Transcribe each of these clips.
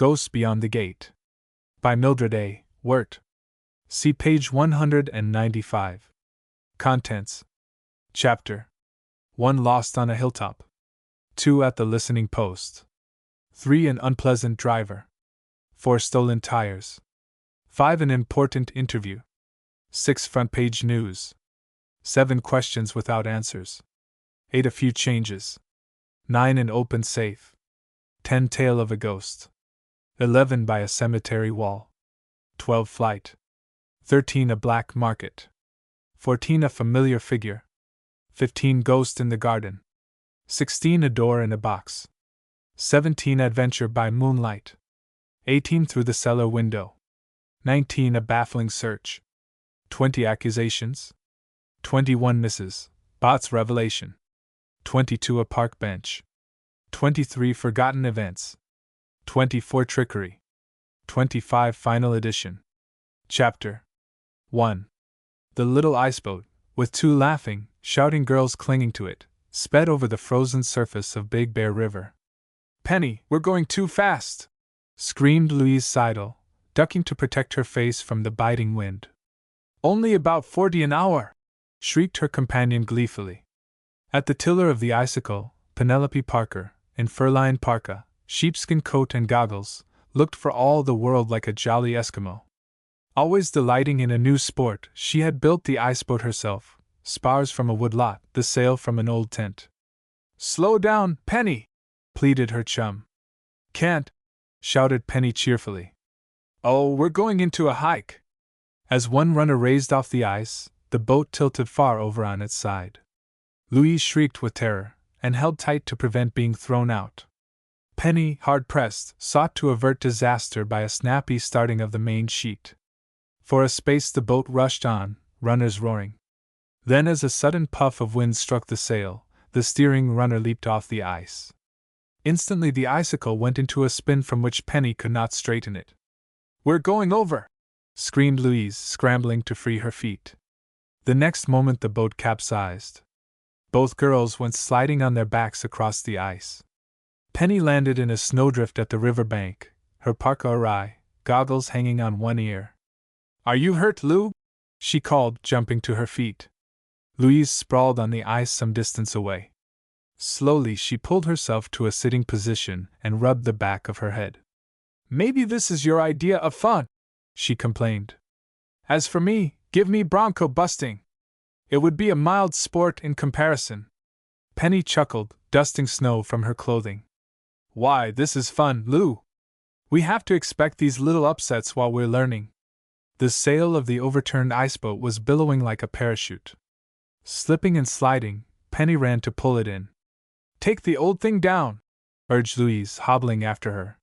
Ghosts Beyond the Gate. By Mildred A. Wirt. See page 195. Contents. Chapter 1. Lost on a Hilltop. 2. At the Listening Post. 3. An Unpleasant Driver. 4. Stolen Tires. 5. An Important Interview. 6. Front Page News. 7. Questions Without Answers. 8. A Few Changes. 9. An Open Safe. 10. Tale of a Ghost. 11. By a Cemetery Wall. 12. Flight. 13. A Black Market. 14. A Familiar Figure. 15. Ghost in the Garden. 16. A Door in a Box. 17. Adventure by Moonlight. 18. Through the Cellar Window. 19. A Baffling Search. 20. Accusations. 21. Mrs. Bott's Revelation. 22. A Park Bench. 23. Forgotten Events. 24. Trickery. 25. Final Edition. Chapter 1. The little iceboat, with 2 laughing, shouting girls clinging to it, sped over the frozen surface of Big Bear River. "Penny, we're going too fast!" screamed Louise Seidel, ducking to protect her face from the biting wind. "Only about 40 an hour!" shrieked her companion gleefully. At the tiller of the icicle, Penelope Parker, in fur-lined parka, sheepskin coat and goggles, looked for all the world like a jolly Eskimo. Always delighting in a new sport, she had built the iceboat herself, spars from a woodlot, the sail from an old tent. "Slow down, Penny!" pleaded her chum. "Can't!" shouted Penny cheerfully. "Oh, we're going into a hike!" As one runner raised off the ice, the boat tilted far over on its side. Louise shrieked with terror, and held tight to prevent being thrown out. Penny, hard-pressed, sought to avert disaster by a snappy starting of the main sheet. For a space the boat rushed on, runners roaring. Then as a sudden puff of wind struck the sail, the steering runner leaped off the ice. Instantly the icicle went into a spin from which Penny could not straighten it. "We're going over!" screamed Louise, scrambling to free her feet. The next moment the boat capsized. Both girls went sliding on their backs across the ice. Penny landed in a snowdrift at the river bank, her parka awry, goggles hanging on one ear. "Are you hurt, Lou?" she called, jumping to her feet. Louise sprawled on the ice some distance away. Slowly she pulled herself to a sitting position and rubbed the back of her head. "Maybe this is your idea of fun," she complained. "As for me, give me bronco busting. It would be a mild sport in comparison." Penny chuckled, dusting snow from her clothing. "Why, this is fun, Lou. We have to expect these little upsets while we're learning." The sail of the overturned iceboat was billowing like a parachute. Slipping and sliding, Penny ran to pull it in. "Take the old thing down," urged Louise, hobbling after her.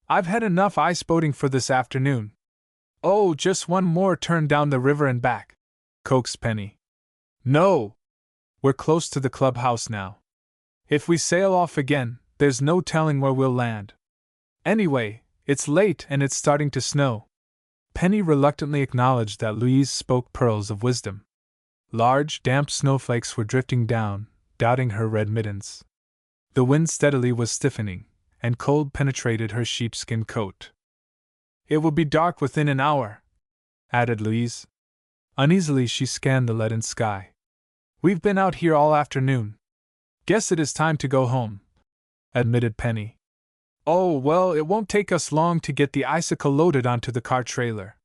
"I've had enough iceboating for this afternoon." "Oh, just one more turn down the river and back," coaxed Penny. "No! We're close to the clubhouse now. If we sail off again, there's no telling where we'll land. Anyway, it's late and it's starting to snow." Penny reluctantly acknowledged that Louise spoke pearls of wisdom. Large, damp snowflakes were drifting down, dotting her red mittens. The wind steadily was stiffening, and cold penetrated her sheepskin coat. "It will be dark within an hour," added Louise. Uneasily she scanned the leaden sky. "We've been out here all afternoon. Guess it is time to go home," admitted Penny. "Oh, well, it won't take us long to get the icicle loaded onto the car trailer.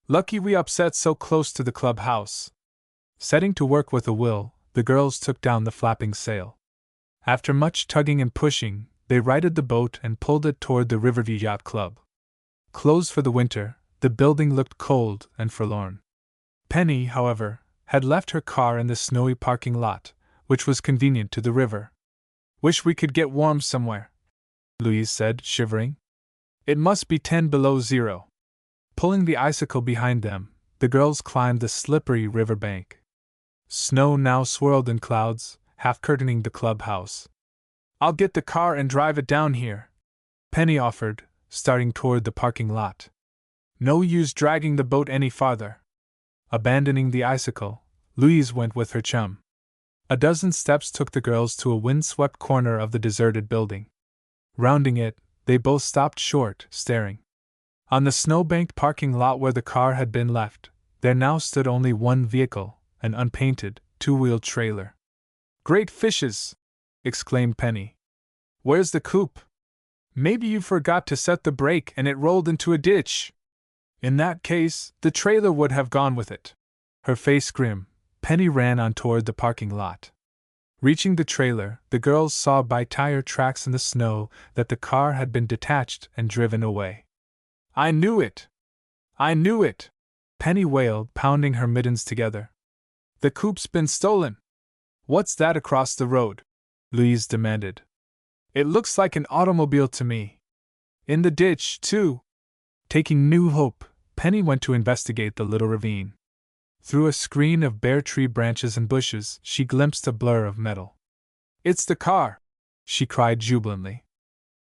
Lucky we upset so close to the clubhouse." Setting to work with a will, the girls took down the flapping sail. After much tugging and pushing, they righted the boat and pulled it toward the Riverview Yacht Club. Closed for the winter, the building looked cold and forlorn. Penny, however, had left her car in the snowy parking lot, which was convenient to the river. "Wish we could get warm somewhere," Louise said, shivering. "It must be 10 below zero." Pulling the icicle behind them, the girls climbed the slippery river bank. Snow now swirled in clouds, half-curtaining the clubhouse. "I'll get the car and drive it down here," Penny offered, starting toward the parking lot. "No use dragging the boat any farther." Abandoning the icicle, Louise went with her chum. A dozen steps took the girls to a wind-swept corner of the deserted building. Rounding it, they They both stopped short, staring. On the snow-banked parking lot where the car had been left, there now stood only one vehicle, an unpainted, two-wheeled trailer. "Great fishes!" exclaimed Penny. "Where's the coupe? Maybe you forgot to set the brake and it rolled into a ditch. In that case, the trailer would have gone with it." Her face grim, Penny ran on toward the parking lot. Reaching the trailer, the girls saw by tire tracks in the snow that the car had been detached and driven away. "I knew it! I knew it!" Penny wailed, pounding her mittens together. "The coupe's been stolen!" "What's that across the road?" Louise demanded. "It looks like an automobile to me. In the ditch, too." Taking new hope, Penny went to investigate the little ravine. Through a screen of bare tree branches and bushes, she glimpsed a blur of metal. "It's the car!" she cried jubilantly.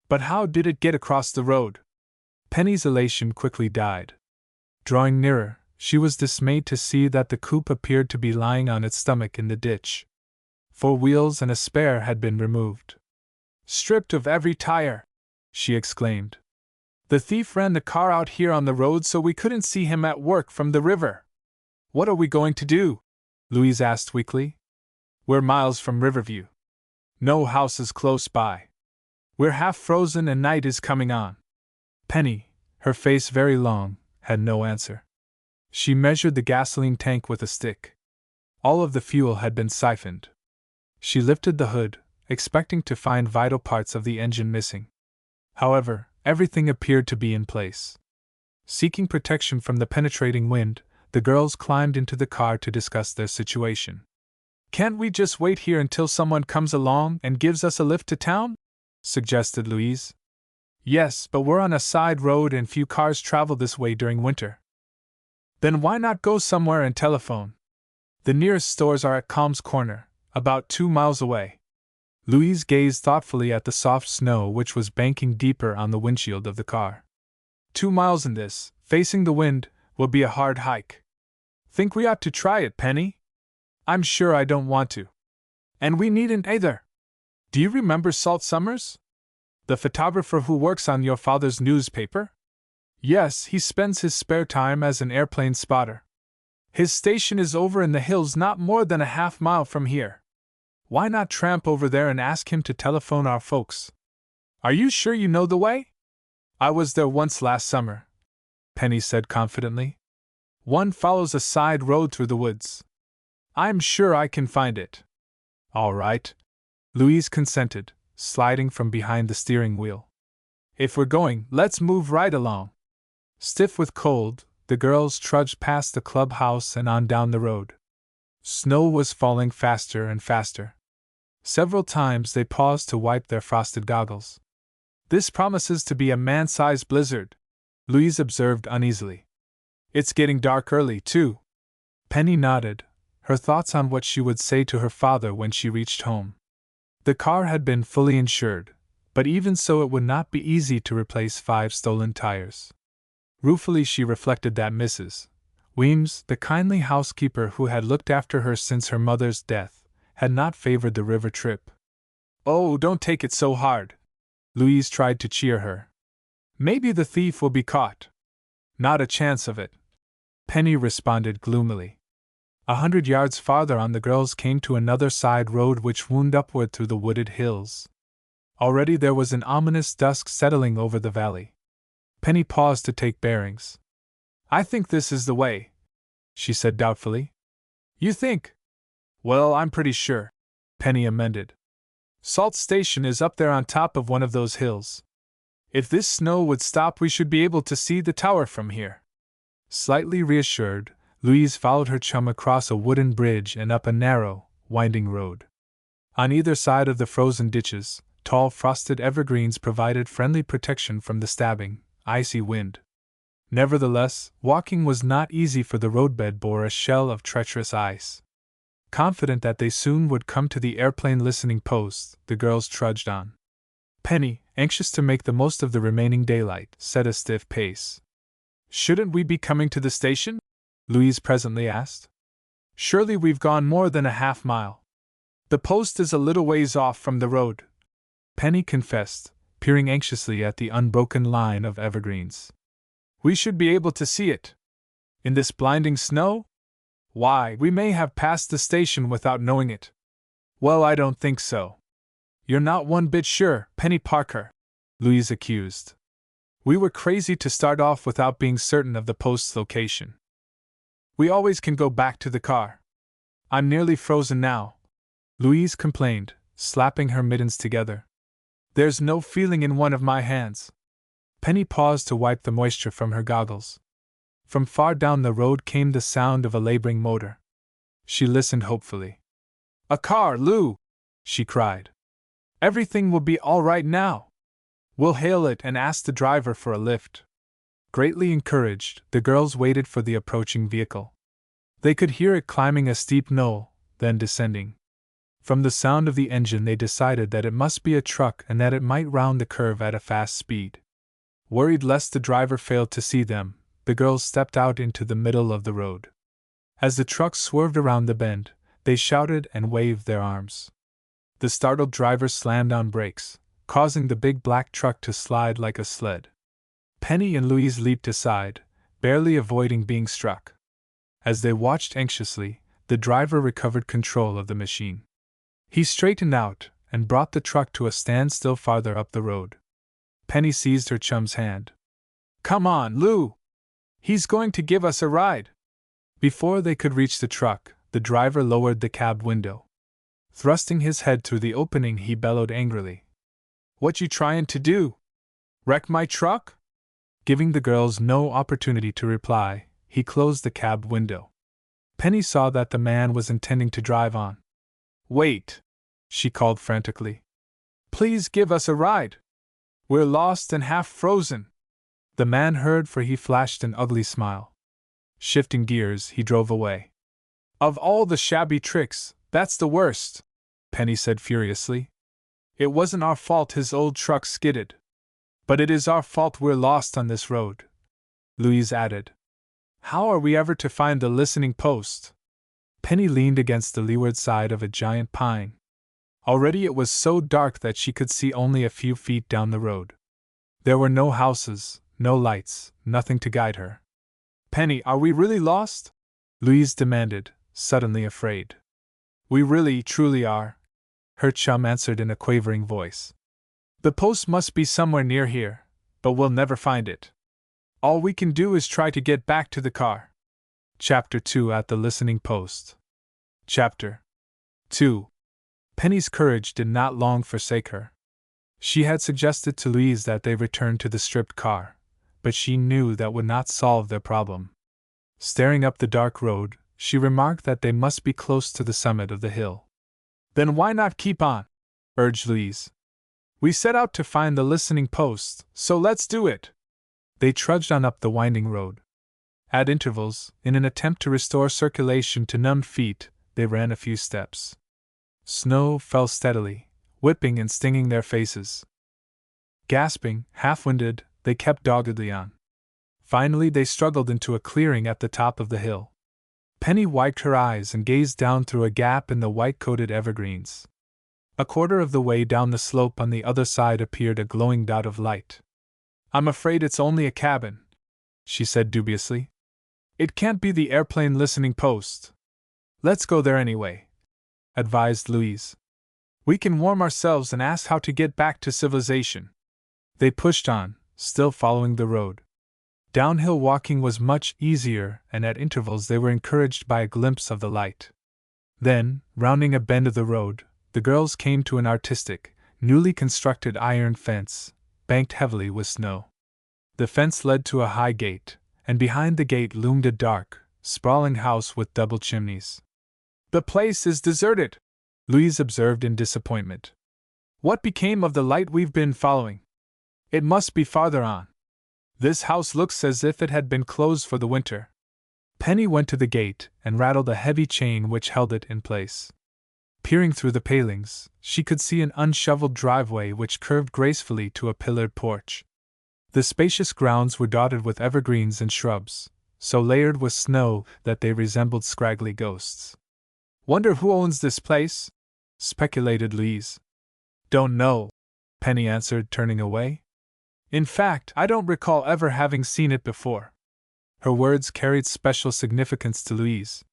"But how did it get across the road?" Penny's elation quickly died. Drawing nearer, she was dismayed to see that the coupe appeared to be lying on its stomach in the ditch. 4 wheels and a spare had been removed. "Stripped of every tire!" she exclaimed. "The thief ran the car out here on the road so we couldn't see him at work from the river." "What are we going to do?" Louise asked weakly. "We're miles from Riverview. No houses close by. We're half frozen and night is coming on." Penny, her face very long, had no answer. She measured the gasoline tank with a stick. All of the fuel had been siphoned. She lifted the hood, expecting to find vital parts of the engine missing. However, everything appeared to be in place. Seeking protection from the penetrating wind, the girls climbed into the car to discuss their situation. "Can't we just wait here until someone comes along and gives us a lift to town?" suggested Louise. "Yes, but we're on a side road and few cars travel this way during winter." "Then why not go somewhere and telephone? The nearest stores are at Calm's Corner, about 2 miles away." Louise gazed thoughtfully at the soft snow which was banking deeper on the windshield of the car. 2 miles in this, facing the wind, will be a hard hike. Think we ought to try it, Penny? I'm sure I don't want to. And we needn't either. Do you remember Salt Summers? The photographer who works on your father's newspaper? Yes, he spends his spare time as an airplane spotter. His station is over in the hills not more than a half-mile from here. Why not tramp over there and ask him to telephone our folks? Are you sure you know the way? I was there once last summer, Penny said confidently. One follows a side road through the woods. I'm sure I can find it. All right, Louise consented, sliding from behind the steering wheel. If we're going, let's move right along. Stiff with cold, the girls trudged past the clubhouse and on down the road. Snow was falling faster and faster. Several times they paused to wipe their frosted goggles. This promises to be a man-sized blizzard, Louise observed uneasily. It's getting dark early, too. Penny nodded, her thoughts on what she would say to her father when she reached home. The car had been fully insured, but even so it would not be easy to replace 5 stolen tires. Ruefully she reflected that Mrs. Weems, the kindly housekeeper who had looked after her since her mother's death, had not favored the river trip. Oh, don't take it so hard, Louise tried to cheer her. Maybe the thief will be caught. Not a chance of it, Penny responded gloomily. 100 yards farther on the girls came to another side road which wound upward through the wooded hills. Already there was an ominous dusk settling over the valley. Penny paused to take bearings. I think this is the way, she said doubtfully. You think? Well, I'm pretty sure, Penny amended. Salt Station is up there on top of one of those hills. If this snow would stop, we should be able to see the tower from here. Slightly reassured, Louise followed her chum across a wooden bridge and up a narrow, winding road. On either side of the frozen ditches, tall frosted evergreens provided friendly protection from the stabbing, icy wind. Nevertheless, walking was not easy for the roadbed bore a shell of treacherous ice. Confident that they soon would come to the airplane listening post, the girls trudged on. Penny, anxious to make the most of the remaining daylight, set a stiff pace. Shouldn't we be coming to the station? Louise presently asked. Surely we've gone more than a half-mile. The post is a little ways off from the road, Penny confessed, peering anxiously at the unbroken line of evergreens. We should be able to see it. In this blinding snow? Why, we may have passed the station without knowing it. Well, I don't think so. You're not one bit sure, Penny Parker, Louise accused. We were crazy to start off without being certain of the post's location. We always can go back to the car. I'm nearly frozen now, Louise complained, slapping her mittens together. There's no feeling in one of my hands. Penny paused to wipe the moisture from her goggles. From far down the road came the sound of a laboring motor. She listened hopefully. A car, Lou! She cried. Everything will be all right now. We'll hail it and ask the driver for a lift. Greatly encouraged, the girls waited for the approaching vehicle. They could hear it climbing a steep knoll, then descending. From the sound of the engine they decided that it must be a truck and that it might round the curve at a fast speed. Worried lest the driver failed to see them, the girls stepped out into the middle of the road. As the truck swerved around the bend, they shouted and waved their arms. The startled driver slammed on brakes, causing the big black truck to slide like a sled. Penny and Louise leaped aside, barely avoiding being struck. As they watched anxiously, the driver recovered control of the machine. He straightened out and brought the truck to a standstill farther up the road. Penny seized her chum's hand. Come on, Lou! He's going to give us a ride! Before they could reach the truck, the driver lowered the cab window. Thrusting his head through the opening, he bellowed angrily. What you tryin' to do? Wreck my truck? Giving the girls no opportunity to reply, he closed the cab window. Penny saw that the man was intending to drive on. Wait! She called frantically. Please give us a ride! We're lost and half frozen! The man heard, for he flashed an ugly smile. Shifting gears, he drove away. Of all the shabby tricks, that's the worst, Penny said furiously. It wasn't our fault his old truck skidded. But it is our fault we're lost on this road, Louise added. How are we ever to find the listening post? Penny leaned against the leeward side of a giant pine. Already it was so dark that she could see only a few feet down the road. There were no houses, no lights, nothing to guide her. Penny, are we really lost? Louise demanded, suddenly afraid. We really, truly are, her chum answered in a quavering voice. The post must be somewhere near here, but we'll never find it. All we can do is try to get back to the car. Chapter 2 At the Listening Post. Chapter 2. Penny's courage did not long forsake her. She had suggested to Louise that they return to the stripped car, but she knew that would not solve their problem. Staring up the dark road, she remarked that they must be close to the summit of the hill. Then why not keep on? Urged Louise. We set out to find the listening post, so let's do it. They trudged on up the winding road. At intervals, in an attempt to restore circulation to numbed feet, they ran a few steps. Snow fell steadily, whipping and stinging their faces. Gasping, half-winded, they kept doggedly on. Finally they struggled into a clearing at the top of the hill. Penny wiped her eyes and gazed down through a gap in the white-coated evergreens. A quarter of the way down the slope on the other side appeared a glowing dot of light. I'm afraid it's only a cabin, she said dubiously. It can't be the airplane listening post. Let's go there anyway, advised Louise. We can warm ourselves and ask how to get back to civilization. They pushed on, still following the road. Downhill walking was much easier, and at intervals they were encouraged by a glimpse of the light. Then, rounding a bend of the road, the girls came to an artistic, newly constructed iron fence, banked heavily with snow. The fence led to a high gate, and behind the gate loomed a dark, sprawling house with double chimneys. The place is deserted, Louise observed in disappointment. What became of the light we've been following? It must be farther on. This house looks as if it had been closed for the winter. Penny went to the gate and rattled a heavy chain which held it in place. Peering through the palings, she could see an unshoveled driveway which curved gracefully to a pillared porch. The spacious grounds were dotted with evergreens and shrubs, so layered with snow that they resembled scraggly ghosts. Wonder who owns this place? Speculated Louise. Don't know, Penny answered, turning away. In fact, I don't recall ever having seen it before. Her words carried special significance to Louise.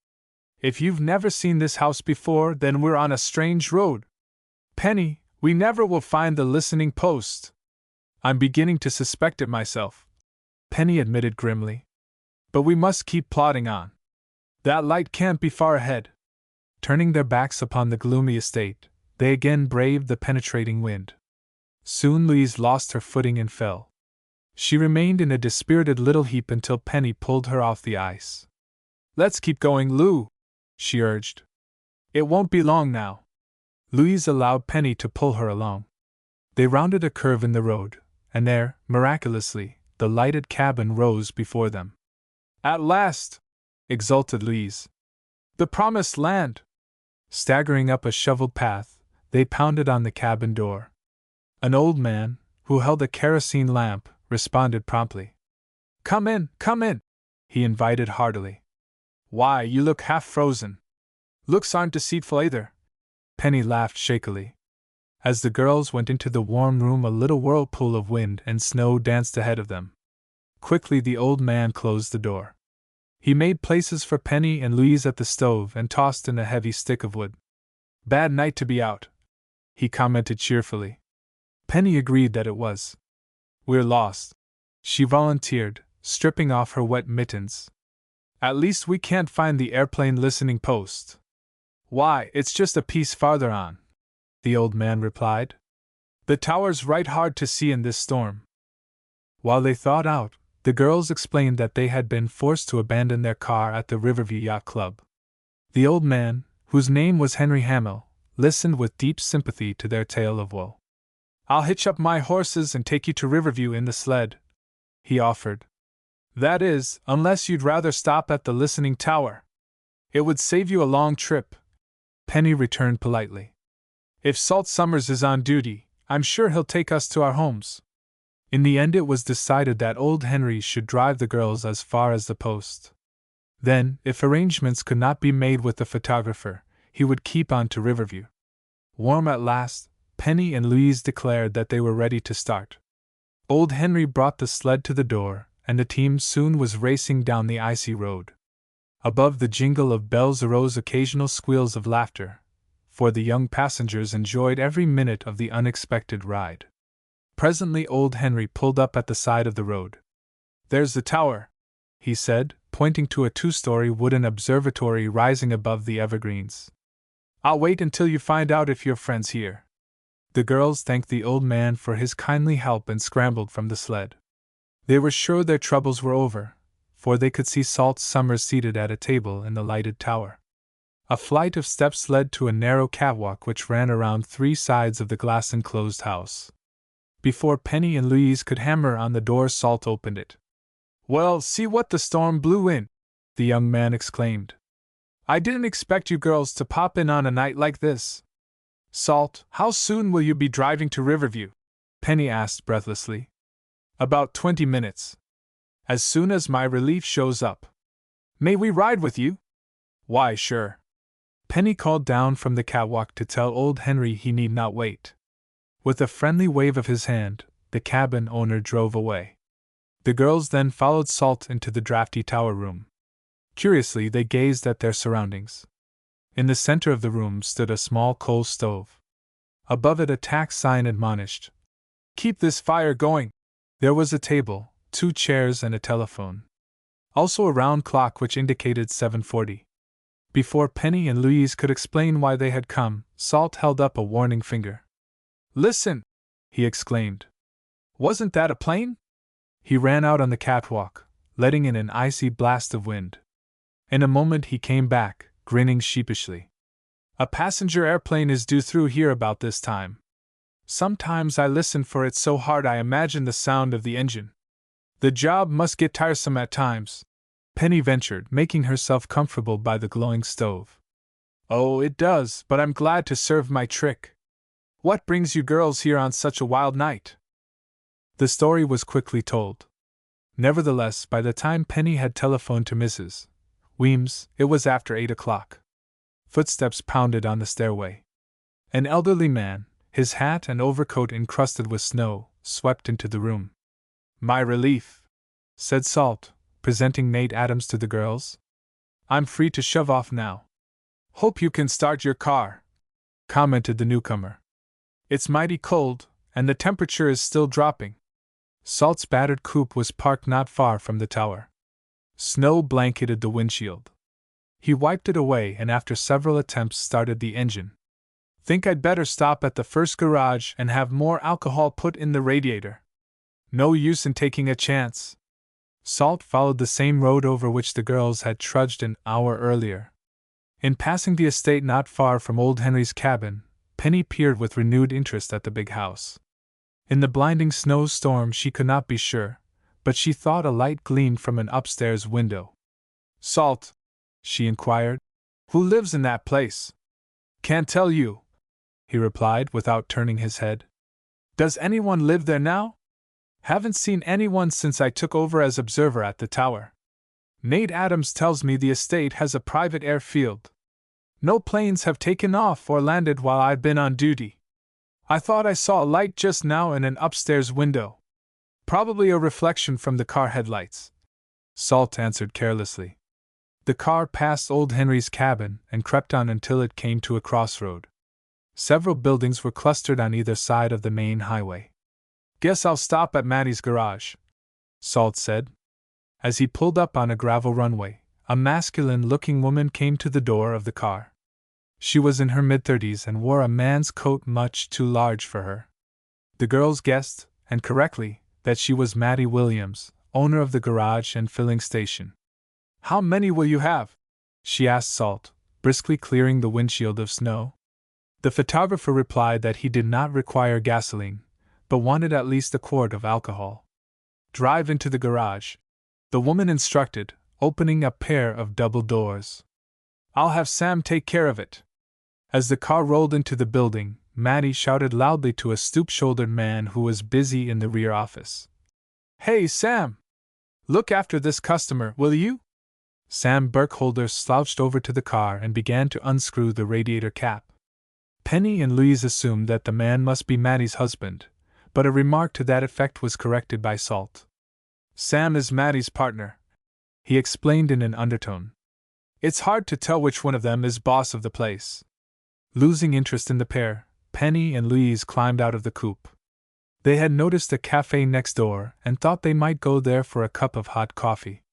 If you've never seen this house before, then we're on a strange road. Penny, we never will find the listening post. I'm beginning to suspect it myself, Penny admitted grimly. But we must keep plodding on. That light can't be far ahead. Turning their backs upon the gloomy estate, they again braved the penetrating wind. Soon Louise lost her footing and fell. She remained in a dispirited little heap until Penny pulled her off the ice. Let's keep going, Lou, she urged. It won't be long now. Louise allowed Penny to pull her along. They rounded a curve in the road, and there, miraculously, the lighted cabin rose before them. At last! Exulted Louise. The promised land! Staggering up a shoveled path, they pounded on the cabin door. An old man, who held a kerosene lamp, responded promptly. Come in, he invited heartily. Why, you look half frozen. Looks aren't deceitful either. Penny laughed shakily. As the girls went into the warm room, a little whirlpool of wind and snow danced ahead of them. Quickly the old man closed the door. He made places for Penny and Louise at the stove and tossed in a heavy stick of wood. Bad night to be out, he commented cheerfully. Penny agreed that it was. We're lost, she volunteered, stripping off her wet mittens. At least we can't find the airplane listening post. Why, it's just a piece farther on, the old man replied. The tower's right hard to see in this storm. While they thought out, the girls explained that they had been forced to abandon their car at the Riverview Yacht Club. The old man, whose name was Henry Hamill, listened with deep sympathy to their tale of woe. I'll hitch up my horses and take you to Riverview in the sled, he offered. That is, unless you'd rather stop at the listening tower. It would save you a long trip, Penny returned politely. If Salt Summers is on duty, I'm sure he'll take us to our homes. In the end, it was decided that old Henry should drive the girls as far as the post. Then, if arrangements could not be made with the photographer, he would keep on to Riverview. Warm at last, Penny and Louise declared that they were ready to start. Old Henry brought the sled to the door, and the team soon was racing down the icy road. Above the jingle of bells arose occasional squeals of laughter, for the young passengers enjoyed every minute of the unexpected ride. Presently old Henry pulled up at the side of the road. There's the tower, he said, pointing to a 2-story wooden observatory rising above the evergreens. I'll wait until you find out if your friend's here. The girls thanked the old man for his kindly help and scrambled from the sled. They were sure their troubles were over, for they could see Salt Summers seated at a table in the lighted tower. A flight of steps led to a narrow catwalk which ran around 3 sides of the glass-enclosed house. Before Penny and Louise could hammer on the door, Salt opened it. Well, see what the storm blew in, the young man exclaimed. I didn't expect you girls to pop in on a night like this. Salt, how soon will you be driving to Riverview? Penny asked breathlessly. About 20 minutes. As soon as my relief shows up. May we ride with you? Why, sure. Penny called down from the catwalk to tell old Henry he need not wait. With a friendly wave of his hand, the cabin owner drove away. The girls then followed Salt into the drafty tower room. Curiously, they gazed at their surroundings. In the center of the room stood a small coal stove. Above it a tax sign admonished, "Keep this fire going." There was a table, 2 chairs and a telephone. Also a round clock which indicated 7:40. Before Penny and Louise could explain why they had come, Salt held up a warning finger. Listen! He exclaimed. Wasn't that a plane? He ran out on the catwalk, letting in an icy blast of wind. In a moment he came back, grinning sheepishly. A passenger airplane is due through here about this time. Sometimes I listen for it so hard I imagine the sound of the engine. The job must get tiresome at times, Penny ventured, making herself comfortable by the glowing stove. Oh, it does, but I'm glad to serve my trick. What brings you girls here on such a wild night? The story was quickly told. Nevertheless, by the time Penny had telephoned to Mrs. Weems, it was after 8 o'clock. Footsteps pounded on the stairway. An elderly man, His hat and overcoat encrusted with snow swept into the room. "My relief," said Salt, presenting Nate Adams to the girls. "I'm free to shove off now." "Hope you can start your car," commented the newcomer. "It's mighty cold, and the temperature is still dropping." Salt's battered coupe was parked not far from the tower. Snow blanketed the windshield. He wiped it away and after several attempts started the engine. "Think I'd better stop at the first garage and have more alcohol put in the radiator. No use in taking a chance." Salt followed the same road over which the girls had trudged an hour earlier. In passing the estate not far from old Henry's cabin, Penny peered with renewed interest at the big house. In the blinding snowstorm she could not be sure, but she thought a light gleamed from an upstairs window. "Salt," she inquired, "who lives in that place?" "Can't tell you," he replied without turning his head. "Does anyone live there now?" "Haven't seen anyone since I took over as observer at the tower. Nate Adams tells me the estate has a private airfield. No planes have taken off or landed while I've been on duty. I thought I saw a light just now in an upstairs window. Probably a reflection from the car headlights," Salt answered carelessly. The car passed old Henry's cabin and crept on until it came to a crossroad. Several buildings were clustered on either side of the main highway. "Guess I'll stop at Maddie's garage," Salt said. As he pulled up on a gravel runway, a masculine-looking woman came to the door of the car. She was in her mid-30s and wore a man's coat much too large for her. The girls guessed, and correctly, that she was Maddie Williams, owner of the garage and filling station. "How many will you have?" she asked Salt, briskly clearing the windshield of snow. The photographer replied that he did not require gasoline, but wanted at least a quart of alcohol. "Drive into the garage," the woman instructed, opening a pair of double doors. "I'll have Sam take care of it." As the car rolled into the building, Maddie shouted loudly to a stoop-shouldered man who was busy in the rear office. "Hey, Sam! Look after this customer, will you?" Sam Burkholder slouched over to the car and began to unscrew the radiator cap. Penny and Louise assumed that the man must be Maddie's husband, but a remark to that effect was corrected by Salt. "Sam is Maddie's partner," he explained in an undertone. "It's hard to tell which one of them is boss of the place." Losing interest in the pair, Penny and Louise climbed out of the coupe. They had noticed a cafe next door and thought they might go there for a cup of hot coffee.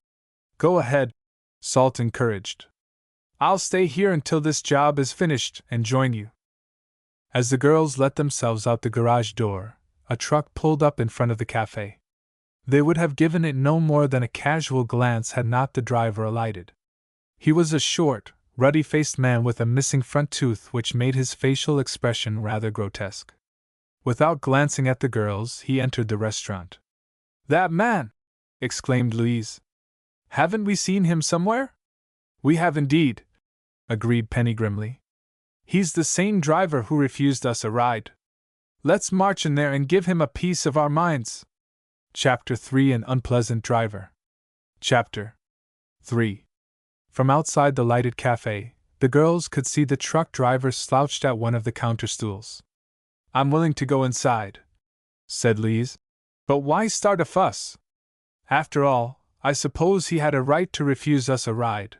"Go ahead," Salt encouraged. "I'll stay here until this job is finished and join you." As the girls let themselves out the garage door, a truck pulled up in front of the cafe. They would have given it no more than a casual glance had not the driver alighted. He was a short, ruddy-faced man with a missing front tooth which made his facial expression rather grotesque. Without glancing at the girls, he entered the restaurant. "That man!" exclaimed Louise. "Haven't we seen him somewhere?" "We have indeed," agreed Penny grimly. "He's the same driver who refused us a ride. Let's march in there and give him a piece of our minds." Chapter 3 An Unpleasant Driver. Chapter 3. From outside the lighted cafe, the girls could see the truck driver slouched at one of the counter stools. "I'm willing to go inside," said Louise. "But why start a fuss? After all, I suppose he had a right to refuse us a ride.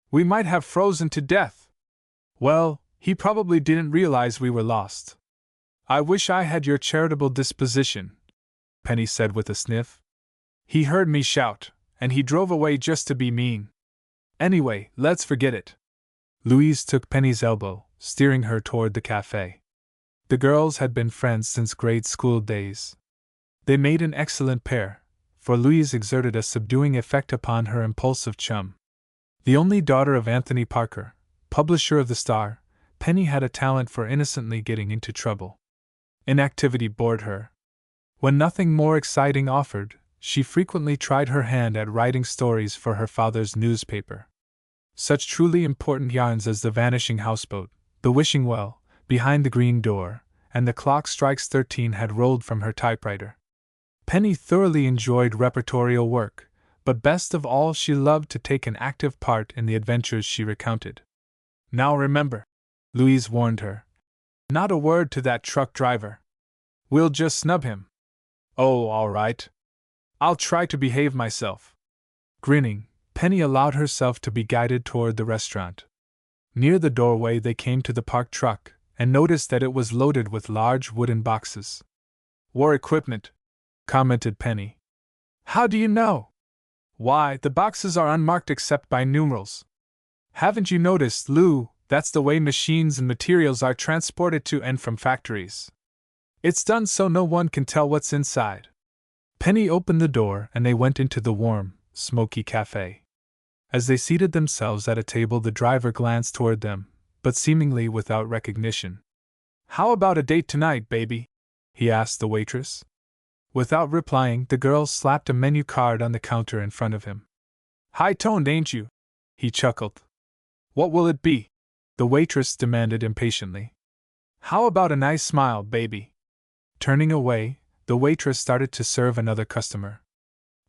We might have frozen to death. Well, he probably didn't realize we were lost." "I wish I had your charitable disposition," Penny said with a sniff. "He heard me shout, and he drove away just to be mean. Anyway, let's forget it." Louise took Penny's elbow, steering her toward the cafe. The girls had been friends since grade school days. They made an excellent pair, for Louise exerted a subduing effect upon her impulsive chum. The only daughter of Anthony Parker, publisher of the Star, Penny had a talent for innocently getting into trouble. Inactivity bored her. When nothing more exciting offered, she frequently tried her hand at writing stories for her father's newspaper. Such truly important yarns as The Vanishing Houseboat, The Wishing Well, Behind the Green Door, and The Clock Strikes 13 had rolled from her typewriter. Penny thoroughly enjoyed reportorial work, but best of all she loved to take an active part in the adventures she recounted. "Now remember," Louise warned her, Not a word to that truck driver. We'll just snub him. Oh, all right. I'll try to behave myself. Grinning, Penny allowed herself to be guided toward the restaurant. Near the doorway they came to the parked truck, and noticed that it was loaded with large wooden boxes. War equipment, commented Penny. How do you know? Why, the boxes are unmarked except by numerals. Haven't you noticed, Lou, that's the way machines and materials are transported to and from factories. It's done so no one can tell what's inside. Penny opened the door and they went into the warm, smoky cafe. As they seated themselves at a table, the driver glanced toward them, but seemingly without recognition. How about a date tonight, baby? He asked the waitress. Without replying, the girl slapped a menu card on the counter in front of him. High-toned, ain't you? He chuckled. What will it be? The waitress demanded impatiently. How about a nice smile, baby? Turning away, the waitress started to serve another customer.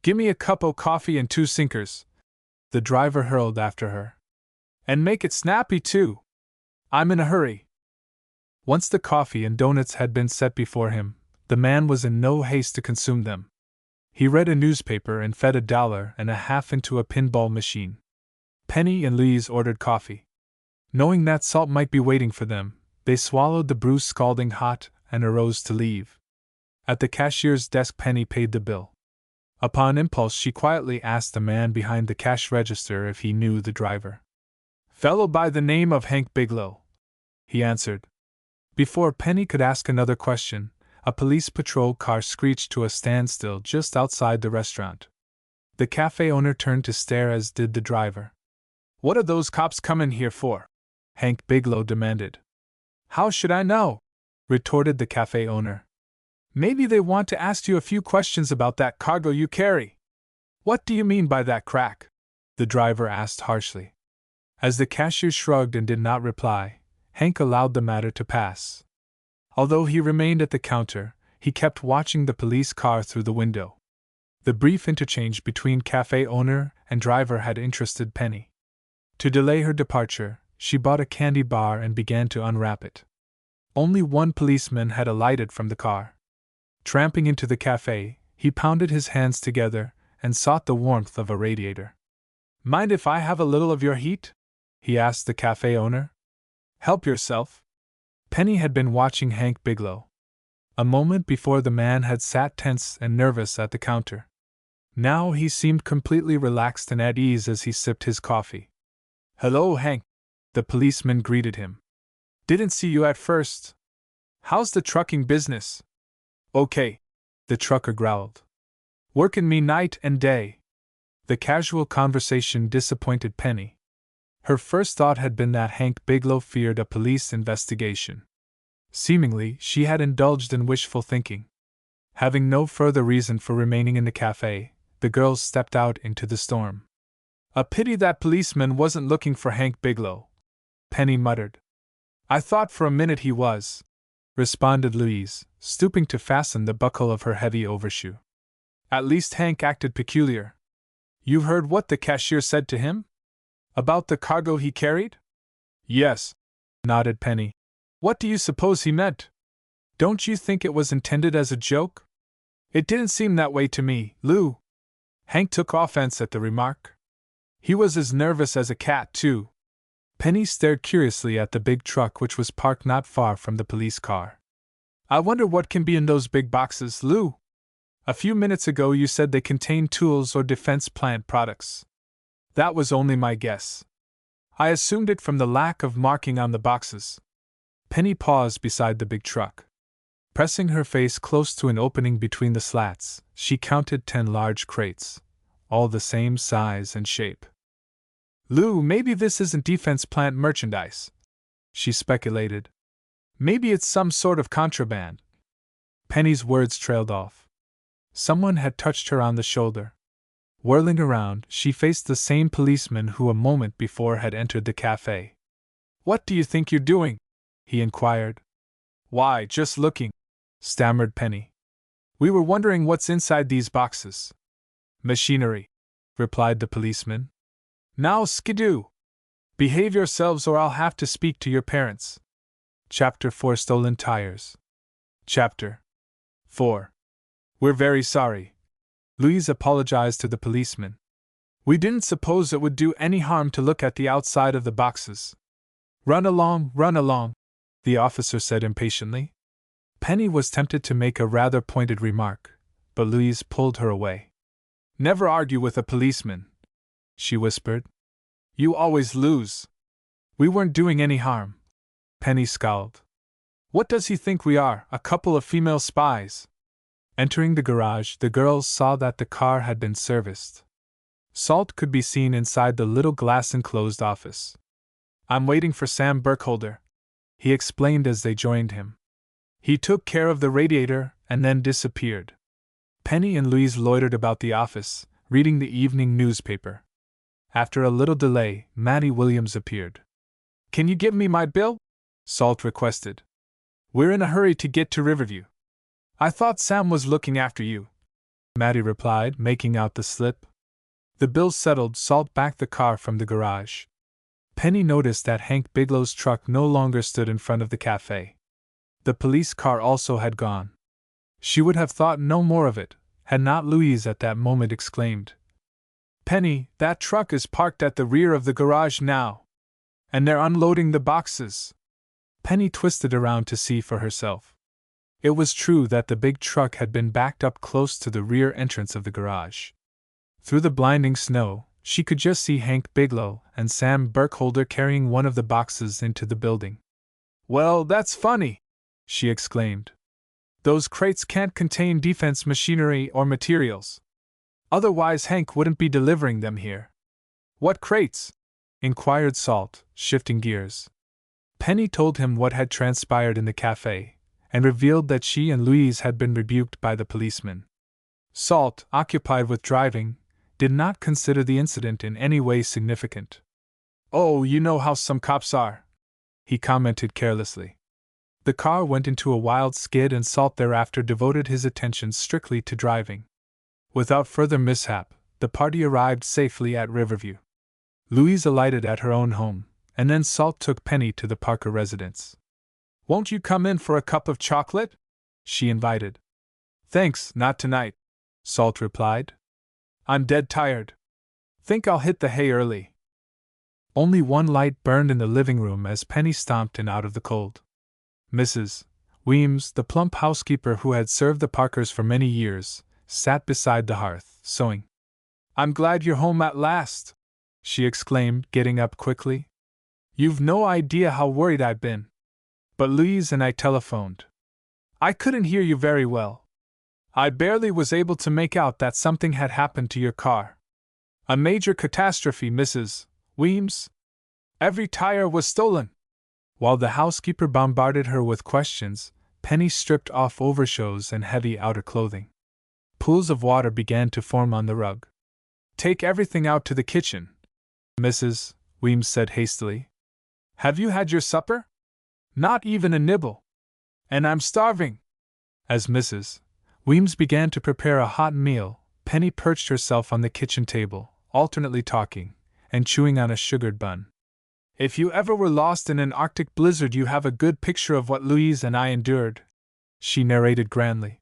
Gimme a cup o' coffee and 2 sinkers. The driver hurled after her. And make it snappy, too. I'm in a hurry. Once the coffee and donuts had been set before him, the man was in no haste to consume them. He read a newspaper and fed $1.50 into a pinball machine. Penny and Louise ordered coffee. Knowing that salt might be waiting for them, they swallowed the brew scalding hot and arose to leave. At the cashier's desk, Penny paid the bill. Upon impulse, she quietly asked the man behind the cash register if he knew the driver. Fellow by the name of Hank Bigelow, he answered. Before Penny could ask another question, a police patrol car screeched to a standstill just outside the restaurant. The cafe owner turned to stare, as did the driver. What are those cops coming here for? Hank Bigelow demanded. How should I know? Retorted the cafe owner. Maybe they want to ask you a few questions about that cargo you carry. What do you mean by that, crack? The driver asked harshly. As the cashier shrugged and did not reply, Hank allowed the matter to pass. Although he remained at the counter, he kept watching the police car through the window. The brief interchange between cafe owner and driver had interested Penny. To delay her departure, she bought a candy bar and began to unwrap it. Only one policeman had alighted from the car. Tramping into the cafe, he pounded his hands together and sought the warmth of a radiator. Mind if I have a little of your heat? He asked the cafe owner. Help yourself. Penny had been watching Hank Bigelow. A moment before, the man had sat tense and nervous at the counter. Now he seemed completely relaxed and at ease as he sipped his coffee. Hello, Hank, the policeman greeted him. Didn't see you at first. How's the trucking business? Okay, the trucker growled. Workin' me night and day. The casual conversation disappointed Penny. Her first thought had been that Hank Bigelow feared a police investigation. Seemingly, she had indulged in wishful thinking. Having no further reason for remaining in the cafe, the girls stepped out into the storm. A pity that policeman wasn't looking for Hank Bigelow, Penny muttered. I thought for a minute he was, responded Louise, stooping to fasten the buckle of her heavy overshoe. At least Hank acted peculiar. You heard what the cashier said to him? About the cargo he carried? Yes, nodded Penny. What do you suppose he meant? Don't you think it was intended as a joke? It didn't seem that way to me, Lou. Hank took offense at the remark. He was as nervous as a cat, too. Penny stared curiously at the big truck which was parked not far from the police car. I wonder what can be in those big boxes, Lou? A few minutes ago you said they contained tools or defense plant products. That was only my guess. I assumed it from the lack of marking on the boxes. Penny paused beside the big truck. Pressing her face close to an opening between the slats, she counted 10 large crates, all the same size and shape. Lou, maybe this isn't defense plant merchandise, she speculated. Maybe it's some sort of contraband. Penny's words trailed off. Someone had touched her on the shoulder. Whirling around, she faced the same policeman who a moment before had entered the cafe. What do you think you're doing? He inquired. Why, just looking, stammered Penny. We were wondering what's inside these boxes. Machinery, replied the policeman. Now skidoo! Behave yourselves or I'll have to speak to your parents. Chapter 4 Stolen Tires. Chapter 4. We're very sorry. Louise apologized to the policeman. We didn't suppose it would do any harm to look at the outside of the boxes. Run along, the officer said impatiently. Penny was tempted to make a rather pointed remark, but Louise pulled her away. Never argue with a policeman, she whispered. You always lose. We weren't doing any harm. Penny scowled. What does he think we are, a couple of female spies? Entering the garage, the girls saw that the car had been serviced. Salt could be seen inside the little glass-enclosed office. I'm waiting for Sam Burkholder, he explained as they joined him. He took care of the radiator and then disappeared. Penny and Louise loitered about the office, reading the evening newspaper. After a little delay, Mattie Williams appeared. Can you give me my bill? Salt requested. We're in a hurry to get to Riverview. I thought Sam was looking after you, Mattie replied, making out the slip. The bill settled, Salt backed the car from the garage. Penny noticed that Hank Bigelow's truck no longer stood in front of the cafe. The police car also had gone. She would have thought no more of it, had not Louise at that moment exclaimed, Penny, that truck is parked at the rear of the garage now. And they're unloading the boxes. Penny twisted around to see for herself. It was true that the big truck had been backed up close to the rear entrance of the garage. Through the blinding snow, she could just see Hank Bigelow and Sam Burkholder carrying one of the boxes into the building. Well, that's funny, she exclaimed. Those crates can't contain defense machinery or materials. Otherwise Hank wouldn't be delivering them here. What crates? Inquired Salt, shifting gears. Penny told him what had transpired in the cafe, and revealed that she and Louise had been rebuked by the policeman. Salt, occupied with driving, did not consider the incident in any way significant. Oh, you know how some cops are, he commented carelessly. The car went into a wild skid and Salt thereafter devoted his attention strictly to driving. Without further mishap, the party arrived safely at Riverview. Louise alighted at her own home, and then Salt took Penny to the Parker residence. Won't you come in for a cup of chocolate? She invited. Thanks, not tonight, Salt replied. I'm dead tired. Think I'll hit the hay early. Only one light burned in the living room as Penny stomped in out of the cold. Mrs. Weems, the plump housekeeper who had served the Parkers for many years, sat beside the hearth, sewing. I'm glad you're home at last, she exclaimed, getting up quickly. You've no idea how worried I've been. But Louise and I telephoned. I couldn't hear you very well. I barely was able to make out that something had happened to your car. A major catastrophe, Mrs. Weems. Every tire was stolen. While the housekeeper bombarded her with questions, Penny stripped off overshoes and heavy outer clothing. Pools of water began to form on the rug. Take everything out to the kitchen, Mrs. Weems said hastily. Have you had your supper? Not even a nibble. And I'm starving. As Mrs. Weems began to prepare a hot meal, Penny perched herself on the kitchen table, alternately talking and chewing on a sugared bun. If you ever were lost in an Arctic blizzard, you have a good picture of what Louise and I endured, she narrated grandly.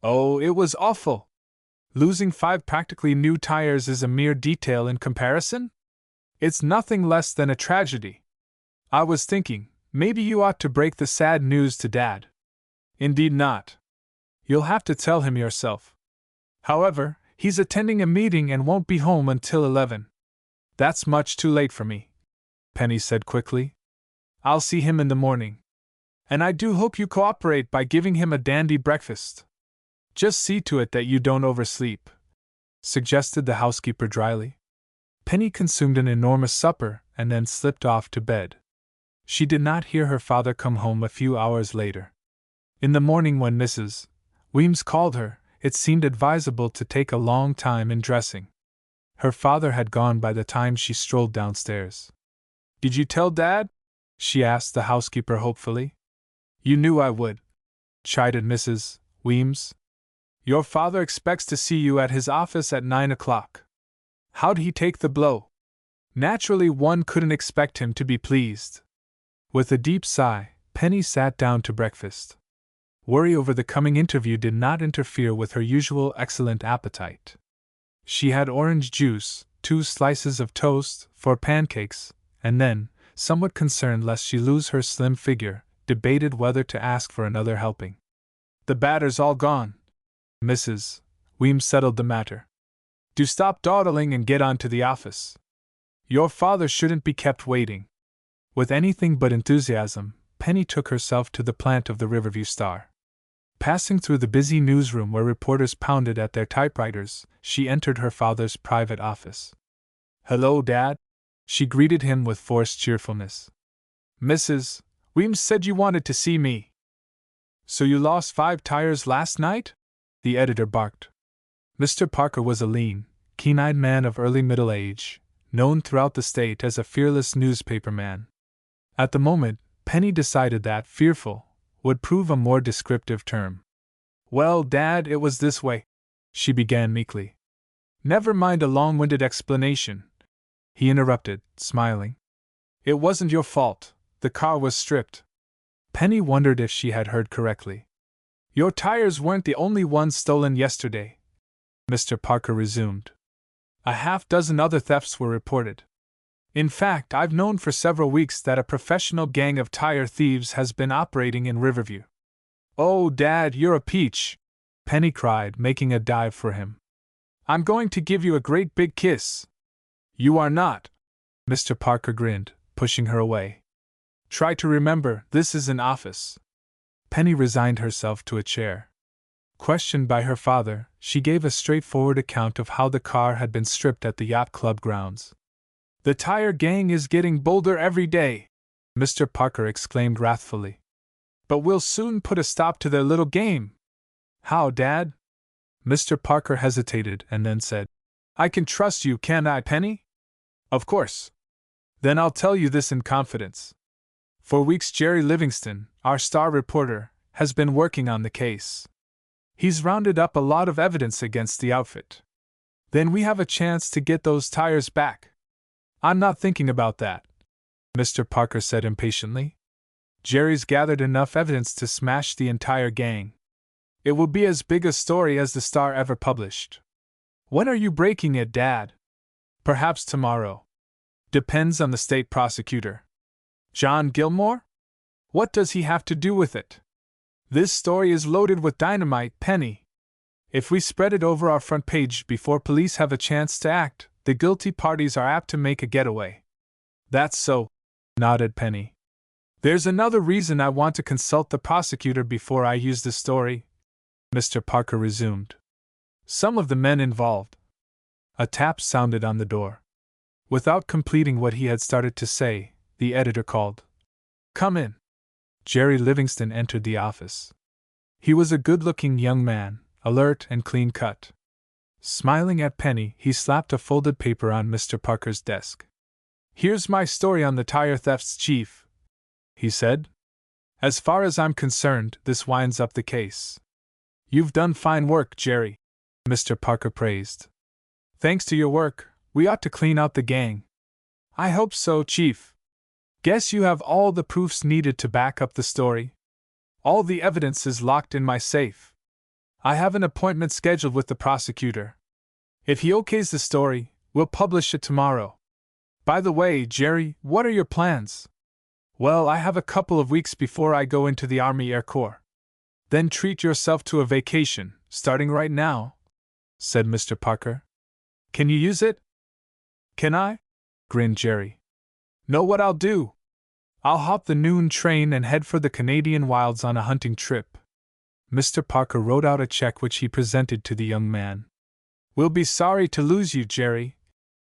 Oh, it was awful. Losing 5 practically new tires is a mere detail in comparison. It's nothing less than a tragedy. I was thinking, maybe you ought to break the sad news to Dad. Indeed not. You'll have to tell him yourself. However, he's attending a meeting and won't be home until 11. That's much too late for me, Penny said quickly. I'll see him in the morning. And I do hope you cooperate by giving him a dandy breakfast. Just see to it that you don't oversleep, suggested the housekeeper dryly. Penny consumed an enormous supper and then slipped off to bed. She did not hear her father come home a few hours later. In the morning when Mrs. Weems called her, it seemed advisable to take a long time in dressing. Her father had gone by the time she strolled downstairs. Did you tell Dad? She asked the housekeeper hopefully. You knew I would, chided Mrs. Weems. Your father expects to see you at his office at 9 o'clock. How'd he take the blow? Naturally, one couldn't expect him to be pleased. With a deep sigh, Penny sat down to breakfast. Worry over the coming interview did not interfere with her usual excellent appetite. She had orange juice, 2 slices of toast, 4 pancakes, and then, somewhat concerned lest she lose her slim figure, debated whether to ask for another helping. "The batter's all gone, Mrs. Weems settled the matter. Do stop dawdling and get on to the office. Your father shouldn't be kept waiting." With anything but enthusiasm, Penny took herself to the plant of the Riverview Star. Passing through the busy newsroom where reporters pounded at their typewriters, she entered her father's private office. "Hello, Dad," she greeted him with forced cheerfulness. "Mrs. Weems said you wanted to see me." "So you lost 5 tires last night?" the editor barked. Mr. Parker was a lean, keen-eyed man of early middle age, known throughout the state as a fearless newspaperman. At the moment, Penny decided that fearful would prove a more descriptive term. "Well, Dad, it was this way," she began meekly. "Never mind a long-winded explanation," he interrupted, smiling. "It wasn't your fault. The car was stripped." Penny wondered if she had heard correctly. "Your tires weren't the only ones stolen yesterday," Mr. Parker resumed. "A half-dozen other thefts were reported. In fact, I've known for several weeks that a professional gang of tire thieves has been operating in Riverview." "Oh, Dad, you're a peach!" Penny cried, making a dive for him. "I'm going to give you a great big kiss." "You are not," Mr. Parker grinned, pushing her away. "Try to remember, this is an office." Penny resigned herself to a chair. Questioned by her father, she gave a straightforward account of how the car had been stripped at the yacht club grounds. "The tire gang is getting bolder every day," Mr. Parker exclaimed wrathfully. "But we'll soon put a stop to their little game." "How, Dad?" Mr. Parker hesitated and then said, "I can trust you, can't I, Penny?" "Of course." "Then I'll tell you this in confidence. For weeks Jerry Livingston, our star reporter, has been working on the case. He's rounded up a lot of evidence against the outfit. Then we have a chance to get those tires back." "I'm not thinking about that," Mr. Parker said impatiently. "Jerry's gathered enough evidence to smash the entire gang. It will be as big a story as the Star ever published." "When are you breaking it, Dad?" "Perhaps tomorrow. Depends on the state prosecutor." "John Gilmore? What does he have to do with it?" "This story is loaded with dynamite, Penny. If we spread it over our front page before police have a chance to act, the guilty parties are apt to make a getaway." "That's so," nodded Penny. "There's another reason I want to consult the prosecutor before I use the story," Mr. Parker resumed. "Some of the men involved." A tap sounded on the door. Without completing what he had started to say, the editor called, "Come in." Jerry Livingston entered the office. He was a good-looking young man, alert and clean-cut. Smiling at Penny, he slapped a folded paper on Mr. Parker's desk. "Here's my story on the tire thefts, Chief," he said. "As far as I'm concerned, this winds up the case." "You've done fine work, Jerry," Mr. Parker praised. "Thanks to your work, we ought to clean out the gang." "I hope so, Chief. Guess you have all the proofs needed to back up the story?" "All the evidence is locked in my safe. I have an appointment scheduled with the prosecutor. If he okays the story, we'll publish it tomorrow." "By the way, Jerry, what are your plans?" "Well, I have a couple of weeks before I go into the Army Air Corps." "Then treat yourself to a vacation, starting right now," said Mr. Parker. "Can you use it?" "Can I?" grinned Jerry. "Know what I'll do? I'll hop the noon train and head for the Canadian wilds on a hunting trip." Mr. Parker wrote out a check which he presented to the young man. "We'll be sorry to lose you, Jerry,"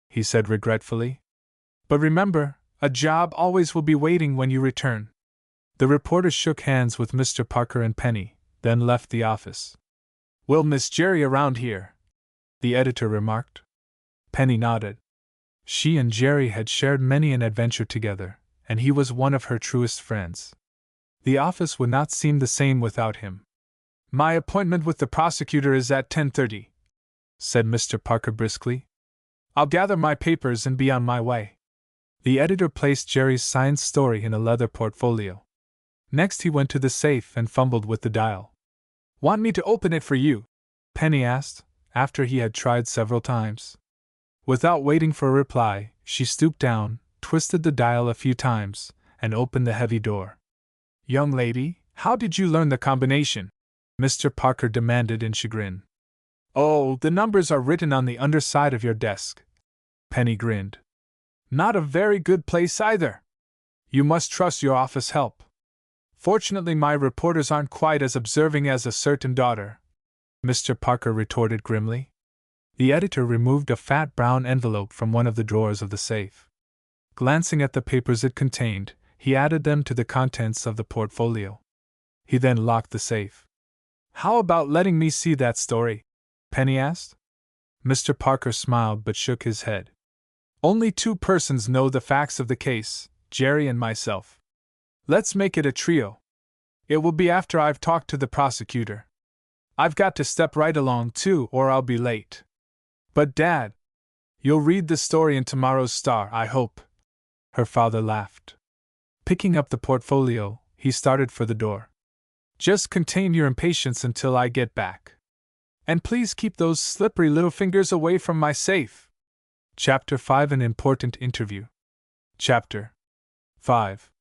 he said regretfully. "But remember, a job always will be waiting when you return." The reporter shook hands with Mr. Parker and Penny, then left the office. "We'll miss Jerry around here," the editor remarked. Penny nodded. She and Jerry had shared many an adventure together, and he was one of her truest friends. The office would not seem the same without him. "My appointment with the prosecutor is at 10:30, said Mr. Parker briskly. "I'll gather my papers and be on my way." The editor placed Jerry's signed story in a leather portfolio. Next he went to the safe and fumbled with the dial. "Want me to open it for you?" Penny asked, after he had tried several times. Without waiting for a reply, she stooped down, twisted the dial a few times, and opened the heavy door. "Young lady, how did you learn the combination?" Mr. Parker demanded in chagrin. "Oh, the numbers are written on the underside of your desk." Penny grinned. "Not a very good place either. You must trust your office help. Fortunately, my reporters aren't quite as observing as a certain daughter," Mr. Parker retorted grimly. The editor removed a fat brown envelope from one of the drawers of the safe. Glancing at the papers it contained, he added them to the contents of the portfolio. He then locked the safe. "How about letting me see that story?" Penny asked. Mr. Parker smiled but shook his head. "Only two persons know the facts of the case, Jerry and myself. Let's make it a trio. It will be after I've talked to the prosecutor. I've got to step right along, too, or I'll be late." "But Dad, you'll read the story in tomorrow's Star, I hope." Her father laughed. Picking up the portfolio, he started for the door. "Just contain your impatience until I get back. And please keep those slippery little fingers away from my safe." Chapter 5: An Important Interview. Chapter 5.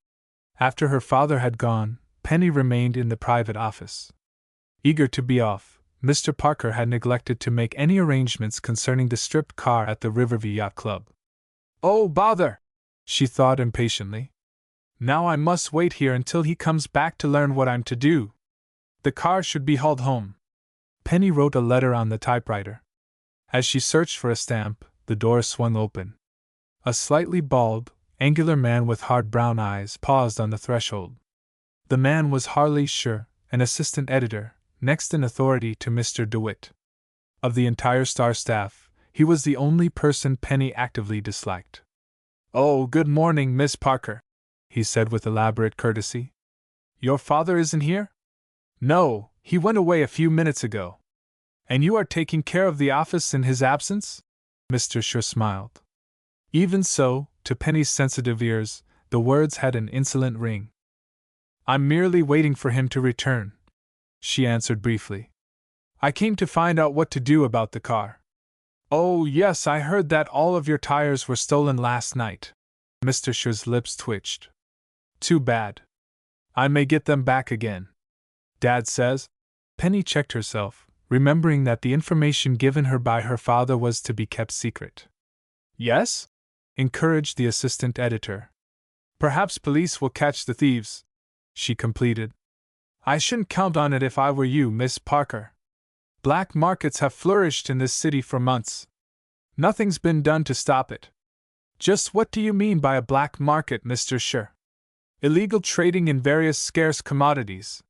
After her father had gone, Penny remained in the private office. Eager to be off, Mr. Parker had neglected to make any arrangements concerning the stripped car at the Riverview Yacht Club. "Oh, bother!" she thought impatiently. "Now I must wait here until he comes back to learn what I'm to do. The car should be hauled home." Penny wrote a letter on the typewriter. As she searched for a stamp, the door swung open. A slightly bald, angular man with hard brown eyes paused on the threshold. The man was Harley Sher, an assistant editor, next in authority to Mr. DeWitt. Of the entire Star staff, he was the only person Penny actively disliked. "Oh, good morning, Miss Parker," he said with elaborate courtesy. "Your father isn't here?" "No, he went away a few minutes ago." "And you are taking care of the office in his absence?" Mr. Sher smiled. Even so, to Penny's sensitive ears, the words had an insolent ring. "I'm merely waiting for him to return," she answered briefly. "I came to find out what to do about the car." "Oh, yes, I heard that all of your tires were stolen last night." Mr. Sher's lips twitched. "Too bad. I may get them back again. Dad says—" Penny checked herself, remembering that the information given her by her father was to be kept secret. "Yes?" encouraged the assistant editor. "Perhaps police will catch the thieves," she completed. "I shouldn't count on it if I were you, Miss Parker. Black markets have flourished in this city for months. Nothing's been done to stop it." "Just what do you mean by a black market, Mr. Sher?" "Illegal trading in various scarce commodities.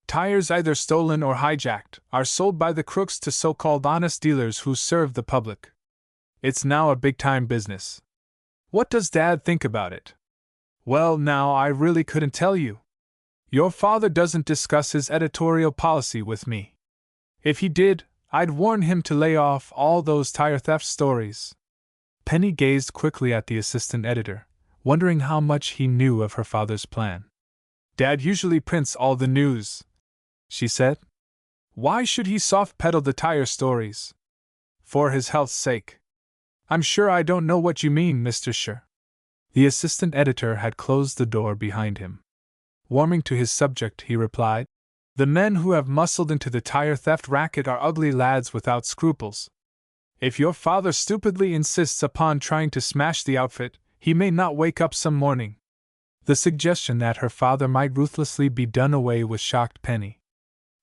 Tires either stolen or hijacked are sold by the crooks to so-called honest dealers who serve the public. It's now a big-time business." "What does Dad think about it?" "Well, now, I really couldn't tell you. Your father doesn't discuss his editorial policy with me. If he did, I'd warn him to lay off all those tire theft stories." Penny gazed quickly at the assistant editor, wondering how much he knew of her father's plan. "Dad usually prints all the news," she said. "Why should he soft-pedal the tire stories?" "For his health's sake." "I'm sure I don't know what you mean, Mr. Sher." The assistant editor had closed the door behind him. Warming to his subject, he replied, "The men who have muscled into the tire theft racket are ugly lads without scruples. If your father stupidly insists upon trying to smash the outfit, he may not wake up some morning." The suggestion that her father might ruthlessly be done away with shocked Penny.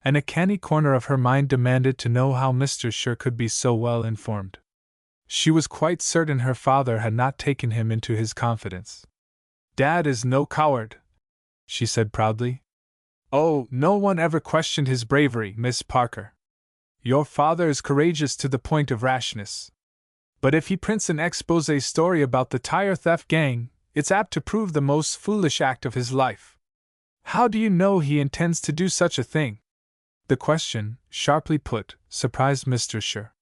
And a canny corner of her mind demanded to know how Mr. Sher could be so well informed. She was quite certain her father had not taken him into his confidence. "Dad is no coward," she said proudly. "Oh, no one ever questioned his bravery, Miss Parker. Your father is courageous to the point of rashness. But if he prints an exposé story about the tire theft gang, it's apt to prove the most foolish act of his life. How do you know he intends to do such a thing?" The question, sharply put, surprised Mr. Sher.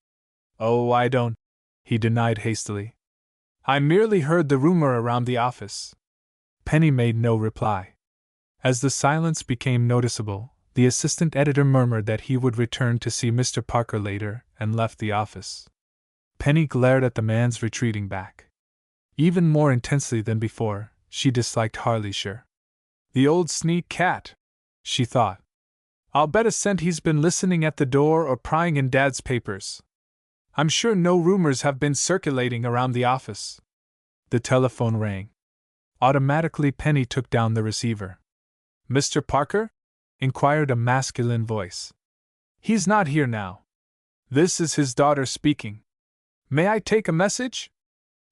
"Oh, I don't," he denied hastily. "I merely heard the rumor around the office." Penny made no reply. As the silence became noticeable, the assistant editor murmured that he would return to see Mr. Parker later and left the office. Penny glared at the man's retreating back. Even more intensely than before, she disliked Harleyshire. The old sneak cat, she thought. I'll bet a cent he's been listening at the door or prying in Dad's papers. I'm sure no rumors have been circulating around the office. The telephone rang. Automatically, Penny took down the receiver. Mr. Parker? Inquired a masculine voice. He's not here now. This is his daughter speaking. May I take a message?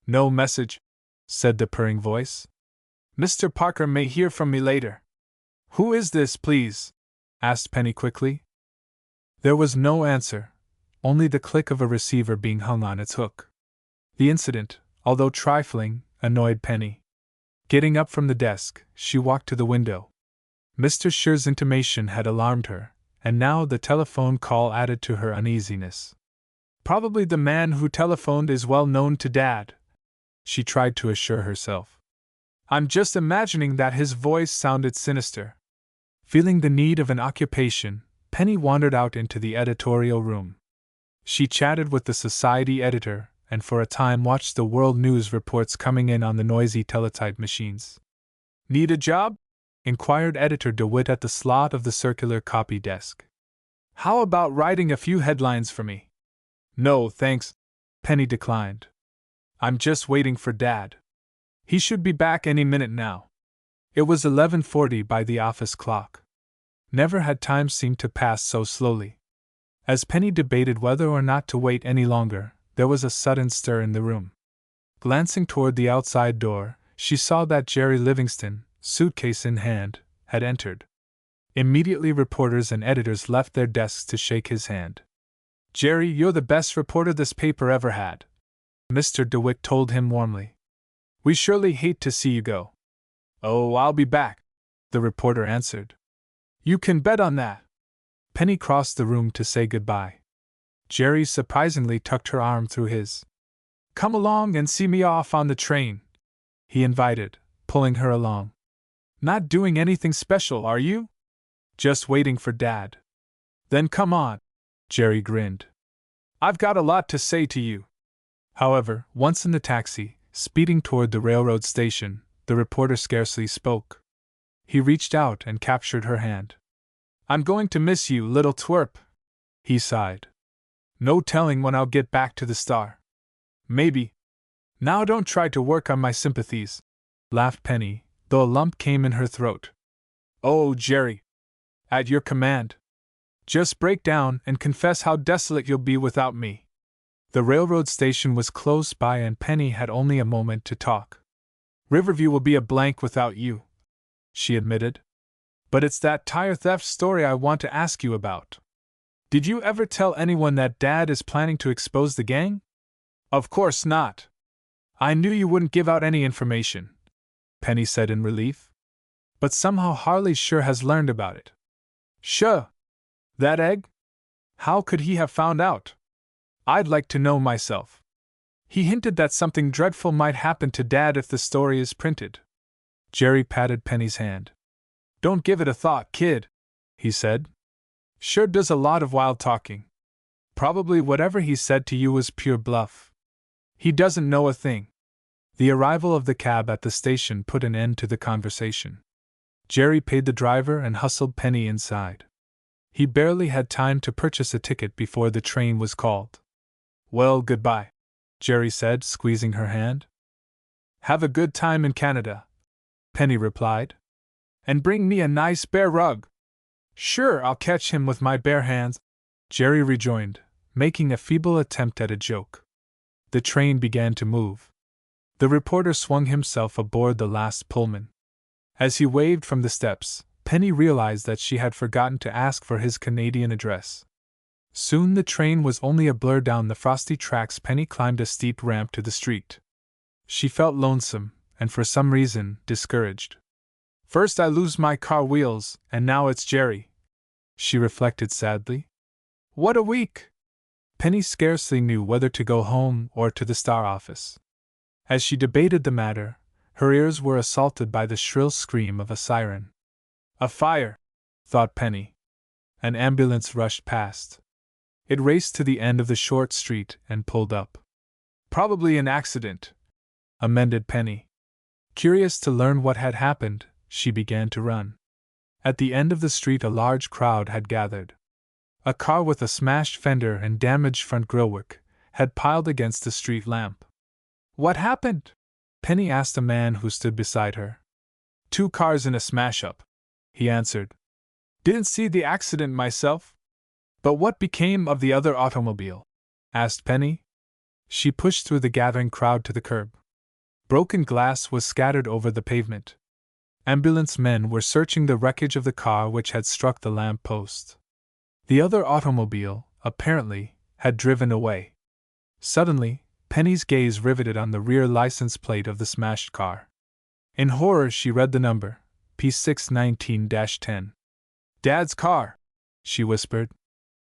No message, said the purring voice. Mr. Parker may hear from me later. Who is this, please? Asked Penny quickly. There was no answer, only the click of a receiver being hung on its hook. The incident, although trifling, annoyed Penny. Getting up from the desk, she walked to the window. Mr. Scheer's intimation had alarmed her, and now the telephone call added to her uneasiness. Probably the man who telephoned is well known to Dad, she tried to assure herself. I'm just imagining that his voice sounded sinister. Feeling the need of an occupation, Penny wandered out into the editorial room. She chatted with the society editor, and for a time watched the world news reports coming in on the noisy teletype machines. Need a job? Inquired Editor DeWitt at the slot of the circular copy desk. How about writing a few headlines for me? No, thanks, Penny declined. I'm just waiting for Dad. He should be back any minute now. It was 11:40 by the office clock. Never had time seemed to pass so slowly. As Penny debated whether or not to wait any longer, there was a sudden stir in the room. Glancing toward the outside door, she saw that Jerry Livingston, suitcase in hand, had entered. Immediately reporters and editors left their desks to shake his hand. Jerry, you're the best reporter this paper ever had, Mr. DeWitt told him warmly. We surely hate to see you go. Oh, I'll be back, the reporter answered. You can bet on that. Penny crossed the room to say goodbye. Jerry surprisingly tucked her arm through his. Come along and see me off on the train, he invited, pulling her along. Not doing anything special, are you? Just waiting for Dad. Then come on, Jerry grinned. I've got a lot to say to you. However, once in the taxi, speeding toward the railroad station, the reporter scarcely spoke. He reached out and captured her hand. I'm going to miss you, little twerp, he sighed. No telling when I'll get back to the Star. Maybe. Now don't try to work on my sympathies, laughed Penny, though a lump came in her throat. Oh, Jerry. At your command. Just break down and confess how desolate you'll be without me. The railroad station was close by and Penny had only a moment to talk. Riverview will be a blank without you, she admitted. But it's that tire theft story I want to ask you about. Did you ever tell anyone that Dad is planning to expose the gang? Of course not. I knew you wouldn't give out any information, Penny said in relief. But somehow Harley sure has learned about it. Sure. That egg? How could he have found out? I'd like to know myself. He hinted that something dreadful might happen to Dad if the story is printed. Jerry patted Penny's hand. Don't give it a thought, kid, he said. Sure does a lot of wild talking. Probably whatever he said to you was pure bluff. He doesn't know a thing. The arrival of the cab at the station put an end to the conversation. Jerry paid the driver and hustled Penny inside. He barely had time to purchase a ticket before the train was called. Well, goodbye, Jerry said, squeezing her hand. Have a good time in Canada, Penny replied. And bring me a nice bear rug. Sure, I'll catch him with my bare hands, Jerry rejoined, making a feeble attempt at a joke. The train began to move. The reporter swung himself aboard the last Pullman. As he waved from the steps, Penny realized that she had forgotten to ask for his Canadian address. Soon the train was only a blur down the frosty tracks. Penny climbed a steep ramp to the street. She felt lonesome, and for some reason, discouraged. First I lose my car wheels, and now it's Jerry, she reflected sadly. What a week! Penny scarcely knew whether to go home or to the Star office. As she debated the matter, her ears were assaulted by the shrill scream of a siren. A fire, thought Penny. An ambulance rushed past. It raced to the end of the short street and pulled up. Probably an accident, amended Penny. Curious to learn what had happened, she began to run. At the end of the street a large crowd had gathered. A car with a smashed fender and damaged front grillwork had piled against the street lamp. What happened? Penny asked a man who stood beside her. 2 cars in a smash-up, he answered. Didn't see the accident myself. But what became of the other automobile? Asked Penny. She pushed through the gathering crowd to the curb. Broken glass was scattered over the pavement. Ambulance men were searching the wreckage of the car which had struck the lamp post. The other automobile, apparently, had driven away. Suddenly, Penny's gaze riveted on the rear license plate of the smashed car. In horror she read the number, P619-10. Dad's car, she whispered.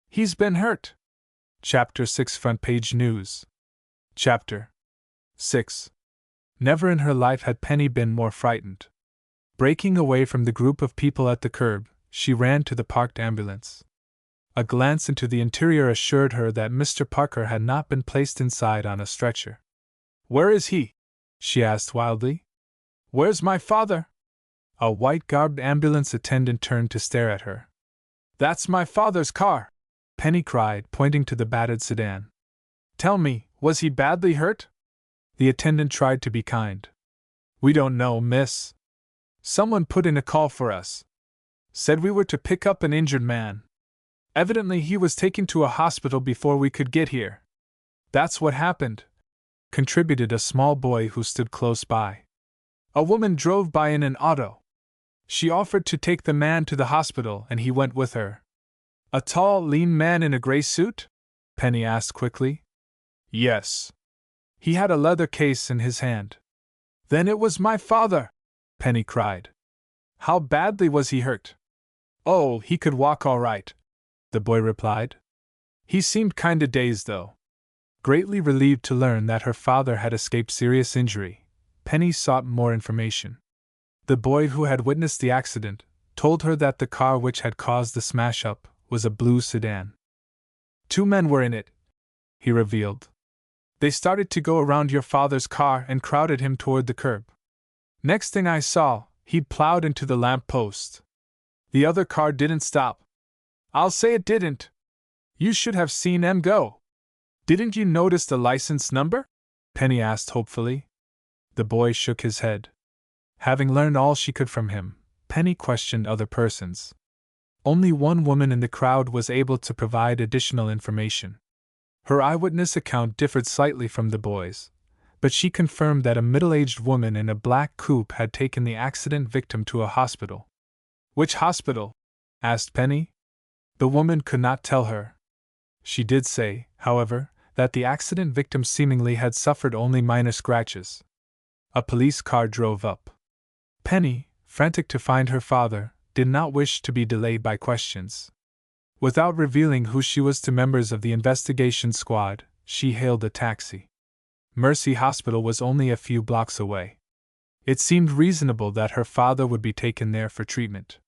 He's been hurt. Chapter 6 Front Page News. Chapter 6. Never in her life had Penny been more frightened. Breaking away from the group of people at the curb, she ran to the parked ambulance. A glance into the interior assured her that Mr. Parker had not been placed inside on a stretcher. Where is he? She asked wildly. Where's my father? A white-garbed ambulance attendant turned to stare at her. That's my father's car, Penny cried, pointing to the battered sedan. Tell me, was he badly hurt? The attendant tried to be kind. We don't know, miss. Someone put in a call for us. Said we were to pick up an injured man. Evidently he was taken to a hospital before we could get here. That's what happened, contributed a small boy who stood close by. A woman drove by in an auto. She offered to take the man to the hospital and he went with her. A tall, lean man in a gray suit? Penny asked quickly. Yes. He had a leather case in his hand. Then it was my father, Penny cried. How badly was he hurt? Oh, he could walk all right, the boy replied. He seemed kinda dazed though. Greatly relieved to learn that her father had escaped serious injury, Penny sought more information. The boy who had witnessed the accident told her that the car which had caused the smash-up was a blue sedan. 2 men were in it, he revealed. They started to go around your father's car and crowded him toward the curb. Next thing I saw, he'd plowed into the lamp post. The other car didn't stop. I'll say it didn't. You should have seen them go. Didn't you notice the license number? Penny asked hopefully. The boy shook his head. Having learned all she could from him, Penny questioned other persons. Only one woman in the crowd was able to provide additional information. Her eyewitness account differed slightly from the boy's, but she confirmed that a middle-aged woman in a black coupe had taken the accident victim to a hospital. Which hospital? Asked Penny. The woman could not tell her. She did say, however, that the accident victim seemingly had suffered only minor scratches. A police car drove up. Penny, frantic to find her father, did not wish to be delayed by questions. Without revealing who she was to members of the investigation squad, she hailed a taxi. Mercy Hospital was only a few blocks away. It seemed reasonable that her father would be taken there for treatment.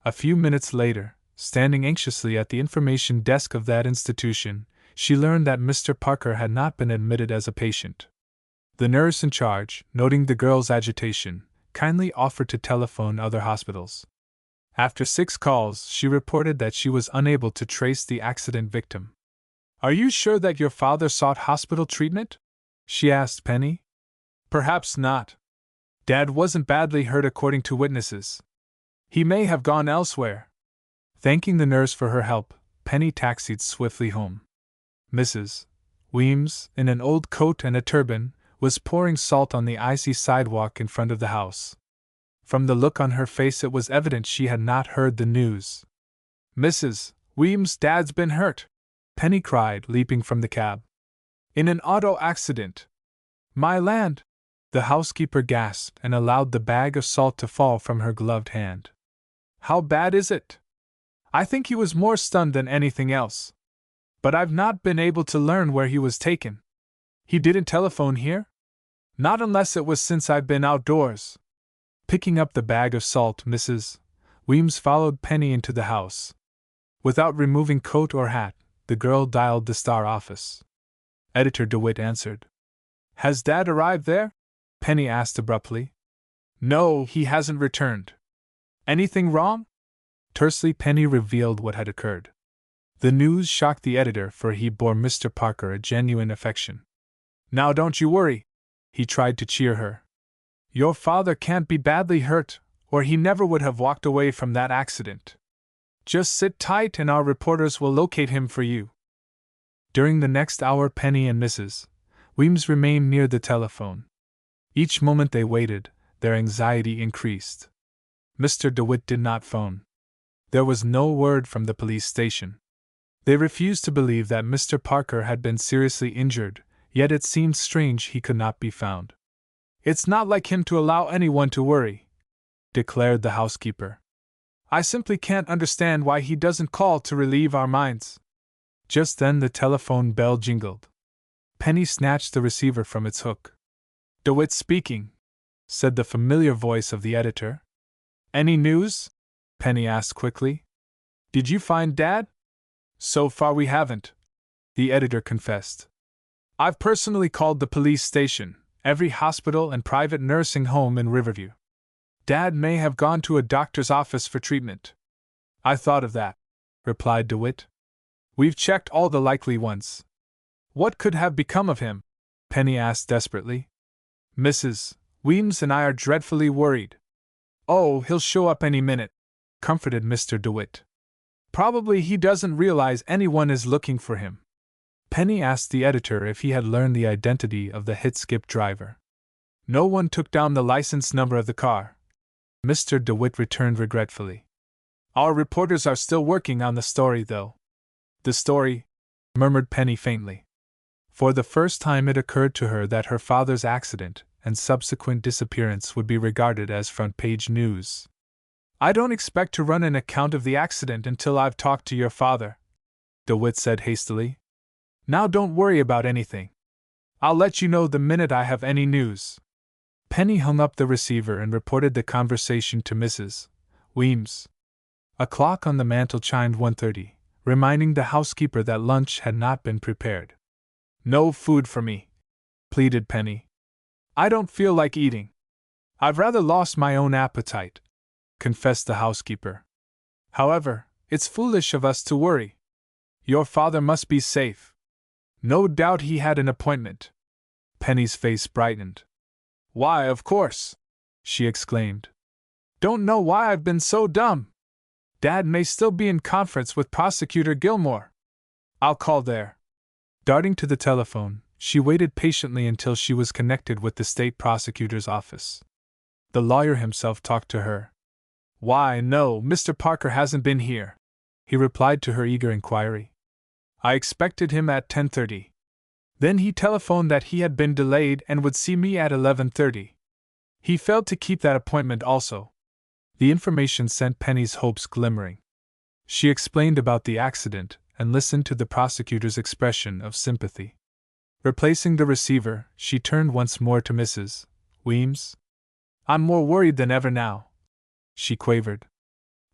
A few minutes later, standing anxiously at the information desk of that institution, she learned that Mr. Parker had not been admitted as a patient. The nurse in charge, noting the girl's agitation, kindly offered to telephone other hospitals. After 6 calls, she reported that she was unable to trace the accident victim. Are you sure that your father sought hospital treatment? She asked Penny. Perhaps not. Dad wasn't badly hurt according to witnesses. He may have gone elsewhere. Thanking the nurse for her help, Penny taxied swiftly home. Mrs. Weems, in an old coat and a turban, was pouring salt on the icy sidewalk in front of the house. From the look on her face it was evident she had not heard the news. Mrs. Weems' dad's been hurt, Penny cried, leaping from the cab. In an auto accident. My land! The housekeeper gasped and allowed the bag of salt to fall from her gloved hand. How bad is it? I think he was more stunned than anything else. But I've not been able to learn where he was taken. He didn't telephone here? Not unless it was since I've been outdoors. Picking up the bag of salt, Mrs. Weems followed Penny into the house. Without removing coat or hat, the girl dialed the Star office. Editor DeWitt answered. Has Dad arrived there? Penny asked abruptly. No, he hasn't returned. Anything wrong? Tersely, Penny revealed what had occurred. The news shocked the editor, for he bore Mr. Parker a genuine affection. Now don't you worry, he tried to cheer her. Your father can't be badly hurt, or he never would have walked away from that accident. Just sit tight and our reporters will locate him for you. During the next hour, Penny and Mrs. Weems remained near the telephone. Each moment they waited, their anxiety increased. Mr. DeWitt did not phone. There was no word from the police station. They refused to believe that Mr. Parker had been seriously injured, yet it seemed strange he could not be found. It's not like him to allow anyone to worry, declared the housekeeper. I simply can't understand why he doesn't call to relieve our minds. Just then the telephone bell jingled. Penny snatched the receiver from its hook. DeWitt speaking, said the familiar voice of the editor. Any news? Penny asked quickly. Did you find Dad? So far we haven't, the editor confessed. I've personally called the police station, every hospital and private nursing home in Riverview. Dad may have gone to a doctor's office for treatment. I thought of that, replied DeWitt. We've checked all the likely ones. What could have become of him? Penny asked desperately. Mrs. Weems and I are dreadfully worried. Oh, he'll show up any minute, comforted Mr. DeWitt. Probably he doesn't realize anyone is looking for him. Penny asked the editor if he had learned the identity of the hit-skip driver. No one took down the license number of the car. Mr. DeWitt returned regretfully. Our reporters are still working on the story, though. The story? Murmured Penny faintly. For the first time it occurred to her that her father's accident and subsequent disappearance would be regarded as front-page news. I don't expect to run an account of the accident until I've talked to your father, DeWitt said hastily. Now don't worry about anything. I'll let you know the minute I have any news. Penny hung up the receiver and reported the conversation to Mrs. Weems. A clock on the mantel chimed 1:30, reminding the housekeeper that lunch had not been prepared. No food for me, pleaded Penny. I don't feel like eating. I've rather lost my own appetite, confessed the housekeeper. However, it's foolish of us to worry. Your father must be safe. No doubt he had an appointment. Penny's face brightened. Why, of course, she exclaimed. Don't know why I've been so dumb. Dad may still be in conference with Prosecutor Gilmore. I'll call there. Darting to the telephone, she waited patiently until she was connected with the state prosecutor's office. The lawyer himself talked to her. Why, no, Mr. Parker hasn't been here, he replied to her eager inquiry. I expected him at 10:30. Then he telephoned that he had been delayed and would see me at 11:30. He failed to keep that appointment also. The information sent Penny's hopes glimmering. She explained about the accident and listened to the prosecutor's expression of sympathy. Replacing the receiver, she turned once more to Mrs. Weems. I'm more worried than ever now, she quavered.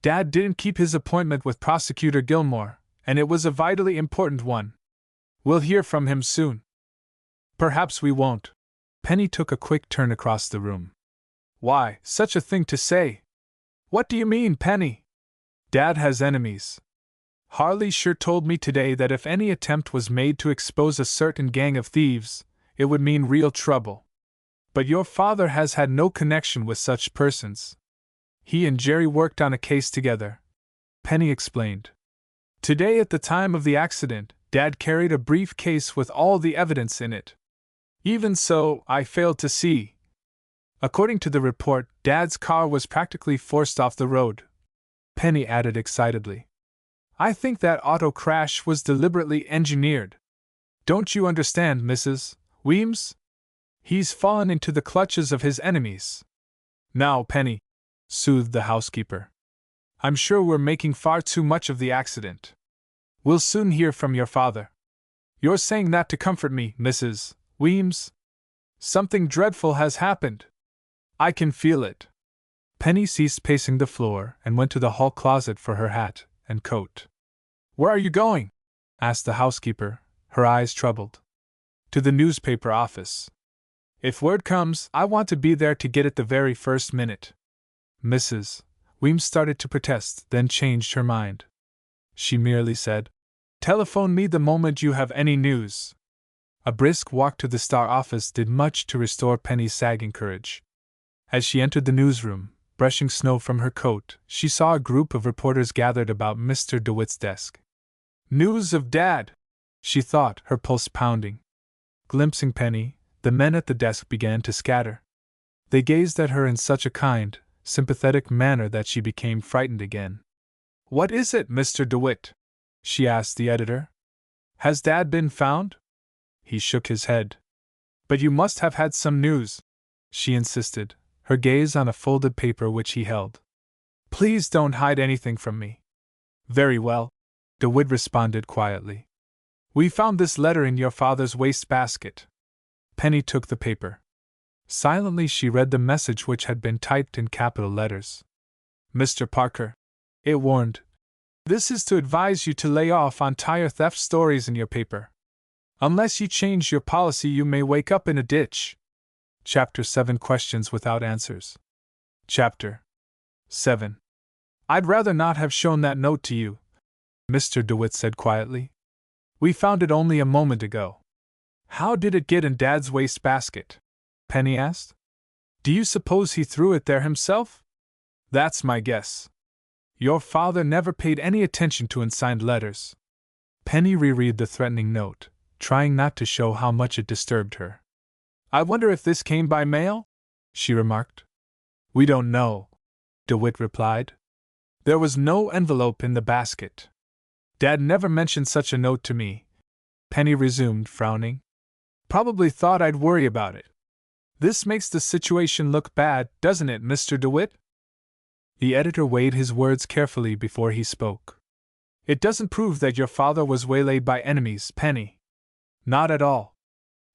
Dad didn't keep his appointment with Prosecutor Gilmore, and it was a vitally important one. We'll hear from him soon. Perhaps we won't. Penny took a quick turn across the room. Why, such a thing to say. What do you mean, Penny? Dad has enemies. Harley sure told me today that if any attempt was made to expose a certain gang of thieves, it would mean real trouble. But your father has had no connection with such persons. He and Jerry worked on a case together, Penny explained. Today, at the time of the accident, Dad carried a briefcase with all the evidence in it. Even so, I failed to see. According to the report, Dad's car was practically forced off the road, Penny added excitedly. I think that auto crash was deliberately engineered. Don't you understand, Mrs. Weems? He's fallen into the clutches of his enemies. Now, Penny, soothed the housekeeper. I'm sure we're making far too much of the accident. We'll soon hear from your father. You're saying that to comfort me, Mrs. Weems? Something dreadful has happened. I can feel it. Penny ceased pacing the floor and went to the hall closet for her hat and coat. "Where are you going?" asked the housekeeper, her eyes troubled. "To the newspaper office. If word comes, I want to be there to get it the very first minute." Mrs. Weems started to protest, then changed her mind. She merely said, "Telephone me the moment you have any news." A brisk walk to the Star office did much to restore Penny's sagging courage. As she entered the newsroom, brushing snow from her coat, she saw a group of reporters gathered about Mr. DeWitt's desk. "News of Dad," she thought, her pulse pounding. Glimpsing Penny, the men at the desk began to scatter. They gazed at her in such a kind, sympathetic manner that she became frightened again. "What is it, Mr. DeWitt?" she asked the editor. "Has Dad been found?" He shook his head. "But you must have had some news," she insisted, her gaze on a folded paper which he held. "Please don't hide anything from me." "Very well," DeWitt responded quietly. "We found this letter in your father's wastebasket." Penny took the paper. Silently she read the message, which had been typed in capital letters. "Mr. Parker," it warned, "this is to advise you to lay off on tire theft stories in your paper. Unless you change your policy, you may wake up in a ditch." Chapter 7 Questions Without Answers. Chapter 7. "I'd rather not have shown that note to you," Mr. DeWitt said quietly. "We found it only a moment ago." "How did it get in Dad's wastebasket?" Penny asked. "Do you suppose he threw it there himself?" "That's my guess. Your father never paid any attention to unsigned letters." Penny reread the threatening note, trying not to show how much it disturbed her. "I wonder if this came by mail?" she remarked. "We don't know," DeWitt replied. "There was no envelope in the basket." "Dad never mentioned such a note to me," Penny resumed, frowning. "Probably thought I'd worry about it. This makes the situation look bad, doesn't it, Mr. DeWitt?" The editor weighed his words carefully before he spoke. "It doesn't prove that your father was waylaid by enemies, Penny. Not at all.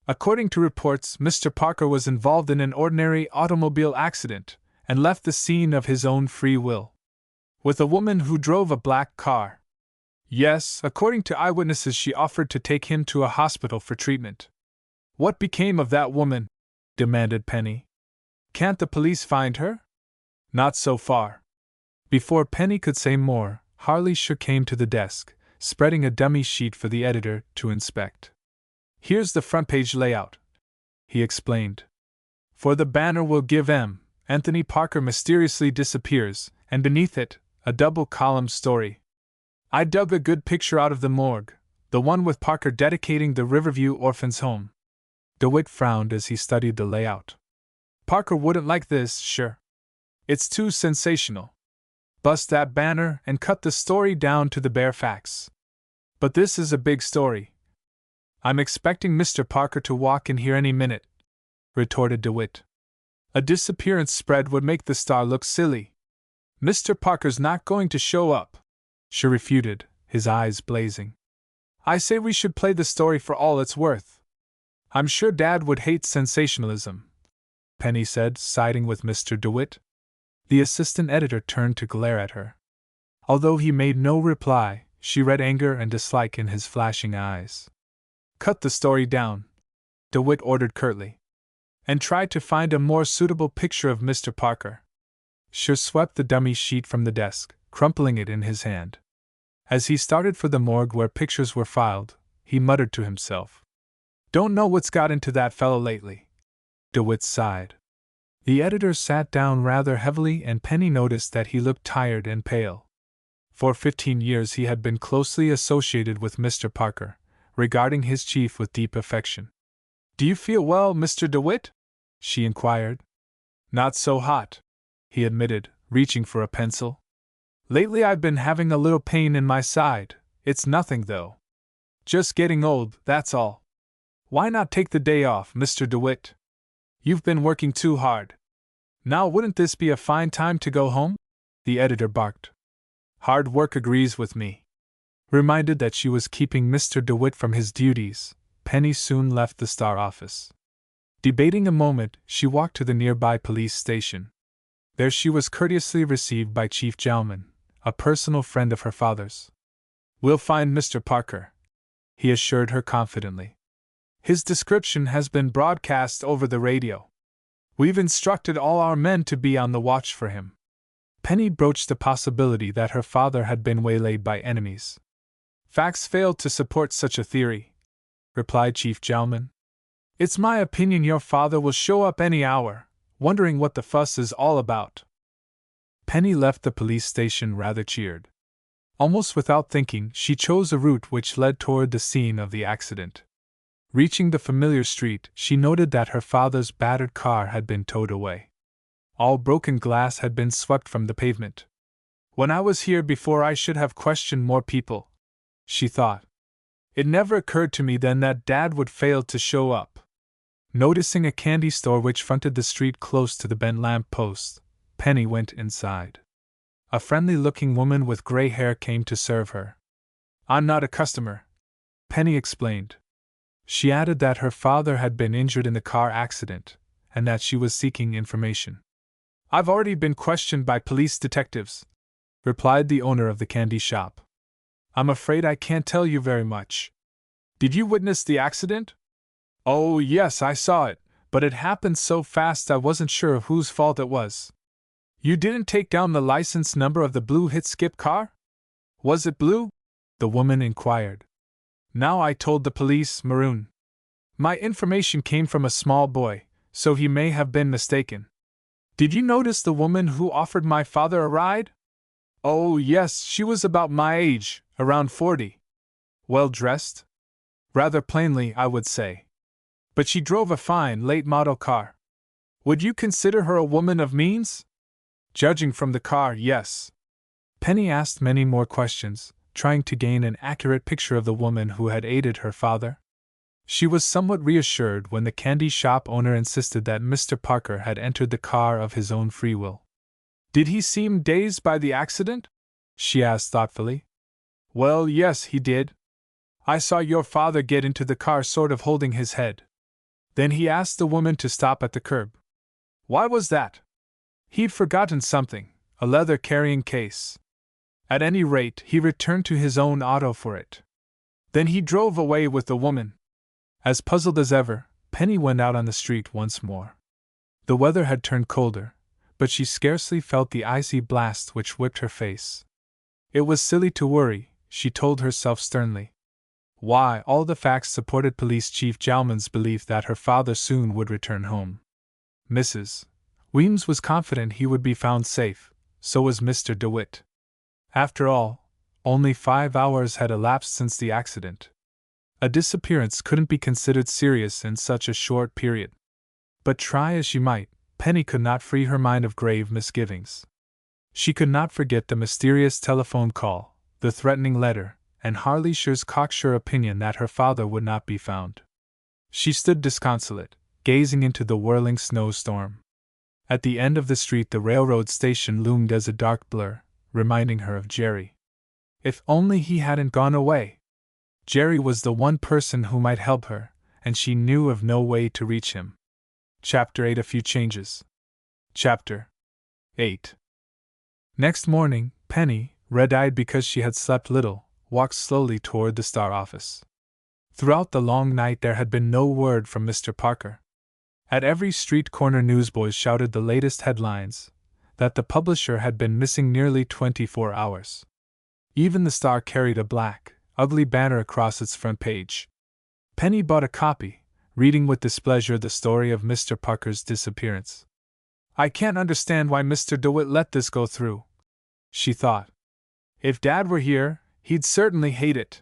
According to reports, Mr. Parker was involved in an ordinary automobile accident and left the scene of his own free will. With a woman who drove a black car. Yes, according to eyewitnesses, she offered to take him to a hospital for treatment." "What became of that woman?" demanded Penny. "Can't the police find her?" "Not so far." Before Penny could say more, Harley came to the desk, spreading a dummy sheet for the editor to inspect. "Here's the front page layout," he explained. "For the banner we'll give M. Anthony Parker mysteriously disappears, and beneath it, a double-column story. I dug a good picture out of the morgue, the one with Parker dedicating the Riverview Orphans' Home." DeWitt frowned as he studied the layout. "Parker wouldn't like this, sure. It's too sensational. Bust that banner and cut the story down to the bare facts." "But this is a big story." "I'm expecting Mr. Parker to walk in here any minute," retorted DeWitt. "A disappearance spread would make the Star look silly." "Mr. Parker's not going to show up," she refuted, his eyes blazing. "I say we should play the story for all it's worth." "I'm sure Dad would hate sensationalism," Penny said, siding with Mr. DeWitt. The assistant editor turned to glare at her. Although he made no reply, she read anger and dislike in his flashing eyes. "Cut the story down," DeWitt ordered curtly. "And try to find a more suitable picture of Mr. Parker." She swept the dummy sheet from the desk, crumpling it in his hand. As he started for the morgue where pictures were filed, he muttered to himself, "Don't know what's got into that fellow lately." DeWitt sighed. The editor sat down rather heavily, and Penny noticed that he looked tired and pale. For 15 years he had been closely associated with Mr. Parker, regarding his chief with deep affection. "Do you feel well, Mr. DeWitt?" she inquired. "Not so hot," he admitted, reaching for a pencil. "Lately I've been having a little pain in my side. It's nothing, though. Just getting old, that's all. Why not take the day off, Mr. DeWitt? You've been working too hard. Now wouldn't this be a fine time to go home?" the editor barked. "Hard work agrees with me." Reminded that she was keeping Mr. DeWitt from his duties, Penny soon left the Star office. Debating a moment, she walked to the nearby police station. There she was courteously received by Chief Jowman, a personal friend of her father's. "We'll find Mr. Parker," he assured her confidently. "His description has been broadcast over the radio. We've instructed all our men to be on the watch for him." Penny broached the possibility that her father had been waylaid by enemies. "Facts fail to support such a theory," replied Chief Jowman. "It's my opinion your father will show up any hour, wondering what the fuss is all about." Penny left the police station rather cheered. Almost without thinking, she chose a route which led toward the scene of the accident. Reaching the familiar street, she noted that her father's battered car had been towed away. All broken glass had been swept from the pavement. "When I was here before, I should have questioned more people," she thought. "It never occurred to me then that Dad would fail to show up." Noticing a candy store which fronted the street close to the bent lamp post, Penny went inside. A friendly-looking woman with gray hair came to serve her. "I'm not a customer," Penny explained. She added that her father had been injured in the car accident, and that she was seeking information. "I've already been questioned by police detectives," replied the owner of the candy shop. "I'm afraid I can't tell you very much." "Did you witness the accident?" "Oh, yes, I saw it, but it happened so fast I wasn't sure of whose fault it was." "You didn't take down the license number of the blue hit-skip car? Was it blue?" the woman inquired. "Now I told the police maroon. My information came from a small boy, so he may have been mistaken." "Did you notice the woman who offered my father a ride?" "Oh, yes, she was about my age, around 40. Well dressed? Rather plainly, I would say. But she drove a fine, late-model car. Would you consider her a woman of means?" "Judging from the car, yes." Penny asked many more questions, trying to gain an accurate picture of the woman who had aided her father. She was somewhat reassured when the candy shop owner insisted that Mr. Parker had entered the car of his own free will. "Did he seem dazed by the accident?" she asked thoughtfully. "Well, yes, he did. I saw your father get into the car sort of holding his head. Then he asked the woman to stop at the curb." "Why was that?" "He'd forgotten something, a leather carrying case. At any rate, he returned to his own auto for it. Then he drove away with the woman." As puzzled as ever, Penny went out on the street once more. The weather had turned colder, but she scarcely felt the icy blast which whipped her face. It was silly to worry, she told herself sternly. Why, all the facts supported Police Chief Jowman's belief that her father soon would return home. Mrs. Weems was confident he would be found safe, so was Mr. DeWitt. After all, only 5 hours had elapsed since the accident. A disappearance couldn't be considered serious in such a short period. But try as she might, Penny could not free her mind of grave misgivings. She could not forget the mysterious telephone call, the threatening letter, and Harleyshire's cocksure opinion that her father would not be found. She stood disconsolate, gazing into the whirling snowstorm. At the end of the street the railroad station loomed as a dark blur, reminding her of Jerry. If only he hadn't gone away! Jerry was the one person who might help her, and she knew of no way to reach him. Chapter 8 A Few Changes. Chapter 8. Next morning, Penny, red-eyed because she had slept little, walked slowly toward the Star office. Throughout the long night there had been no word from Mr. Parker. At every street corner newsboys shouted the latest headlines, that the publisher had been missing nearly 24 hours. Even the Star carried a black, ugly banner across its front page. Penny bought a copy, reading with displeasure the story of Mr. Parker's disappearance. "I can't understand why Mr. DeWitt let this go through," she thought. "If Dad were here, he'd certainly hate it."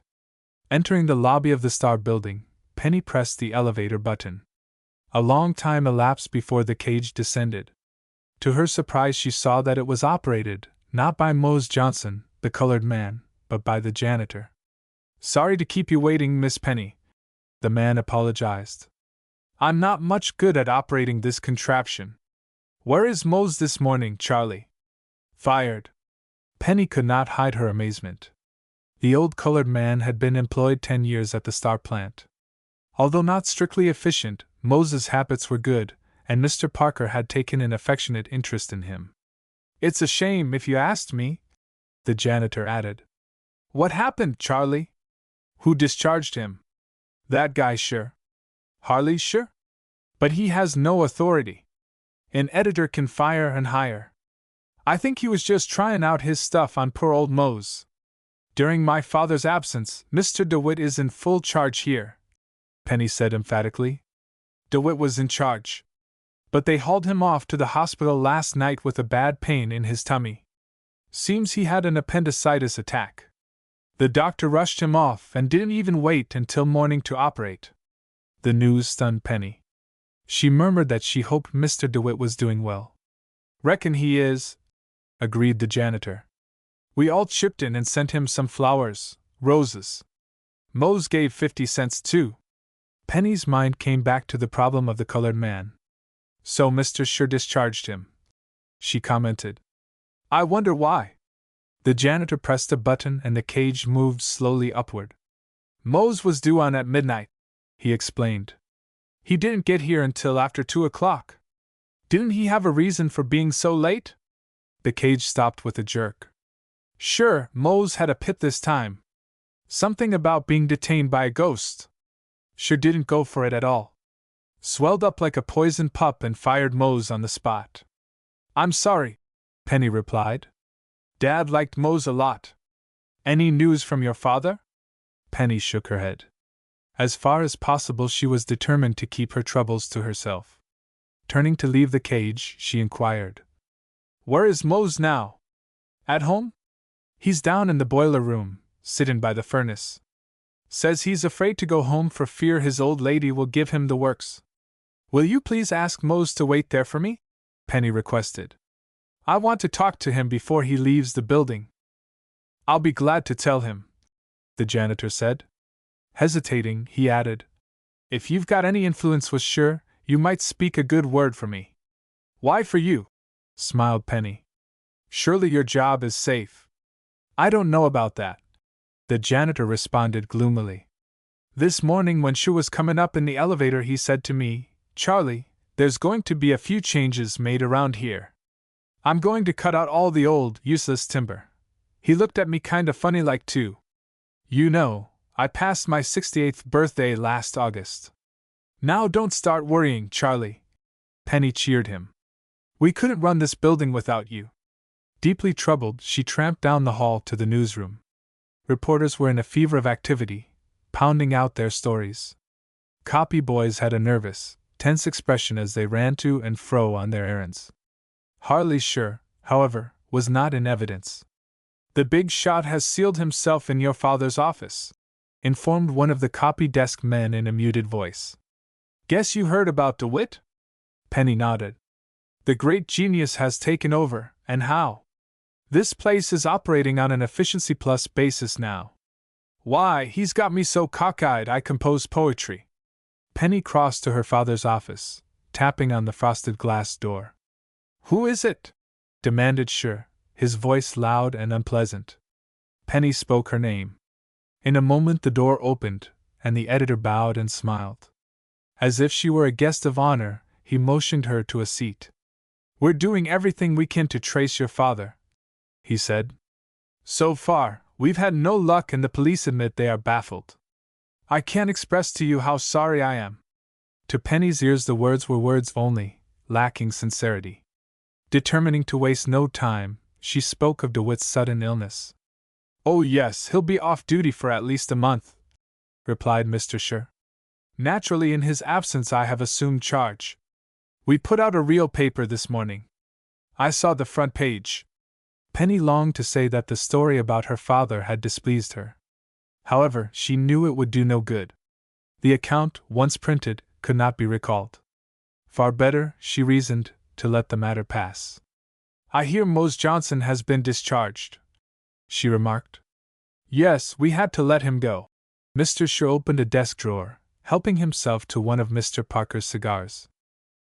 Entering the lobby of the Star building, Penny pressed the elevator button. A long time elapsed before the cage descended. To her surprise she saw that it was operated, not by Mose Johnson, the colored man, but by the janitor. "Sorry to keep you waiting, Miss Penny," the man apologized. "I'm not much good at operating this contraption. Where is Mose this morning, Charlie?" "Fired." Penny could not hide her amazement. The old colored man had been employed 10 years at the Star plant. Although not strictly efficient, Mose's habits were good, and Mr. Parker had taken an affectionate interest in him. It's a shame, if you asked me, the janitor added. What happened, Charlie? Who discharged him? That guy, sure. Harley, sure? But he has no authority. An editor can fire and hire. I think he was just trying out his stuff on poor old Mose. During my father's absence, Mr. DeWitt is in full charge here, Penny said emphatically. DeWitt was in charge. But they hauled him off to the hospital last night with a bad pain in his tummy. Seems he had an appendicitis attack. The doctor rushed him off and didn't even wait until morning to operate. The news stunned Penny. She murmured that she hoped Mr. DeWitt was doing well. Reckon he is, agreed the janitor. We all chipped in and sent him some flowers, roses. Mose gave 50 cents too. Penny's mind came back to the problem of the colored man. So Mr. Sure discharged him, she commented. I wonder why. The janitor pressed a button and the cage moved slowly upward. Mose was due on at midnight, he explained. He didn't get here until after 2 o'clock. Didn't he have a reason for being so late? The cage stopped with a jerk. Sure, Mose had a pit this time. Something about being detained by a ghost. Sure didn't go for it at all. Swelled up like a poisoned pup and fired Mose on the spot. I'm sorry, Penny replied. Dad liked Mose a lot. Any news from your father? Penny shook her head. As far as possible, she was determined to keep her troubles to herself. Turning to leave the cage, she inquired. Where is Mose now? At home? He's down in the boiler room, sitting by the furnace. Says he's afraid to go home for fear his old lady will give him the works. Will you please ask Mose to wait there for me? Penny requested. I want to talk to him before he leaves the building. I'll be glad to tell him, the janitor said. Hesitating, he added, if you've got any influence with Sure, you might speak a good word for me. Why for you? Smiled Penny. Surely your job is safe. I don't know about that, the janitor responded gloomily. This morning when Sure was coming up in the elevator, he said to me, Charlie, there's going to be a few changes made around here. I'm going to cut out all the old, useless timber. He looked at me kinda funny like too. You know, I passed my 68th birthday last August. Now don't start worrying, Charlie, Penny cheered him. We couldn't run this building without you. Deeply troubled, she tramped down the hall to the newsroom. Reporters were in a fever of activity, pounding out their stories. Copy boys had a nervous, tense expression as they ran to and fro on their errands. Harley Sure, however, was not in evidence. The big shot has sealed himself in your father's office, informed one of the copy desk men in a muted voice. Guess you heard about DeWitt? Penny nodded. The great genius has taken over, and how? This place is operating on an efficiency plus basis now. Why, he's got me so cockeyed I compose poetry. Penny crossed to her father's office, tapping on the frosted glass door. Who is it? Demanded Sure, his voice loud and unpleasant. Penny spoke her name. In a moment the door opened, and the editor bowed and smiled. As if she were a guest of honor, he motioned her to a seat. We're doing everything we can to trace your father, he said. So far, we've had no luck and the police admit they are baffled. I can't express to you how sorry I am. To Penny's ears the words were words only, lacking sincerity. Determining to waste no time, she spoke of DeWitt's sudden illness. Oh yes, he'll be off duty for at least a month, replied Mr. Sure. Naturally in his absence I have assumed charge. We put out a real paper this morning. I saw the front page. Penny longed to say that the story about her father had displeased her. However, she knew it would do no good. The account, once printed, could not be recalled. Far better, she reasoned, to let the matter pass. I hear Mose Johnson has been discharged, she remarked. Yes, we had to let him go. Mr. Sure opened a desk drawer, helping himself to one of Mr. Parker's cigars.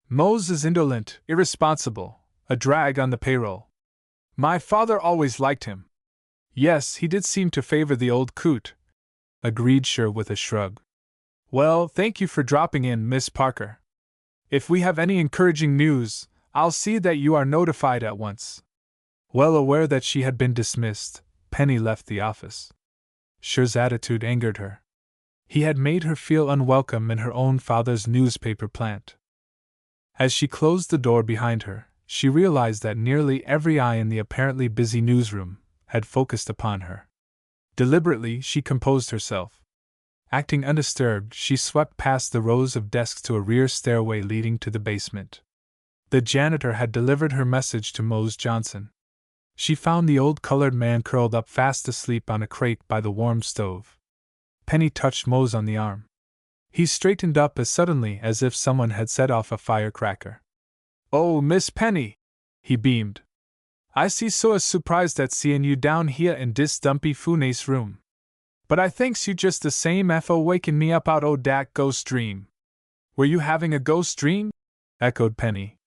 Mose is indolent, irresponsible, a drag on the payroll. My father always liked him. Yes, he did seem to favor the old coot, agreed Sure with a shrug. Well, thank you for dropping in, Miss Parker. If we have any encouraging news, I'll see that you are notified at once. Well aware that she had been dismissed, Penny left the office. Sher's attitude angered her. He had made her feel unwelcome in her own father's newspaper plant. As she closed the door behind her, she realized that nearly every eye in the apparently busy newsroom had focused upon her. Deliberately, she composed herself. Acting undisturbed, she swept past the rows of desks to a rear stairway leading to the basement. The janitor had delivered her message to Mose Johnson. She found the old colored man curled up fast asleep on a crate by the warm stove. Penny touched Mose on the arm. He straightened up as suddenly as if someone had set off a firecracker. "Oh, Miss Penny!" he beamed. "I see so surprised at seeing you down here in dis dumpy funes room. But I thinks you just the same for waking me up out o' dat ghost dream." "Were you having a ghost dream?" echoed Penny.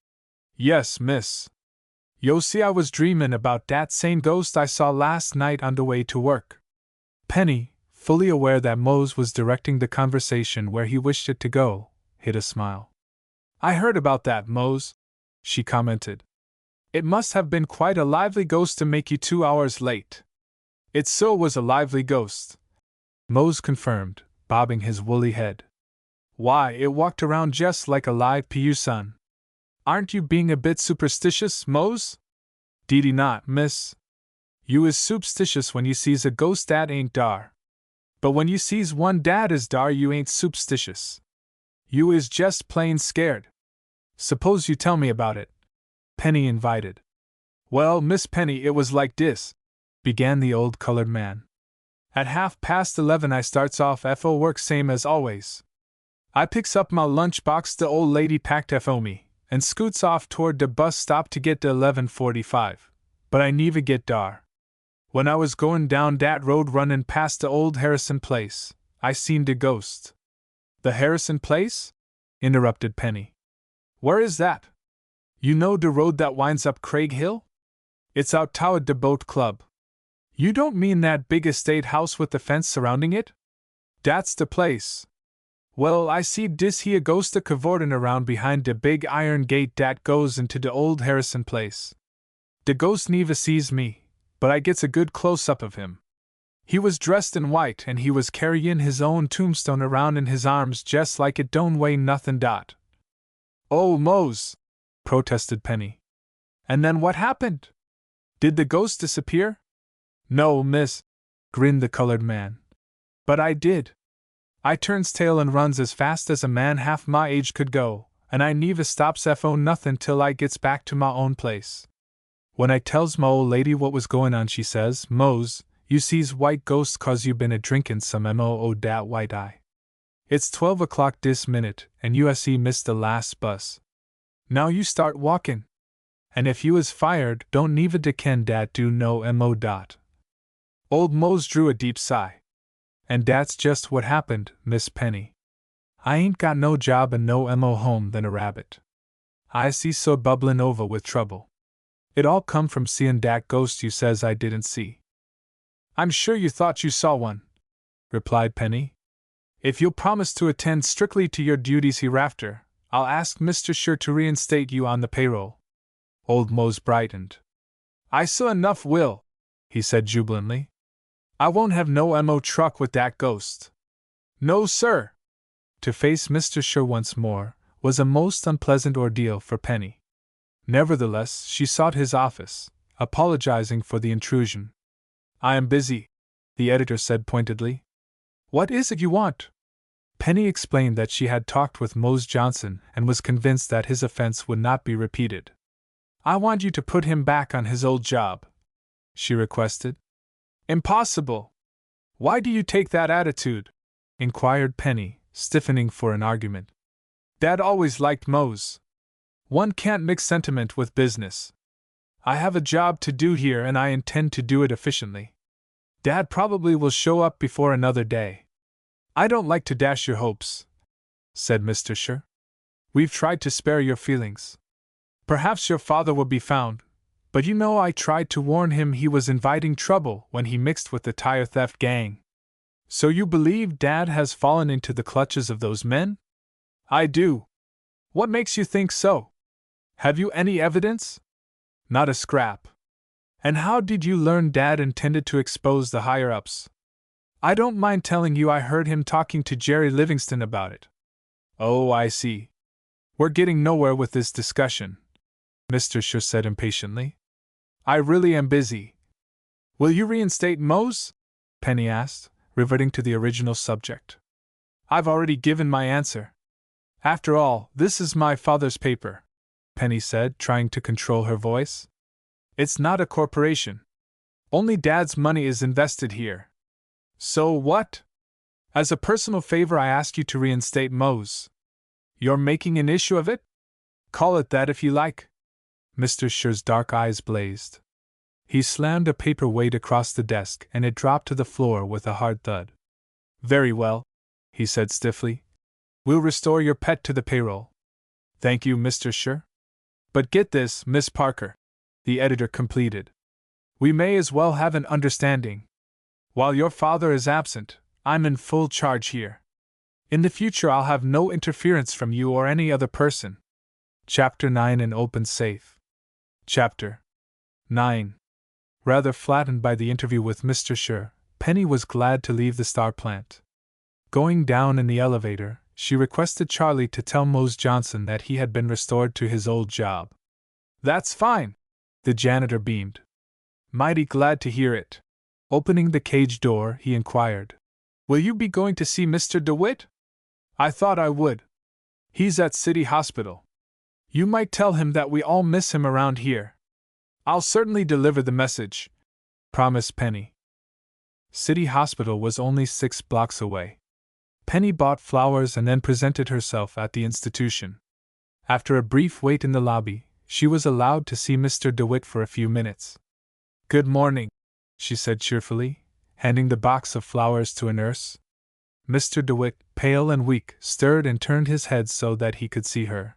"Yes, miss. Yo see I was dreamin' about dat same ghost I saw last night on the way to work." Penny, fully aware that Mose was directing the conversation where he wished it to go, hid a smile. "I heard about that, Mose," she commented. "It must have been quite a lively ghost to make you 2 hours late." "It so was a lively ghost," Mose confirmed, bobbing his woolly head. "Why, it walked around just like a live person. Aren't you being a bit superstitious, Mose?" "Deedy not, miss. You is superstitious when you sees a ghost dat ain't dar. But when you sees one dat is dar, you ain't superstitious. You is just plain scared." "Suppose you tell me about it," Penny invited. "Well, Miss Penny, it was like dis," began the old colored man. "At 11:30 I starts off fo work same as always. I picks up my lunch box the old lady packed fo me, and scoots off toward the bus stop to get to 11:45, but I never get dar. When I was going down dat road runnin' past the old Harrison place, I seen the ghost." "The Harrison place?" interrupted Penny. "Where is that?" "You know the road that winds up Craig Hill? It's out toward the boat club." "You don't mean that big estate house with the fence surrounding it?" "Dat's the place. Well, I seed dis here ghost a cavortin' around behind de big iron gate dat goes into de old Harrison place. De ghost never sees me, but I gets a good close-up of him. He was dressed in white and he was carryin' his own tombstone around in his arms just like it don't weigh nothin' dot." "Oh, Mose!" protested Penny. "And then what happened? Did the ghost disappear?" "No, miss," grinned the colored man. "But I did. I turns tail and runs as fast as a man half my age could go, and I never stops fo nothin' till I gets back to my own place. When I tells my old lady what was going on, she says, 'Mose, you sees white ghosts 'cause you been a drinkin' some o' dat white eye. It's 12 o'clock dis minute, and you missed the last bus. Now you start walkin'. And if you is fired, don't never deken dat do no mo dot.'" Old Mose drew a deep sigh. "And dat's just what happened, Miss Penny. I ain't got no job and no mo home than a rabbit. I see so bubblin' over with trouble. It all come from seein' dat ghost you says I didn't see." "I'm sure you thought you saw one," replied Penny. "If you'll promise to attend strictly to your duties hereafter, I'll ask Mr. Sher to reinstate you on the payroll." Old Mose brightened. "I so enough will," he said jubilantly. "I won't have no mo truck with that ghost. No, sir." To face Mr. Sher once more was a most unpleasant ordeal for Penny. Nevertheless, she sought his office, apologizing for the intrusion. "I am busy," the editor said pointedly. "What is it you want?" Penny explained that she had talked with Mose Johnson and was convinced that his offense would not be repeated. "I want you to put him back on his old job," she requested. "Impossible! Why do you take that attitude?" inquired Penny, stiffening for an argument. "Dad always liked Mose. One can't mix sentiment with business. I have a job to do here and I intend to do it efficiently. Dad probably will show up before another day." "I don't like to dash your hopes," said Mr. Sher. "We've tried to spare your feelings. Perhaps your father will be found, but you know I tried to warn him he was inviting trouble when he mixed with the tire theft gang." "So you believe Dad has fallen into the clutches of those men?" "I do." "What makes you think so? Have you any evidence?" "Not a scrap. And how did you learn Dad intended to expose the higher-ups? I don't mind telling you I heard him talking to Jerry Livingston about it. Oh, I see. We're getting nowhere with this discussion, Mr. Scher said impatiently. I really am busy. Will you reinstate Mose? Penny asked, reverting to the original subject. I've already given my answer. After all, this is my father's paper, Penny said, trying to control her voice. It's not a corporation. Only Dad's money is invested here. So what? As a personal favor, I ask you to reinstate Mose. You're making an issue of it? Call it that if you like. Mr. Scher's dark eyes blazed. He slammed a paperweight across the desk and it dropped to the floor with a hard thud. Very well, he said stiffly. We'll restore your pet to the payroll. Thank you, Mr. Scher. But get this, Miss Parker, the editor completed. We may as well have an understanding. While your father is absent, I'm in full charge here. In the future, I'll have no interference from you or any other person. Chapter 9 An Open Safe. Chapter 9. Rather flattened by the interview with Mr. Scher, Penny was glad to leave the Star plant. Going down in the elevator, she requested Charlie to tell Mose Johnson that he had been restored to his old job. That's fine, the janitor beamed. Mighty glad to hear it. Opening the cage door, he inquired, Will you be going to see Mr. DeWitt? I thought I would. He's at City Hospital. You might tell him that we all miss him around here. I'll certainly deliver the message, promised Penny. City Hospital was only 6 blocks away. Penny bought flowers and then presented herself at the institution. After a brief wait in the lobby, she was allowed to see Mr. DeWitt for a few minutes. Good morning, she said cheerfully, handing the box of flowers to a nurse. Mr. DeWitt, pale and weak, stirred and turned his head so that he could see her.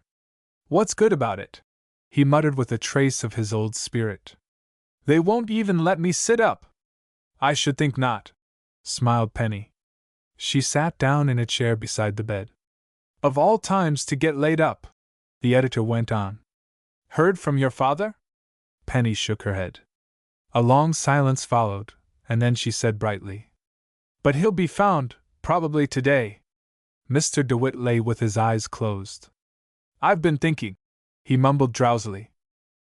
What's good about it? He muttered with a trace of his old spirit. They won't even let me sit up. I should think not, smiled Penny. She sat down in a chair beside the bed. Of all times to get laid up, the editor went on. Heard from your father? Penny shook her head. A long silence followed, and then she said brightly, But he'll be found, probably today. Mr. DeWitt lay with his eyes closed. I've been thinking, he mumbled drowsily.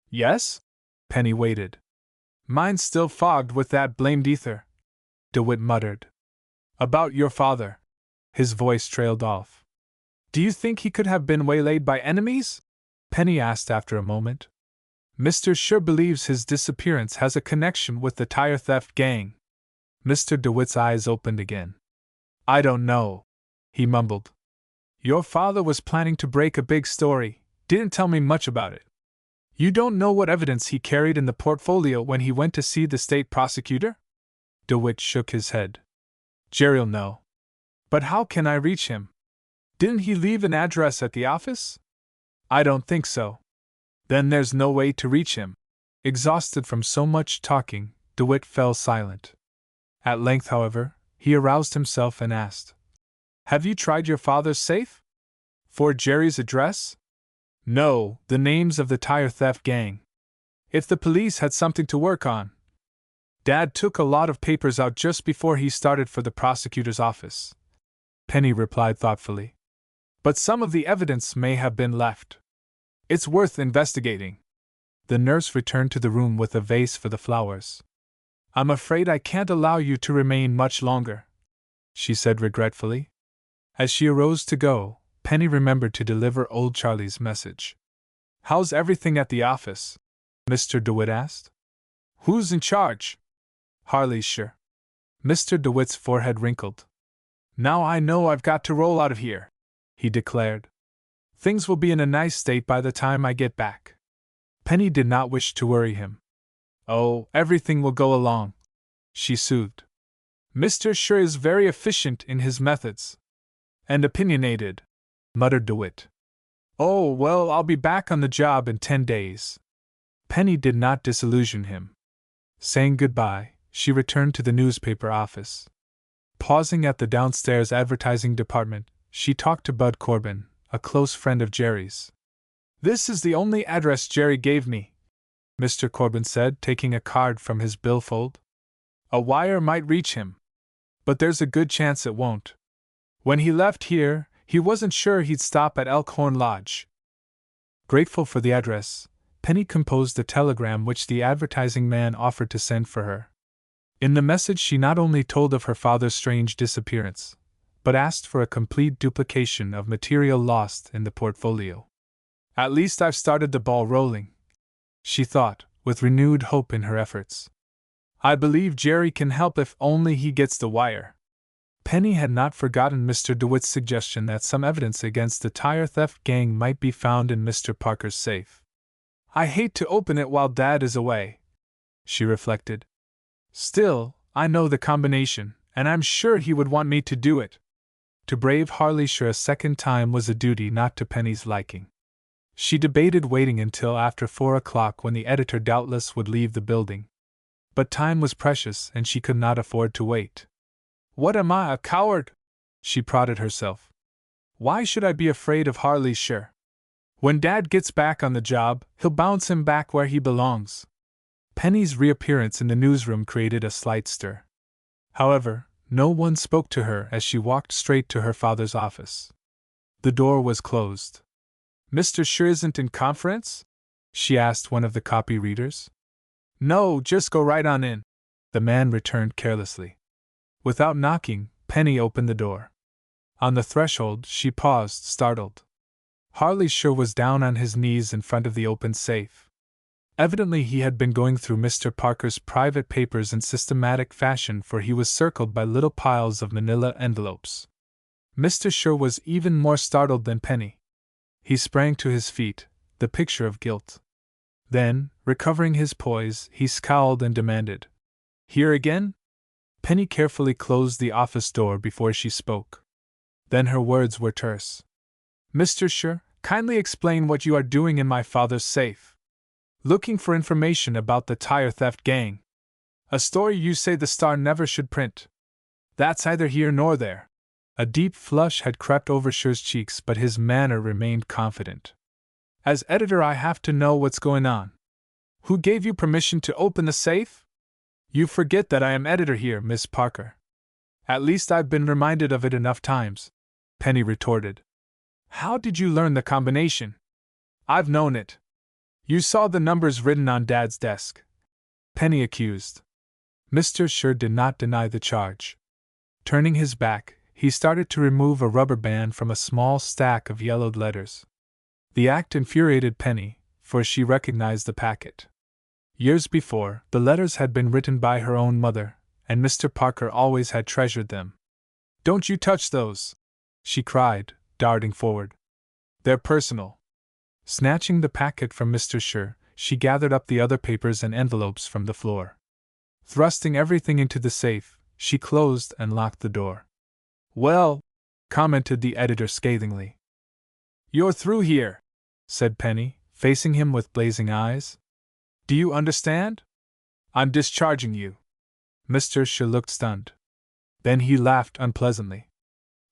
Yes? Penny waited. Mine's still fogged with that blamed ether, DeWitt muttered. About your father. His voice trailed off. Do you think he could have been waylaid by enemies? Penny asked after a moment. Mr. Scher believes his disappearance has a connection with the tire theft gang. Mr. DeWitt's eyes opened again. I don't know, he mumbled. Your father was planning to break a big story, didn't tell me much about it. You don't know what evidence he carried in the portfolio when he went to see the state prosecutor? DeWitt shook his head. Jerry'll know. But how can I reach him? Didn't he leave an address at the office? I don't think so. Then there's no way to reach him. Exhausted from so much talking, DeWitt fell silent. At length, however, he aroused himself and asked, Have you tried your father's safe? For Jerry's address? No, the names of the tire theft gang. If the police had something to work on. Dad took a lot of papers out just before he started for the prosecutor's office, Penny replied thoughtfully. But some of the evidence may have been left. It's worth investigating. The nurse returned to the room with a vase for the flowers. I'm afraid I can't allow you to remain much longer, she said regretfully. As she arose to go, Penny remembered to deliver old Charlie's message. How's everything at the office? Mr. DeWitt asked. Who's in charge? Harley's sure. Mr. DeWitt's forehead wrinkled. Now I know I've got to roll out of here, he declared. Things will be in a nice state by the time I get back. Penny did not wish to worry him. Oh, everything will go along, she soothed. Mr. Scher is very efficient in his methods. And opinionated, muttered DeWitt. Oh, well, I'll be back on the job in 10 days. Penny did not disillusion him. Saying goodbye, she returned to the newspaper office. Pausing at the downstairs advertising department, she talked to Bud Corbin, a close friend of Jerry's. This is the only address Jerry gave me, Mr. Corbin said, taking a card from his billfold. A wire might reach him, but there's a good chance it won't. When he left here, he wasn't sure he'd stop at Elkhorn Lodge. Grateful for the address, Penny composed a telegram which the advertising man offered to send for her. In the message she not only told of her father's strange disappearance, but asked for a complete duplication of material lost in the portfolio. At least I've started the ball rolling, she thought, with renewed hope in her efforts. I believe Jerry can help if only he gets the wire. Penny had not forgotten Mr. DeWitt's suggestion that some evidence against the tire theft gang might be found in Mr. Parker's safe. I hate to open it while Dad is away, she reflected. Still, I know the combination, and I'm sure he would want me to do it. To brave Harleyshire a second time was a duty not to Penny's liking. She debated waiting until after 4 o'clock, when the editor doubtless would leave the building. But time was precious and she could not afford to wait. What am I, a coward? She prodded herself. Why should I be afraid of Harleyshire? When Dad gets back on the job, he'll bounce him back where he belongs. Penny's reappearance in the newsroom created a slight stir. However, no one spoke to her as she walked straight to her father's office. The door was closed. Mr. Sure isn't in conference? She asked one of the copy readers. No, just go right on in, the man returned carelessly. Without knocking, Penny opened the door. On the threshold, she paused, startled. Harleyshire was down on his knees in front of the open safe. Evidently he had been going through Mr. Parker's private papers in systematic fashion, for he was circled by little piles of manila envelopes. Mr. Sure was even more startled than Penny. He sprang to his feet, the picture of guilt. Then, recovering his poise, he scowled and demanded, Here again? Penny carefully closed the office door before she spoke. Then her words were terse. Mr. Sure, kindly explain what you are doing in my father's safe. Looking for information about the tire theft gang. A story you say the Star never should print. That's either here nor there. A deep flush had crept over Sure's cheeks, but his manner remained confident. As editor, I have to know what's going on. Who gave you permission to open the safe? You forget that I am editor here, Miss Parker. At least I've been reminded of it enough times, Penny retorted. How did you learn the combination? I've known it. You saw the numbers written on Dad's desk, Penny accused. Mr. Sure did not deny the charge. Turning his back, he started to remove a rubber band from a small stack of yellowed letters. The act infuriated Penny, for she recognized the packet. Years before, the letters had been written by her own mother, and Mr. Parker always had treasured them. Don't you touch those, she cried, darting forward. They're personal. Snatching the packet from Mr. Sure, she gathered up the other papers and envelopes from the floor. Thrusting everything into the safe, she closed and locked the door. Well, commented the editor scathingly. You're through here, said Penny, facing him with blazing eyes. Do you understand? I'm discharging you. Mr. Sure looked stunned. Then he laughed unpleasantly.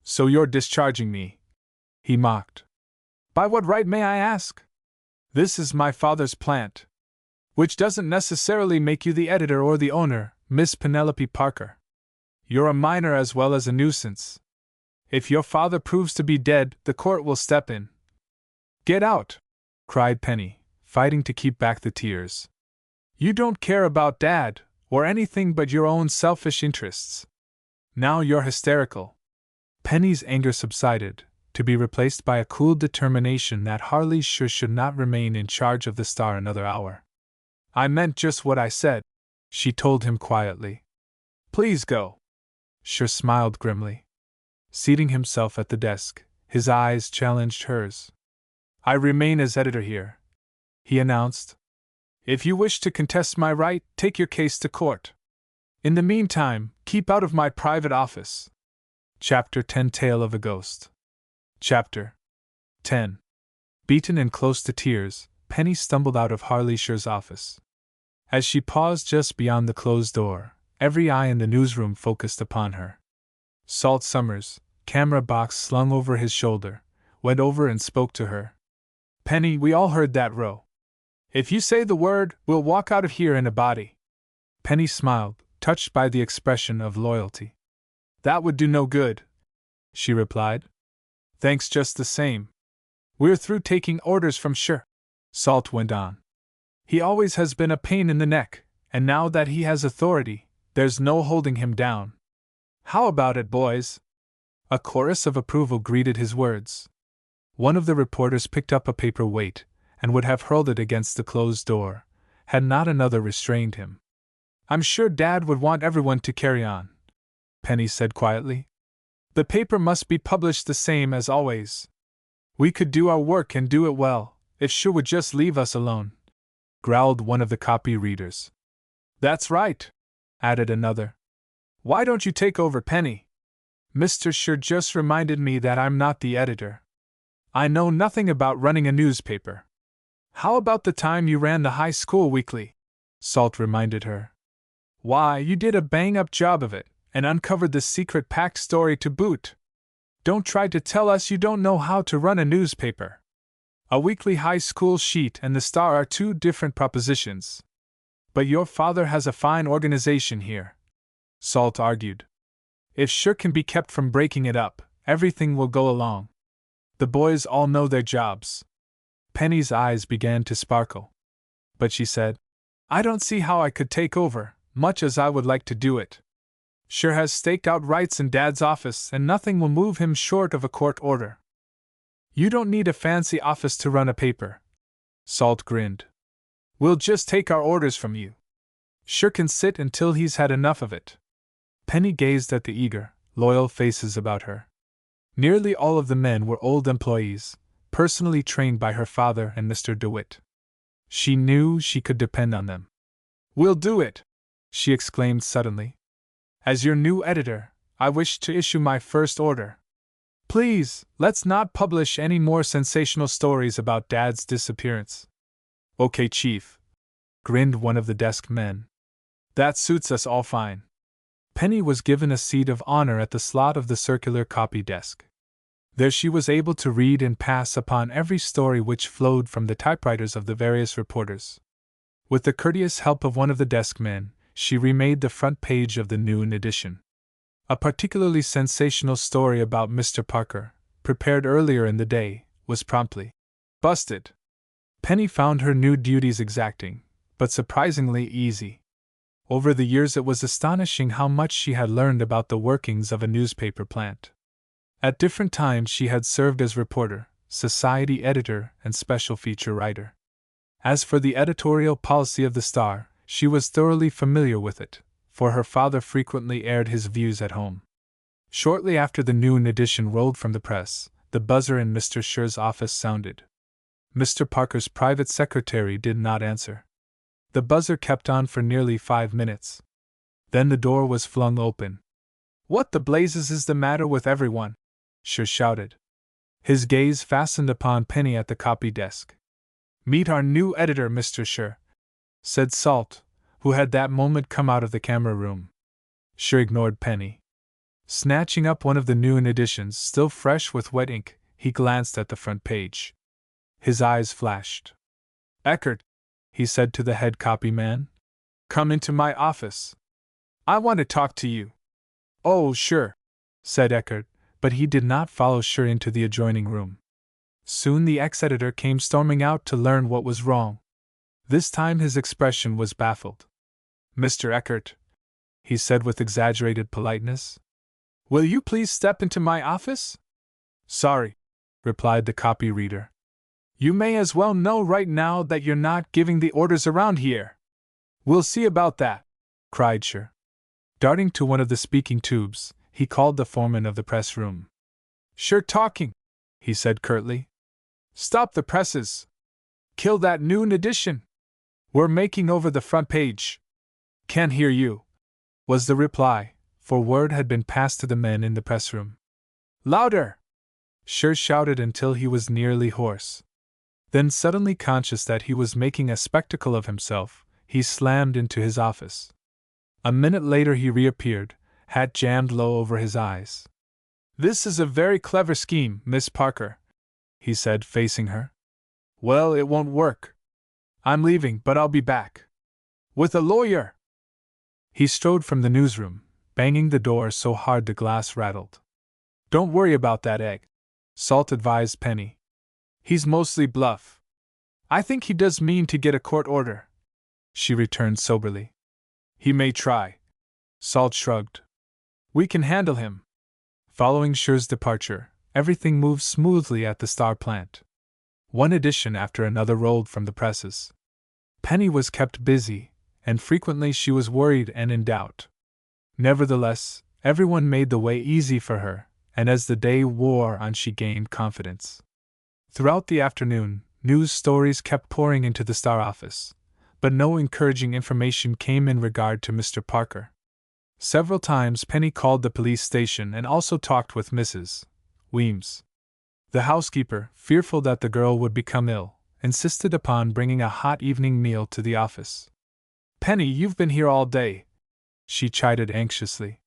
So you're discharging me? He mocked. By what right, may I ask? This is my father's plant. Which doesn't necessarily make you the editor or the owner, Miss Penelope Parker. You're a minor as well as a nuisance. If your father proves to be dead, the court will step in. Get out, cried Penny, fighting to keep back the tears. You don't care about Dad, or anything but your own selfish interests. Now you're hysterical. Penny's anger subsided, to be replaced by a cool determination that Harleyshire should not remain in charge of the Star another hour. I meant just what I said, she told him quietly. Please go. Sure smiled grimly. Seating himself at the desk, his eyes challenged hers. I remain as editor here, he announced. If you wish to contest my right, take your case to court. In the meantime, keep out of my private office. Chapter 10 Tale of a Ghost. Chapter 10. Beaten and close to tears, Penny stumbled out of Harleyshire's office. As she paused just beyond the closed door, every eye in the newsroom focused upon her. Salt Summers, camera box slung over his shoulder, went over and spoke to her. Penny, we all heard that row. If you say the word, we'll walk out of here in a body. Penny smiled, touched by the expression of loyalty. That would do no good, she replied. Thanks just the same. We're through taking orders from Sure, Salt went on. He always has been a pain in the neck, and now that he has authority, there's no holding him down. How about it, boys? A chorus of approval greeted his words. One of the reporters picked up a paper weight, and would have hurled it against the closed door, had not another restrained him. I'm sure Dad would want everyone to carry on, Penny said quietly. The paper must be published the same as always. We could do our work and do it well, if Sure would just leave us alone, growled one of the copy readers. That's right, added another. Why don't you take over, Penny? Mr. Sure just reminded me that I'm not the editor. I know nothing about running a newspaper. How about the time you ran the high school weekly? Salt reminded her. Why, you did a bang-up job of it, and uncovered the secret pack story to boot. Don't try to tell us you don't know how to run a newspaper. A weekly high school sheet and the Star are two different propositions. But your father has a fine organization here, Salt argued. If Sure can be kept from breaking it up, everything will go along. The boys all know their jobs. Penny's eyes began to sparkle. But she said, I don't see how I could take over, much as I would like to do it. Sure has staked out rights in Dad's office, and nothing will move him short of a court order. You don't need a fancy office to run a paper, Salt grinned. We'll just take our orders from you. Sure can sit until he's had enough of it. Penny gazed at the eager, loyal faces about her. Nearly all of the men were old employees, personally trained by her father and Mr. DeWitt. She knew she could depend on them. We'll do it, she exclaimed suddenly. As your new editor, I wish to issue my first order. Please, let's not publish any more sensational stories about Dad's disappearance. Okay, Chief, grinned one of the desk men. That suits us all fine. Penny was given a seat of honor at the slot of the circular copy desk. There she was able to read and pass upon every story which flowed from the typewriters of the various reporters. With the courteous help of one of the desk men, she remade the front page of the noon edition. A particularly sensational story about Mr. Parker, prepared earlier in the day, was promptly busted. Penny found her new duties exacting, but surprisingly easy. Over the years it was astonishing how much she had learned about the workings of a newspaper plant. At different times she had served as reporter, society editor, and special feature writer. As for the editorial policy of the Star, she was thoroughly familiar with it, for her father frequently aired his views at home. Shortly after the noon edition rolled from the press, the buzzer in Mr. Sure's office sounded. Mr. Parker's private secretary did not answer. The buzzer kept on for nearly 5 minutes. Then the door was flung open. What the blazes is the matter with everyone? Sure shouted. His gaze fastened upon Penny at the copy desk. Meet our new editor, Mr. Sure, said Salt, who had that moment come out of the camera room. Sure ignored Penny. Snatching up one of the noon editions, still fresh with wet ink, he glanced at the front page. His eyes flashed. Eckert, he said to the head copyman. Come into my office. I want to talk to you. Oh, sure, said Eckert, but he did not follow Sure into the adjoining room. Soon the ex-editor came storming out to learn what was wrong. This time his expression was baffled. Mr. Eckert, he said with exaggerated politeness, will you please step into my office? Sorry, replied the copy reader. You may as well know right now that you're not giving the orders around here. We'll see about that, cried Sure. Darting to one of the speaking tubes, he called the foreman of the press room. Sure talking, he said curtly. Stop the presses. Kill that noon edition. We're making over the front page. Can't hear you, was the reply, for word had been passed to the men in the press room. Louder! Sure shouted until he was nearly hoarse. Then, suddenly conscious that he was making a spectacle of himself, he slammed into his office. A minute later he reappeared, hat jammed low over his eyes. This is a very clever scheme, Miss Parker, he said, facing her. Well, it won't work. I'm leaving, but I'll be back. With a lawyer! He strode from the newsroom, banging the door so hard the glass rattled. Don't worry about that egg, Salt advised Penny. He's mostly bluff. I think he does mean to get a court order, she returned soberly. He may try. Salt shrugged. We can handle him. Following Scher's departure, everything moved smoothly at the Star plant. One edition after another rolled from the presses. Penny was kept busy, and frequently she was worried and in doubt. Nevertheless, everyone made the way easy for her, and as the day wore on she gained confidence. Throughout the afternoon, news stories kept pouring into the Star office, but no encouraging information came in regard to Mr. Parker. Several times Penny called the police station and also talked with Mrs. Weems. The housekeeper, fearful that the girl would become ill, insisted upon bringing a hot evening meal to the office. Penny, you've been here all day, she chided anxiously.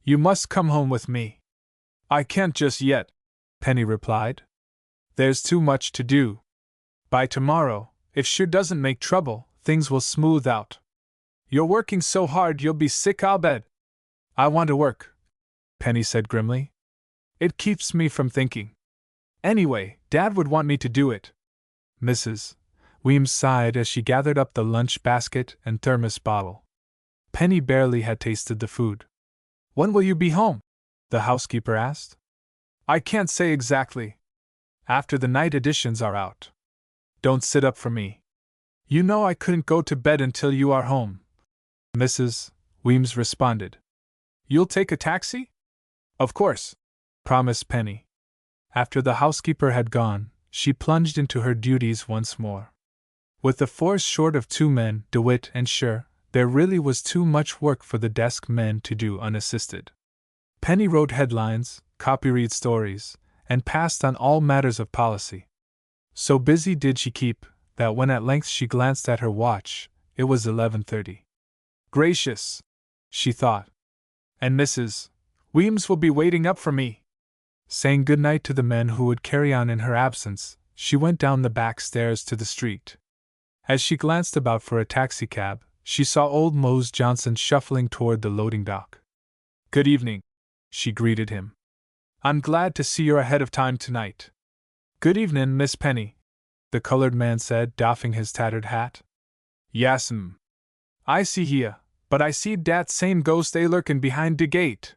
You must come home with me. I can't just yet, Penny replied. There's too much to do. By tomorrow, if Scher doesn't make trouble, things will smooth out. You're working so hard you'll be sick, I'll bet. I want to work, Penny said grimly. It keeps me from thinking. Anyway, Dad would want me to do it. Mrs. Weems sighed as she gathered up the lunch basket and thermos bottle. Penny barely had tasted the food. When will you be home? The housekeeper asked. I can't say exactly. After the night editions are out. Don't sit up for me. You know I couldn't go to bed until you are home, Mrs. Weems responded. You'll take a taxi? Of course, promised Penny. After the housekeeper had gone, she plunged into her duties once more. With the force short of 2 men, DeWitt and Scher, there really was too much work for the desk men to do unassisted. Penny wrote headlines, copyread stories, and passed on all matters of policy. So busy did she keep, that when at length she glanced at her watch, it was 11:30. Gracious, she thought. And Mrs. Weems will be waiting up for me. Saying good night to the men who would carry on in her absence, she went down the back stairs to the street. As she glanced about for a taxicab, she saw old Mose Johnson shuffling toward the loading dock. Good evening, she greeted him. I'm glad to see you're ahead of time tonight. Good evening, Miss Penny, the colored man said, doffing his tattered hat. Yas'm. I see ya, but I see dat same ghost a lurkin' behind de gate.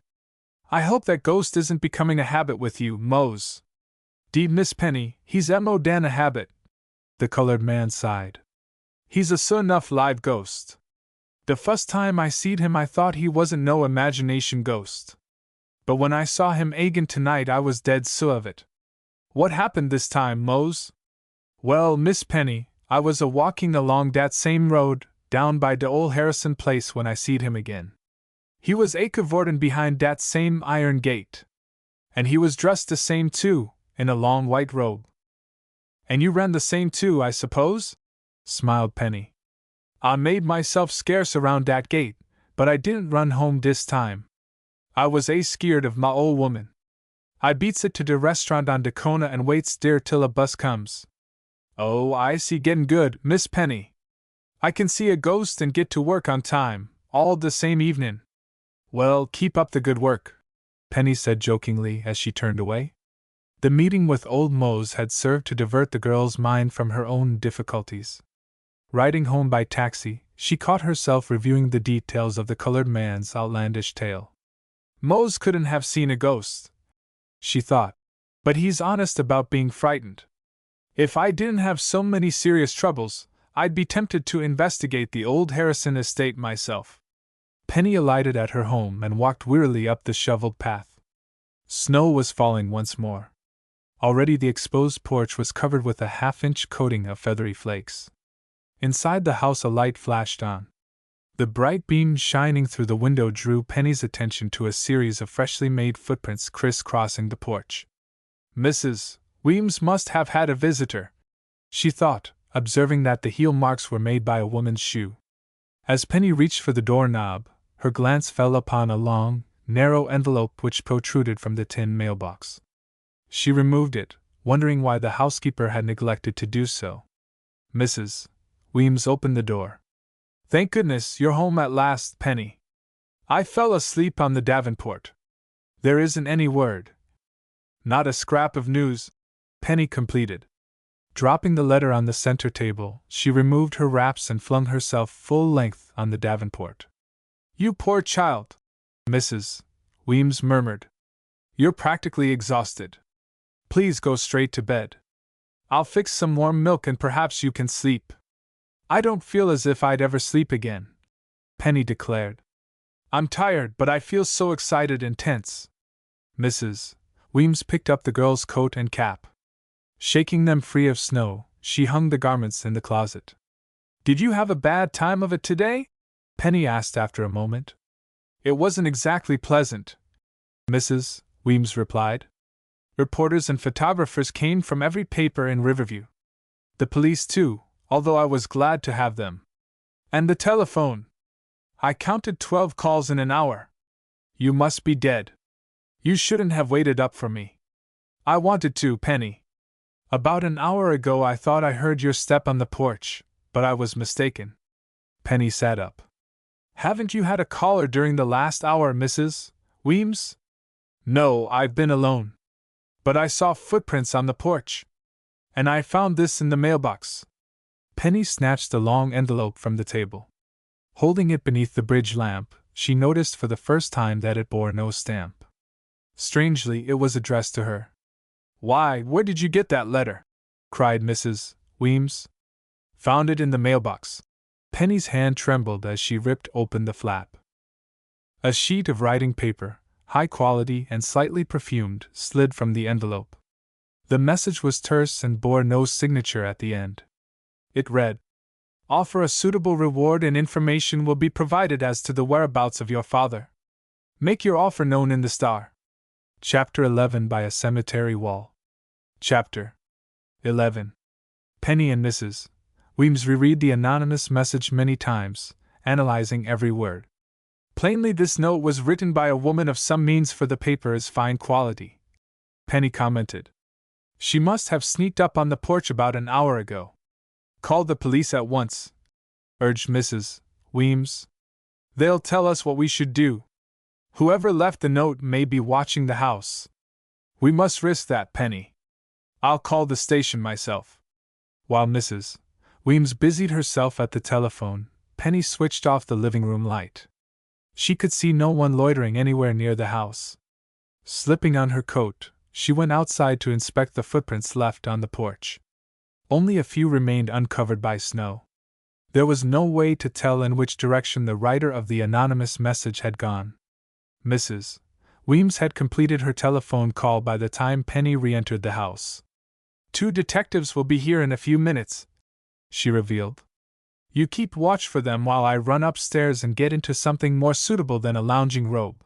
I hope that ghost isn't becoming a habit with you, Mose. Deed, Miss Penny, he's mo dan a habit, the colored man sighed. He's a so enough live ghost. The fust time I seed him I thought he wasn't no imagination ghost. But when I saw him agin tonight I was dead sure of it. What happened this time, Mose? Well, Miss Penny, I was a-walking along dat same road, down by de ol' Harrison place when I seed him again. He was a-cavortin' behind dat same iron gate. And he was dressed the same too, in a long white robe. And you ran the same too, I suppose? Smiled Penny. I made myself scarce around dat gate, but I didn't run home dis time. I was skeered of my ol' woman. I beats it to de restaurant on de corner and waits der till a bus comes. Oh, I see gettin' good, Miss Penny. I can see a ghost and get to work on time, all the same evenin'. Well, keep up the good work, Penny said jokingly as she turned away. The meeting with old Mose had served to divert the girl's mind from her own difficulties. Riding home by taxi, she caught herself reviewing the details of the colored man's outlandish tale. Mose couldn't have seen a ghost, she thought, but he's honest about being frightened. If I didn't have so many serious troubles, I'd be tempted to investigate the old Harrison estate myself. Penny alighted at her home and walked wearily up the shoveled path. Snow was falling once more. Already the exposed porch was covered with a half-inch coating of feathery flakes. Inside the house a light flashed on. The bright beam shining through the window drew Penny's attention to a series of freshly made footprints criss-crossing the porch. Mrs. Weems must have had a visitor, she thought, observing that the heel marks were made by a woman's shoe. As Penny reached for the doorknob, her glance fell upon a long, narrow envelope which protruded from the tin mailbox. She removed it, wondering why the housekeeper had neglected to do so. Mrs. Weems opened the door. "Thank goodness you're home at last, Penny. I fell asleep on the Davenport. There isn't any word." "Not a scrap of news," Penny completed. Dropping the letter on the center table, she removed her wraps and flung herself full length on the Davenport. "You poor child," Mrs. Weems murmured. "You're practically exhausted. Please go straight to bed. I'll fix some warm milk and perhaps you can sleep." "I don't feel as if I'd ever sleep again," Penny declared. "I'm tired, but I feel so excited and tense." Mrs. Weems picked up the girl's coat and cap. Shaking them free of snow, she hung the garments in the closet. "Did you have a bad time of it today?" Penny asked after a moment. "It wasn't exactly pleasant," Mrs. Weems replied. "Reporters and photographers came from every paper in Riverview. The police, too, although I was glad to have them. And the telephone. I counted 12 calls in an hour. You must be dead. You shouldn't have waited up for me." "I wanted to, Penny. About an hour ago I thought I heard your step on the porch, but I was mistaken." Penny sat up. "Haven't you had a caller during the last hour, Mrs. Weems?" "No, I've been alone. But I saw footprints on the porch. And I found this in the mailbox." Penny snatched a long envelope from the table. Holding it beneath the bridge lamp, she noticed for the first time that it bore no stamp. Strangely, it was addressed to her. "Why, where did you get that letter?" cried Mrs. Weems. "Found it in the mailbox." Penny's hand trembled as she ripped open the flap. A sheet of writing paper, high quality and slightly perfumed, slid from the envelope. The message was terse and bore no signature at the end. It read, "Offer a suitable reward and information will be provided as to the whereabouts of your father. Make your offer known in the Star." Chapter 11 By a Cemetery Wall. Chapter 11. Penny and Mrs. Weems reread the anonymous message many times, analyzing every word. "Plainly this note was written by a woman of some means, for the paper is fine quality," Penny commented. "She must have sneaked up on the porch about an hour ago." "Call the police at once," urged Mrs. Weems. "They'll tell us what we should do. Whoever left the note may be watching the house. We must risk that, Penny. I'll call the station myself." While Mrs. Weems busied herself at the telephone, Penny switched off the living room light. She could see no one loitering anywhere near the house. Slipping on her coat, she went outside to inspect the footprints left on the porch. Only a few remained uncovered by snow. There was no way to tell in which direction the writer of the anonymous message had gone. Mrs. Weems had completed her telephone call by the time Penny re-entered the house. "2 detectives will be here in a few minutes," she revealed. "You keep watch for them while I run upstairs and get into something more suitable than a lounging robe."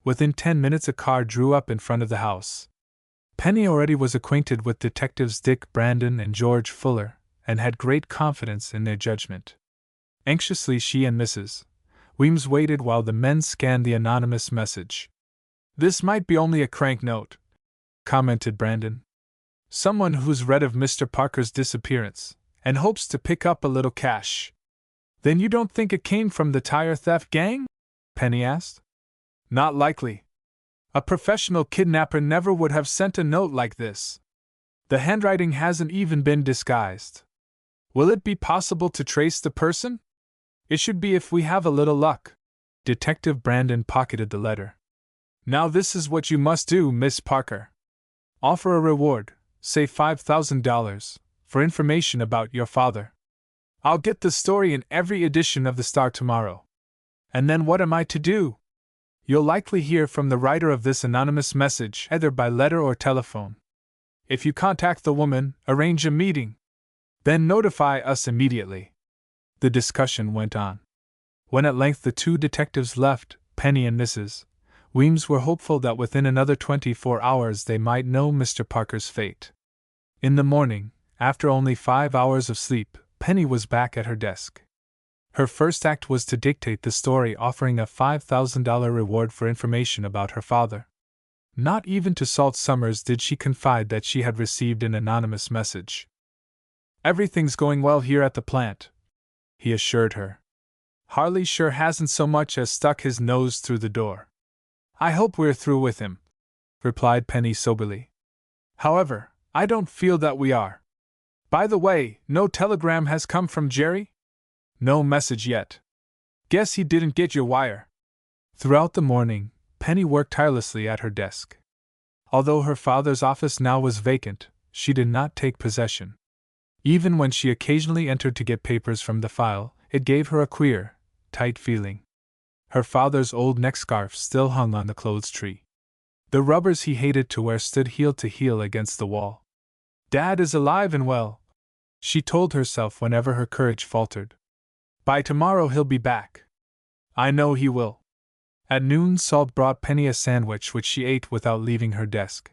Within 10 minutes a car drew up in front of the house. Penny already was acquainted with Detectives Dick Brandon and George Fuller, and had great confidence in their judgment. Anxiously she and Mrs. Weems waited while the men scanned the anonymous message. "This might be only a crank note," commented Brandon. "Someone who's read of Mr. Parker's disappearance, and hopes to pick up a little cash." "Then you don't think it came from the tire theft gang?" Penny asked. "Not likely. A professional kidnapper never would have sent a note like this. The handwriting hasn't even been disguised. Will it be possible to trace the person?" "It should be if we have a little luck." Detective Brandon pocketed the letter. "Now this is what you must do, Miss Parker. Offer a reward, say $5,000, for information about your father. I'll get the story in every edition of the Star tomorrow. And then what am I to do?" "You'll likely hear from the writer of this anonymous message either by letter or telephone. If you contact the woman, arrange a meeting. Then notify us immediately." The discussion went on. When at length the 2 detectives left, Penny and Mrs. Weems were hopeful that within another 24 hours they might know Mr. Parker's fate. In the morning, after only 5 hours of sleep, Penny was back at her desk. Her first act was to dictate the story offering a $5,000 reward for information about her father. Not even to Salt Summers did she confide that she had received an anonymous message. Everything's going well here at the plant, he assured her. Harley sure hasn't so much as stuck his nose through the door. I hope we're through with him, replied Penny soberly. However, I don't feel that we are. By the way, no telegram has come from Jerry? No message yet. Guess he didn't get your wire. Throughout the morning, Penny worked tirelessly at her desk. Although her father's office now was vacant, she did not take possession. Even when she occasionally entered to get papers from the file, it gave her a queer, tight feeling. Her father's old neckscarf still hung on the clothes tree. The rubbers he hated to wear stood heel to heel against the wall. Dad is alive and well, she told herself whenever her courage faltered. By tomorrow he'll be back. I know he will. At noon, Salt brought Penny a sandwich which she ate without leaving her desk.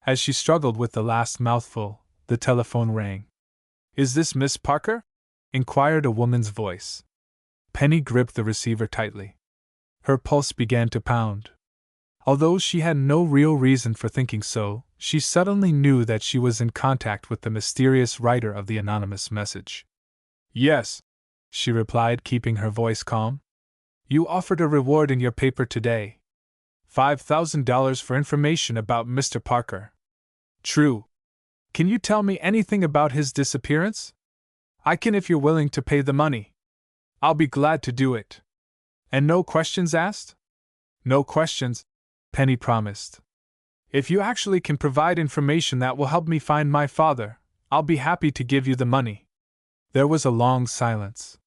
As she struggled with the last mouthful, the telephone rang. Is this Miss Parker? Inquired a woman's voice. Penny gripped the receiver tightly. Her pulse began to pound. Although she had no real reason for thinking so, she suddenly knew that she was in contact with the mysterious writer of the anonymous message. Yes, she replied, keeping her voice calm. You offered a reward in your paper today. $5,000 for information about Mr. Parker. True. Can you tell me anything about his disappearance? I can if you're willing to pay the money. I'll be glad to do it. And no questions asked? No questions, Penny promised. If you actually can provide information that will help me find my father, I'll be happy to give you the money. There was a long silence.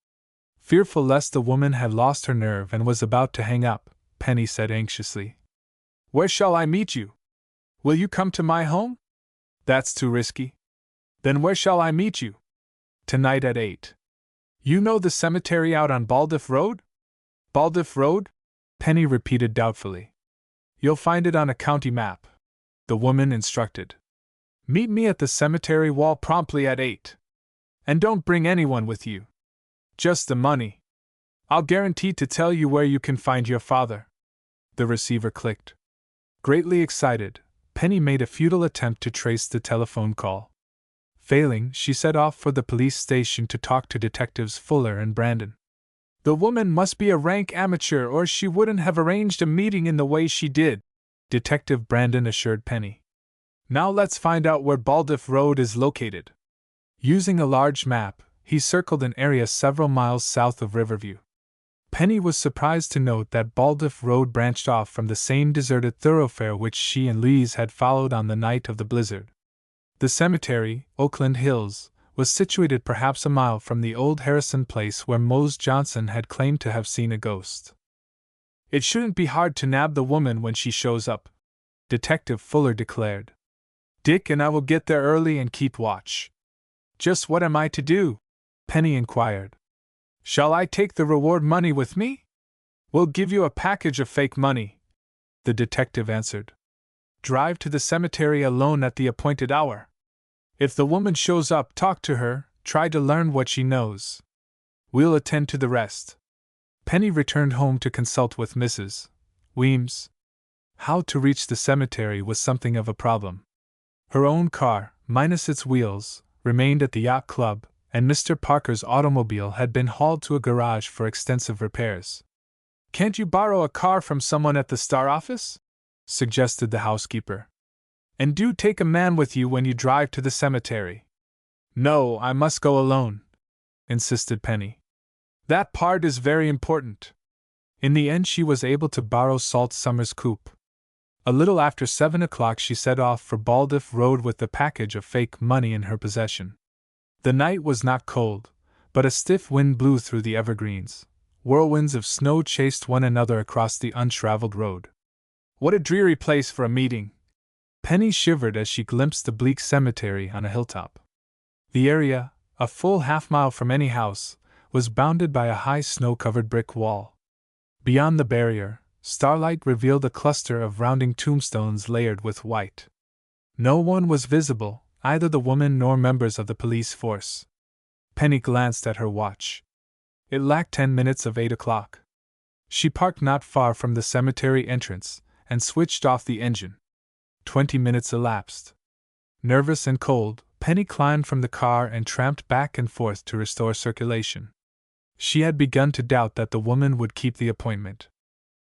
Fearful lest the woman had lost her nerve and was about to hang up, Penny said anxiously. Where shall I meet you? Will you come to my home? That's too risky. Then where shall I meet you? Tonight at 8. You know the cemetery out on Baldiff Road? Baldiff Road? Penny repeated doubtfully. You'll find it on a county map, the woman instructed. Meet me at the cemetery wall promptly at 8. And don't bring anyone with you. Just the money. I'll guarantee to tell you where you can find your father. The receiver clicked. Greatly excited, Penny made a futile attempt to trace the telephone call. Failing, she set off for the police station to talk to Detectives Fuller and Brandon. The woman must be a rank amateur or she wouldn't have arranged a meeting in the way she did, Detective Brandon assured Penny. Now let's find out where Baldiff Road is located. Using a large map, he circled an area several miles south of Riverview. Penny was surprised to note that Baldiff Road branched off from the same deserted thoroughfare which she and Louise had followed on the night of the blizzard. The cemetery, Oakland Hills, was situated perhaps a mile from the old Harrison place where Mose Johnson had claimed to have seen a ghost. It shouldn't be hard to nab the woman when she shows up, Detective Fuller declared. Dick and I will get there early and keep watch. Just what am I to do? Penny inquired. Shall I take the reward money with me? We'll give you a package of fake money, the detective answered. Drive to the cemetery alone at the appointed hour. If the woman shows up, talk to her, try to learn what she knows. We'll attend to the rest. Penny returned home to consult with Mrs. Weems. How to reach the cemetery was something of a problem. Her own car, minus its wheels, remained at the yacht club, and Mr. Parker's automobile had been hauled to a garage for extensive repairs. Can't you borrow a car from someone at the Star office? Suggested the housekeeper. And do take a man with you when you drive to the cemetery. No, I must go alone, insisted Penny. That part is very important. In the end, she was able to borrow Salt Summer's coupe. A little after 7 o'clock, she set off for Baldiff Road with the package of fake money in her possession. The night was not cold, but a stiff wind blew through the evergreens. Whirlwinds of snow chased one another across the untraveled road. What a dreary place for a meeting! Penny shivered as she glimpsed the bleak cemetery on a hilltop. The area, a full half-mile from any house, was bounded by a high snow-covered brick wall. Beyond the barrier, starlight revealed a cluster of rounding tombstones layered with white. No one was visible, either the woman nor members of the police force. Penny glanced at her watch. It lacked 10 minutes of 8 o'clock. She parked not far from the cemetery entrance and switched off the engine. 20 minutes elapsed. Nervous and cold, Penny climbed from the car and tramped back and forth to restore circulation. She had begun to doubt that the woman would keep the appointment.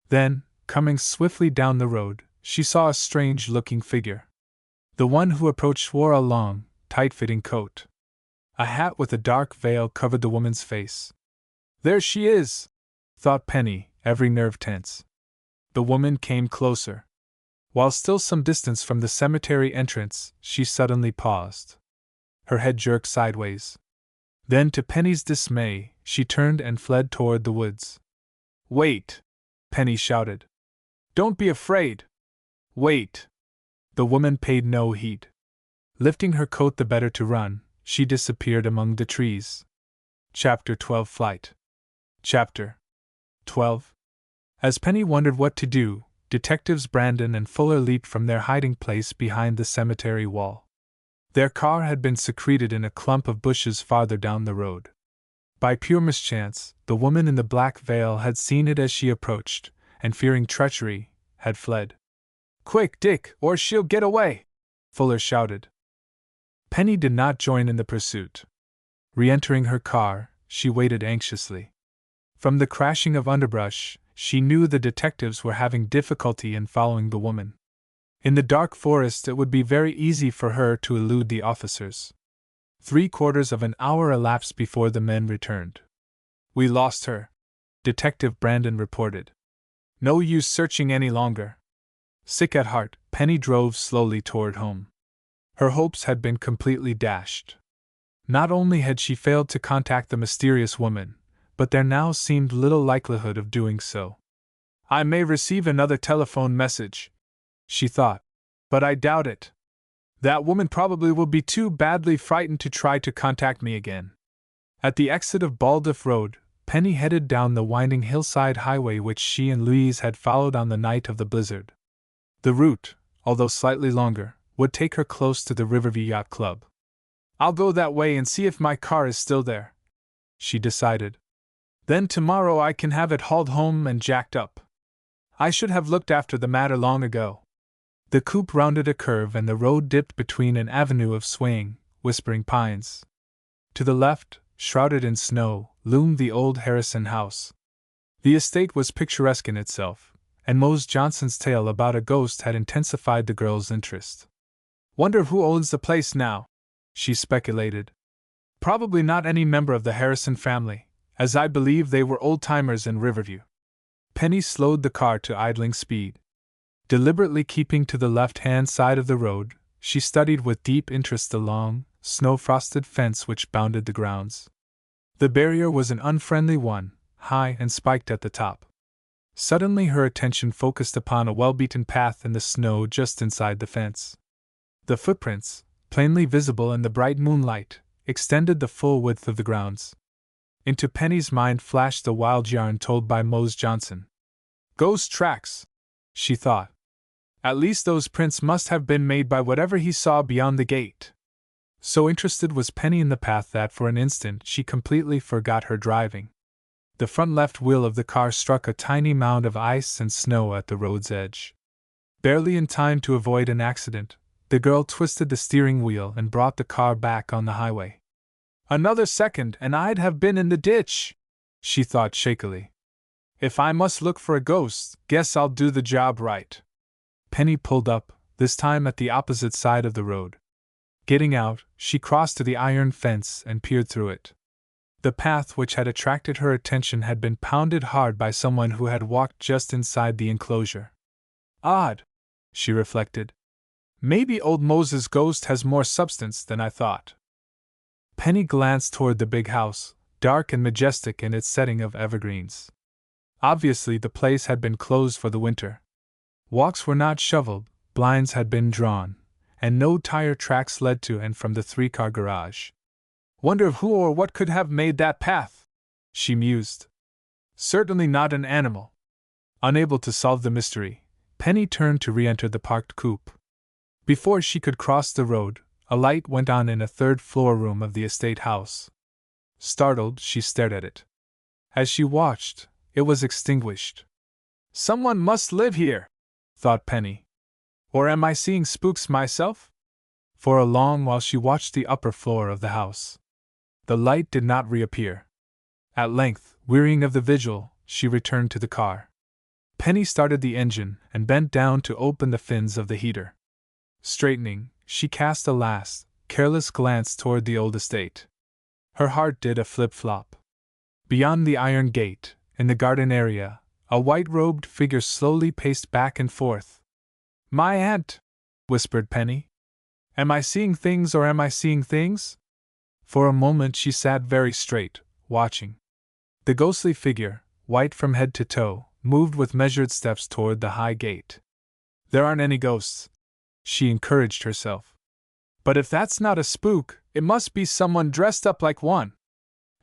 Then, coming swiftly down the road, she saw a strange-looking figure. The one who approached wore a long, tight-fitting coat. A hat with a dark veil covered the woman's face. "There she is!" thought Penny, every nerve tense. The woman came closer. While still some distance from the cemetery entrance, she suddenly paused. Her head jerked sideways. Then, to Penny's dismay, she turned and fled toward the woods. "Wait!" Penny shouted. "Don't be afraid! Wait!" The woman paid no heed. Lifting her coat the better to run, she disappeared among the trees. Chapter 12 Flight. Chapter 12. As Penny wondered what to do, Detectives Brandon and Fuller leaped from their hiding place behind the cemetery wall. Their car had been secreted in a clump of bushes farther down the road. By pure mischance, the woman in the black veil had seen it as she approached, and fearing treachery, had fled. "Quick, Dick, or she'll get away!" Fuller shouted. Penny did not join in the pursuit. Re-entering her car, she waited anxiously. From the crashing of underbrush, she knew the detectives were having difficulty in following the woman. In the dark forest it would be very easy for her to elude the officers. 3/4 of an hour elapsed before the men returned. "We lost her," Detective Brandon reported. "No use searching any longer." Sick at heart, Penny drove slowly toward home. Her hopes had been completely dashed. Not only had she failed to contact the mysterious woman, but there now seemed little likelihood of doing so. "I may receive another telephone message," she thought, "but I doubt it. That woman probably will be too badly frightened to try to contact me again." At the exit of Baldiff Road, Penny headed down the winding hillside highway which she and Louise had followed on the night of the blizzard. The route, although slightly longer, would take her close to the Riverview Yacht Club. "I'll go that way and see if my car is still there," she decided. "Then tomorrow I can have it hauled home and jacked up. I should have looked after the matter long ago." The coupe rounded a curve and the road dipped between an avenue of swaying, whispering pines. To the left, shrouded in snow, loomed the old Harrison house. The estate was picturesque in itself, and Mose Johnson's tale about a ghost had intensified the girl's interest. "Wonder who owns the place now?" she speculated. "Probably not any member of the Harrison family, as I believe they were old-timers in Riverview." Penny slowed the car to idling speed. Deliberately keeping to the left-hand side of the road, she studied with deep interest the long, snow-frosted fence which bounded the grounds. The barrier was an unfriendly one, high and spiked at the top. Suddenly her attention focused upon a well-beaten path in the snow just inside the fence. The footprints, plainly visible in the bright moonlight, extended the full width of the grounds. Into Penny's mind flashed the wild yarn told by Mose Johnson. "Ghost tracks," she thought. "At least those prints must have been made by whatever he saw beyond the gate." So interested was Penny in the path that for an instant she completely forgot her driving. The front left wheel of the car struck a tiny mound of ice and snow at the road's edge. Barely in time to avoid an accident, the girl twisted the steering wheel and brought the car back on the highway. "Another second and I'd have been in the ditch," she thought shakily. "If I must look for a ghost, guess I'll do the job right." Penny pulled up, this time at the opposite side of the road. Getting out, she crossed to the iron fence and peered through it. The path which had attracted her attention had been pounded hard by someone who had walked just inside the enclosure. "Odd," she reflected. "Maybe old Moses' ghost has more substance than I thought." Penny glanced toward the big house, dark and majestic in its setting of evergreens. Obviously the place had been closed for the winter. Walks were not shoveled, blinds had been drawn, and no tire tracks led to and from the three-car garage. "Wonder who or what could have made that path?" she mused. "Certainly not an animal." Unable to solve the mystery, Penny turned to re-enter the parked coupe. Before she could cross the road, a light went on in a third-floor room of the estate house. Startled, she stared at it. As she watched, it was extinguished. "Someone must live here," thought Penny. "Or am I seeing spooks myself?" for a long while she watched the upper floor of the house. The light did not reappear. At length, wearying of the vigil, she returned to the car. Penny started the engine and bent down to open the fins of the heater. Straightening, she cast a last, careless glance toward the old estate. Her heart did a flip-flop. Beyond the iron gate, in the garden area, a white-robed figure slowly paced back and forth. "My aunt," whispered Penny. "Am I seeing things or am I seeing things?" For a moment she sat very straight, watching. The ghostly figure, white from head to toe, moved with measured steps toward the high gate. "There aren't any ghosts," she encouraged herself. "But if that's not a spook, it must be someone dressed up like one.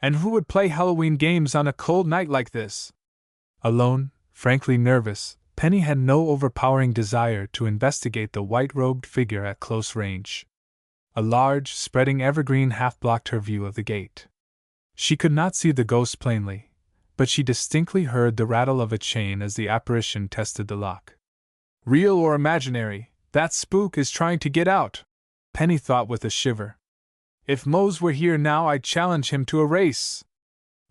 And who would play Halloween games on a cold night like this?" Alone, frankly nervous, Penny had no overpowering desire to investigate the white-robed figure at close range. A large, spreading evergreen half blocked her view of the gate. She could not see the ghost plainly, but she distinctly heard the rattle of a chain as the apparition tested the lock. "Real or imaginary, that spook is trying to get out," Penny thought with a shiver. "If Mose were here now, I'd challenge him to a race."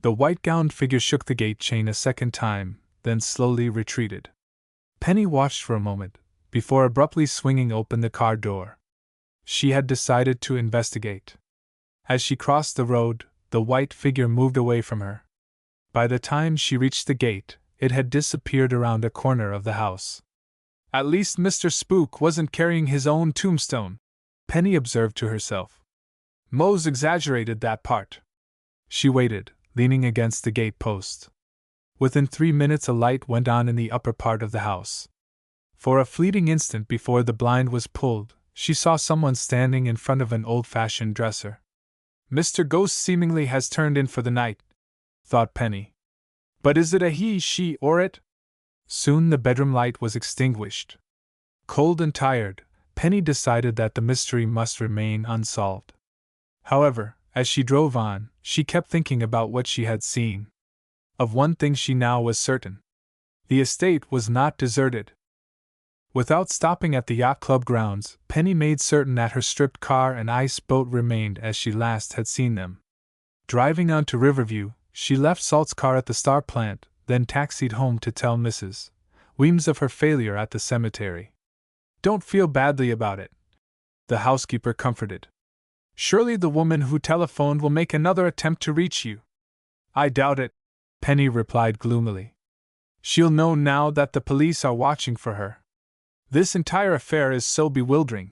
The white-gowned figure shook the gate chain a second time, then slowly retreated. Penny watched for a moment, before abruptly swinging open the car door. She had decided to investigate. As she crossed the road, the white figure moved away from her. By the time she reached the gate, it had disappeared around a corner of the house. "At least Mr. Spook wasn't carrying his own tombstone," Penny observed to herself. "Mose exaggerated that part." She waited, leaning against the gate post. Within 3 minutes a light went on in the upper part of the house. For a fleeting instant before the blind was pulled, she saw someone standing in front of an old-fashioned dresser. "Mr. Ghost seemingly has turned in for the night," thought Penny. "But is it a he, she, or it?" Soon the bedroom light was extinguished. Cold and tired, Penny decided that the mystery must remain unsolved. However, as she drove on, she kept thinking about what she had seen. Of one thing she now was certain. The estate was not deserted. Without stopping at the yacht club grounds, Penny made certain that her stripped car and ice boat remained as she last had seen them. Driving on to Riverview, she left Salt's car at the Star plant, then taxied home to tell Mrs. Weems of her failure at the cemetery. "Don't feel badly about it," the housekeeper comforted. "Surely the woman who telephoned will make another attempt to reach you." "I doubt it," Penny replied gloomily. "She'll know now that the police are watching for her. This entire affair is so bewildering,"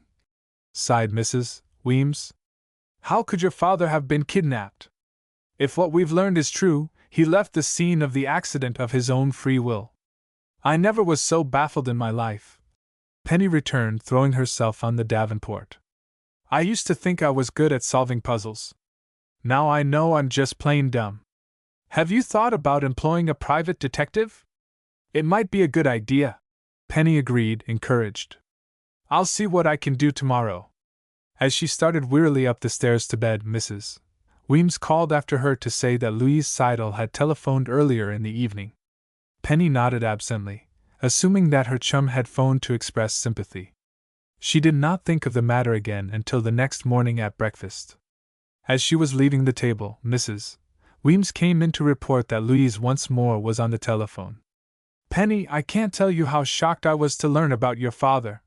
sighed Mrs. Weems. "How could your father have been kidnapped? If what we've learned is true, he left the scene of the accident of his own free will. I never was so baffled in my life," Penny returned, throwing herself on the davenport. "I used to think I was good at solving puzzles. Now I know I'm just plain dumb. Have you thought about employing a private detective?" "It might be a good idea," Penny agreed, encouraged. "I'll see what I can do tomorrow." As she started wearily up the stairs to bed, Mrs. Weems called after her to say that Louise Seidel had telephoned earlier in the evening. Penny nodded absently, assuming that her chum had phoned to express sympathy. She did not think of the matter again until the next morning at breakfast. As she was leaving the table, Mrs. Weems came in to report that Louise once more was on the telephone. "Penny, I can't tell you how shocked I was to learn about your father,"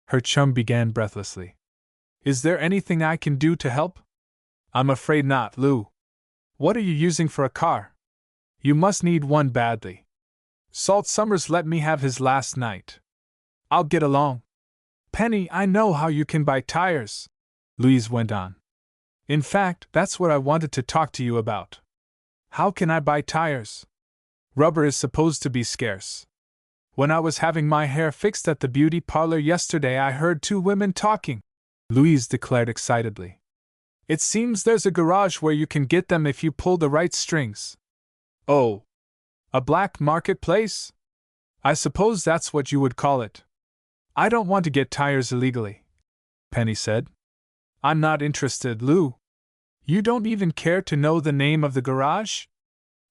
her chum began breathlessly. "Is there anything I can do to help?" "I'm afraid not, Lou. What are you using for a car? You must need one badly. Salt Summers let me have his last night. I'll get along." "Penny, I know how you can buy tires," Louise went on. "In fact, that's what I wanted to talk to you about. How can I buy tires? Rubber is supposed to be scarce. When I was having my hair fixed at the beauty parlor yesterday, I heard 2 women talking," Louise declared excitedly. "It seems there's a garage where you can get them if you pull the right strings." "Oh, a black marketplace? I suppose that's what you would call it." "I don't want to get tires illegally," Penny said. "I'm not interested, Lou." "You don't even care to know the name of the garage?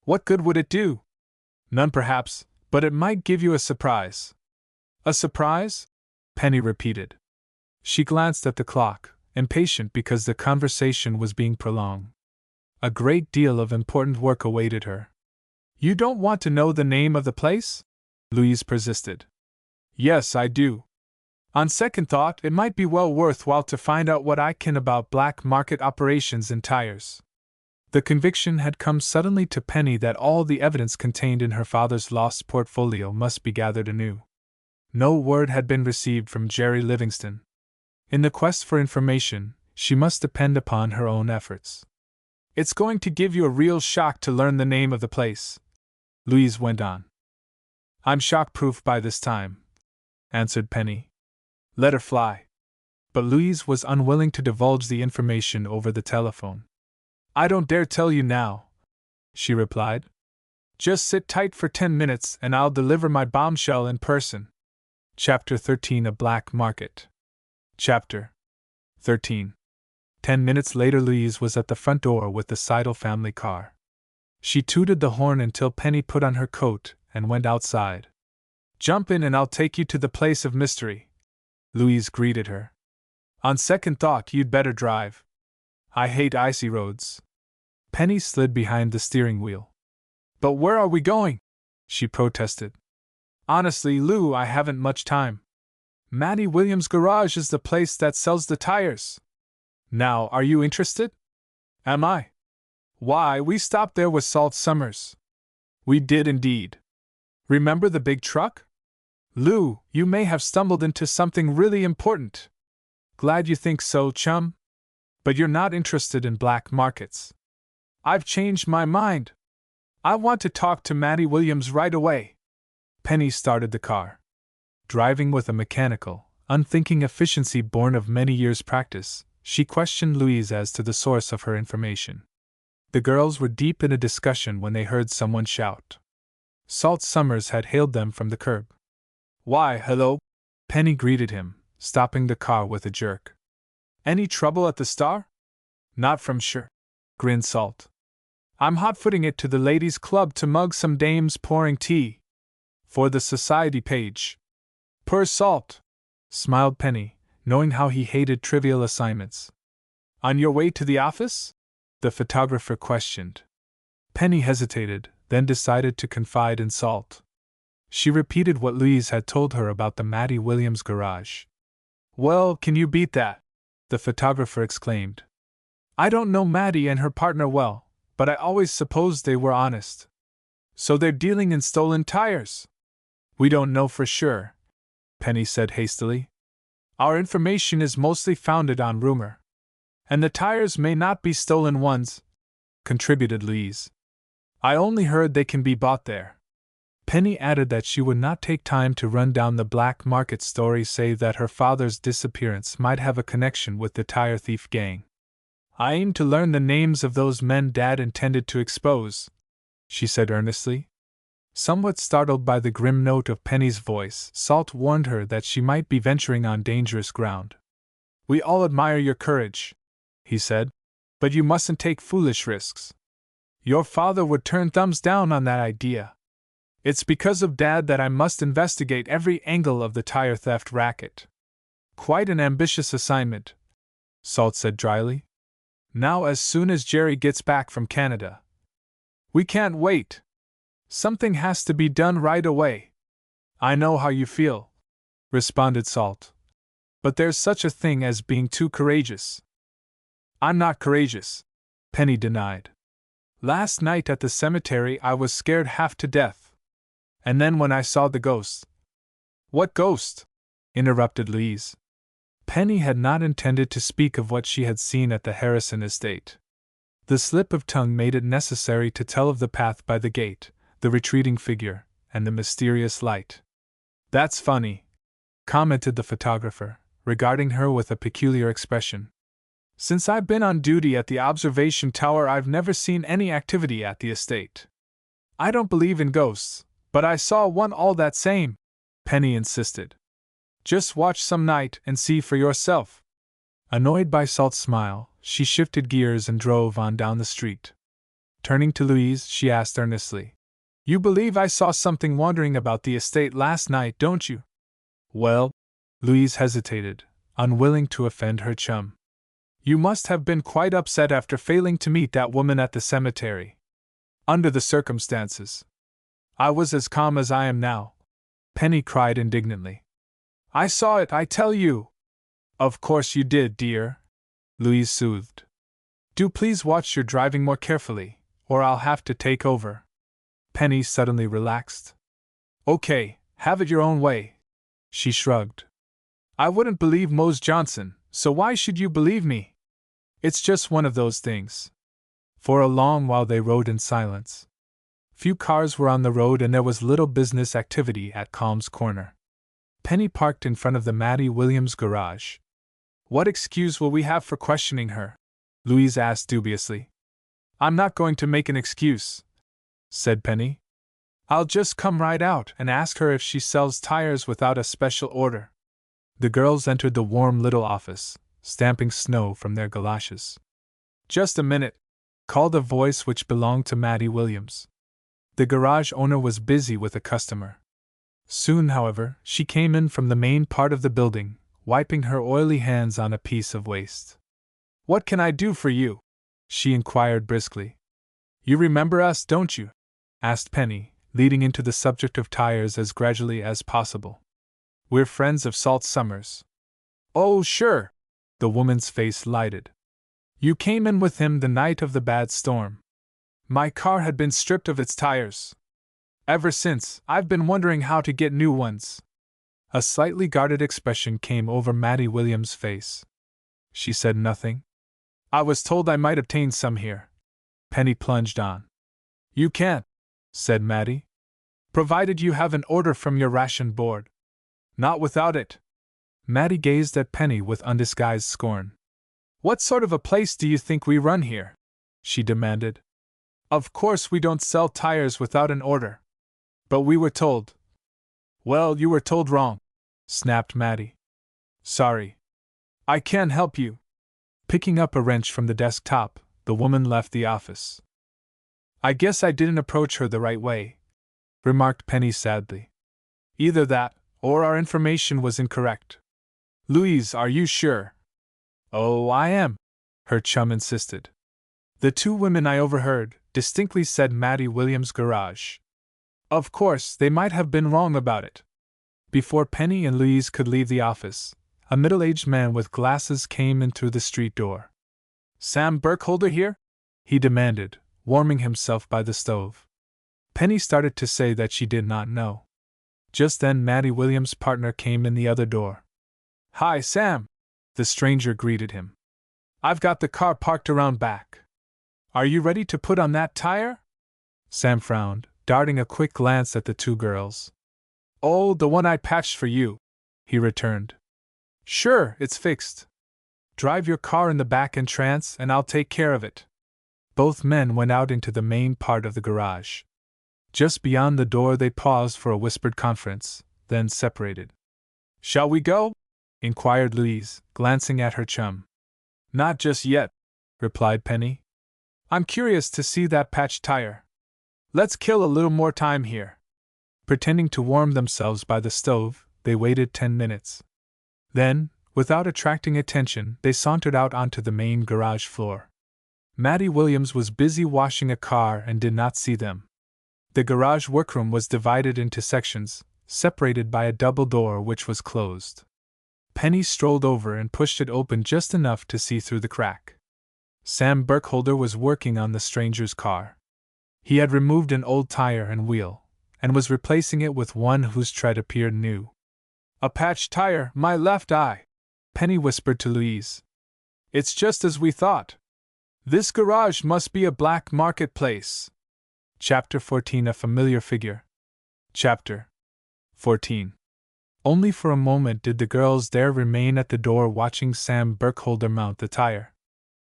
What good would it do?" "None perhaps, but it might give you a surprise." "A surprise?" Penny repeated. She glanced at the clock, impatient because the conversation was being prolonged. A great deal of important work awaited her. You don't want to know the name of the place? Louise persisted. Yes, I do. On second thought, it might be well worthwhile to find out what I can about black market operations in tires. The conviction had come suddenly to Penny that all the evidence contained in her father's lost portfolio must be gathered anew. No word had been received from Jerry Livingston. In the quest for information, she must depend upon her own efforts. It's going to give you a real shock to learn the name of the place, Louise went on. I'm shock-proof by this time, answered Penny. Let her fly. But Louise was unwilling to divulge the information over the telephone. I don't dare tell you now, she replied. Just sit tight for 10 minutes and I'll deliver my bombshell in person. Chapter 13 A Black Market. Chapter 13. 10 minutes later, Louise was at the front door with the Seidel family car. She tooted the horn until Penny put on her coat and went outside. Jump in and I'll take you to the place of mystery, Louise greeted her. On second thought, you'd better drive. I hate icy roads. Penny slid behind the steering wheel. But where are we going? She protested. Honestly, Lou, I haven't much time. Mattie Williams' garage is the place that sells the tires. Now, are you interested? Am I? Why, we stopped there with Salt Summers. We did indeed. Remember the big truck? Lou, you may have stumbled into something really important. Glad you think so, chum. But you're not interested in black markets. I've changed my mind. I want to talk to Mattie Williams right away. Penny started the car. Driving with a mechanical, unthinking efficiency born of many years' practice, she questioned Louise as to the source of her information. The girls were deep in a discussion when they heard someone shout. Salt Summers had hailed them from the curb. Why, hello, Penny greeted him, stopping the car with a jerk. Any trouble at the Star? Not from sure, grinned Salt. I'm hot-footing it to the ladies' club to mug some dames pouring tea. For the society page. Per Salt, smiled Penny, knowing how he hated trivial assignments. On your way to the office? The photographer questioned. Penny hesitated, then decided to confide in Salt. She repeated what Louise had told her about the Mattie Williams garage. Well, can you beat that? The photographer exclaimed. I don't know Mattie and her partner well, but I always supposed they were honest. So they're dealing in stolen tires? We don't know for sure, Penny said hastily. Our information is mostly founded on rumor. And the tires may not be stolen ones, contributed Louise. I only heard they can be bought there. Penny added that she would not take time to run down the black market story save that her father's disappearance might have a connection with the tire thief gang. I aim to learn the names of those men Dad intended to expose, she said earnestly. Somewhat startled by the grim note of Penny's voice, Salt warned her that she might be venturing on dangerous ground. We all admire your courage, he said, but you mustn't take foolish risks. Your father would turn thumbs down on that idea. It's because of Dad that I must investigate every angle of the tire theft racket. Quite an ambitious assignment, Salt said dryly. Now, as soon as Jerry gets back from Canada. We can't wait. Something has to be done right away. I know how you feel, responded Salt. But there's such a thing as being too courageous. I'm not courageous, Penny denied. Last night at the cemetery I was scared half to death. And then when I saw the ghost. What ghost? Interrupted Louise. Penny had not intended to speak of what she had seen at the Harrison estate. The slip of tongue made it necessary to tell of the path by the gate, the retreating figure, and the mysterious light. That's funny, commented the photographer, regarding her with a peculiar expression. Since I've been on duty at the observation tower, I've never seen any activity at the estate. I don't believe in ghosts, but I saw one all that same, Penny insisted. Just watch some night and see for yourself. Annoyed by Salt's smile, she shifted gears and drove on down the street. Turning to Louise, she asked earnestly, You believe I saw something wandering about the estate last night, don't you? Well, Louise hesitated, unwilling to offend her chum. "You must have been quite upset after failing to meet that woman at the cemetery." "Under the circumstances, I was as calm as I am now," Penny cried indignantly. "I saw it, I tell you." "Of course you did, dear," Louise soothed. "Do please watch your driving more carefully, or I'll have to take over." Penny suddenly relaxed. "Okay, have it your own way." She shrugged. "I wouldn't believe Mose Johnson, so why should you believe me? It's just one of those things." For a long while they rode in silence. Few cars were on the road and there was little business activity at Calm's Corner. Penny parked in front of the Maddie Williams garage. "What excuse will we have for questioning her?" Louise asked dubiously. "I'm not going to make an excuse," said Penny. "I'll just come right out and ask her if she sells tires without a special order." The girls entered the warm little office, stamping snow from their galoshes. "Just a minute," called a voice which belonged to Maddie Williams. The garage owner was busy with a customer. Soon, however, she came in from the main part of the building, wiping her oily hands on a piece of waste. "What can I do for you?" she inquired briskly. "You remember us, don't you?" asked Penny, leading into the subject of tires as gradually as possible. "We're friends of Salt Summers." "Oh, sure!" The woman's face lighted. "You came in with him the night of the bad storm. My car had been stripped of its tires. Ever since, I've been wondering how to get new ones." A slightly guarded expression came over Maddie Williams' face. She said nothing. "I was told I might obtain some here." Penny plunged on. "You can't," said Maddie. "Provided you have an order from your ration board." "Not without it." Maddie gazed at Penny with undisguised scorn. "What sort of a place do you think we run here?" she demanded. "Of course we don't sell tires without an order." "But we were told." "Well, you were told wrong," snapped Maddie. "Sorry. I can't help you." Picking up a wrench from the desk top, the woman left the office. "I guess I didn't approach her the right way," remarked Penny sadly. "Either that, or our information was incorrect." "Louise, are you sure?" "Oh, I am," her chum insisted. "The two women I overheard distinctly said Maddie Williams' garage. Of course, they might have been wrong about it." Before Penny and Louise could leave the office, a middle-aged man with glasses came in through the street door. "Sam Burkholder here?" he demanded, warming himself by the stove. Penny started to say that she did not know. Just then Maddie Williams' partner came in the other door. "Hi, Sam," the stranger greeted him. "I've got the car parked around back. Are you ready to put on that tire?" Sam frowned, darting a quick glance at the two girls. "Oh, the one I patched for you," he returned. "Sure, it's fixed. Drive your car in the back entrance and I'll take care of it." Both men went out into the main part of the garage. Just beyond the door they paused for a whispered conference, then separated. "Shall we go?" inquired Louise, glancing at her chum. "Not just yet," replied Penny. "I'm curious to see that patched tire. Let's kill a little more time here." Pretending to warm themselves by the stove, they waited 10 minutes. Then, without attracting attention, they sauntered out onto the main garage floor. Maddie Williams was busy washing a car and did not see them. The garage workroom was divided into sections, separated by a double door which was closed. Penny strolled over and pushed it open just enough to see through the crack. Sam Burkholder was working on the stranger's car. He had removed an old tire and wheel, and was replacing it with one whose tread appeared new. "A patched tire, my left eye," Penny whispered to Louise. "It's just as we thought. This garage must be a black marketplace." Chapter 14 A Familiar Figure. Chapter 14. Only for a moment did the girls dare remain at the door watching Sam Burkholder mount the tire.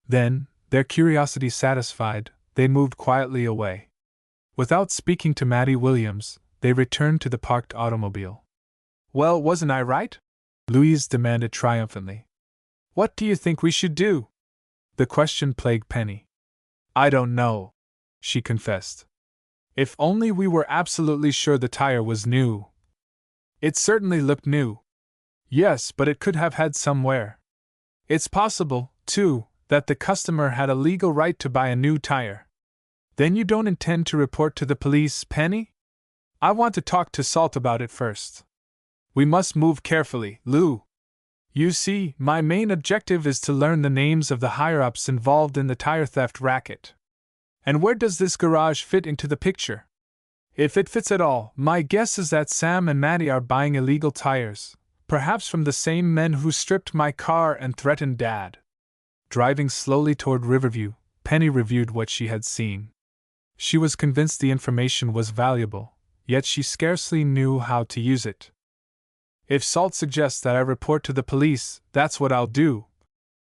Then, their curiosity satisfied, they moved quietly away. Without speaking to Maddie Williams, they returned to the parked automobile. "Well, wasn't I right?" Louise demanded triumphantly. "What do you think we should do?" The question plagued Penny. "I don't know," she confessed. "If only we were absolutely sure the tire was new." "It certainly looked new." Yes, but it could have had some wear. It's possible, too, that the customer had a legal right to buy a new tire. Then you don't intend to report to the police, Penny? I want to talk to Salt about it first. We must move carefully, Lou. You see, my main objective is to learn the names of the higher-ups involved in the tire theft racket. And where does this garage fit into the picture? If it fits at all, my guess is that Sam and Maddie are buying illegal tires, perhaps from the same men who stripped my car and threatened Dad. Driving slowly toward Riverview, Penny reviewed what she had seen. She was convinced the information was valuable, yet she scarcely knew how to use it. If Salt suggests that I report to the police, that's what I'll do,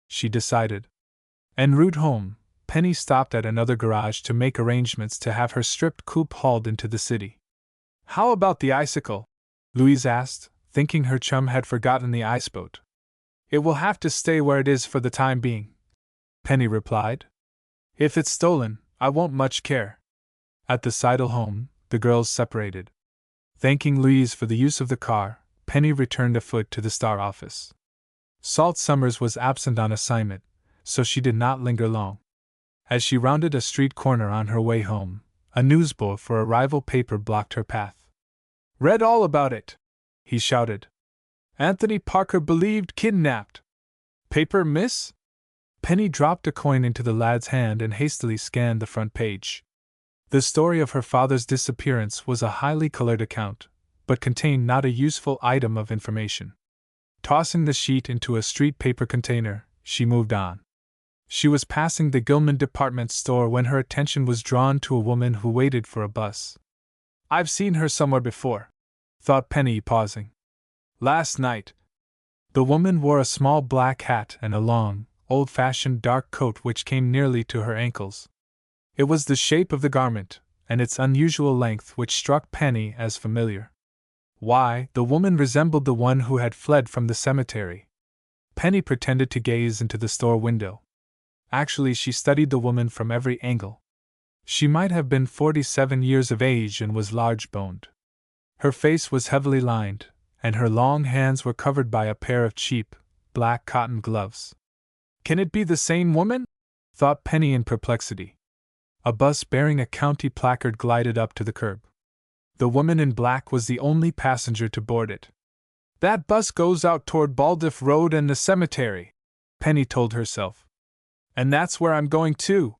she decided. En route home, Penny stopped at another garage to make arrangements to have her stripped coupe hauled into the city. How about the icicle? Louise asked, thinking her chum had forgotten the iceboat. It will have to stay where it is for the time being, Penny replied. If it's stolen, I won't much care. At the Seidel home, the girls separated. Thanking Louise for the use of the car, Penny returned afoot to the Star office. Salt Summers was absent on assignment, so she did not linger long. As she rounded a street corner on her way home, a newsboy for a rival paper blocked her path. Read all about it, he shouted. Anthony Parker believed kidnapped. Paper, miss? Penny dropped a coin into the lad's hand and hastily scanned the front page. The story of her father's disappearance was a highly colored account, but contained not a useful item of information. Tossing the sheet into a street paper container, she moved on. She was passing the Gilman department store when her attention was drawn to a woman who waited for a bus. I've seen her somewhere before, thought Penny, pausing. Last night. The woman wore a small black hat and a long, old-fashioned dark coat which came nearly to her ankles. It was the shape of the garment, and its unusual length, which struck Penny as familiar. Why, the woman resembled the one who had fled from the cemetery. Penny pretended to gaze into the store window. Actually, she studied the woman from every angle. She might have been 47 years of age and was large-boned. Her face was heavily lined, and her long hands were covered by a pair of cheap, black cotton gloves. Can it be the same woman? Thought Penny in perplexity. A bus bearing a county placard glided up to the curb. The woman in black was the only passenger to board it. That bus goes out toward Baldiff Road and the cemetery, Penny told herself. And that's where I'm going too.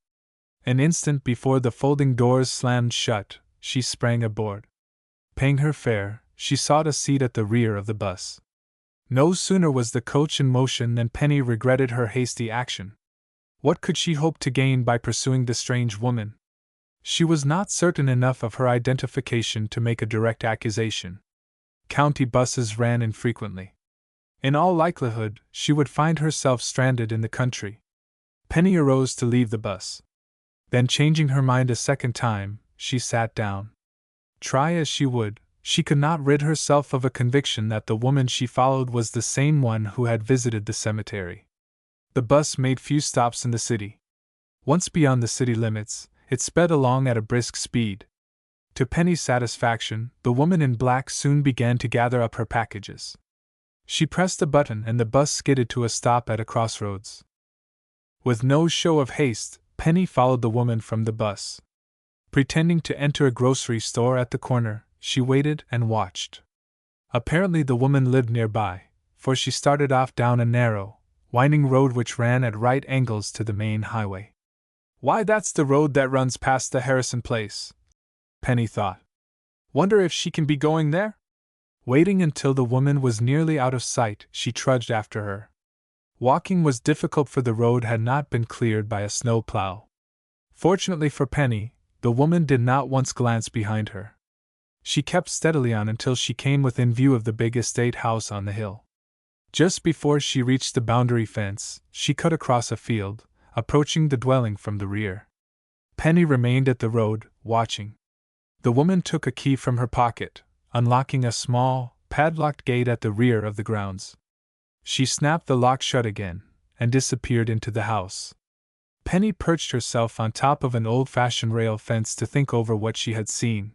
An instant before the folding doors slammed shut, she sprang aboard. Paying her fare, she sought a seat at the rear of the bus. No sooner was the coach in motion than Penny regretted her hasty action. What could she hope to gain by pursuing the strange woman? She was not certain enough of her identification to make a direct accusation. County buses ran infrequently. In all likelihood, she would find herself stranded in the country. Penny arose to leave the bus. Then, changing her mind a second time, she sat down. Try as she would, she could not rid herself of a conviction that the woman she followed was the same one who had visited the cemetery. The bus made few stops in the city. Once beyond the city limits, it sped along at a brisk speed. To Penny's satisfaction, the woman in black soon began to gather up her packages. She pressed a button and the bus skidded to a stop at a crossroads. With no show of haste, Penny followed the woman from the bus. Pretending to enter a grocery store at the corner, she waited and watched. Apparently the woman lived nearby, for she started off down a narrow, winding road which ran at right angles to the main highway. Why, that's the road that runs past the Harrison place, Penny thought. Wonder if she can be going there? Waiting until the woman was nearly out of sight, she trudged after her. Walking was difficult, for the road had not been cleared by a snow plow. Fortunately for Penny, the woman did not once glance behind her. She kept steadily on until she came within view of the big estate house on the hill. Just before she reached the boundary fence, she cut across a field, approaching the dwelling from the rear. Penny remained at the road, watching. The woman took a key from her pocket, unlocking a small, padlocked gate at the rear of the grounds. She snapped the lock shut again, and disappeared into the house. Penny perched herself on top of an old-fashioned rail fence to think over what she had seen.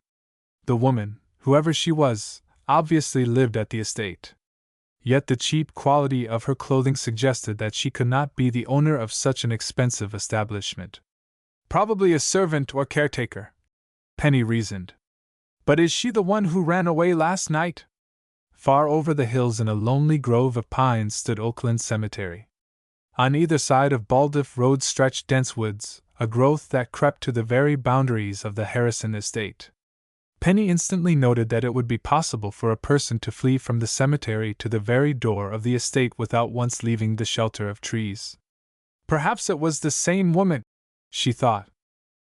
The woman, whoever she was, obviously lived at the estate. Yet the cheap quality of her clothing suggested that she could not be the owner of such an expensive establishment. Probably a servant or caretaker, Penny reasoned. But is she the one who ran away last night? Far over the hills in a lonely grove of pines stood Oakland Cemetery. On either side of Baldiff Road stretched dense woods, a growth that crept to the very boundaries of the Harrison estate. Penny instantly noted that it would be possible for a person to flee from the cemetery to the very door of the estate without once leaving the shelter of trees. Perhaps it was the same woman, she thought.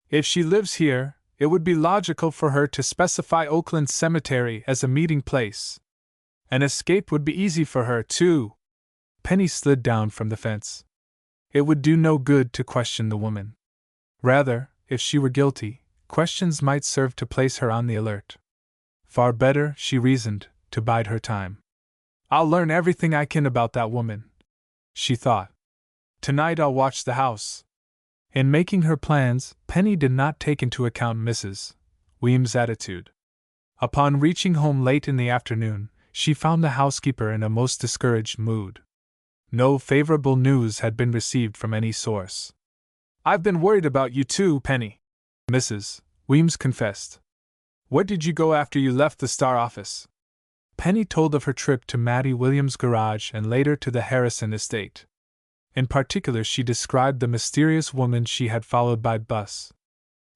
If she lives here, it would be logical for her to specify Oakland Cemetery as a meeting place. An escape would be easy for her, too. Penny slid down from the fence. It would do no good to question the woman. Rather, if she were guilty, questions might serve to place her on the alert. Far better, she reasoned, to bide her time. I'll learn everything I can about that woman, she thought. Tonight I'll watch the house. In making her plans, Penny did not take into account Mrs. Weem's attitude. Upon reaching home late in the afternoon, she found the housekeeper in a most discouraged mood. No favorable news had been received from any source. I've been worried about you too, Penny, Mrs. Weems confessed. Where did you go after you left the Star office? Penny told of her trip to Mattie Williams' garage and later to the Harrison estate. In particular, she described the mysterious woman she had followed by bus.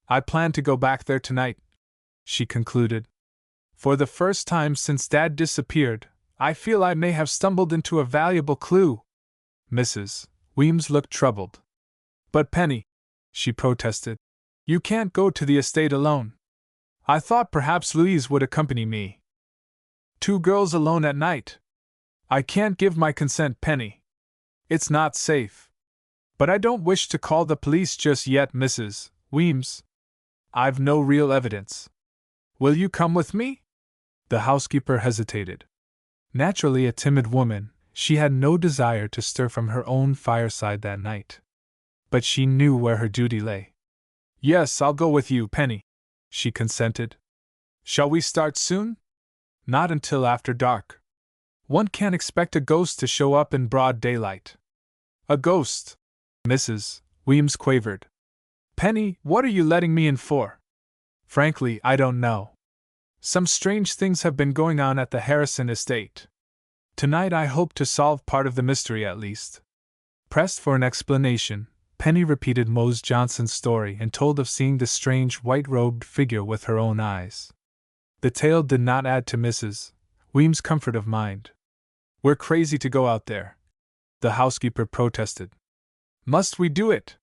I plan to go back there tonight, she concluded. For the first time since Dad disappeared, I feel I may have stumbled into a valuable clue. Mrs. Weems looked troubled. But Penny, she protested, you can't go to the estate alone. I thought perhaps Louise would accompany me. 2 girls alone at night. I can't give my consent, Penny. It's not safe. But I don't wish to call the police just yet, Mrs. Weems. I've no real evidence. Will you come with me? The housekeeper hesitated. Naturally a timid woman, she had no desire to stir from her own fireside that night. But she knew where her duty lay. Yes, I'll go with you, Penny, she consented. Shall we start soon? Not until after dark. One can't expect a ghost to show up in broad daylight. A ghost? Mrs. Weems quavered. Penny, what are you letting me in for? Frankly, I don't know. Some strange things have been going on at the Harrison estate. Tonight I hope to solve part of the mystery at least. Pressed for an explanation, Penny repeated Mose Johnson's story and told of seeing the strange white-robed figure with her own eyes. The tale did not add to Mrs. Weems' comfort of mind. We're crazy to go out there, the housekeeper protested. Must we do it?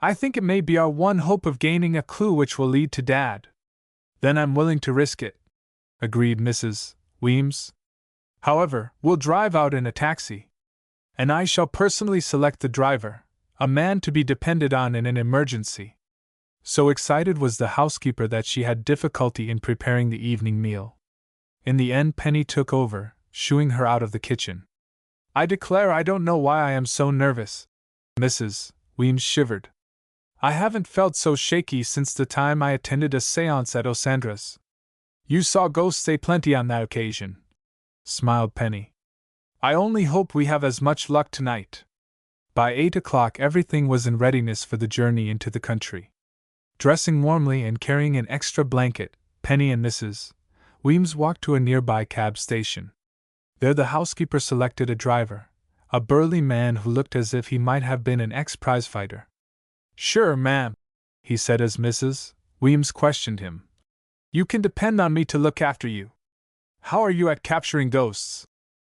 I think it may be our one hope of gaining a clue which will lead to Dad. Then I'm willing to risk it, agreed Mrs. Weems. However, we'll drive out in a taxi. And I shall personally select the driver, a man to be depended on in an emergency. So excited was the housekeeper that she had difficulty in preparing the evening meal. In the end, Penny took over, shooing her out of the kitchen. I declare I don't know why I am so nervous. Mrs. Weems shivered. I haven't felt so shaky since the time I attended a séance at Ossandra's. You saw ghosts plenty on that occasion, smiled Penny. I only hope we have as much luck tonight. By 8 o'clock everything was in readiness for the journey into the country. Dressing warmly and carrying an extra blanket, Penny and Mrs. Weems walked to a nearby cab station. There the housekeeper selected a driver, a burly man who looked as if he might have been an ex-prizefighter. Sure, ma'am, he said as Mrs. Weems questioned him. You can depend on me to look after you. How are you at capturing ghosts?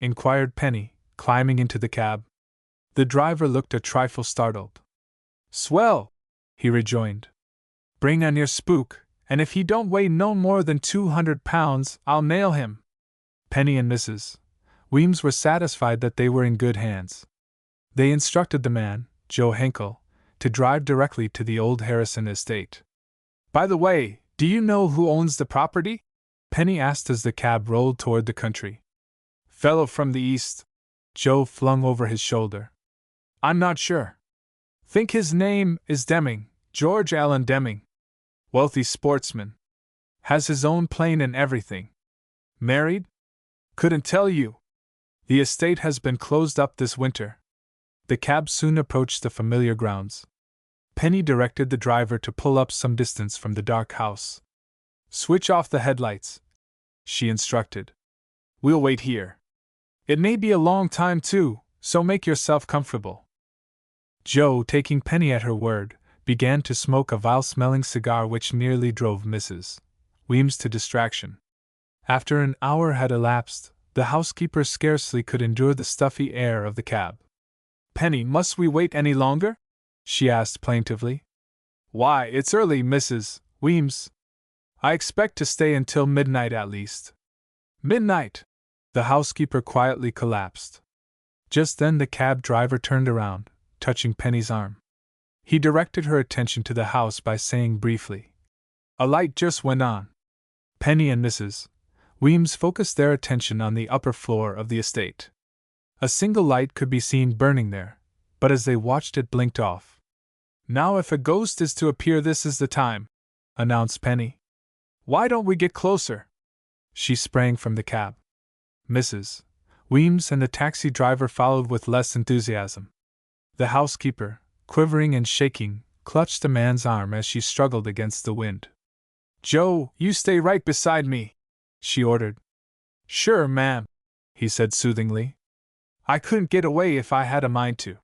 Inquired Penny, climbing into the cab. The driver looked a trifle startled. Swell, he rejoined. Bring on your spook, and if he don't weigh no more than 200 pounds, I'll nail him. Penny and Mrs. Weems were satisfied that they were in good hands. They instructed the man, Joe Henkel, to drive directly to the old Harrison estate. By the way, do you know who owns the property? Penny asked as the cab rolled toward the country. Fellow from the east, Joe flung over his shoulder. I'm not sure. Think his name is Deming, George Allen Deming. Wealthy sportsman. Has his own plane and everything. Married? Couldn't tell you. The estate has been closed up this winter. The cab soon approached the familiar grounds. Penny directed the driver to pull up some distance from the dark house. Switch off the headlights, she instructed. We'll wait here. It may be a long time too, so make yourself comfortable. Joe, taking Penny at her word, began to smoke a vile-smelling cigar which nearly drove Mrs. Weems to distraction. After an hour had elapsed, the housekeeper scarcely could endure the stuffy air of the cab. Penny, must we wait any longer? She asked plaintively. Why, it's early, Mrs. Weems. I expect to stay until midnight at least. Midnight! The housekeeper quietly collapsed. Just then the cab driver turned around, touching Penny's arm. He directed her attention to the house by saying briefly, "A light just went on." Penny and Mrs. Weems focused their attention on the upper floor of the estate. A single light could be seen burning there, but as they watched it blinked off. Now if a ghost is to appear, this is the time, announced Penny. Why don't we get closer? She sprang from the cab. Mrs. Weems and the taxi driver followed with less enthusiasm. The housekeeper, quivering and shaking, clutched the man's arm as she struggled against the wind. Joe, you stay right beside me, she ordered. Sure, ma'am, he said soothingly. I couldn't get away if I had a mind to.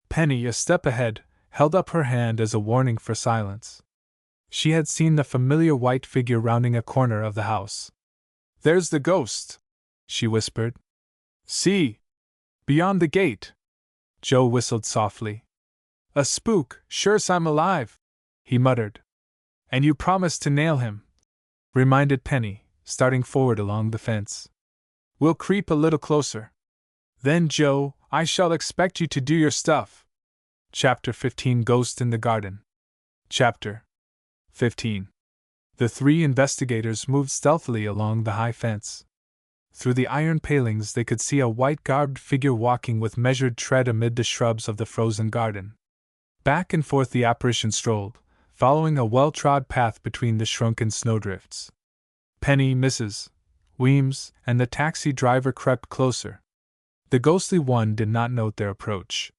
Penny, a step ahead, held up her hand as a warning for silence. She had seen the familiar white figure rounding a corner of the house. There's the ghost, she whispered. See! Beyond the gate. Joe whistled softly. A spook, sure's I'm alive, he muttered. And you promised to nail him, reminded Penny, starting forward along the fence. We'll creep a little closer. Then, Joe, I shall expect you to do your stuff. Chapter 15 Ghost in the Garden. Chapter 15. The three investigators moved stealthily along the high fence. Through the iron palings they could see a white-garbed figure walking with measured tread amid the shrubs of the frozen garden. Back and forth the apparition strolled, following a well-trod path between the shrunken snowdrifts. Penny, Mrs. Weems, and the taxi driver crept closer. The ghostly one did not note their approach.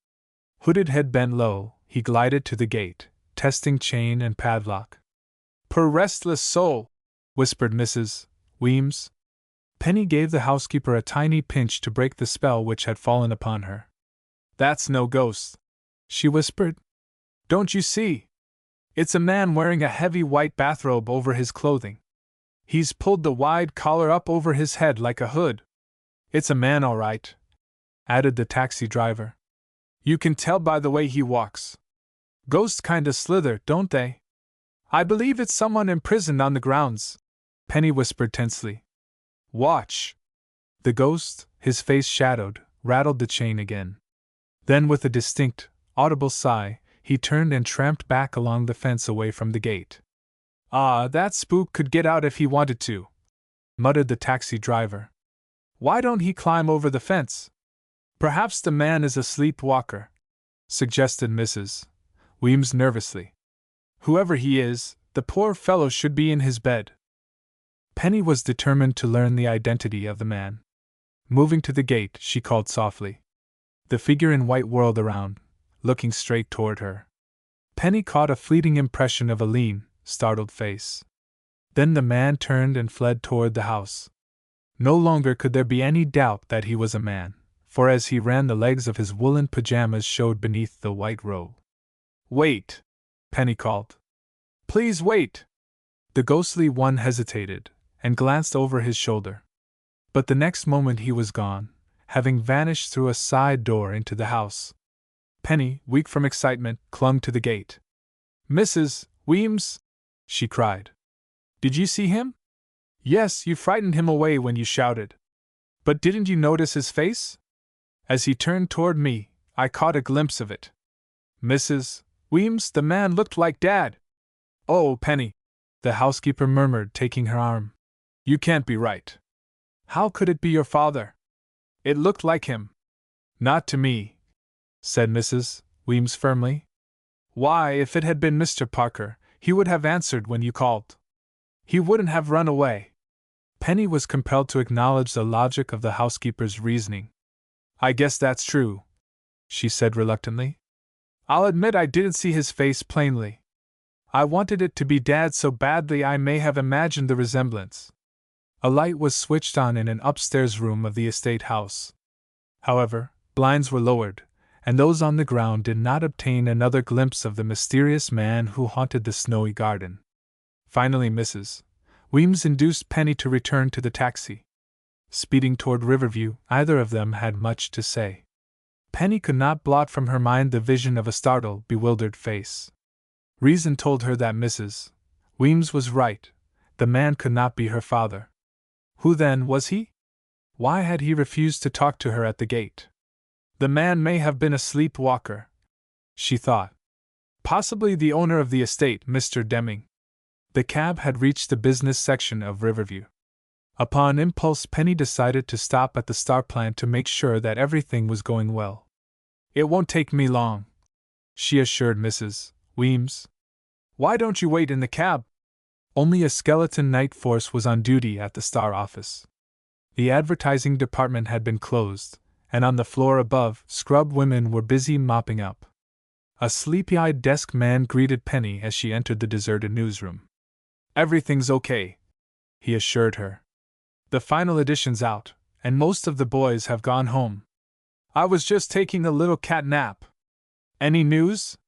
Hooded head bent low, he glided to the gate, testing chain and padlock. "Per restless soul," whispered Mrs. Weems. Penny gave the housekeeper a tiny pinch to break the spell which had fallen upon her. "That's no ghost," she whispered. "Don't you see? It's a man wearing a heavy white bathrobe over his clothing. He's pulled the wide collar up over his head like a hood. It's a man, all right," added the taxi driver. "You can tell by the way he walks. Ghosts kinda slither, don't they? I believe it's someone imprisoned on the grounds," Penny whispered tensely. "Watch." The ghost, his face shadowed, rattled the chain again. Then, with a distinct, audible sigh, he turned and tramped back along the fence away from the gate. "Ah, that spook could get out if he wanted to," muttered the taxi driver. "Why don't he climb over the fence?" "Perhaps the man is a sleepwalker," suggested Mrs. Weems nervously. "Whoever he is, the poor fellow should be in his bed." Penny was determined to learn the identity of the man. Moving to the gate, she called softly. The figure in white whirled around, looking straight toward her. Penny caught a fleeting impression of a lean, startled face. Then the man turned and fled toward the house. No longer could there be any doubt that he was a man, for as he ran the legs of his woolen pajamas showed beneath the white robe. "Wait!" Penny called. "Please wait!" The ghostly one hesitated, and glanced over his shoulder. But the next moment he was gone, having vanished through a side door into the house. Penny, weak from excitement, clung to the gate. "Mrs. Weems!" she cried. "Did you see him?" "Yes, you frightened him away when you shouted. But didn't you notice his face? As he turned toward me, I caught a glimpse of it. Mrs. Weems, the man looked like Dad." "Oh, Penny," the housekeeper murmured, taking her arm. "You can't be right. How could it be your father? It looked like him." "Not to me," said Mrs. Weems firmly. "Why, if it had been Mr. Parker, he would have answered when you called. He wouldn't have run away." Penny was compelled to acknowledge the logic of the housekeeper's reasoning. I guess that's true, she said reluctantly. I'll admit I didn't see his face plainly. I wanted it to be Dad so badly I may have imagined the resemblance. A light was switched on in an upstairs room of the estate house. However, blinds were lowered, and those on the ground did not obtain another glimpse of the mysterious man who haunted the snowy garden. Finally, Mrs. Weems induced Penny to return to the taxi. Speeding toward Riverview, either of them had much to say. Penny could not blot from her mind the vision of a startled, bewildered face. Reason told her that Mrs. Weems was right. The man could not be her father. Who then was he? Why had he refused to talk to her at the gate? The man may have been a sleepwalker, she thought. Possibly the owner of the estate, Mr. Deming. The cab had reached the business section of Riverview. Upon impulse, Penny decided to stop at the Star plant to make sure that everything was going well. It won't take me long, she assured Mrs. Weems. Why don't you wait in the cab? Only a skeleton night force was on duty at the Star office. The advertising department had been closed, and on the floor above, scrub women were busy mopping up. A sleepy-eyed desk man greeted Penny as she entered the deserted newsroom. Everything's okay, he assured her. The final edition's out, and most of the boys have gone home. I was just taking a little cat nap. Any news?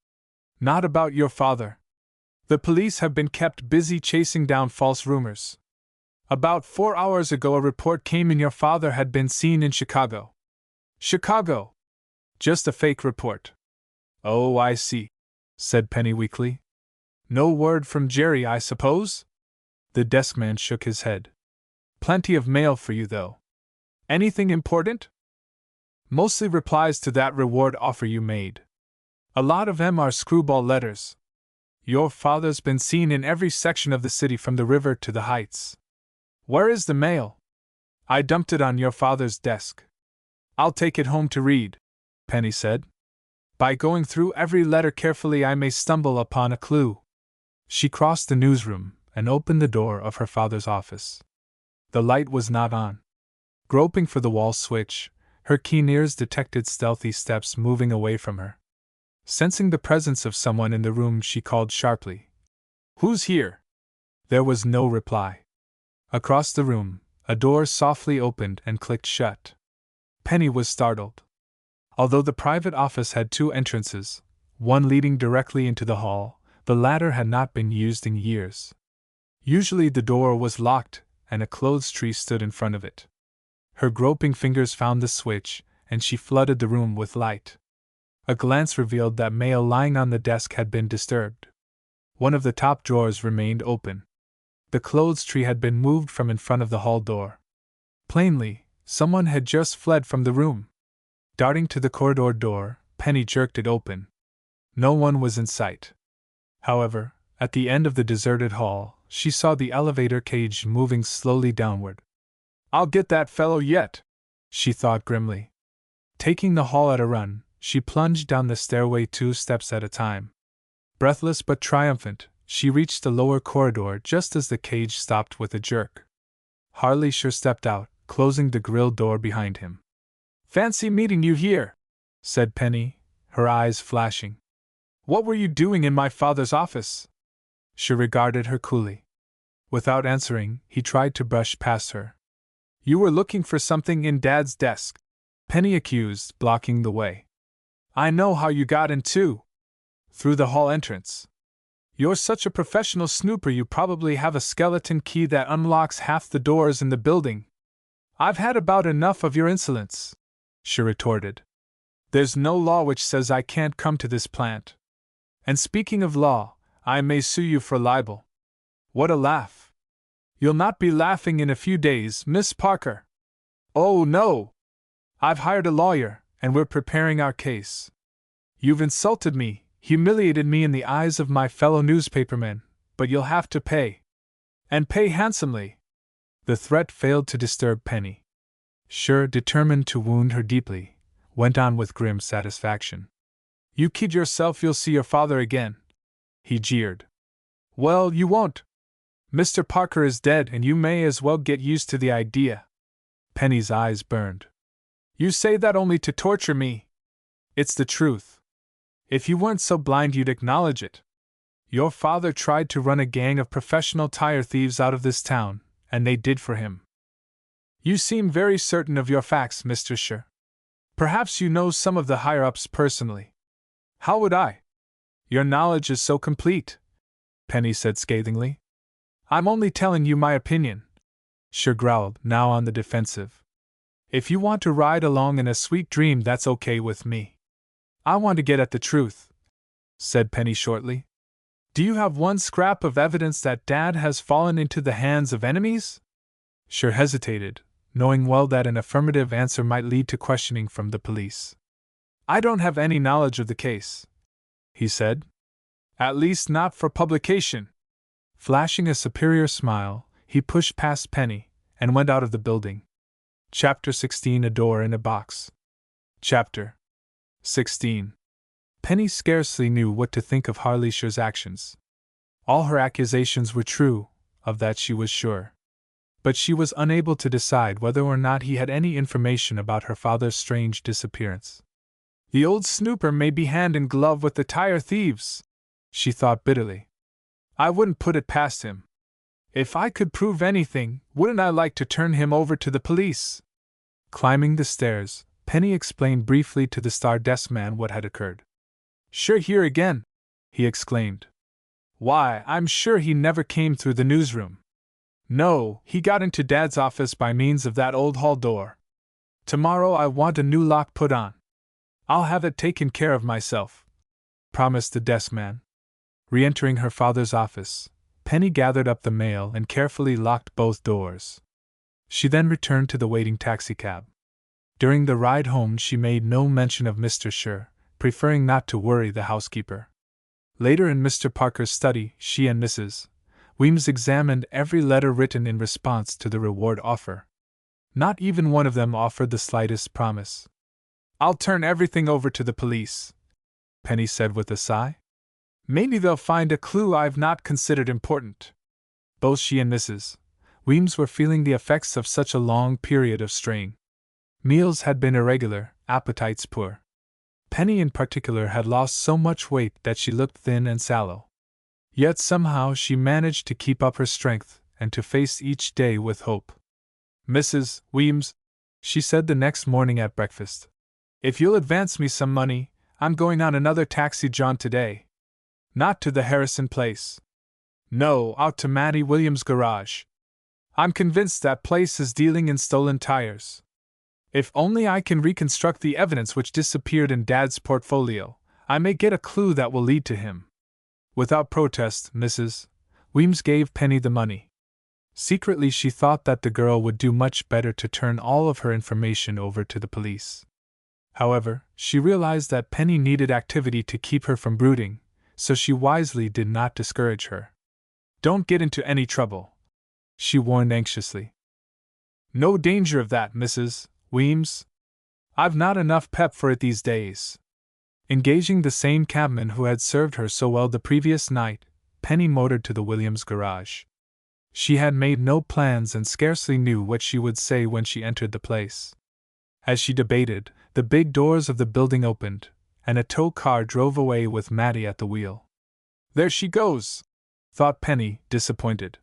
Not about your father. The police have been kept busy chasing down false rumors. About 4 hours ago, a report came in your father had been seen in Chicago. Chicago! Just a fake report. Oh, I see, said Penny weakly. No word from Jerry, I suppose? The desk man shook his head. Plenty of mail for you, though. Anything important? Mostly replies to that reward offer you made. A lot of them are screwball letters. Your father's been seen in every section of the city from the river to the heights. Where is the mail? I dumped it on your father's desk. I'll take it home to read, Penny said. By going through every letter carefully, I may stumble upon a clue. She crossed the newsroom and opened the door of her father's office. The light was not on. Groping for the wall switch, her keen ears detected stealthy steps moving away from her. Sensing the presence of someone in the room, she called sharply, "Who's here?" There was no reply. Across the room, a door softly opened and clicked shut. Penny was startled. Although the private office had 2 entrances, one leading directly into the hall, the latter had not been used in years. Usually the door was locked, and a clothes tree stood in front of it. Her groping fingers found the switch, and she flooded the room with light. A glance revealed that mail lying on the desk had been disturbed. One of the top drawers remained open. The clothes tree had been moved from in front of the hall door. Plainly, someone had just fled from the room. Darting to the corridor door, Penny jerked it open. No one was in sight. However, at the end of the deserted hall, she saw the elevator cage moving slowly downward. I'll get that fellow yet, she thought grimly. Taking the hall at a run, she plunged down the stairway 2 steps at a time. Breathless but triumphant, she reached the lower corridor just as the cage stopped with a jerk. Harley Sher stepped out, closing the grille door behind him. Fancy meeting you here, said Penny, her eyes flashing. What were you doing in my father's office? She regarded her coolly. Without answering, he tried to brush past her. You were looking for something in Dad's desk, Penny accused, blocking the way. I know how you got in too. Through the hall entrance. You're such a professional snooper, you probably have a skeleton key that unlocks half the doors in the building. I've had about enough of your insolence, she retorted. There's no law which says I can't come to this plant. And speaking of law, I may sue you for libel. What a laugh. You'll not be laughing in a few days, Miss Parker. Oh, no. I've hired a lawyer, and we're preparing our case. You've insulted me, humiliated me in the eyes of my fellow newspapermen, but you'll have to pay. And pay handsomely. The threat failed to disturb Penny. Sher, determined to wound her deeply, went on with grim satisfaction. You kid yourself you'll see your father again, he jeered. Well, you won't. Mr. Parker is dead, and you may as well get used to the idea. Penny's eyes burned. You say that only to torture me. It's the truth. If you weren't so blind, you'd acknowledge it. Your father tried to run a gang of professional tire thieves out of this town, and they did for him. You seem very certain of your facts, Mr. Sher. Perhaps you know some of the higher-ups personally. How would I? Your knowledge is so complete, Penny said scathingly. I'm only telling you my opinion, Sher growled, now on the defensive. If you want to ride along in a sweet dream, that's okay with me. I want to get at the truth, said Penny shortly. Do you have one scrap of evidence that Dad has fallen into the hands of enemies? Sher hesitated, knowing well that an affirmative answer might lead to questioning from the police. I don't have any knowledge of the case, he said. At least not for publication. Flashing a superior smile, he pushed past Penny and went out of the building. Chapter 16 A Door in a Box. Chapter 16. Penny scarcely knew what to think of Harley Sher's actions. All her accusations were true, of that she was sure. But she was unable to decide whether or not he had any information about her father's strange disappearance. The old snooper may be hand in glove with the tire thieves, she thought bitterly. I wouldn't put it past him. If I could prove anything, wouldn't I like to turn him over to the police? Climbing the stairs, Penny explained briefly to the star desk man what had occurred. Sure, here again, he exclaimed. Why, I'm sure he never came through the newsroom. No, he got into Dad's office by means of that old hall door. Tomorrow I want a new lock put on. I'll have it taken care of myself, promised the desk man. Re-entering her father's office, Penny gathered up the mail and carefully locked both doors. She then returned to the waiting taxicab. During the ride home she made no mention of Mr. Sher, preferring not to worry the housekeeper. Later in Mr. Parker's study, she and Mrs. Weems examined every letter written in response to the reward offer. Not even one of them offered the slightest promise. I'll turn everything over to the police, Penny said with a sigh. Maybe they'll find a clue I've not considered important. Both she and Mrs. Weems were feeling the effects of such a long period of strain. Meals had been irregular, appetites poor. Penny in particular had lost so much weight that she looked thin and sallow. Yet somehow she managed to keep up her strength and to face each day with hope. Mrs. Weems, she said the next morning at breakfast, if you'll advance me some money, I'm going on another taxi jaunt today. Not to the Harrison place. No, out to Mattie Williams' garage. I'm convinced that place is dealing in stolen tires. If only I can reconstruct the evidence which disappeared in Dad's portfolio, I may get a clue that will lead to him. Without protest, Mrs. Weems gave Penny the money. Secretly she thought that the girl would do much better to turn all of her information over to the police. However, she realized that Penny needed activity to keep her from brooding, so she wisely did not discourage her. Don't get into any trouble, she warned anxiously. No danger of that, Mrs. Weems. I've not enough pep for it these days. Engaging the same cabman who had served her so well the previous night, Penny motored to the Williams garage. She had made no plans and scarcely knew what she would say when she entered the place. As she debated, the big doors of the building opened, and a tow car drove away with Mattie at the wheel. There she goes, thought Penny, disappointed.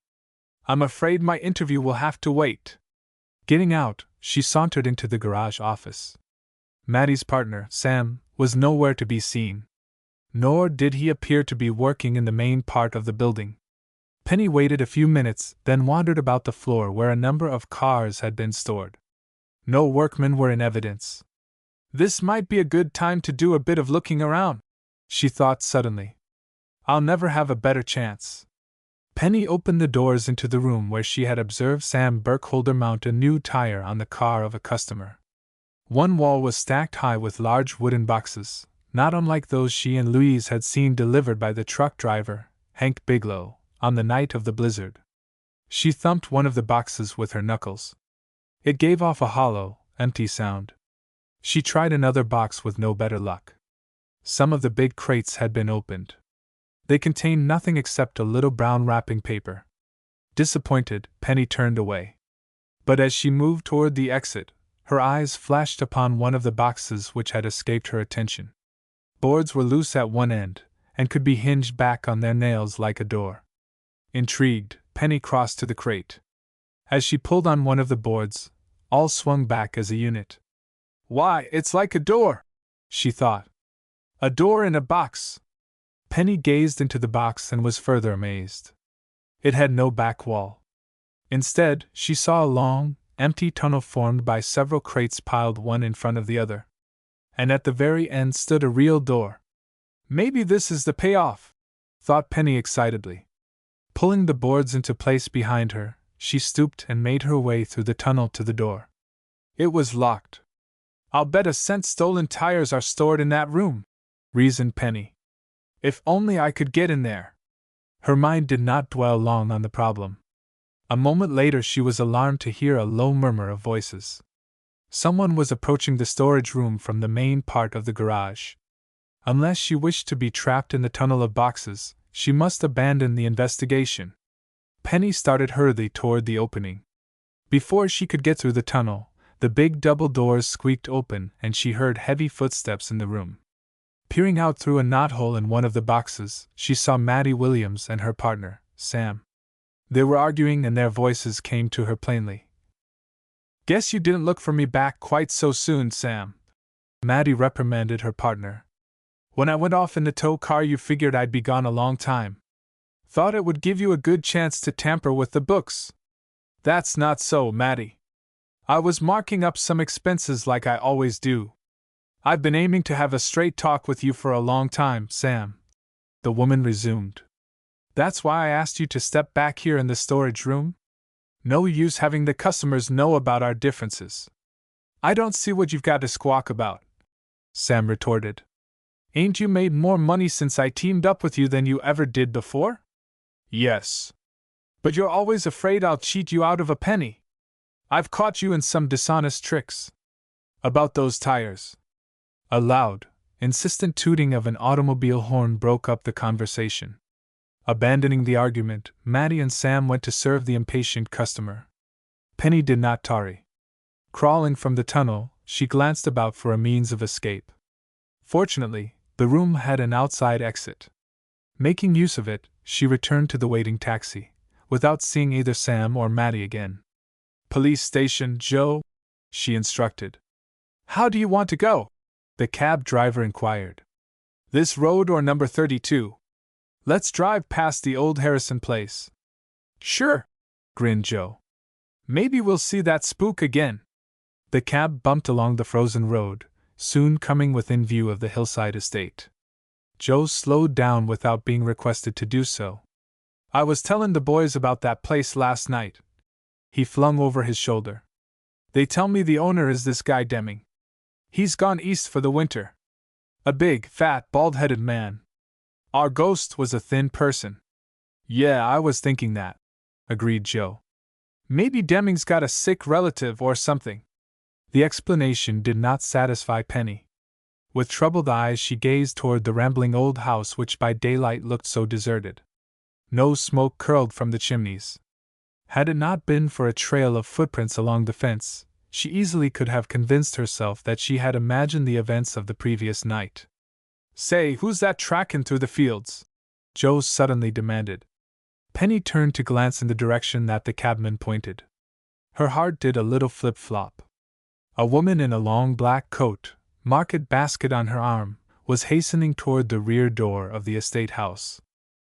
I'm afraid my interview will have to wait. Getting out, she sauntered into the garage office. Mattie's partner, Sam, was nowhere to be seen. Nor did he appear to be working in the main part of the building. Penny waited a few minutes, then wandered about the floor where a number of cars had been stored. No workmen were in evidence. This might be a good time to do a bit of looking around, she thought suddenly. I'll never have a better chance. Penny opened the doors into the room where she had observed Sam Burkholder mount a new tire on the car of a customer. One wall was stacked high with large wooden boxes, not unlike those she and Louise had seen delivered by the truck driver, Hank Biglow, on the night of the blizzard. She thumped one of the boxes with her knuckles. It gave off a hollow, empty sound. She tried another box with no better luck. Some of the big crates had been opened. They contained nothing except a little brown wrapping paper. Disappointed, Penny turned away. But as she moved toward the exit, Her eyes flashed upon one of the boxes which had escaped her attention. Boards were loose at one end, and could be hinged back on their nails like a door. Intrigued, Penny crossed to the crate. As she pulled on one of the boards, all swung back as a unit. "Why, it's like a door!" she thought. "A door in a box!" Penny gazed into the box and was further amazed. It had no back wall. Instead, she saw a long, empty tunnel formed by several crates piled one in front of the other. And at the very end stood a real door. "Maybe this is the payoff," thought Penny excitedly. Pulling the boards into place behind her, she stooped and made her way through the tunnel to the door. It was locked. "I'll bet a cent stolen tires are stored in that room," reasoned Penny. "If only I could get in there." Her mind did not dwell long on the problem. A moment later she was alarmed to hear a low murmur of voices. Someone was approaching the storage room from the main part of the garage. Unless she wished to be trapped in the tunnel of boxes, she must abandon the investigation. Penny started hurriedly toward the opening. Before she could get through the tunnel, the big double doors squeaked open and she heard heavy footsteps in the room. Peering out through a knothole in one of the boxes, she saw Maddie Williams and her partner, Sam. They were arguing and their voices came to her plainly. "Guess you didn't look for me back quite so soon, Sam," Maddie reprimanded her partner. "When I went off in the tow car you figured I'd be gone a long time. Thought it would give you a good chance to tamper with the books." "That's not so, Maddie. I was marking up some expenses like I always do. I've been aiming to have a straight talk with you for a long time, Sam," the woman resumed. "That's why I asked you to step back here in the storage room. No use having the customers know about our differences." "I don't see what you've got to squawk about," Sam retorted. "Ain't you made more money since I teamed up with you than you ever did before?" "Yes. But you're always afraid I'll cheat you out of a penny. I've caught you in some dishonest tricks. About those tires." A loud, insistent tooting of an automobile horn broke up the conversation. Abandoning the argument, Maddie and Sam went to serve the impatient customer. Penny did not tarry. Crawling from the tunnel, she glanced about for a means of escape. Fortunately, the room had an outside exit. Making use of it, she returned to the waiting taxi, without seeing either Sam or Maddie again. "Police station, Joe," she instructed. "How do you want to go?" the cab driver inquired. "This road or number 32? Let's drive past the old Harrison place." "Sure," grinned Joe. "Maybe we'll see that spook again." The cab bumped along the frozen road, soon coming within view of the hillside estate. Joe slowed down without being requested to do so. "I was telling the boys about that place last night," he flung over his shoulder. "They tell me the owner is this guy Deming. He's gone east for the winter. A big, fat, bald-headed man. Our ghost was a thin person." "Yeah, I was thinking that," agreed Joe. "Maybe Deming's got a sick relative or something." The explanation did not satisfy Penny. With troubled eyes she gazed toward the rambling old house which by daylight looked so deserted. No smoke curled from the chimneys. Had it not been for a trail of footprints along the fence, she easily could have convinced herself that she had imagined the events of the previous night. "Say, who's that tracking through the fields?" Joe suddenly demanded. Penny turned to glance in the direction that the cabman pointed. Her heart did a little flip-flop. A woman in a long black coat, market basket on her arm, was hastening toward the rear door of the estate house.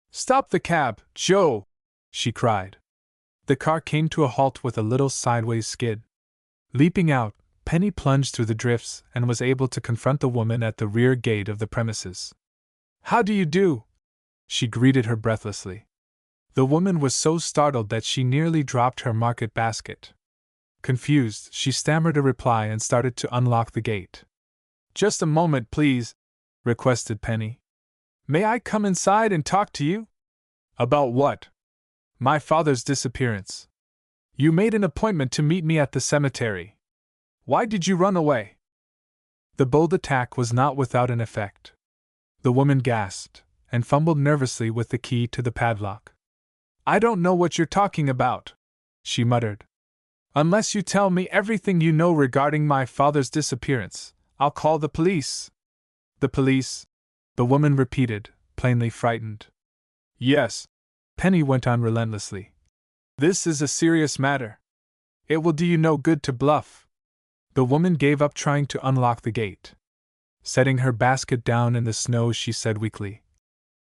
"Stop the cab, Joe!" she cried. The car came to a halt with a little sideways skid. Leaping out, Penny plunged through the drifts and was able to confront the woman at the rear gate of the premises. "How do you do?" she greeted her breathlessly. The woman was so startled that she nearly dropped her market basket. Confused, she stammered a reply and started to unlock the gate. "Just a moment, please," requested Penny. "May I come inside and talk to you?" "About what?" "My father's disappearance. You made an appointment to meet me at the cemetery. Why did you run away?" The bold attack was not without an effect. The woman gasped, and fumbled nervously with the key to the padlock. "I don't know what you're talking about," she muttered. Unless you tell me everything you know regarding my father's disappearance, I'll call the police. The police? The woman repeated, plainly frightened. Yes, Penny went on relentlessly. This is a serious matter. It will do you no good to bluff. The woman gave up trying to unlock the gate. Setting her basket down in the snow, she said weakly,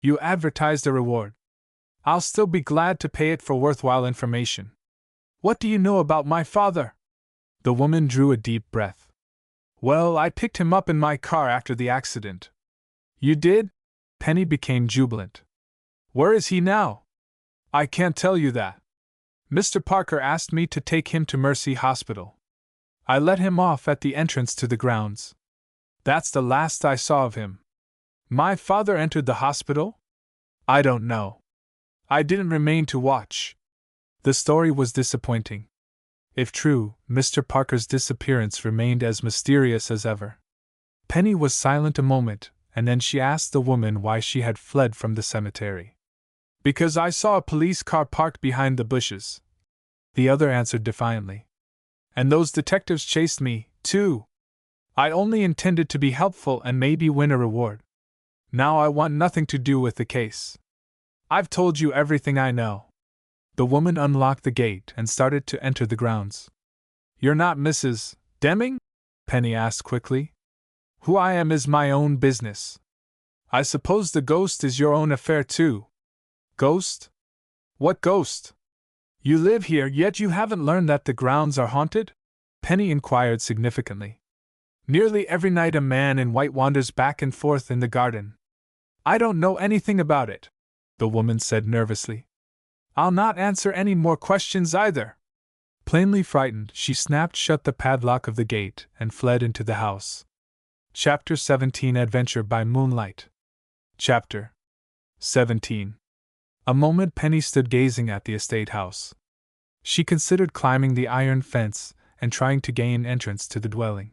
You advertised a reward. I'll still be glad to pay it for worthwhile information. What do you know about my father? The woman drew a deep breath. Well, I picked him up in my car after the accident. You did? Penny became jubilant. Where is he now? I can't tell you that. Mr. Parker asked me to take him to Mercy Hospital. I let him off at the entrance to the grounds. That's the last I saw of him. My father entered the hospital? I don't know. I didn't remain to watch. The story was disappointing. If true, Mr. Parker's disappearance remained as mysterious as ever. Penny was silent a moment, and then she asked the woman why she had fled from the cemetery. Because I saw a police car parked behind the bushes. The other answered defiantly. And those detectives chased me, too. I only intended to be helpful and maybe win a reward. Now I want nothing to do with the case. I've told you everything I know. The woman unlocked the gate and started to enter the grounds. You're not Mrs. Deming? Penny asked quickly. Who I am is my own business. I suppose the ghost is your own affair too. Ghost? What ghost? You live here, yet you haven't learned that the grounds are haunted? Penny inquired significantly. Nearly every night a man in white wanders back and forth in the garden. I don't know anything about it, the woman said nervously. I'll not answer any more questions either. Plainly frightened, she snapped shut the padlock of the gate and fled into the house. Chapter 17 Adventure by Moonlight. Chapter 17. A moment Penny stood gazing at the estate house. She considered climbing the iron fence and trying to gain entrance to the dwelling.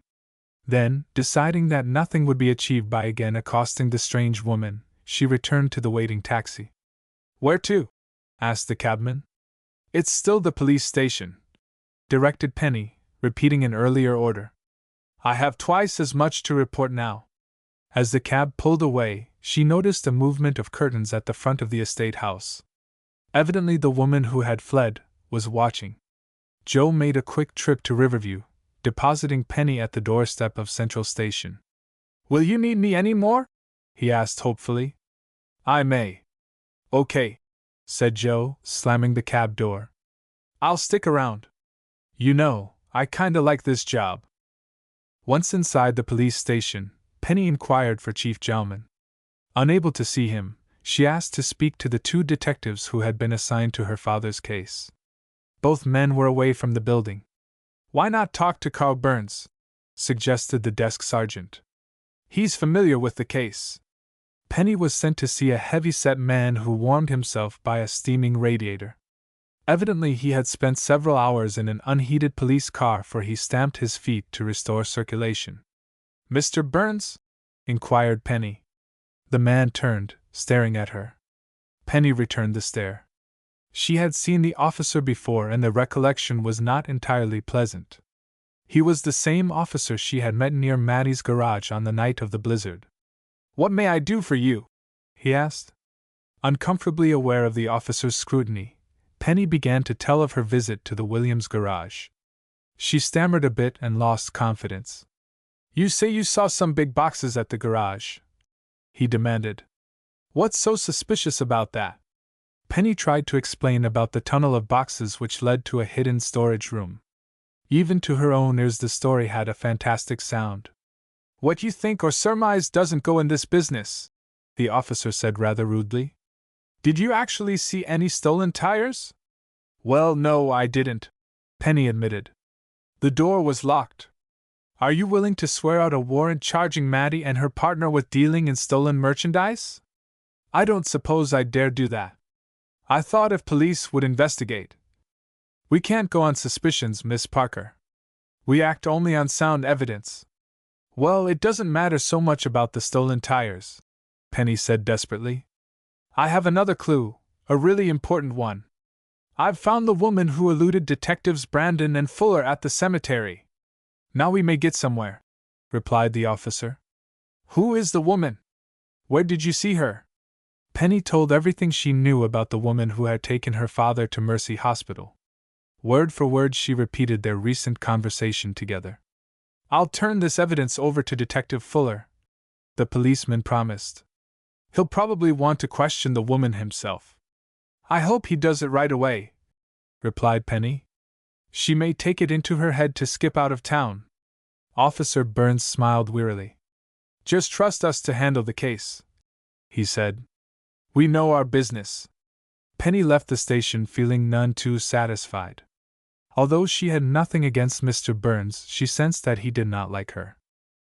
Then, deciding that nothing would be achieved by again accosting the strange woman, she returned to the waiting taxi. Where to? Asked the cabman. It's still the police station, directed Penny, repeating an earlier order. I have twice as much to report now. As the cab pulled away, she noticed a movement of curtains at the front of the estate house. Evidently the woman who had fled was watching. Joe made a quick trip to Riverview, depositing Penny at the doorstep of Central Station. Will you need me any more? He asked hopefully. I may. Okay, said Joe, slamming the cab door. I'll stick around. You know, I kinda like this job. Once inside the police station, Penny inquired for Chief Jauman. Unable to see him, she asked to speak to the two detectives who had been assigned to her father's case. Both men were away from the building. Why not talk to Carl Burns? Suggested the desk sergeant. He's familiar with the case. Penny was sent to see a heavy-set man who warmed himself by a steaming radiator. Evidently he had spent several hours in an unheated police car, for he stamped his feet to restore circulation. Mr. Burns? Inquired Penny. The man turned, staring at her. Penny returned the stare. She had seen the officer before, and the recollection was not entirely pleasant. He was the same officer she had met near Maddie's garage on the night of the blizzard. What may I do for you? He asked. Uncomfortably aware of the officer's scrutiny, Penny began to tell of her visit to the Williams garage. She stammered a bit and lost confidence. You say you saw some big boxes at the garage? He demanded. What's so suspicious about that? Penny tried to explain about the tunnel of boxes which led to a hidden storage room. Even to her own ears the story had a fantastic sound. What you think or surmise doesn't go in this business, the officer said rather rudely. Did you actually see any stolen tires? Well, no, I didn't, Penny admitted. The door was locked. Are you willing to swear out a warrant charging Maddie and her partner with dealing in stolen merchandise? I don't suppose I'd dare do that. I thought if police would investigate. We can't go on suspicions, Miss Parker. We act only on sound evidence. Well, it doesn't matter so much about the stolen tires, Penny said desperately. I have another clue, a really important one. I've found the woman who eluded Detectives Brandon and Fuller at the cemetery. Now we may get somewhere, replied the officer. Who is the woman? Where did you see her? Penny told everything she knew about the woman who had taken her father to Mercy Hospital. Word for word she repeated their recent conversation together. I'll turn this evidence over to Detective Fuller, the policeman promised. He'll probably want to question the woman himself. I hope he does it right away, replied Penny. She may take it into her head to skip out of town. Officer Burns smiled wearily. Just trust us to handle the case, he said. We know our business. Penny left the station feeling none too satisfied. Although she had nothing against Mr. Burns, she sensed that he did not like her.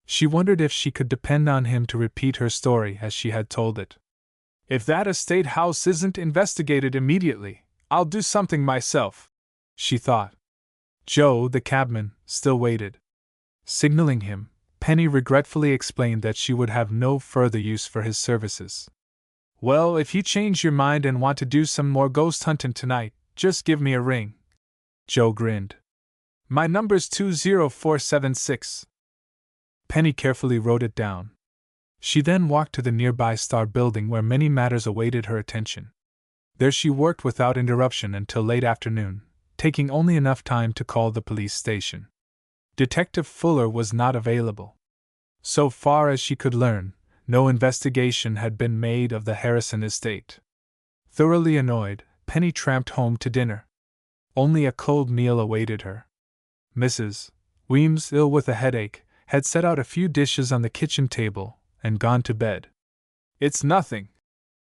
She wondered if she could depend on him to repeat her story as she had told it. If that estate house isn't investigated immediately, I'll do something myself, she thought. Joe, the cabman, still waited. Signaling him, Penny regretfully explained that she would have no further use for his services. Well, if you change your mind and want to do some more ghost hunting tonight, just give me a ring. Joe grinned. My number's 20476. Penny carefully wrote it down. She then walked to the nearby Star Building where many matters awaited her attention. There she worked without interruption until late afternoon, taking only enough time to call the police station. Detective Fuller was not available. So far as she could learn, no investigation had been made of the Harrison estate. Thoroughly annoyed, Penny tramped home to dinner. Only a cold meal awaited her. Mrs. Weems, ill with a headache, had set out a few dishes on the kitchen table and gone to bed. It's nothing,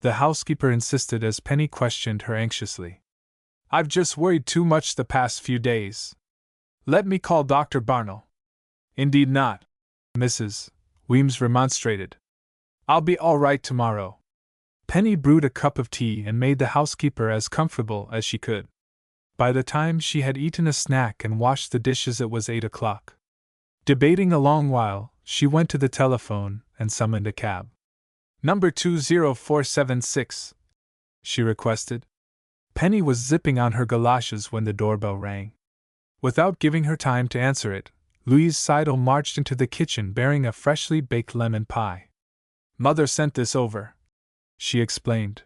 the housekeeper insisted as Penny questioned her anxiously. I've just worried too much the past few days. Let me call Dr. Barnell. Indeed not, Mrs. Weems remonstrated. I'll be all right tomorrow. Penny brewed a cup of tea and made the housekeeper as comfortable as she could. By the time she had eaten a snack and washed the dishes, it was 8 o'clock. Debating a long while, she went to the telephone and summoned a cab. Number 20476, she requested. Penny was zipping on her galoshes when the doorbell rang. Without giving her time to answer it, Louise Seidel marched into the kitchen bearing a freshly baked lemon pie. Mother sent this over, she explained.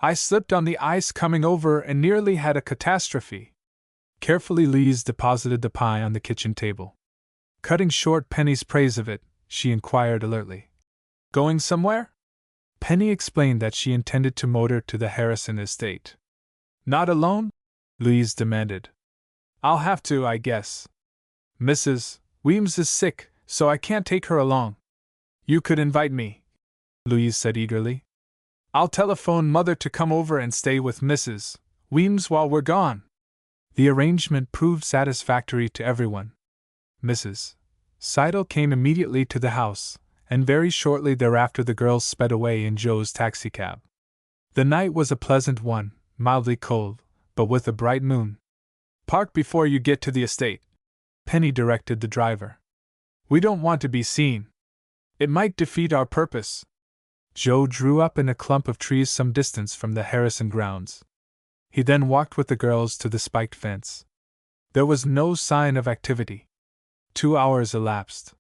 I slipped on the ice coming over and nearly had a catastrophe. Carefully, Louise deposited the pie on the kitchen table. Cutting short Penny's praise of it, she inquired alertly. Going somewhere? Penny explained that she intended to motor to the Harrison estate. Not alone? Louise demanded. I'll have to, I guess. Mrs. Weems is sick, so I can't take her along. You could invite me, Louise said eagerly. I'll telephone Mother to come over and stay with Mrs. Weems while we're gone. The arrangement proved satisfactory to everyone. Mrs. Seidel came immediately to the house, and very shortly thereafter the girls sped away in Joe's taxicab. The night was a pleasant one, mildly cold, but with a bright moon. Park before you get to the estate, Penny directed the driver. We don't want to be seen. It might defeat our purpose. Joe drew up in a clump of trees some distance from the Harrison grounds. He then walked with the girls to the spiked fence. There was no sign of activity. 2 hours elapsed.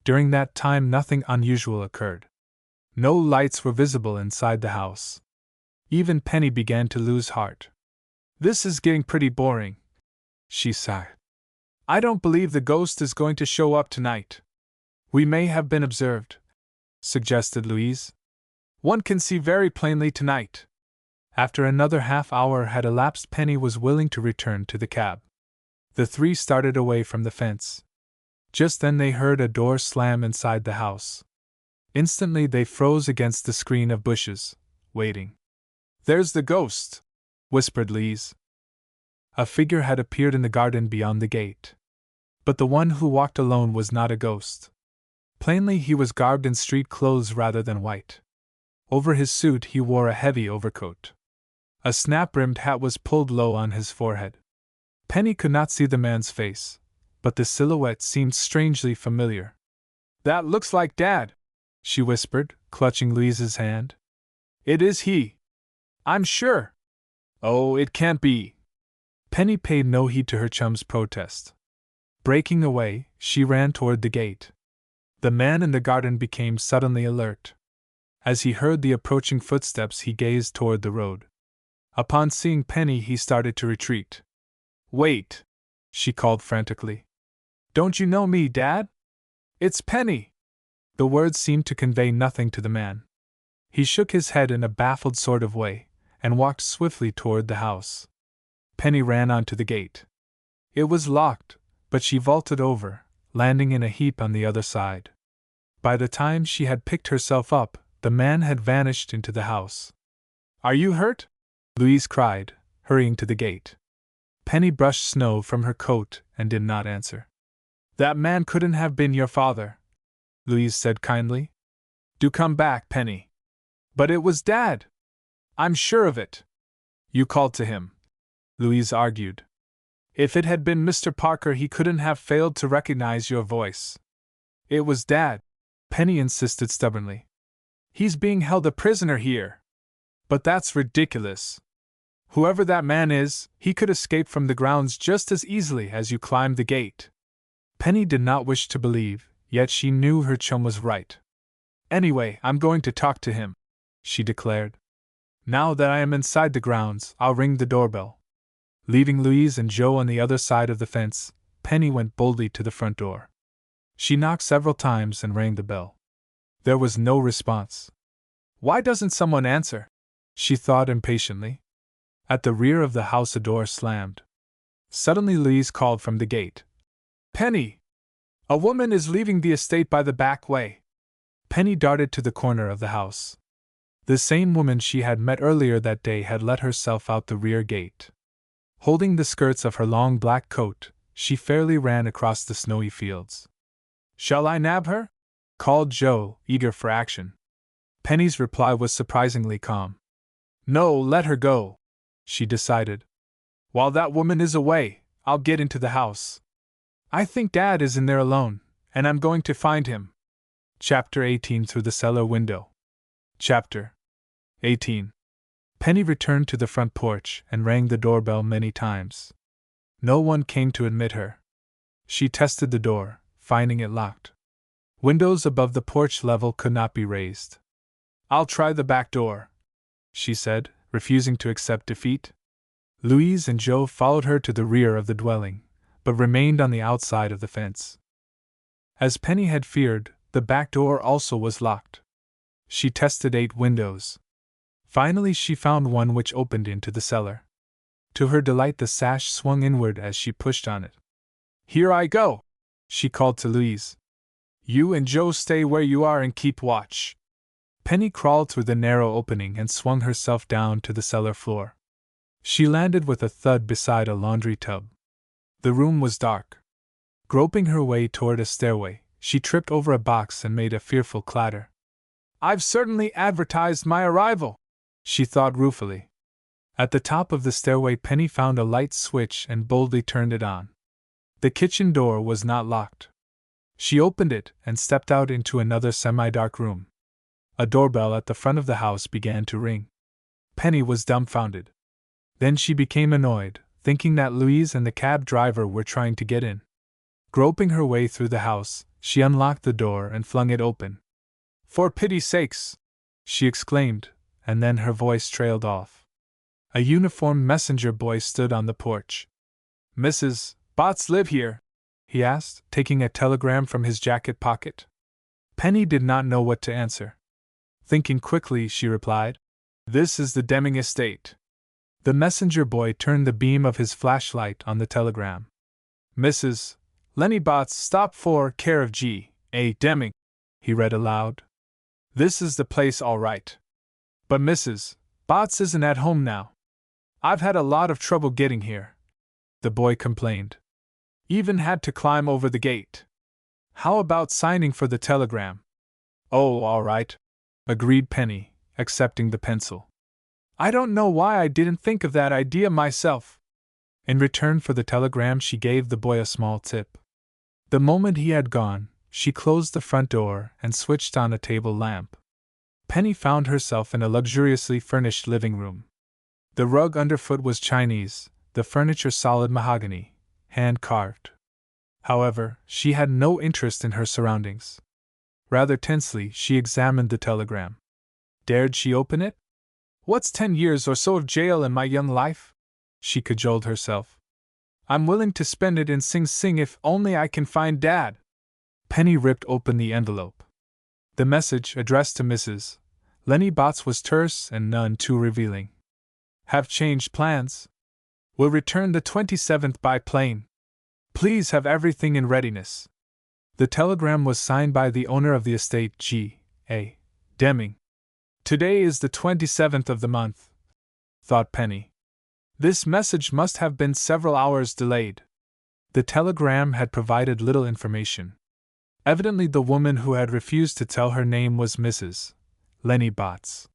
During that time nothing unusual occurred. No lights were visible inside the house. Even Penny began to lose heart. This is getting pretty boring, she sighed. I don't believe the ghost is going to show up tonight. We may have been observed, suggested Louise. One can see very plainly tonight. After another half hour had elapsed, Penny was willing to return to the cab. The three started away from the fence. Just then they heard a door slam inside the house. Instantly they froze against the screen of bushes, waiting. There's the ghost, whispered Louise. A figure had appeared in the garden beyond the gate. But the one who walked alone was not a ghost. Plainly he was garbed in street clothes rather than white. Over his suit he wore a heavy overcoat. A snap-brimmed hat was pulled low on his forehead. Penny could not see the man's face, but the silhouette seemed strangely familiar. That looks like Dad, she whispered, clutching Louise's hand. It is he. I'm sure. Oh, it can't be. Penny paid no heed to her chum's protest. Breaking away, she ran toward the gate. The man in the garden became suddenly alert. As he heard the approaching footsteps, he gazed toward the road. Upon seeing Penny, he started to retreat. Wait! She called frantically. Don't you know me, Dad? It's Penny! The words seemed to convey nothing to the man. He shook his head in a baffled sort of way, and walked swiftly toward the house. Penny ran onto the gate. It was locked, but she vaulted over, landing in a heap on the other side. By the time she had picked herself up, the man had vanished into the house. Are you hurt? Louise cried, hurrying to the gate. Penny brushed snow from her coat and did not answer. That man couldn't have been your father, Louise said kindly. Do come back, Penny. But it was Dad. I'm sure of it. You called to him, Louise argued. If it had been Mr. Parker, he couldn't have failed to recognize your voice. It was Dad, Penny insisted stubbornly. He's being held a prisoner here. But that's ridiculous. Whoever that man is, he could escape from the grounds just as easily as you climbed the gate. Penny did not wish to believe, yet she knew her chum was right. Anyway, I'm going to talk to him, she declared. Now that I am inside the grounds, I'll ring the doorbell. Leaving Louise and Joe on the other side of the fence, Penny went boldly to the front door. She knocked several times and rang the bell. There was no response. Why doesn't someone answer? She thought impatiently. At the rear of the house a door slammed. Suddenly Louise called from the gate. Penny! A woman is leaving the estate by the back way. Penny darted to the corner of the house. The same woman she had met earlier that day had let herself out the rear gate. Holding the skirts of her long black coat, she fairly ran across the snowy fields. Shall I nab her? Called Joe, eager for action. Penny's reply was surprisingly calm. No, let her go, she decided. While that woman is away, I'll get into the house. I think Dad is in there alone, and I'm going to find him. Chapter 18 Through the Cellar Window. Chapter 18. Penny returned to the front porch and rang the doorbell many times. No one came to admit her. She tested the door, finding it locked. Windows above the porch level could not be raised. I'll try the back door, she said, refusing to accept defeat. Louise and Joe followed her to the rear of the dwelling, but remained on the outside of the fence. As Penny had feared, the back door also was locked. She tested 8 windows. Finally she found one which opened into the cellar. To her delight, the sash swung inward as she pushed on it. Here I go, she called to Louise. You and Joe stay where you are and keep watch. Penny crawled through the narrow opening and swung herself down to the cellar floor. She landed with a thud beside a laundry tub. The room was dark. Groping her way toward a stairway, she tripped over a box and made a fearful clatter. I've certainly advertised my arrival, she thought ruefully. At the top of the stairway, Penny found a light switch and boldly turned it on. The kitchen door was not locked. She opened it and stepped out into another semi-dark room. A doorbell at the front of the house began to ring. Penny was dumbfounded. Then she became annoyed, thinking that Louise and the cab driver were trying to get in. Groping her way through the house, she unlocked the door and flung it open. For pity's sakes! She exclaimed, and then her voice trailed off. A uniformed messenger boy stood on the porch. Mrs. Botts live here? He asked, taking a telegram from his jacket pocket. Penny did not know what to answer. Thinking quickly, she replied, This is the Deming estate. The messenger boy turned the beam of his flashlight on the telegram. Mrs. Lenny Botts, stop for care of G. A. Deming, he read aloud. This is the place all right. But Mrs. Botts isn't at home now. I've had a lot of trouble getting here, the boy complained. Even had to climb over the gate. How about signing for the telegram? Oh, all right, agreed Penny, accepting the pencil. I don't know why I didn't think of that idea myself. In return for the telegram, she gave the boy a small tip. The moment he had gone, she closed the front door and switched on a table lamp. Penny found herself in a luxuriously furnished living room. The rug underfoot was Chinese, the furniture solid mahogany, hand-carved. However, she had no interest in her surroundings. Rather tensely, she examined the telegram. Dared she open it? What's 10 years or so of jail in my young life? She cajoled herself. I'm willing to spend it in Sing Sing if only I can find Dad. Penny ripped open the envelope. The message, addressed to Mrs. Lenny Botts, was terse and none too revealing. Have changed plans. Will return the 27th by plane. Please have everything in readiness. The telegram was signed by the owner of the estate, G. A. Deming. Today is the 27th of the month, thought Penny. This message must have been several hours delayed. The telegram had provided little information. Evidently the woman who had refused to tell her name was Mrs. Lenny Botts.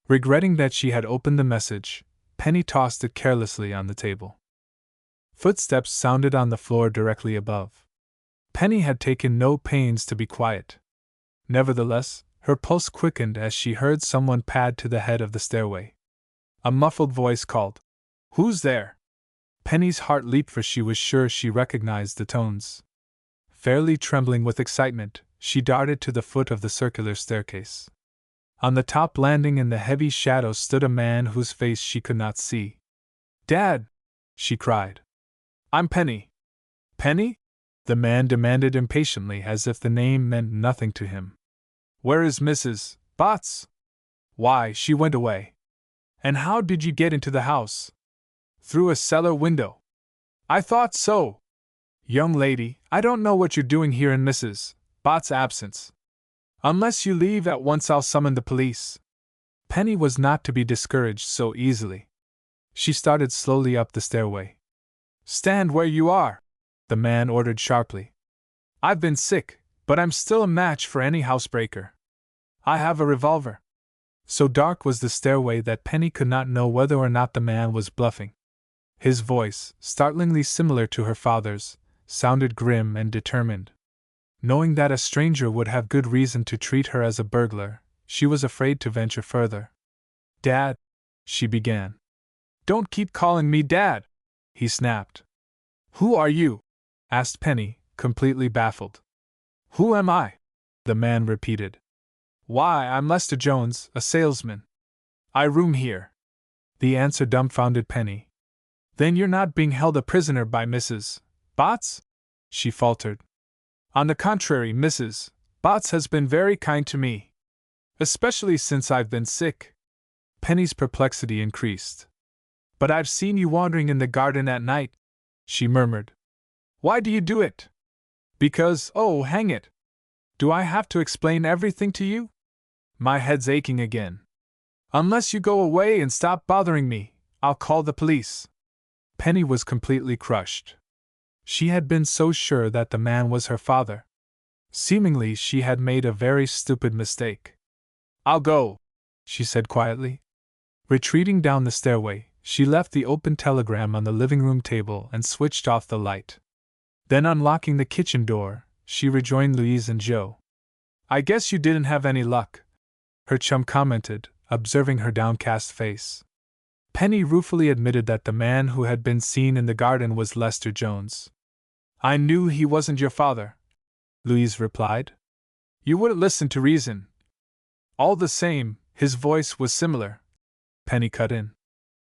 Regretting that she had opened the message, Penny tossed it carelessly on the table. Footsteps sounded on the floor directly above. Penny had taken no pains to be quiet. Nevertheless, her pulse quickened as she heard someone pad to the head of the stairway. A muffled voice called, "Who's there?" Penny's heart leaped, for she was sure she recognized the tones. Fairly trembling with excitement, she darted to the foot of the circular staircase. On the top landing in the heavy shadows stood a man whose face she could not see. "Dad!" she cried. "I'm Penny." "Penny?" the man demanded impatiently, as if the name meant nothing to him. "Where is Mrs. Botts?" "Why, she went away." "And how did you get into the house?" "Through a cellar window." "I thought so." "Young lady, I don't know what you're doing here in Mrs. Botts' absence. Unless you leave at once, I'll summon the police." Penny was not to be discouraged so easily. She started slowly up the stairway. "Stand where you are," the man ordered sharply. "I've been sick, but I'm still a match for any housebreaker. I have a revolver." So dark was the stairway that Penny could not know whether or not the man was bluffing. His voice, startlingly similar to her father's, sounded grim and determined. Knowing that a stranger would have good reason to treat her as a burglar, she was afraid to venture further. "Dad," she began. "Don't keep calling me Dad," he snapped. "Who are you?" asked Penny, completely baffled. "Who am I?" the man repeated. "Why, I'm Lester Jones, a salesman. I room here." The answer dumbfounded Penny. "Then you're not being held a prisoner by Mrs. Botts?" she faltered. "On the contrary, Mrs. Botts has been very kind to me. Especially since I've been sick." Penny's perplexity increased. "But I've seen you wandering in the garden at night," she murmured. "Why do you do it?" "Because, oh, hang it! Do I have to explain everything to you? My head's aching again. Unless you go away and stop bothering me, I'll call the police." Penny was completely crushed. She had been so sure that the man was her father. Seemingly, she had made a very stupid mistake. "I'll go," she said quietly. Retreating down the stairway, she left the open telegram on the living room table and switched off the light. Then, unlocking the kitchen door, she rejoined Louise and Joe. "I guess you didn't have any luck," her chum commented, observing her downcast face. Penny ruefully admitted that the man who had been seen in the garden was Lester Jones. "I knew he wasn't your father," Louise replied. "You wouldn't listen to reason." "All the same, his voice was similar," Penny cut in.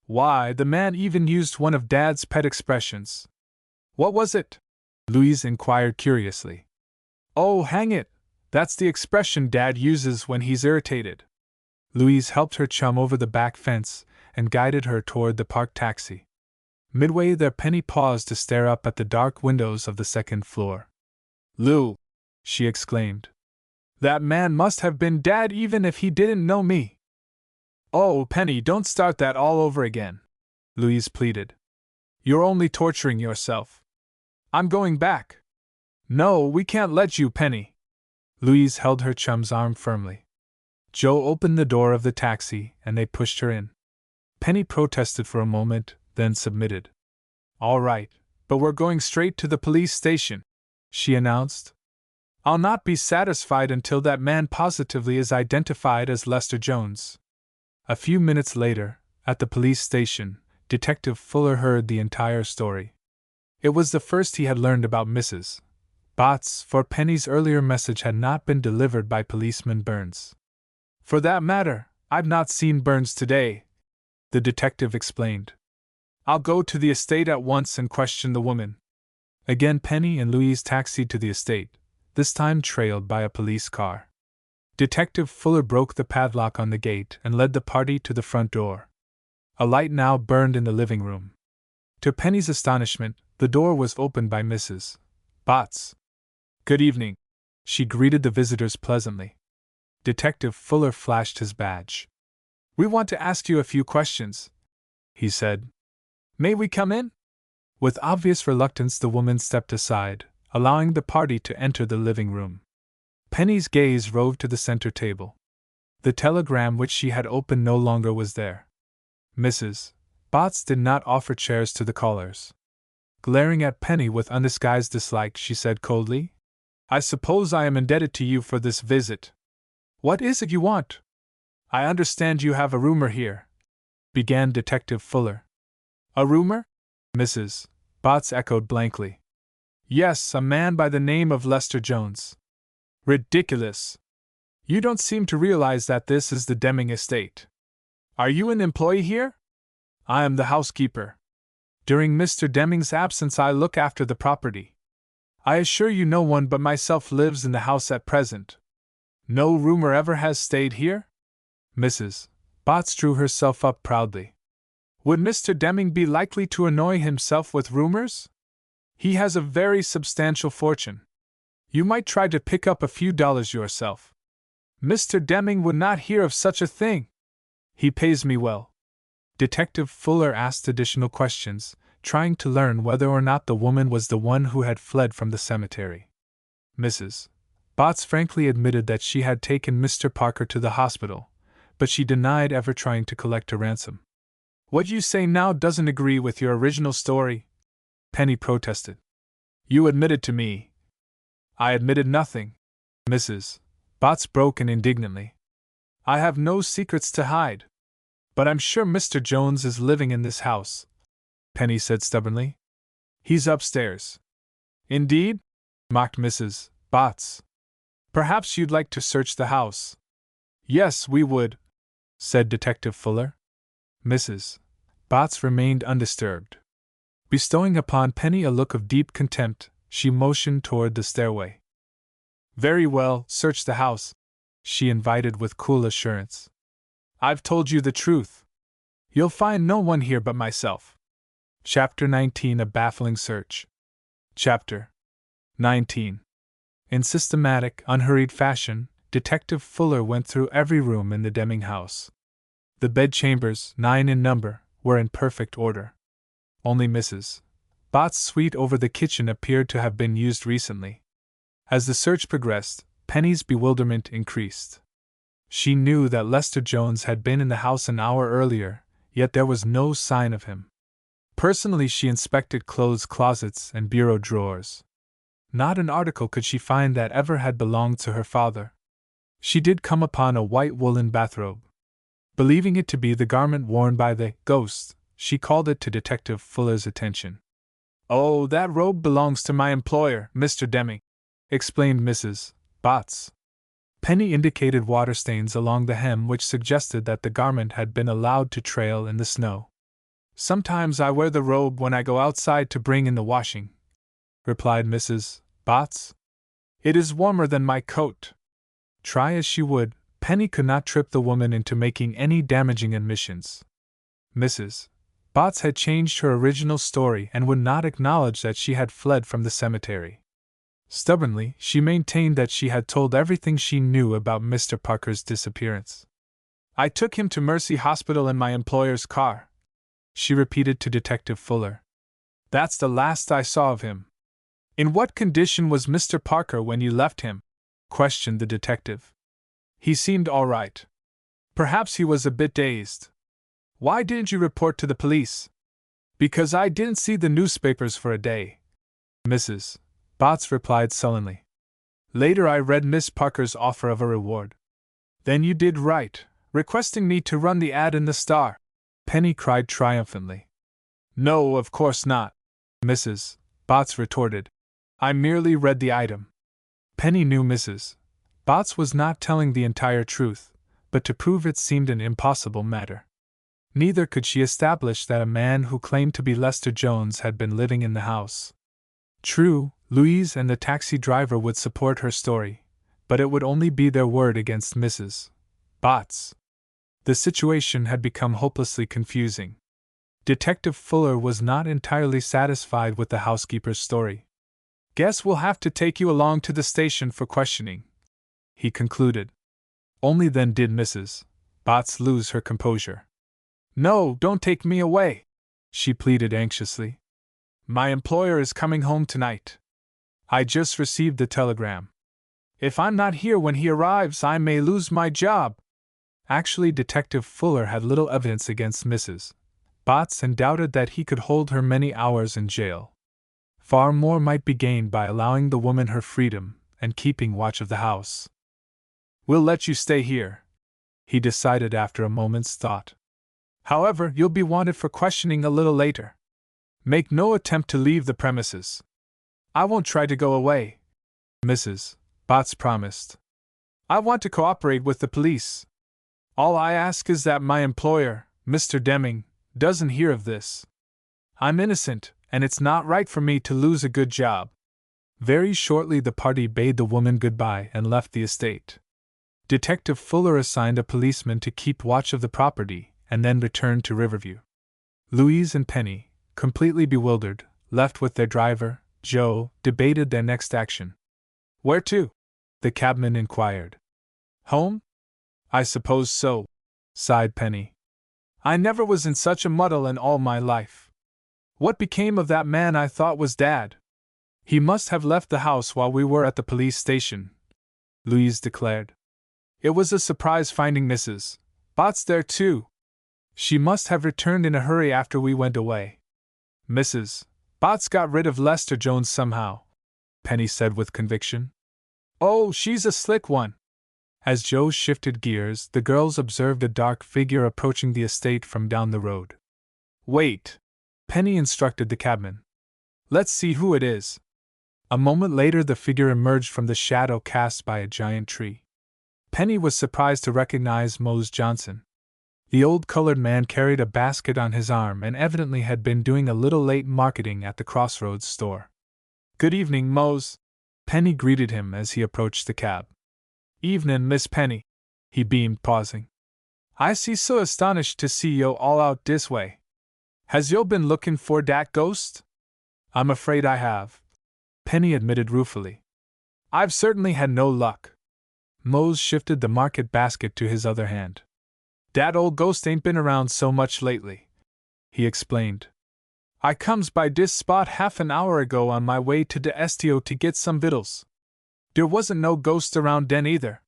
"Why, the man even used one of Dad's pet expressions." "What was it?" Louise inquired curiously. "Oh, hang it! That's the expression Dad uses when he's irritated." Louise helped her chum over the back fence and guided her toward the parked taxi. Midway there, Penny paused to stare up at the dark windows of the second floor. "Lou!" she exclaimed. "That man must have been Dad even if he didn't know me." "Oh, Penny, don't start that all over again," Louise pleaded. "You're only torturing yourself. I'm going back." "No, we can't let you, Penny." Louise held her chum's arm firmly. Joe opened the door of the taxi and they pushed her in. Penny protested for a moment, then submitted. "All right, but we're going straight to the police station," she announced. "I'll not be satisfied until that man positively is identified as Lester Jones." A few minutes later, At the police station, Detective Fuller heard the entire story. It was the first he had learned about Mrs. Botts, for Penny's earlier message had not been delivered by policeman Burns. "For that matter, I've not seen Burns today," the detective explained. "I'll go to the estate at once and question the woman." Again Penny and Louise taxied to the estate, this time trailed by a police car. Detective Fuller broke the padlock on the gate and led the party to the front door. A light now burned in the living room. To Penny's astonishment, the door was opened by Mrs. Botts. "Good evening," she greeted the visitors pleasantly. Detective Fuller flashed his badge. "We want to ask you a few questions," he said. "May we come in?" With obvious reluctance, the woman stepped aside, allowing the party to enter the living room. Penny's gaze roved to the center table. The telegram which she had opened no longer was there. Mrs. Botts did not offer chairs to the callers. Glaring at Penny with undisguised dislike, she said coldly, "I suppose I am indebted to you for this visit. What is it you want?" "I understand you have a rumor here," began Detective Fuller. "A rumor?" Mrs. Botts echoed blankly. "Yes, a man by the name of Lester Jones." "Ridiculous! You don't seem to realize that this is the Deming estate. Are you an employee here?" "I am the housekeeper. During Mr. Deming's absence, I look after the property. I assure you no one but myself lives in the house at present." "No roomer ever has stayed here?" Mrs. Botts drew herself up proudly. "Would Mr. Deming be likely to annoy himself with rumors? He has a very substantial fortune. You might try to pick up a few dollars yourself." "Mr. Deming would not hear of such a thing." "He pays me well." Detective Fuller asked additional questions, trying to learn whether or not the woman was the one who had fled from the cemetery. Mrs. Botts frankly admitted that she had taken Mr. Parker to the hospital, but she denied ever trying to collect a ransom. "What you say now doesn't agree with your original story," Penny protested. "You admitted to me." "I admitted nothing," Mrs. Botts broke in indignantly. "I have no secrets to hide." "But I'm sure Mr. Jones is living in this house," Penny said stubbornly. "He's upstairs." "Indeed?" mocked Mrs. Botts. "Perhaps you'd like to search the house." "Yes, we would," said Detective Fuller. Mrs. Botts remained undisturbed. Bestowing upon Penny a look of deep contempt, she motioned toward the stairway. "Very well, search the house," she invited with cool assurance. "I've told you the truth. You'll find no one here but myself." Chapter 19: A Baffling Search. Chapter 19. In systematic, unhurried fashion, Detective Fuller went through every room in the Deming house. The bedchambers, 9 in number, were in perfect order. Only Mrs. Botts' suite over the kitchen appeared to have been used recently. As the search progressed, Penny's bewilderment increased. She knew that Lester Jones had been in the house an hour earlier, yet there was no sign of him. Personally, she inspected clothes closets and bureau drawers. Not an article could she find that ever had belonged to her father. She did come upon a white woolen bathrobe. Believing it to be the garment worn by the ghost, she called it to Detective Fuller's attention. "Oh, that robe belongs to my employer, Mr. Deming," explained Mrs. Botts. Penny indicated water stains along the hem which suggested that the garment had been allowed to trail in the snow. "Sometimes I wear the robe when I go outside to bring in the washing," replied Mrs. Botts. "It is warmer than my coat." Try as she would, Penny could not trip the woman into making any damaging admissions. Mrs. Botts had changed her original story and would not acknowledge that she had fled from the cemetery. Stubbornly, she maintained that she had told everything she knew about Mr. Parker's disappearance. "I took him to Mercy Hospital in my employer's car," she repeated to Detective Fuller. "That's the last I saw of him." "In what condition was Mr. Parker when you left him?" questioned the detective. "He seemed all right. Perhaps he was a bit dazed." "Why didn't you report to the police?" "Because I didn't see the newspapers for a day," Mrs. Botts replied sullenly. "Later I read Miss Parker's offer of a reward." "Then you did right, requesting me to run the ad in the Star." Penny cried triumphantly. No, of course not, Mrs. Botts retorted. I merely read the item. Penny knew Mrs. Botts was not telling the entire truth, but to prove it seemed an impossible matter. Neither could she establish that a man who claimed to be Lester Jones had been living in the house. True, Louise and the taxi driver would support her story, but it would only be their word against Mrs. Botts. The situation had become hopelessly confusing. Detective Fuller was not entirely satisfied with the housekeeper's story. Guess we'll have to take you along to the station for questioning, he concluded. Only then did Mrs. Botts lose her composure. No, don't take me away, she pleaded anxiously. My employer is coming home tonight. I just received the telegram. If I'm not here when he arrives, I may lose my job. Actually, Detective Fuller had little evidence against Mrs. Botts and doubted that he could hold her many hours in jail. Far more might be gained by allowing the woman her freedom and keeping watch of the house. We'll let you stay here, he decided after a moment's thought. However, you'll be wanted for questioning a little later. Make no attempt to leave the premises. I won't try to go away, Mrs. Botts promised. I want to cooperate with the police. All I ask is that my employer, Mr. Deming, doesn't hear of this. I'm innocent, and it's not right for me to lose a good job. Very shortly the party bade the woman goodbye and left the estate. Detective Fuller assigned a policeman to keep watch of the property and then returned to Riverview. Louise and Penny, completely bewildered, left with their driver, Joe, debated their next action. Where to? The cabman inquired. Home? I suppose so, sighed Penny. I never was in such a muddle in all my life. What became of that man I thought was Dad? He must have left the house while we were at the police station, Louise declared. It was a surprise finding Mrs. Botts there too. She must have returned in a hurry after we went away. Mrs. Botts got rid of Lester Jones somehow, Penny said with conviction. Oh, she's a slick one. As Joe shifted gears, the girls observed a dark figure approaching the estate from down the road. Wait, Penny instructed the cabman. Let's see who it is. A moment later, the figure emerged from the shadow cast by a giant tree. Penny was surprised to recognize Mose Johnson. The old colored man carried a basket on his arm and evidently had been doing a little late marketing at the Crossroads store. Good evening, Mose, Penny greeted him as he approached the cab. Evenin', Miss Penny, he beamed, pausing. I see so astonished to see yo all out dis way. Has yo been lookin' for dat ghost? I'm afraid I have, Penny admitted ruefully. I've certainly had no luck. Mose shifted the market basket to his other hand. Dat old ghost ain't been around so much lately, he explained. I comes by dis spot half an hour ago on my way to de Estio to get some vittles. There wasn't no ghost around den either.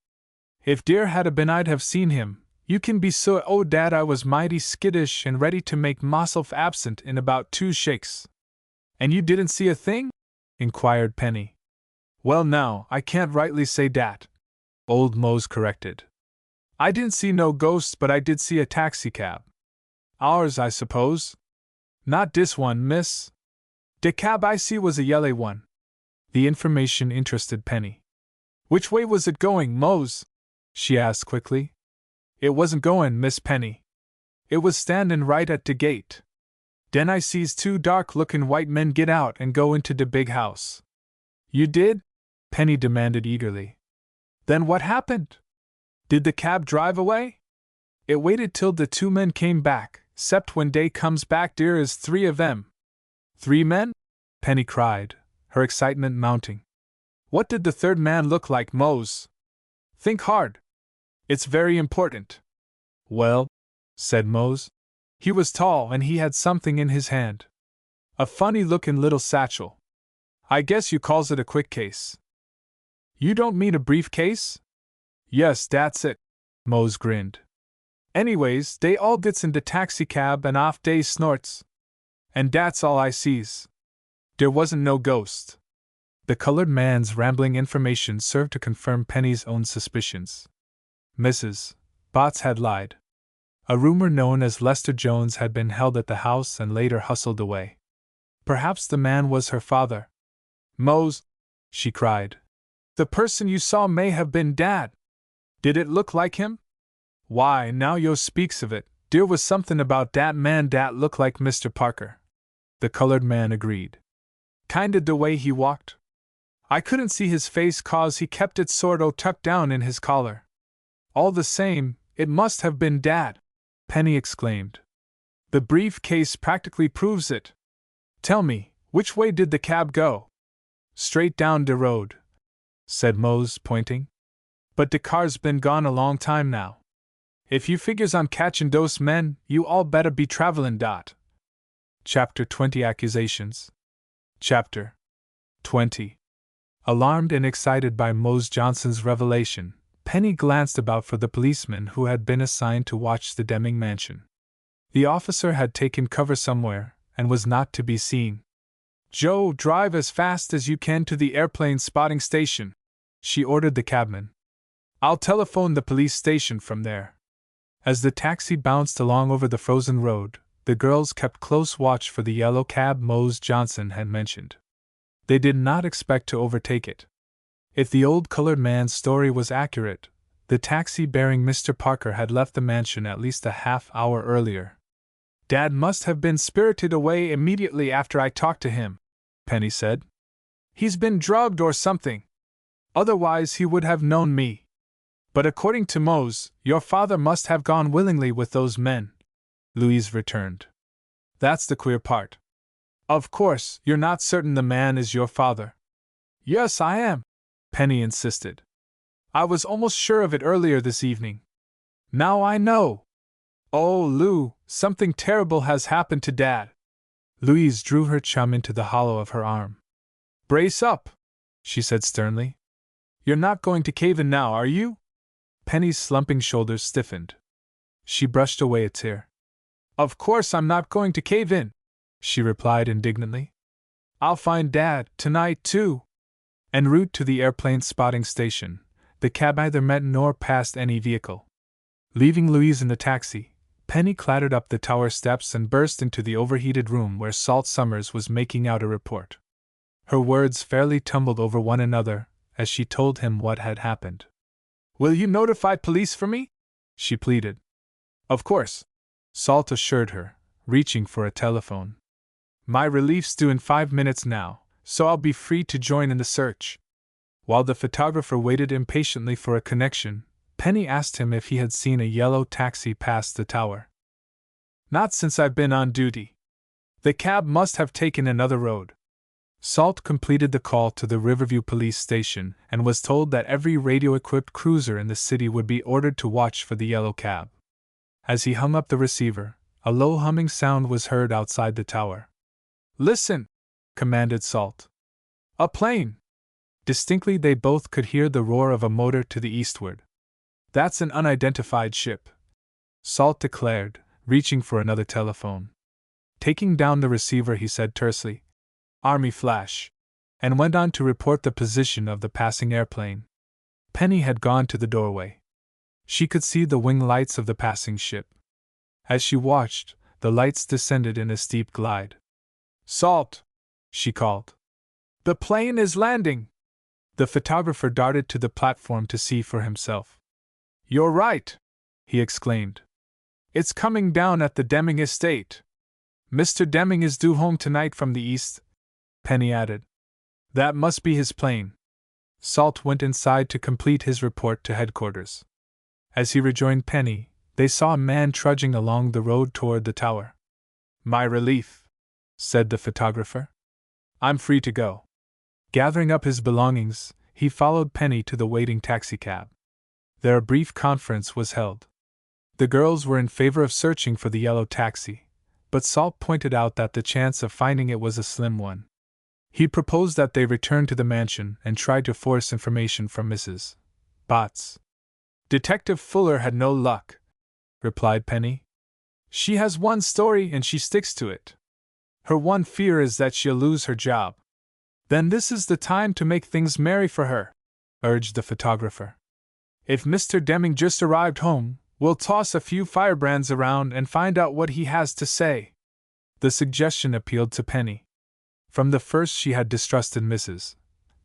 If dere had a been I'd have seen him. You can be so dat I was mighty skittish and ready to make myself absent in about 2 shakes. And you didn't see a thing? Inquired Penny. Well now, I can't rightly say dat, old Mose corrected. I didn't see no ghosts, but I did see a taxicab. Ours, I suppose. Not dis one, miss. De cab I see was a yellow one. The information interested Penny. Which way was it going, Mose? She asked quickly. It wasn't going, Miss Penny. It was standin' right at de gate. Den I sees 2 dark-lookin' white men get out and go into de big house. You did? Penny demanded eagerly. Then what happened? Did the cab drive away? It waited till the 2 men came back, 'cept when dey comes back dere is 3 of them. 3 men? Penny cried, her excitement mounting. What did the 3rd man look like, Mose? Think hard. It's very important. Well, said Mose, he was tall and he had something in his hand. A funny-lookin' little satchel. I guess you calls it a quick case. You don't mean a briefcase? Yes, that's it, Mose grinned. Anyways, dey all gets in de taxicab and off dey snorts. And dat's all I sees. There wasn't no ghost. The colored man's rambling information served to confirm Penny's own suspicions. Mrs. Botts had lied. A rumor known as Lester Jones had been held at the house and later hustled away. Perhaps the man was her father. Mose, she cried. The person you saw may have been Dad. Did it look like him? Why, now yo speaks of it, there was something about dat man dat looked like Mr. Parker. The colored man agreed. Kinda the way he walked. I couldn't see his face 'cause he kept it sort o' tucked down in his collar. All the same, it must have been Dad, Penny exclaimed. The briefcase practically proves it. Tell me, which way did the cab go? Straight down de road, said Mose, pointing. But de car's been gone a long time now. If you figures on catchin' dose men, you all better be travelin' dot. Chapter 20 Accusations. Chapter 20. Alarmed and excited by Mose Johnson's revelation, Penny glanced about for the policeman who had been assigned to watch the Deming mansion. The officer had taken cover somewhere, and was not to be seen. Joe, drive as fast as you can to the airplane spotting station, she ordered the cabman. I'll telephone the police station from there. As the taxi bounced along over the frozen road, the girls kept close watch for the yellow cab Mose Johnson had mentioned. They did not expect to overtake it. If the old colored man's story was accurate, the taxi bearing Mr. Parker had left the mansion at least a half-hour earlier. Dad must have been spirited away immediately after I talked to him, Penny said. He's been drugged or something. Otherwise he would have known me. But according to Mose, your father must have gone willingly with those men, Louise returned. That's the queer part. Of course, you're not certain the man is your father. Yes, I am, Penny insisted. I was almost sure of it earlier this evening. Now I know. Oh, Lou, something terrible has happened to Dad. Louise drew her chum into the hollow of her arm. Brace up, she said sternly. You're not going to cave in now, are you? Penny's slumping shoulders stiffened. She brushed away a tear. Of course I'm not going to cave in, she replied indignantly. I'll find Dad, tonight too. En route to the airplane spotting station, the cab neither met nor passed any vehicle. Leaving Louise in the taxi, Penny clattered up the tower steps and burst into the overheated room where Salt Summers was making out a report. Her words fairly tumbled over one another as she told him what had happened. Will you notify police for me? She pleaded. Of course, Salt assured her, reaching for a telephone. My relief's due in 5 minutes now, so I'll be free to join in the search. While the photographer waited impatiently for a connection, Penny asked him if he had seen a yellow taxi pass the tower. Not since I've been on duty. The cab must have taken another road. Salt completed the call to the Riverview police station and was told that every radio-equipped cruiser in the city would be ordered to watch for the yellow cab. As he hung up the receiver, a low humming sound was heard outside the tower. Listen, commanded Salt. A plane! Distinctly they both could hear the roar of a motor to the eastward. That's an unidentified ship, Salt declared, reaching for another telephone. Taking down the receiver he said tersely, Army flash, and went on to report the position of the passing airplane. Penny had gone to the doorway. She could see the wing lights of the passing ship. As she watched, the lights descended in a steep glide. Salt, she called. The plane is landing. The photographer darted to the platform to see for himself. You're right, he exclaimed. It's coming down at the Deming estate. Mr. Deming is due home tonight from the east, Penny added. That must be his plane. Salt went inside to complete his report to headquarters. As he rejoined Penny, they saw a man trudging along the road toward the tower. My relief, said the photographer. I'm free to go. Gathering up his belongings, he followed Penny to the waiting taxicab. There a brief conference was held. The girls were in favor of searching for the yellow taxi, but Salt pointed out that the chance of finding it was a slim one. He proposed that they return to the mansion and try to force information from Mrs. Botts. Detective Fuller had no luck, replied Penny. She has one story and she sticks to it. Her one fear is that she'll lose her job. Then this is the time to make things merry for her, urged the photographer. If Mr. Deming just arrived home, We'll toss a few firebrands around and find out what he has to say." The suggestion appealed to Penny. From the first she had distrusted Mrs.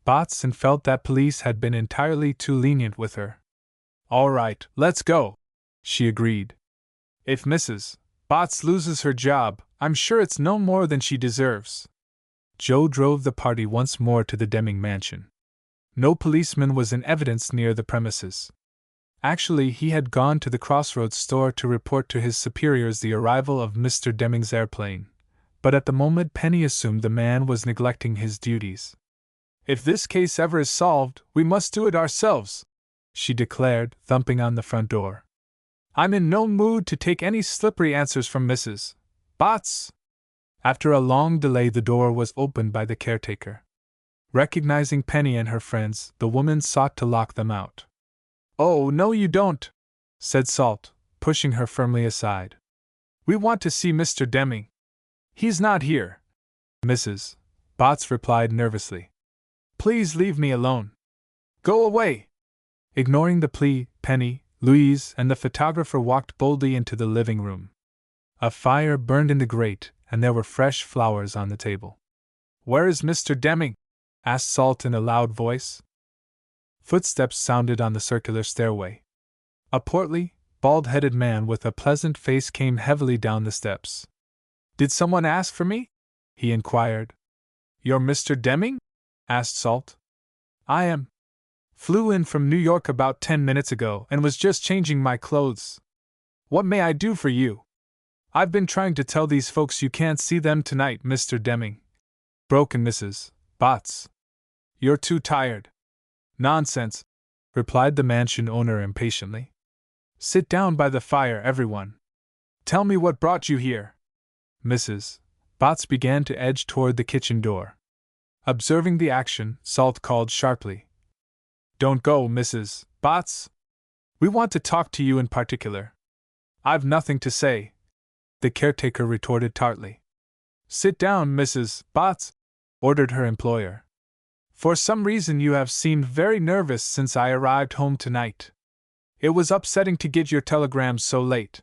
Botts and felt that police had been entirely too lenient with her. "All right, let's go," she agreed. "If Mrs. Botts loses her job, I'm sure it's no more than she deserves." Joe drove the party once more to the Deming mansion. No policeman was in evidence near the premises. Actually, he had gone to the Crossroads store to report to his superiors the arrival of Mr. Deming's airplane, but at the moment Penny assumed the man was neglecting his duties. "If this case ever is solved, we must do it ourselves," she declared, thumping on the front door. "I'm in no mood to take any slippery answers from Mrs. Botts." After a long delay, the door was opened by the caretaker. Recognizing Penny and her friends, the woman sought to lock them out. "Oh, no, you don't," said Salt, pushing her firmly aside. "We want to see Mr. Deming." "He's not here," Mrs. Botts replied nervously. "Please leave me alone." "Go away." Ignoring the plea, Penny, Louise, and the photographer walked boldly into the living room. A fire burned in the grate, and there were fresh flowers on the table. "Where is Mr. Deming?" asked Salt in a loud voice. Footsteps sounded on the circular stairway. A portly, bald-headed man with a pleasant face came heavily down the steps. "Did someone ask for me?" he inquired. "You're Mr. Deming?" asked Salt. "I am. Flew in from New York about 10 minutes ago and was just changing my clothes. What may I do for you?" "I've been trying to tell these folks you can't see them tonight, Mr. Deming," broke in Mrs. Botts. "You're too tired." "Nonsense," replied the mansion owner impatiently. "Sit down by the fire, everyone. Tell me what brought you here." Mrs. Botts began to edge toward the kitchen door. Observing the action, Salt called sharply, "Don't go, Mrs. Botts. We want to talk to you in particular." "I've nothing to say," the caretaker retorted tartly. "Sit down, Mrs. Botts," ordered her employer. "For some reason you have seemed very nervous since I arrived home tonight. It was upsetting to get your telegrams so late."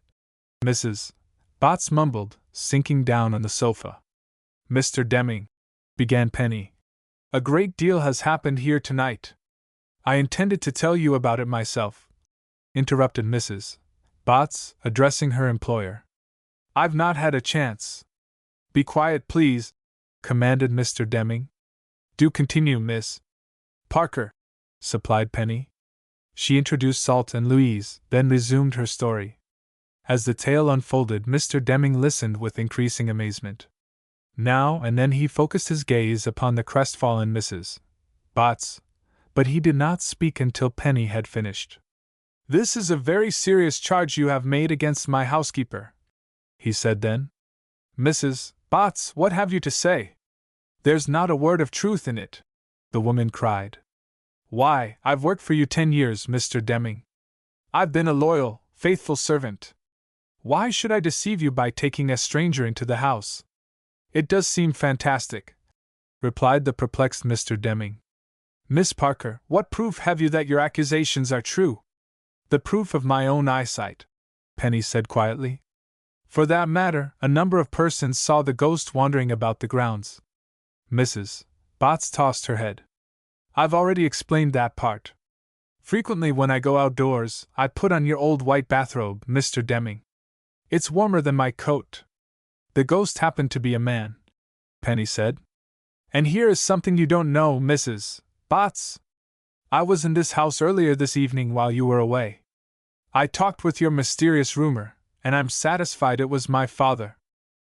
Mrs. Botts mumbled, sinking down on the sofa. "Mr. Deming," began Penny, "a great deal has happened here tonight." "I intended to tell you about it myself," interrupted Mrs. Botts, addressing her employer. "I've not had a chance." "Be quiet, please," commanded Mr. Deming. "Do continue, Miss Parker," supplied Penny. She introduced Salt and Louise, then resumed her story. As the tale unfolded, Mr. Deming listened with increasing amazement. Now and then he focused his gaze upon the crestfallen Mrs. Botts, but he did not speak until Penny had finished. "This is a very serious charge you have made against my housekeeper," he said then. "Mrs. Botts, what have you to say?" "There's not a word of truth in it," the woman cried. "Why, I've worked for you 10 years, Mr. Deming. I've been a loyal, faithful servant. Why should I deceive you by taking a stranger into the house?" "It does seem fantastic," replied the perplexed Mr. Deming. "Miss Parker, what proof have you that your accusations are true?" "The proof of my own eyesight," Penny said quietly. "For that matter, a number of persons saw the ghost wandering about the grounds." Mrs. Botts tossed her head. "I've already explained that part. Frequently when I go outdoors, I put on your old white bathrobe, Mr. Deming. It's warmer than my coat." "The ghost happened to be a man," Penny said. "And here is something you don't know, Mrs. Botts. I was in this house earlier this evening while you were away. I talked with your mysterious roomer, and I'm satisfied it was my father."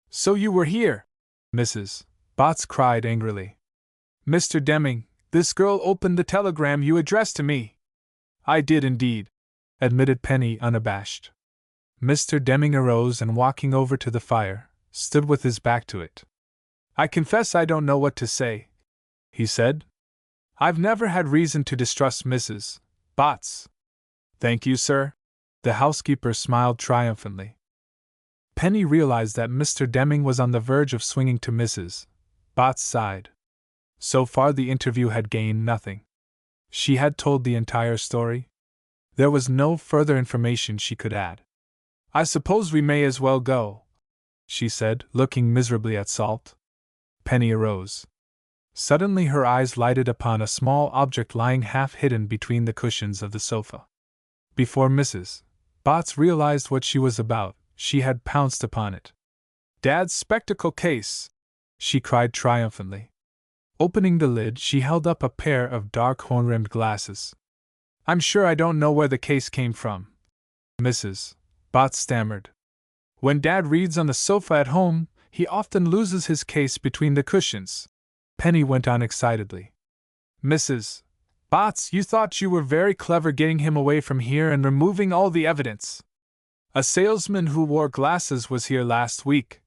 "So you were here?" Mrs. Botts cried angrily. "Mr. Deming, this girl opened the telegram you addressed to me." "I did indeed," admitted Penny unabashed. Mr. Deming arose and, walking over to the fire, stood with his back to it. "I confess I don't know what to say," he said. "I've never had reason to distrust Mrs. Botts." "Thank you, sir." The housekeeper smiled triumphantly. Penny realized that Mr. Deming was on the verge of swinging to Mrs. Botts' side. So far the interview had gained nothing. She had told the entire story. There was no further information she could add. "I suppose we may as well go," she said, looking miserably at Salt. Penny arose. Suddenly her eyes lighted upon a small object lying half hidden between the cushions of the sofa. Before Mrs. Botts realized what she was about, she had pounced upon it. "Dad's spectacle case!" she cried triumphantly. Opening the lid, she held up a pair of dark horn-rimmed glasses. "I'm sure I don't know where the case came from," Mrs. Botts stammered. "When Dad reads on the sofa at home, he often loses his case between the cushions," Penny went on excitedly. "Mrs. Botts, you thought you were very clever getting him away from here and removing all the evidence. A salesman who wore glasses was here last week,"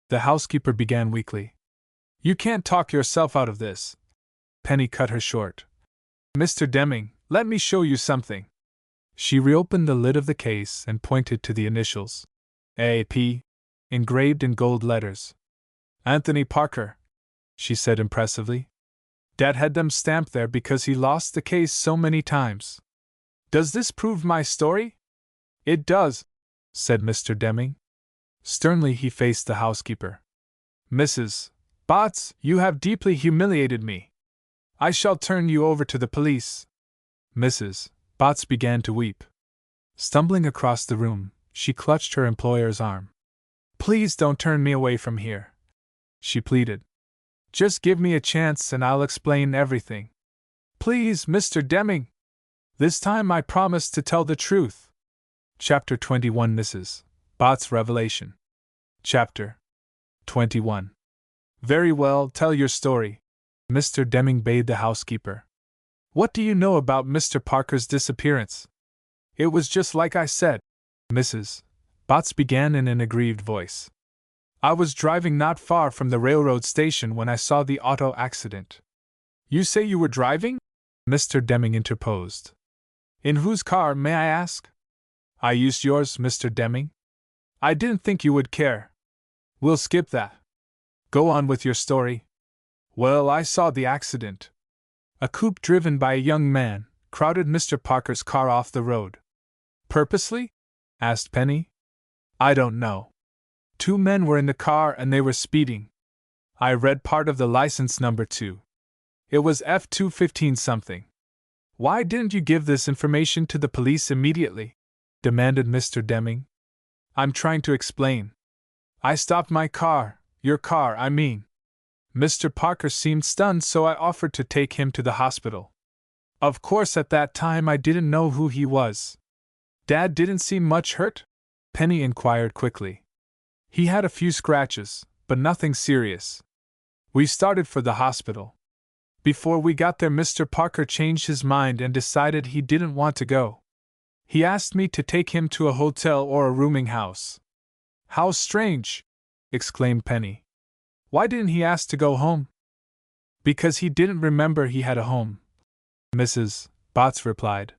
the housekeeper began weakly. "You can't talk yourself out of this," Penny cut her short. "Mr. Deming, let me show you something." She reopened the lid of the case and pointed to the initials A.P. engraved in gold letters. "Anthony Parker," she said impressively. "Dad had them stamped there because he lost the case so many times. Does this prove my story?" "It does," said Mr. Deming. Sternly he faced the housekeeper. "Mrs. Botts, you have deeply humiliated me. I shall turn you over to the police." Mrs. Botts began to weep. Stumbling across the room, she clutched her employer's arm. "Please don't turn me away from here," she pleaded. "Just give me a chance and I'll explain everything. Please, Mr. Deming. This time I promise to tell the truth." Chapter 21 Mrs. Botts' Revelation. Chapter 21. "Very well, tell your story," Mr. Deming bade the housekeeper. "What do you know about Mr. Parker's disappearance?" "It was just like I said," Mrs. Botts began in an aggrieved voice. "I was driving not far from the railroad station when I saw the auto accident." "You say you were driving?" Mr. Deming interposed. "In whose car, may I ask?" "I used yours, Mr. Deming." "I didn't think you would care. We'll skip that. Go on with your story." "Well, I saw the accident. A coupe driven by a young man crowded Mr. Parker's car off the road." "Purposely?" asked Penny. "I don't know. 2 men were in the car and they were speeding. I read part of the license number too. It was F215 something." "Why didn't you give this information to the police immediately?" demanded Mr. Deming. "I'm trying to explain. I stopped my car, your car, I mean. Mr. Parker seemed stunned, so I offered to take him to the hospital. Of course, at that time I didn't know who he was." "Dad didn't seem much hurt?" Penny inquired quickly. "He had a few scratches, but nothing serious. We started for the hospital. Before we got there, Mr. Parker changed his mind and decided he didn't want to go. He asked me to take him to a hotel or a rooming house." "How strange!" exclaimed Penny. "Why didn't he ask to go home?" "Because he didn't remember he had a home," Mrs. Botts replied.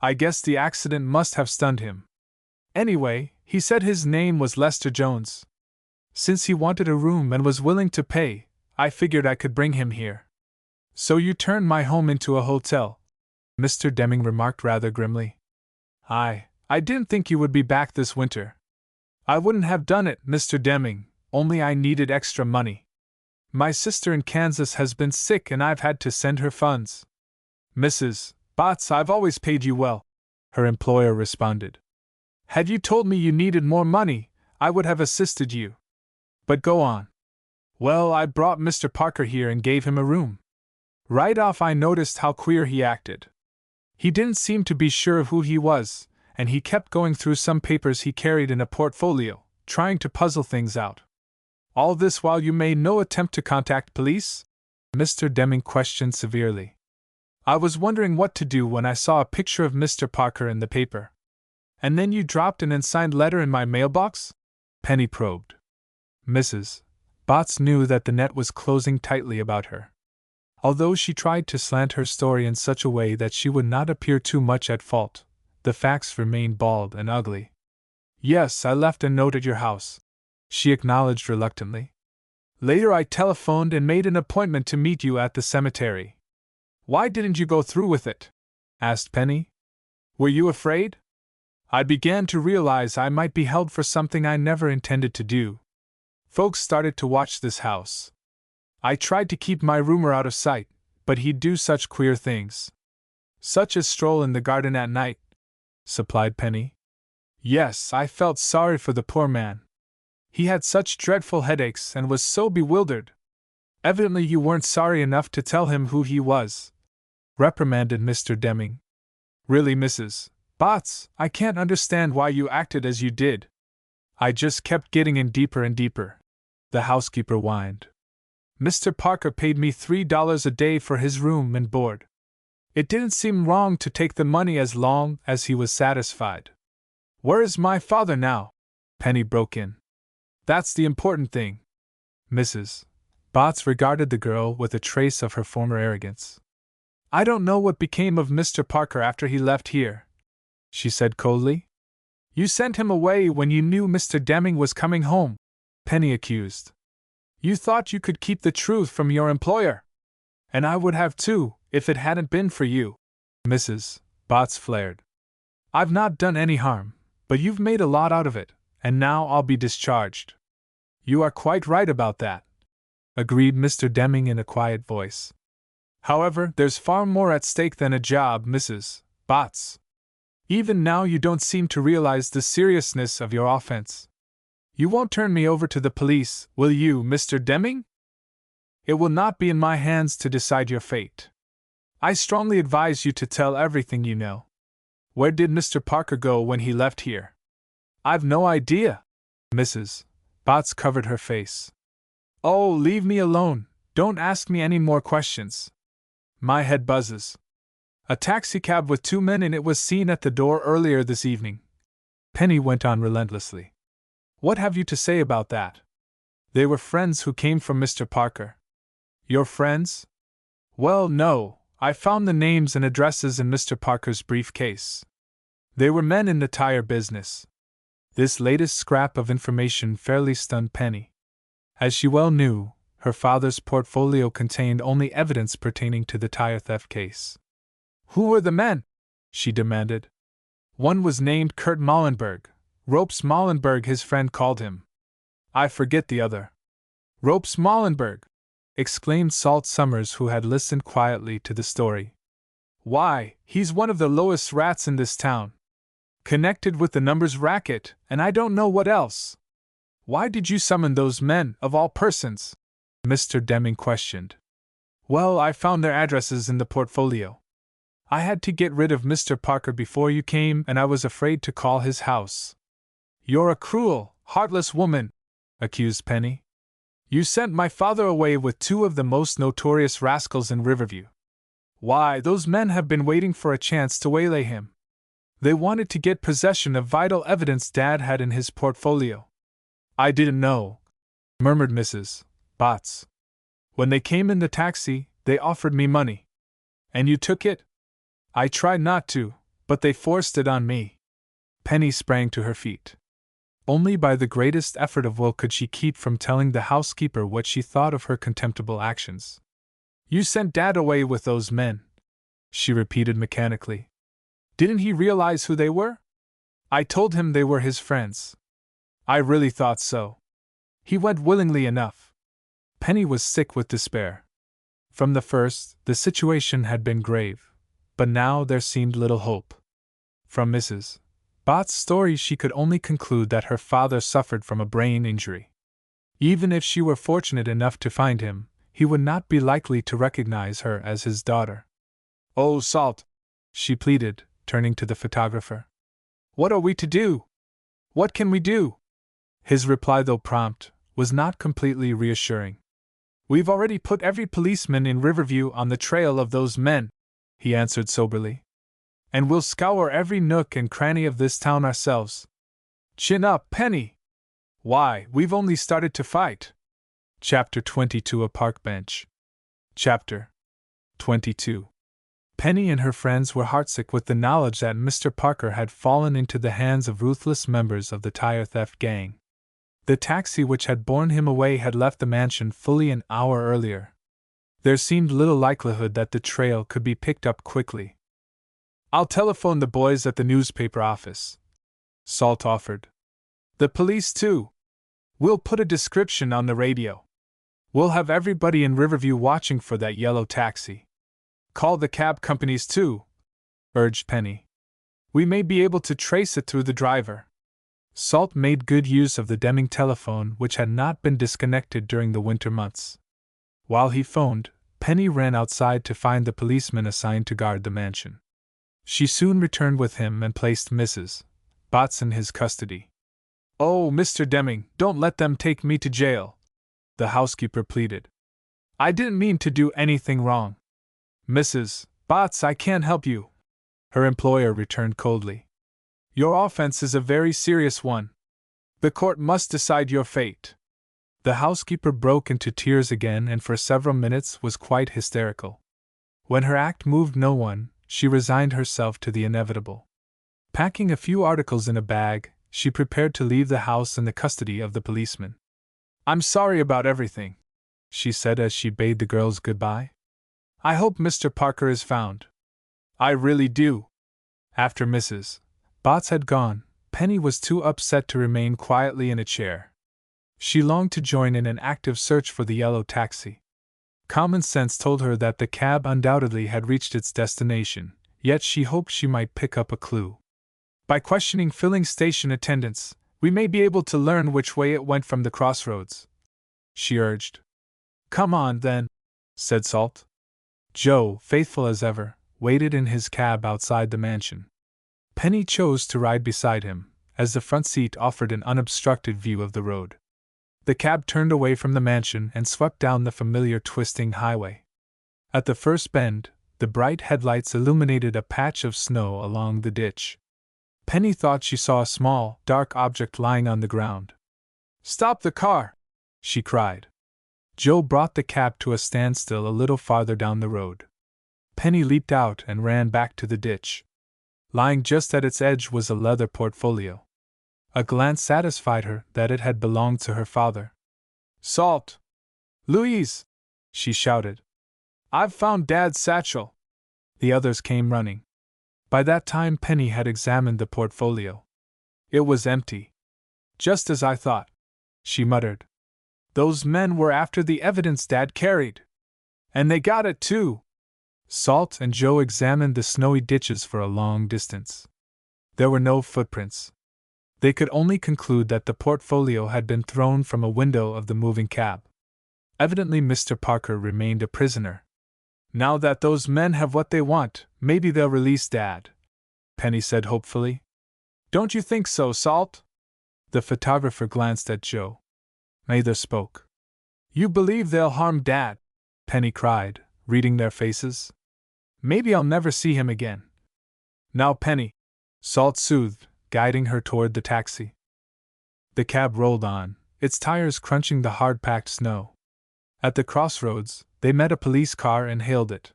"I guess the accident must have stunned him. Anyway, he said his name was Lester Jones. Since he wanted a room and was willing to pay, I figured I could bring him here." "So you turned my home into a hotel," Mr. Deming remarked rather grimly. I didn't think you would be back this winter." "I wouldn't have done it, Mr. Deming, only I needed extra money. My sister in Kansas has been sick and I've had to send her funds." "Mrs. Botts, I've always paid you well," her employer responded. "Had you told me you needed more money, I would have assisted you. But go on." "Well, I brought Mr. Parker here and gave him a room. Right off I noticed how queer he acted. He didn't seem to be sure of who he was, and he kept going through some papers he carried in a portfolio, trying to puzzle things out." "All this while you made no attempt to contact police?" Mr. Deming questioned severely. "I was wondering what to do when I saw a picture of Mr. Parker in the paper." "And then you dropped an unsigned letter in my mailbox?" Penny probed. Mrs. Botts knew that the net was closing tightly about her. Although she tried to slant her story in such a way that she would not appear too much at fault, the facts remained bald and ugly. "Yes, I left a note at your house," she acknowledged reluctantly. "Later I telephoned and made an appointment to meet you at the cemetery." "Why didn't you go through with it?" asked Penny. Were you afraid? I began to realize I might be held for something I never intended to do. Folks started to watch this house. I tried to keep my roomer out of sight, but he'd do such queer things. Such as stroll in the garden at night, supplied Penny. Yes, I felt sorry for the poor man. He had such dreadful headaches and was so bewildered. Evidently you weren't sorry enough to tell him who he was, reprimanded Mr. Deming. Really, Mrs. Botts, I can't understand why you acted as you did. I just kept getting in deeper and deeper, the housekeeper whined. Mr. Parker paid me $3 a day for his room and board. It didn't seem wrong to take the money as long as he was satisfied. Where is my father now? Penny broke in. That's the important thing. Mrs. Botts regarded the girl with a trace of her former arrogance. I don't know what became of Mr. Parker after he left here, she said coldly. You sent him away when you knew Mr. Deming was coming home, Penny accused. You thought you could keep the truth from your employer. And I would have too, if it hadn't been for you, Mrs. Botts flared. I've not done any harm, but you've made a lot out of it, and now I'll be discharged. You are quite right about that, agreed Mr. Deming in a quiet voice. However, there's far more at stake than a job, Mrs. Botts. Even now you don't seem to realize the seriousness of your offense. You won't turn me over to the police, will you, Mr. Deming? It will not be in my hands to decide your fate. I strongly advise you to tell everything you know. Where did Mr. Parker go when he left here? I've no idea. Mrs. Botts covered her face. Oh, leave me alone. Don't ask me any more questions. My head buzzes. A taxicab with 2 men in it was seen at the door earlier this evening. Penny went on relentlessly. What have you to say about that? They were friends who came from Mr. Parker. Your friends? Well, no, I found the names and addresses in Mr. Parker's briefcase. They were men in the tire business. This latest scrap of information fairly stunned Penny. As she well knew, her father's portfolio contained only evidence pertaining to the tire theft case. Who were the men? She demanded. One was named Kurt Mollenberg, Ropes Mollenberg his friend called him. I forget the other. Ropes Mollenberg! Exclaimed Salt Summers, who had listened quietly to the story. Why, he's one of the lowest rats in this town. Connected with the numbers racket, and I don't know what else. Why did you summon those men, of all persons? Mr. Deming questioned. Well, I found their addresses in the portfolio. I had to get rid of Mr. Parker before you came, and I was afraid to call his house. You're a cruel, heartless woman, accused Penny. You sent my father away with 2 of the most notorious rascals in Riverview. Why, those men have been waiting for a chance to waylay him. They wanted to get possession of vital evidence Dad had in his portfolio. I didn't know, murmured Mrs. Botts. When they came in the taxi, they offered me money. And you took it? I tried not to, but they forced it on me. Penny sprang to her feet. Only by the greatest effort of will could she keep from telling the housekeeper what she thought of her contemptible actions. You sent Dad away with those men, she repeated mechanically. Didn't he realize who they were? I told him they were his friends. I really thought so. He went willingly enough. Penny was sick with despair. From the first, the situation had been grave, but now there seemed little hope. From Mrs. Botts' story she could only conclude that her father suffered from a brain injury. Even if she were fortunate enough to find him, he would not be likely to recognize her as his daughter. Oh, Salt, she pleaded, turning to the photographer. What are we to do? What can we do? His reply, though prompt, was not completely reassuring. We've already put every policeman in Riverview on the trail of those men, he answered soberly. And we'll scour every nook and cranny of this town ourselves. Chin up, Penny! Why, we've only started to fight. Chapter 22. A Park Bench. Chapter 22. Penny and her friends were heartsick with the knowledge that Mr. Parker had fallen into the hands of ruthless members of the tire theft gang. The taxi which had borne him away had left the mansion fully an hour earlier. There seemed little likelihood that the trail could be picked up quickly. I'll telephone the boys at the newspaper office, Salt offered. The police, too. We'll put a description on the radio. We'll have everybody in Riverview watching for that yellow taxi. Call the cab companies, too, urged Penny. We may be able to trace it through the driver. Salt made good use of the Deming telephone, which had not been disconnected during the winter months. While he phoned, Penny ran outside to find the policeman assigned to guard the mansion. She soon returned with him and placed Mrs. Botts in his custody. "Oh, Mr. Deming, don't let them take me to jail," the housekeeper pleaded. "I didn't mean to do anything wrong." "Mrs. Botts, I can't help you," her employer returned coldly. "Your offense is a very serious one. The court must decide your fate." The housekeeper broke into tears again and for several minutes was quite hysterical. When her act moved no one, she resigned herself to the inevitable. Packing a few articles in a bag, she prepared to leave the house in the custody of the policeman. "I'm sorry about everything," she said as she bade the girls goodbye. "I hope Mr. Parker is found. I really do." After Mrs. Botts had gone, Penny was too upset to remain quietly in a chair. She longed to join in an active search for the yellow taxi. Common sense told her that the cab undoubtedly had reached its destination, yet she hoped she might pick up a clue. "By questioning filling station attendants, we may be able to learn which way it went from the crossroads," she urged. "Come on, then," said Salt. Joe, faithful as ever, waited in his cab outside the mansion. Penny chose to ride beside him, as the front seat offered an unobstructed view of the road. The cab turned away from the mansion and swept down the familiar twisting highway. At the first bend, the bright headlights illuminated a patch of snow along the ditch. Penny thought she saw a small, dark object lying on the ground. "Stop the car!" she cried. Joe brought the cab to a standstill a little farther down the road. Penny leaped out and ran back to the ditch. Lying just at its edge was a leather portfolio. A glance satisfied her that it had belonged to her father. "Salt! Louise!" she shouted. "I've found Dad's satchel!" The others came running. By that time Penny had examined the portfolio. It was empty. "Just as I thought," she muttered. "Those men were after the evidence Dad carried. And they got it too!" Salt and Joe examined the snowy ditches for a long distance. There were no footprints. They could only conclude that the portfolio had been thrown from a window of the moving cab. Evidently Mr. Parker remained a prisoner. "Now that those men have what they want, maybe they'll release Dad," Penny said hopefully. "Don't you think so, Salt?" The photographer glanced at Joe. Neither spoke. "You believe they'll harm Dad?" Penny cried, reading their faces. "Maybe I'll never see him again." "Now, Penny," Salt soothed, guiding her toward the taxi. The cab rolled on, its tires crunching the hard-packed snow. At the crossroads, they met a police car and hailed it.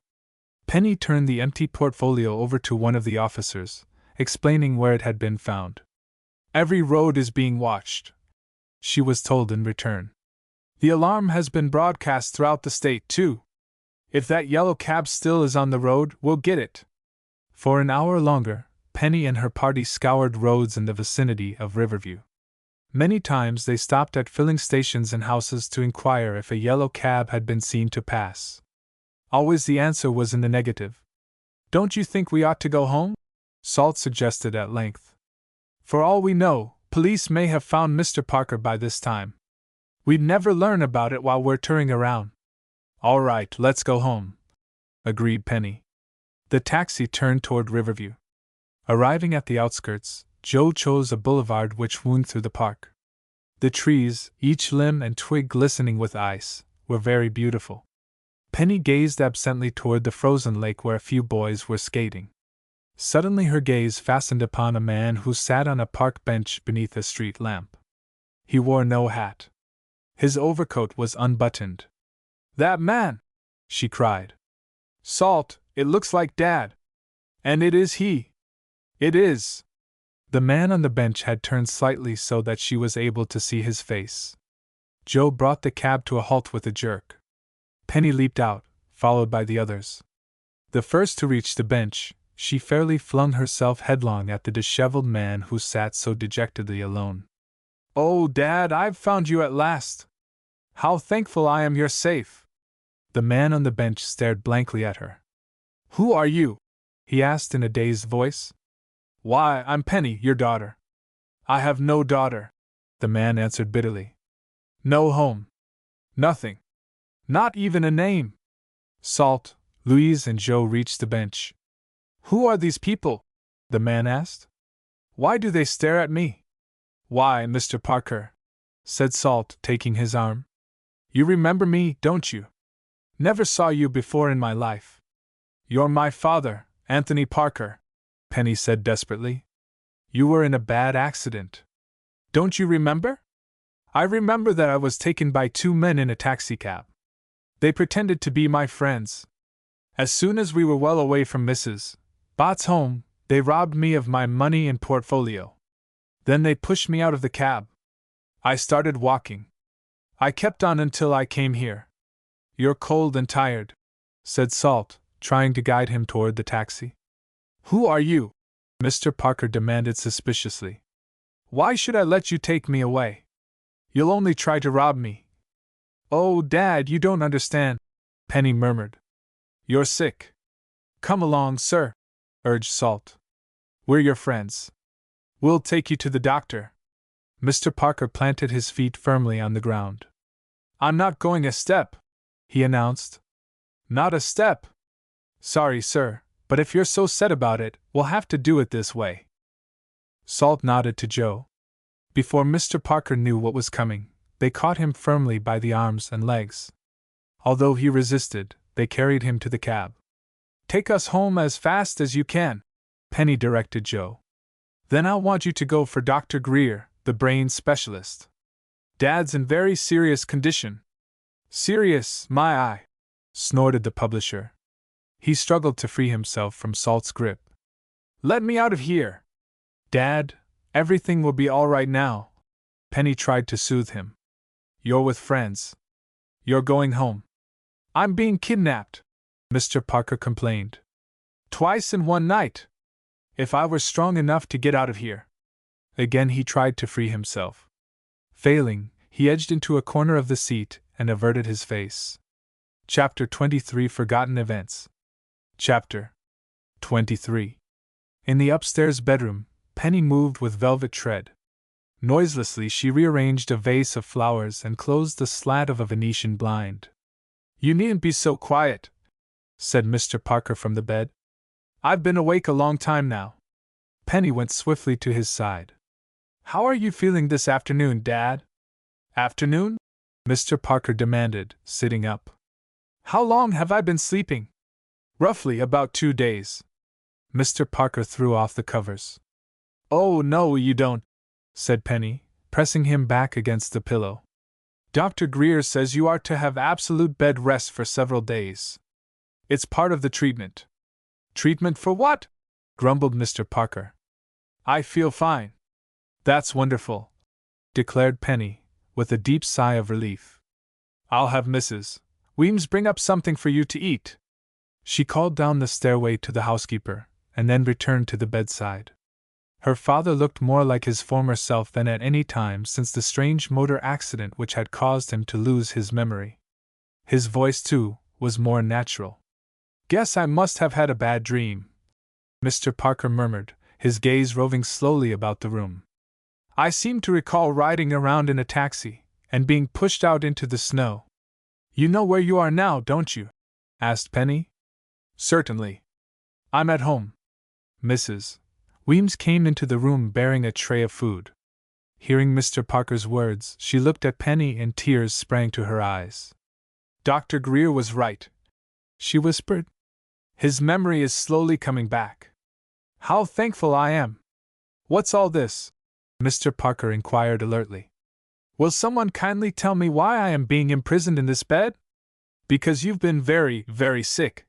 Penny turned the empty portfolio over to one of the officers, explaining where it had been found. "Every road is being watched," she was told in return. "The alarm has been broadcast throughout the state, too. If that yellow cab still is on the road, we'll get it." For an hour longer, Penny and her party scoured roads in the vicinity of Riverview. Many times they stopped at filling stations and houses to inquire if a yellow cab had been seen to pass. Always the answer was in the negative. "Don't you think we ought to go home?" Salt suggested at length. "For all we know, police may have found Mr. Parker by this time. We'd never learn about it while we're touring around." "All right, let's go home," agreed Penny. The taxi turned toward Riverview. Arriving at the outskirts, Joe chose a boulevard which wound through the park. The trees, each limb and twig glistening with ice, were very beautiful. Penny gazed absently toward the frozen lake where a few boys were skating. Suddenly her gaze fastened upon a man who sat on a park bench beneath a street lamp. He wore no hat. His overcoat was unbuttoned. "That man!" she cried. "Salt, it looks like Dad. And it is he. It is." The man on the bench had turned slightly so that she was able to see his face. Joe brought the cab to a halt with a jerk. Penny leaped out, followed by the others. The first to reach the bench, She fairly flung herself headlong at the disheveled man who sat so dejectedly alone. "Oh, Dad, I've found you at last! How thankful I am you're safe!" The man on the bench stared blankly at her. "Who are you?" he asked in a dazed voice. "Why, I'm Penny, your daughter." "I have no daughter," the man answered bitterly. "No home. Nothing. Not even a name." Salt, Louise, and Joe reached the bench. "Who are these people?" the man asked. "Why do they stare at me?" "Why, Mr. Parker," said Salt, taking his arm. "You remember me, don't you? Never saw you before in my life." "You're my father, Anthony Parker," Penny said desperately. "You were in a bad accident. Don't you remember?" "I remember that I was taken by two men in a taxicab. They pretended to be my friends. As soon as we were well away from Mrs. Bott's home, they robbed me of my money and portfolio. Then they pushed me out of the cab. I started walking. I kept on until I came here." "You're cold and tired," said Salt, trying to guide him toward the taxi. "Who are you?" Mr. Parker demanded suspiciously. "Why should I let you take me away? You'll only try to rob me." "Oh, Dad, you don't understand," Penny murmured. "You're sick." "Come along, sir," urged Salt. "We're your friends. We'll take you to the doctor." Mr. Parker planted his feet firmly on the ground. "I'm not going a step," he announced. "Not a step? Sorry, sir, but if you're so set about it, we'll have to do it this way." Salt nodded to Joe. Before Mr. Parker knew what was coming, they caught him firmly by the arms and legs. Although he resisted, they carried him to the cab. "Take us home as fast as you can," Penny directed Joe. "Then I'll want you to go for Dr. Greer, the brain specialist. Dad's in very serious condition." "Serious, my eye," snorted the publisher. He struggled to free himself from Salt's grip. "Let me out of here!" "Dad, everything will be all right now," Penny tried to soothe him. "You're with friends. You're going home." "I'm being kidnapped," Mr. Parker complained. "Twice in one night. If I were strong enough to get out of here." Again he tried to free himself. Failing, he edged into a corner of the seat and averted his face. Chapter 23 Forgotten Events. Chapter 23. In the upstairs bedroom, Penny moved with velvet tread. Noiselessly she rearranged a vase of flowers and closed the slat of a Venetian blind. "You needn't be so quiet," said Mr. Parker from the bed. "I've been awake a long time now." Penny went swiftly to his side. "How are you feeling this afternoon, Dad?" "Afternoon?" Mr. Parker demanded, sitting up. "How long have I been sleeping?" "Roughly about 2 days." Mr. Parker threw off the covers. "Oh, no, you don't," said Penny, pressing him back against the pillow. "Dr. Greer says you are to have absolute bed rest for several days. It's part of the treatment." "Treatment for what?" grumbled Mr. Parker. "I feel fine." "That's wonderful," declared Penny, with a deep sigh of relief. "I'll have Mrs. Weems bring up something for you to eat." She called down the stairway to the housekeeper, and then returned to the bedside. Her father looked more like his former self than at any time since the strange motor accident which had caused him to lose his memory. His voice, too, was more natural. "Guess I must have had a bad dream," Mr. Parker murmured, his gaze roving slowly about the room. "I seem to recall riding around in a taxi, and being pushed out into the snow." "You know where you are now, don't you?" asked Penny. "Certainly. I'm at home." Mrs. Weems came into the room bearing a tray of food. Hearing Mr. Parker's words, she looked at Penny and tears sprang to her eyes. "Dr. Greer was right," she whispered. "His memory is slowly coming back. How thankful I am!" "What's all this?" Mr. Parker inquired alertly. "Will someone kindly tell me why I am being imprisoned in this bed?" "Because you've been very, very sick,"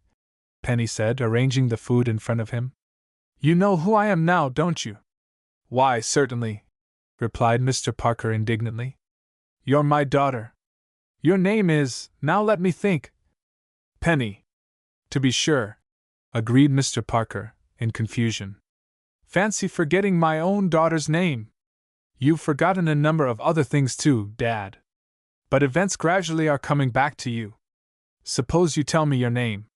Penny said, arranging the food in front of him. "You know who I am now, don't you?" "Why, certainly," replied Mr. Parker indignantly. "You're my daughter. Your name is, now let me think." "Penny." "To be sure," agreed Mr. Parker, in confusion. Fancy forgetting my own daughter's name! You've forgotten a number of other things too, Dad. But events gradually are coming back to you. Suppose you tell me your name.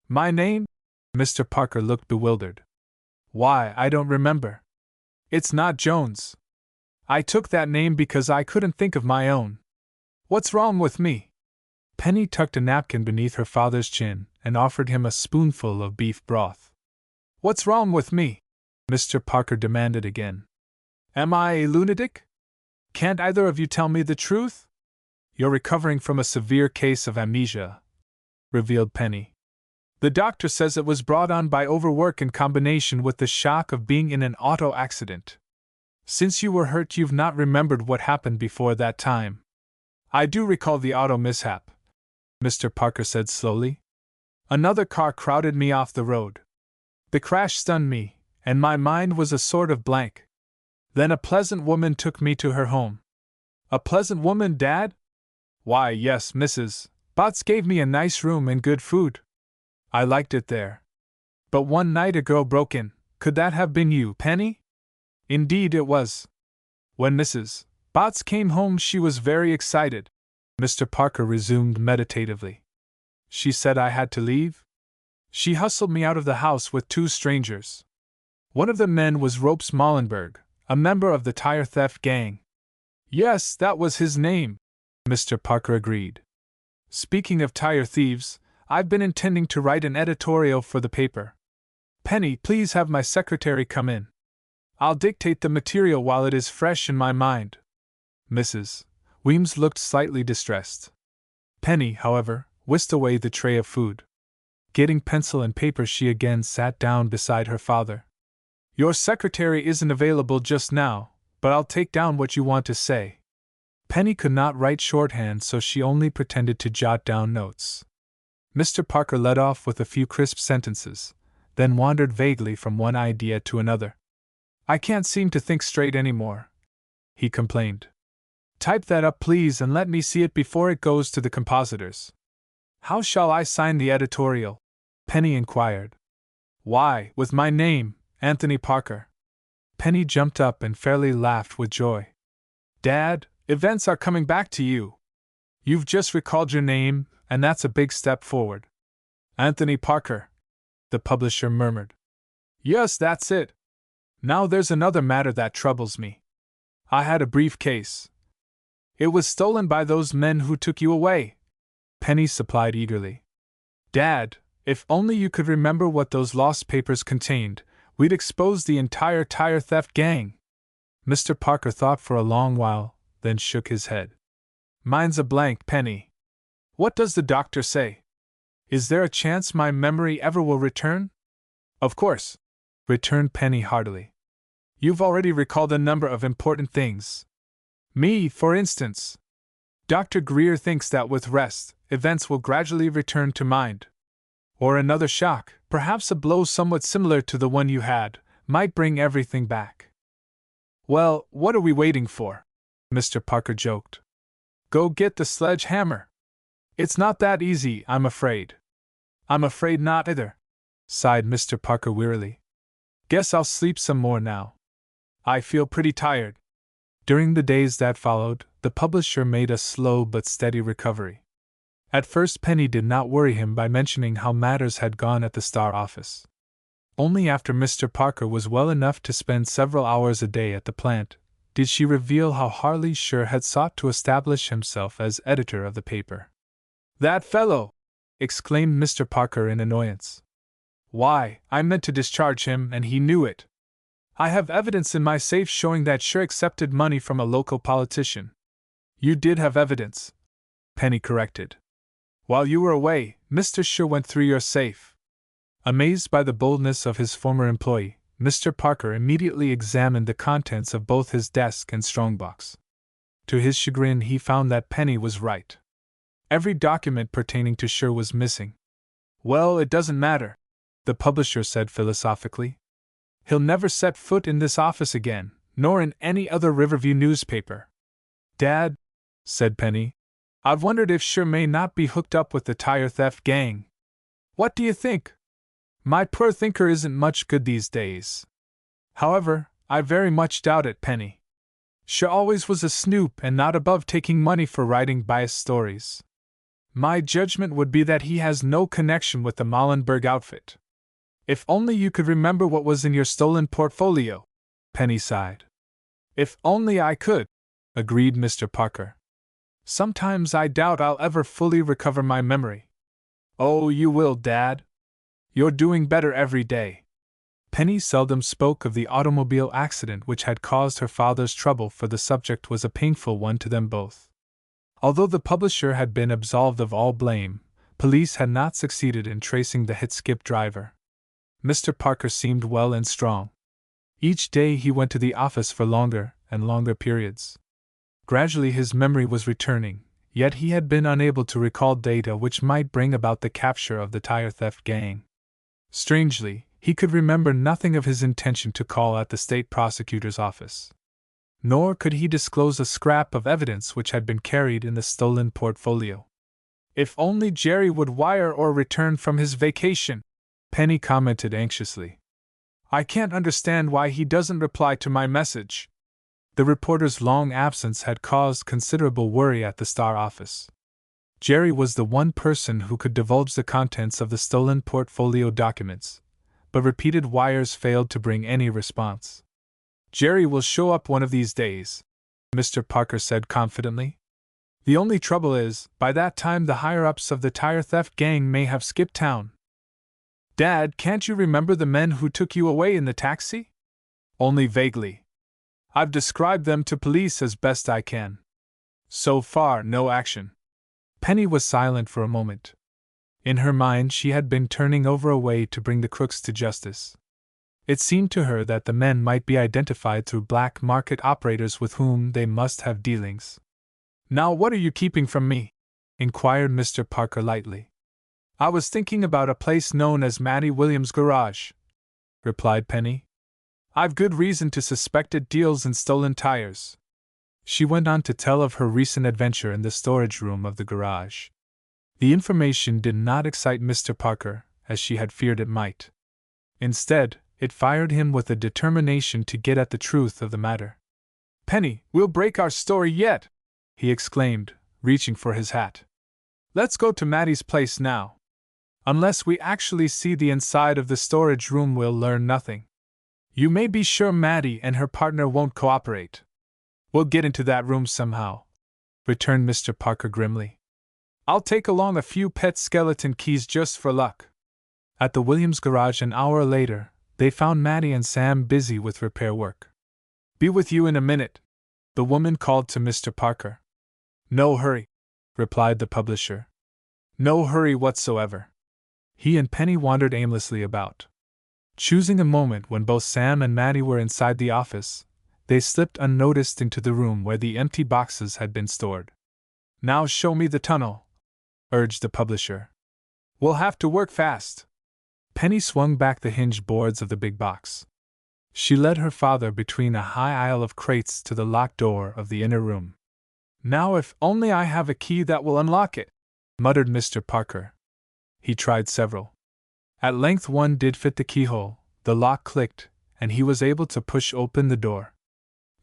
My name? Mr. Parker looked bewildered. Why, I don't remember. It's not Jones. I took that name because I couldn't think of my own. What's wrong with me? Penny tucked a napkin beneath her father's chin and offered him a spoonful of beef broth. What's wrong with me? Mr. Parker demanded again. Am I a lunatic? Can't either of you tell me the truth? You're recovering from a severe case of amnesia, revealed Penny. The doctor says it was brought on by overwork in combination with the shock of being in an auto accident. Since you were hurt, you've not remembered what happened before that time. I do recall the auto mishap, Mr. Parker said slowly. Another car crowded me off the road. The crash stunned me, and my mind was a sort of blank. Then a pleasant woman took me to her home. A pleasant woman, Dad? Why, yes, Mrs. Botts gave me a nice room and good food. I liked it there. But one night a girl broke in. Could that have been you, Penny? Indeed it was. When Mrs. Botts came home, she was very excited, Mr. Parker resumed meditatively. She said I had to leave. She hustled me out of the house with two strangers. One of the men was Ropes Mollenberg, a member of the tire theft gang. Yes, that was his name, Mr. Parker agreed. Speaking of tire thieves, I've been intending to write an editorial for the paper. Penny, please have my secretary come in. I'll dictate the material while it is fresh in my mind. Mrs. Weems looked slightly distressed. Penny, however, whisked away the tray of food. Getting pencil and paper, she again sat down beside her father. Your secretary isn't available just now, but I'll take down what you want to say. Penny could not write shorthand, so she only pretended to jot down notes. Mr. Parker led off with a few crisp sentences, then wandered vaguely from one idea to another. I can't seem to think straight anymore, he complained. Type that up, please, and let me see it before it goes to the compositors. How shall I sign the editorial? Penny inquired. Why, with my name, Anthony Parker. Penny jumped up and fairly laughed with joy. Dad, events are coming back to you. You've just recalled your name, and that's a big step forward. Anthony Parker, the publisher murmured. Yes, that's it. Now there's another matter that troubles me. I had a briefcase. It was stolen by those men who took you away, Penny supplied eagerly. Dad, if only you could remember what those lost papers contained, we'd expose the entire tire theft gang. Mr. Parker thought for a long while, then shook his head. Mine's a blank, Penny. What does the doctor say? Is there a chance my memory ever will return? Of course, returned Penny heartily. You've already recalled a number of important things. Me, for instance. Dr. Greer thinks that with rest, events will gradually return to mind. Or another shock, perhaps a blow somewhat similar to the one you had, might bring everything back. Well, what are we waiting for? Mr. Parker joked. Go get the sledgehammer. It's not that easy, I'm afraid. I'm afraid not either, sighed Mr. Parker wearily. Guess I'll sleep some more now. I feel pretty tired. During the days that followed, the publisher made a slow but steady recovery. At first, Penny did not worry him by mentioning how matters had gone at the Star office. Only after Mr. Parker was well enough to spend several hours a day at the plant did she reveal how Harley Shure had sought to establish himself as editor of the paper. That fellow! Exclaimed Mr. Parker in annoyance. Why, I meant to discharge him, and he knew it. I have evidence in my safe showing that Shure accepted money from a local politician. You did have evidence, Penny corrected. While you were away, Mr. Shure went through your safe. Amazed by the boldness of his former employee, Mr. Parker immediately examined the contents of both his desk and strongbox. To his chagrin, he found that Penny was right. Every document pertaining to Shure was missing. Well, it doesn't matter, the publisher said philosophically. He'll never set foot in this office again, nor in any other Riverview newspaper. Dad, said Penny, I've wondered if Shure may not be hooked up with the tire theft gang. What do you think? My poor thinker isn't much good these days. However, I very much doubt it, Penny. She always was a snoop and not above taking money for writing biased stories. My judgment would be that he has no connection with the Mollenberg outfit. If only you could remember what was in your stolen portfolio, Penny sighed. If only I could, agreed Mr. Parker. Sometimes I doubt I'll ever fully recover my memory. Oh, you will, Dad. You're doing better every day. Penny seldom spoke of the automobile accident which had caused her father's trouble, for the subject was a painful one to them both. Although the publisher had been absolved of all blame, police had not succeeded in tracing the hit-skip driver. Mr. Parker seemed well and strong. Each day he went to the office for longer and longer periods. Gradually his memory was returning, yet he had been unable to recall data which might bring about the capture of the tire theft gang. Strangely, he could remember nothing of his intention to call at the state prosecutor's office. Nor could he disclose a scrap of evidence which had been carried in the stolen portfolio. If only Jerry would wire or return from his vacation, Penny commented anxiously. I can't understand why he doesn't reply to my message. The reporter's long absence had caused considerable worry at the Star office. Jerry was the one person who could divulge the contents of the stolen portfolio documents, but repeated wires failed to bring any response. Jerry will show up one of these days, Mr. Parker said confidently. The only trouble is, by that time the higher-ups of the tire theft gang may have skipped town. Dad, can't you remember the men who took you away in the taxi? Only vaguely. I've described them to police as best I can. So far, no action. Penny was silent for a moment. In her mind she had been turning over a way to bring the crooks to justice. It seemed to her that the men might be identified through black market operators with whom they must have dealings. Now what are you keeping from me? Inquired Mr. Parker lightly. I was thinking about a place known as Mattie Williams' Garage, replied Penny. I've good reason to suspect it deals in stolen tires. She went on to tell of her recent adventure in the storage room of the garage. The information did not excite Mr. Parker, as she had feared it might. Instead, it fired him with a determination to get at the truth of the matter. Penny, we'll break our story yet, he exclaimed, reaching for his hat. Let's go to Mattie's place now. Unless we actually see the inside of the storage room, we'll learn nothing. You may be sure Mattie and her partner won't cooperate. We'll get into that room somehow, returned Mr. Parker grimly. I'll take along a few pet skeleton keys just for luck. At the Williams garage an hour later, they found Mattie and Sam busy with repair work. Be with you in a minute, the woman called to Mr. Parker. No hurry, replied the publisher. No hurry whatsoever. He and Penny wandered aimlessly about. Choosing a moment when both Sam and Mattie were inside the office, they slipped unnoticed into the room where the empty boxes had been stored. Now show me the tunnel, urged the publisher. We'll have to work fast. Penny swung back the hinged boards of the big box. She led her father between a high aisle of crates to the locked door of the inner room. Now if only I have a key that will unlock it, muttered Mr. Parker. He tried several. At length one did fit the keyhole, the lock clicked, and he was able to push open the door.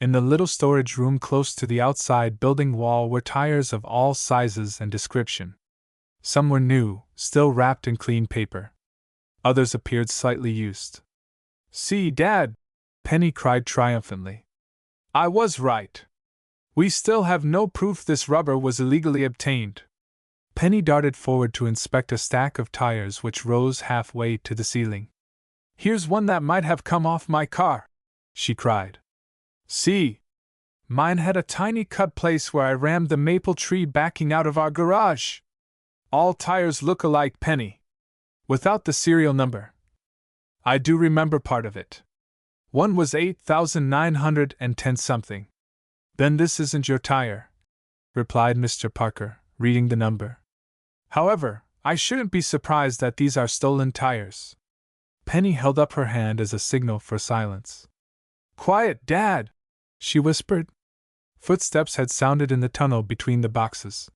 In the little storage room close to the outside building wall were tires of all sizes and description. Some were new, still wrapped in clean paper. Others appeared slightly used. See, Dad, Penny cried triumphantly. I was right. We still have no proof this rubber was illegally obtained. Penny darted forward to inspect a stack of tires which rose halfway to the ceiling. Here's one that might have come off my car, she cried. See, mine had a tiny cut place where I rammed the maple tree backing out of our garage. All tires look alike, Penny. Without the serial number. I do remember part of it. One was 8,910 something. Then this isn't your tire, replied Mr. Parker, reading the number. However, I shouldn't be surprised that these are stolen tires. Penny held up her hand as a signal for silence. Quiet, Dad, she whispered. Footsteps had sounded in the tunnel between the boxes.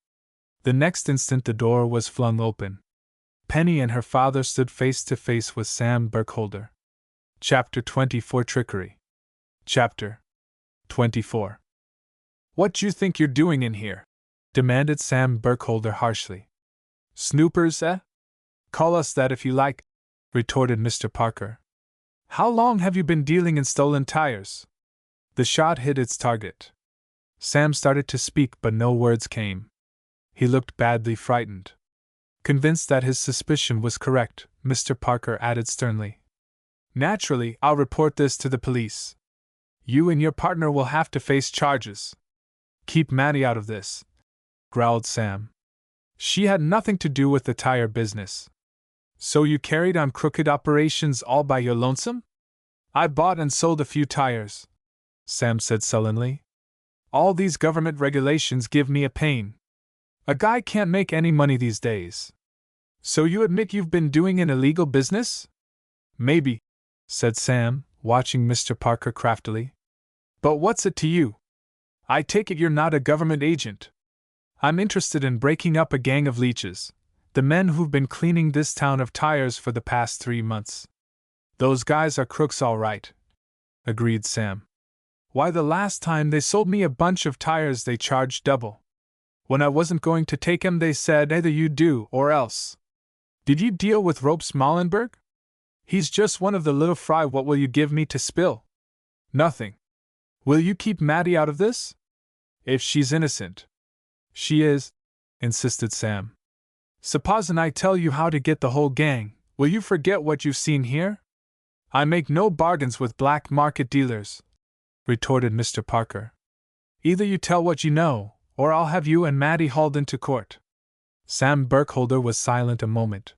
The next instant the door was flung open. Penny and her father stood face to face with Sam Burkholder. Chapter 24 Trickery. Chapter 24. "What do you think you're doing in here?" demanded Sam Burkholder harshly. "Snoopers, eh? Call us that if you like," retorted Mr. Parker. "How long have you been dealing in stolen tires?" The shot hit its target. Sam started to speak, but no words came. He looked badly frightened. Convinced that his suspicion was correct, Mr. Parker added sternly, "Naturally, I'll report this to the police. You and your partner will have to face charges." "Keep Maddie out of this," growled Sam. "She had nothing to do with the tire business." "So you carried on crooked operations all by your lonesome?" "I bought and sold a few tires," Sam said sullenly. "All these government regulations give me a pain. A guy can't make any money these days." "So you admit you've been doing an illegal business?" "Maybe," said Sam, watching Mr. Parker craftily. "But what's it to you? I take it you're not a government agent." "I'm interested in breaking up a gang of leeches, the men who've been cleaning this town of tires for the past 3 months. "Those guys are crooks all right," agreed Sam. "Why, the last time they sold me a bunch of tires they charged double. When I wasn't going to take 'em they said either you do or else." "Did you deal with Ropes Mollenberg?" "He's just one of the little fry. What will you give me to spill?" "Nothing." "Will you keep Maddie out of this?" "If she's innocent." "She is," insisted Sam. "Supposin' I tell you how to get the whole gang, will you forget what you've seen here?" "I make no bargains with black market dealers," retorted Mr. Parker. "Either you tell what you know, or I'll have you and Maddie hauled into court." Sam Burkholder was silent a moment.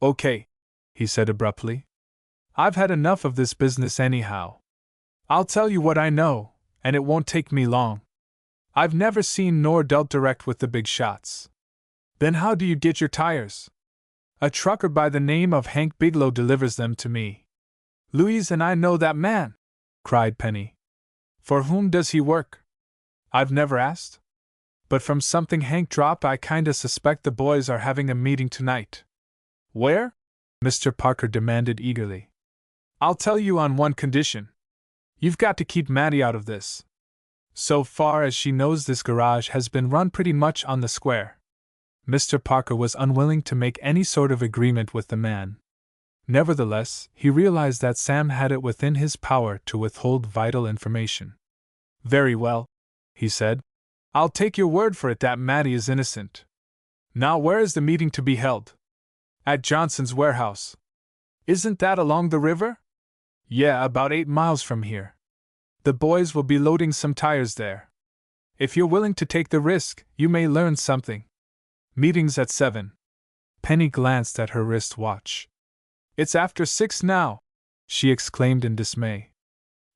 "Okay," he said abruptly. "I've had enough of this business anyhow. I'll tell you what I know, and it won't take me long. I've never seen nor dealt direct with the big shots." "Then how do you get your tires?" "A trucker by the name of Hank Bigelow delivers them to me." "Louise and I know that man!" cried Penny. "For whom does he work?" "I've never asked. But from something Hank dropped I kinda suspect the boys are having a meeting tonight." "Where?" Mr. Parker demanded eagerly. "I'll tell you on one condition. You've got to keep Maddie out of this. So far as she knows, this garage has been run pretty much on the square." Mr. Parker was unwilling to make any sort of agreement with the man. Nevertheless, he realized that Sam had it within his power to withhold vital information. "Very well," he said. "I'll take your word for it that Maddie is innocent. Now, where is the meeting to be held?" "At Johnson's warehouse." "Isn't that along the river?" "Yeah, about 8 miles from here. The boys will be loading some tires there. If you're willing to take the risk, you may learn something." "Meeting's at 7. Penny glanced at her wrist watch. "It's after 6 now," she exclaimed in dismay.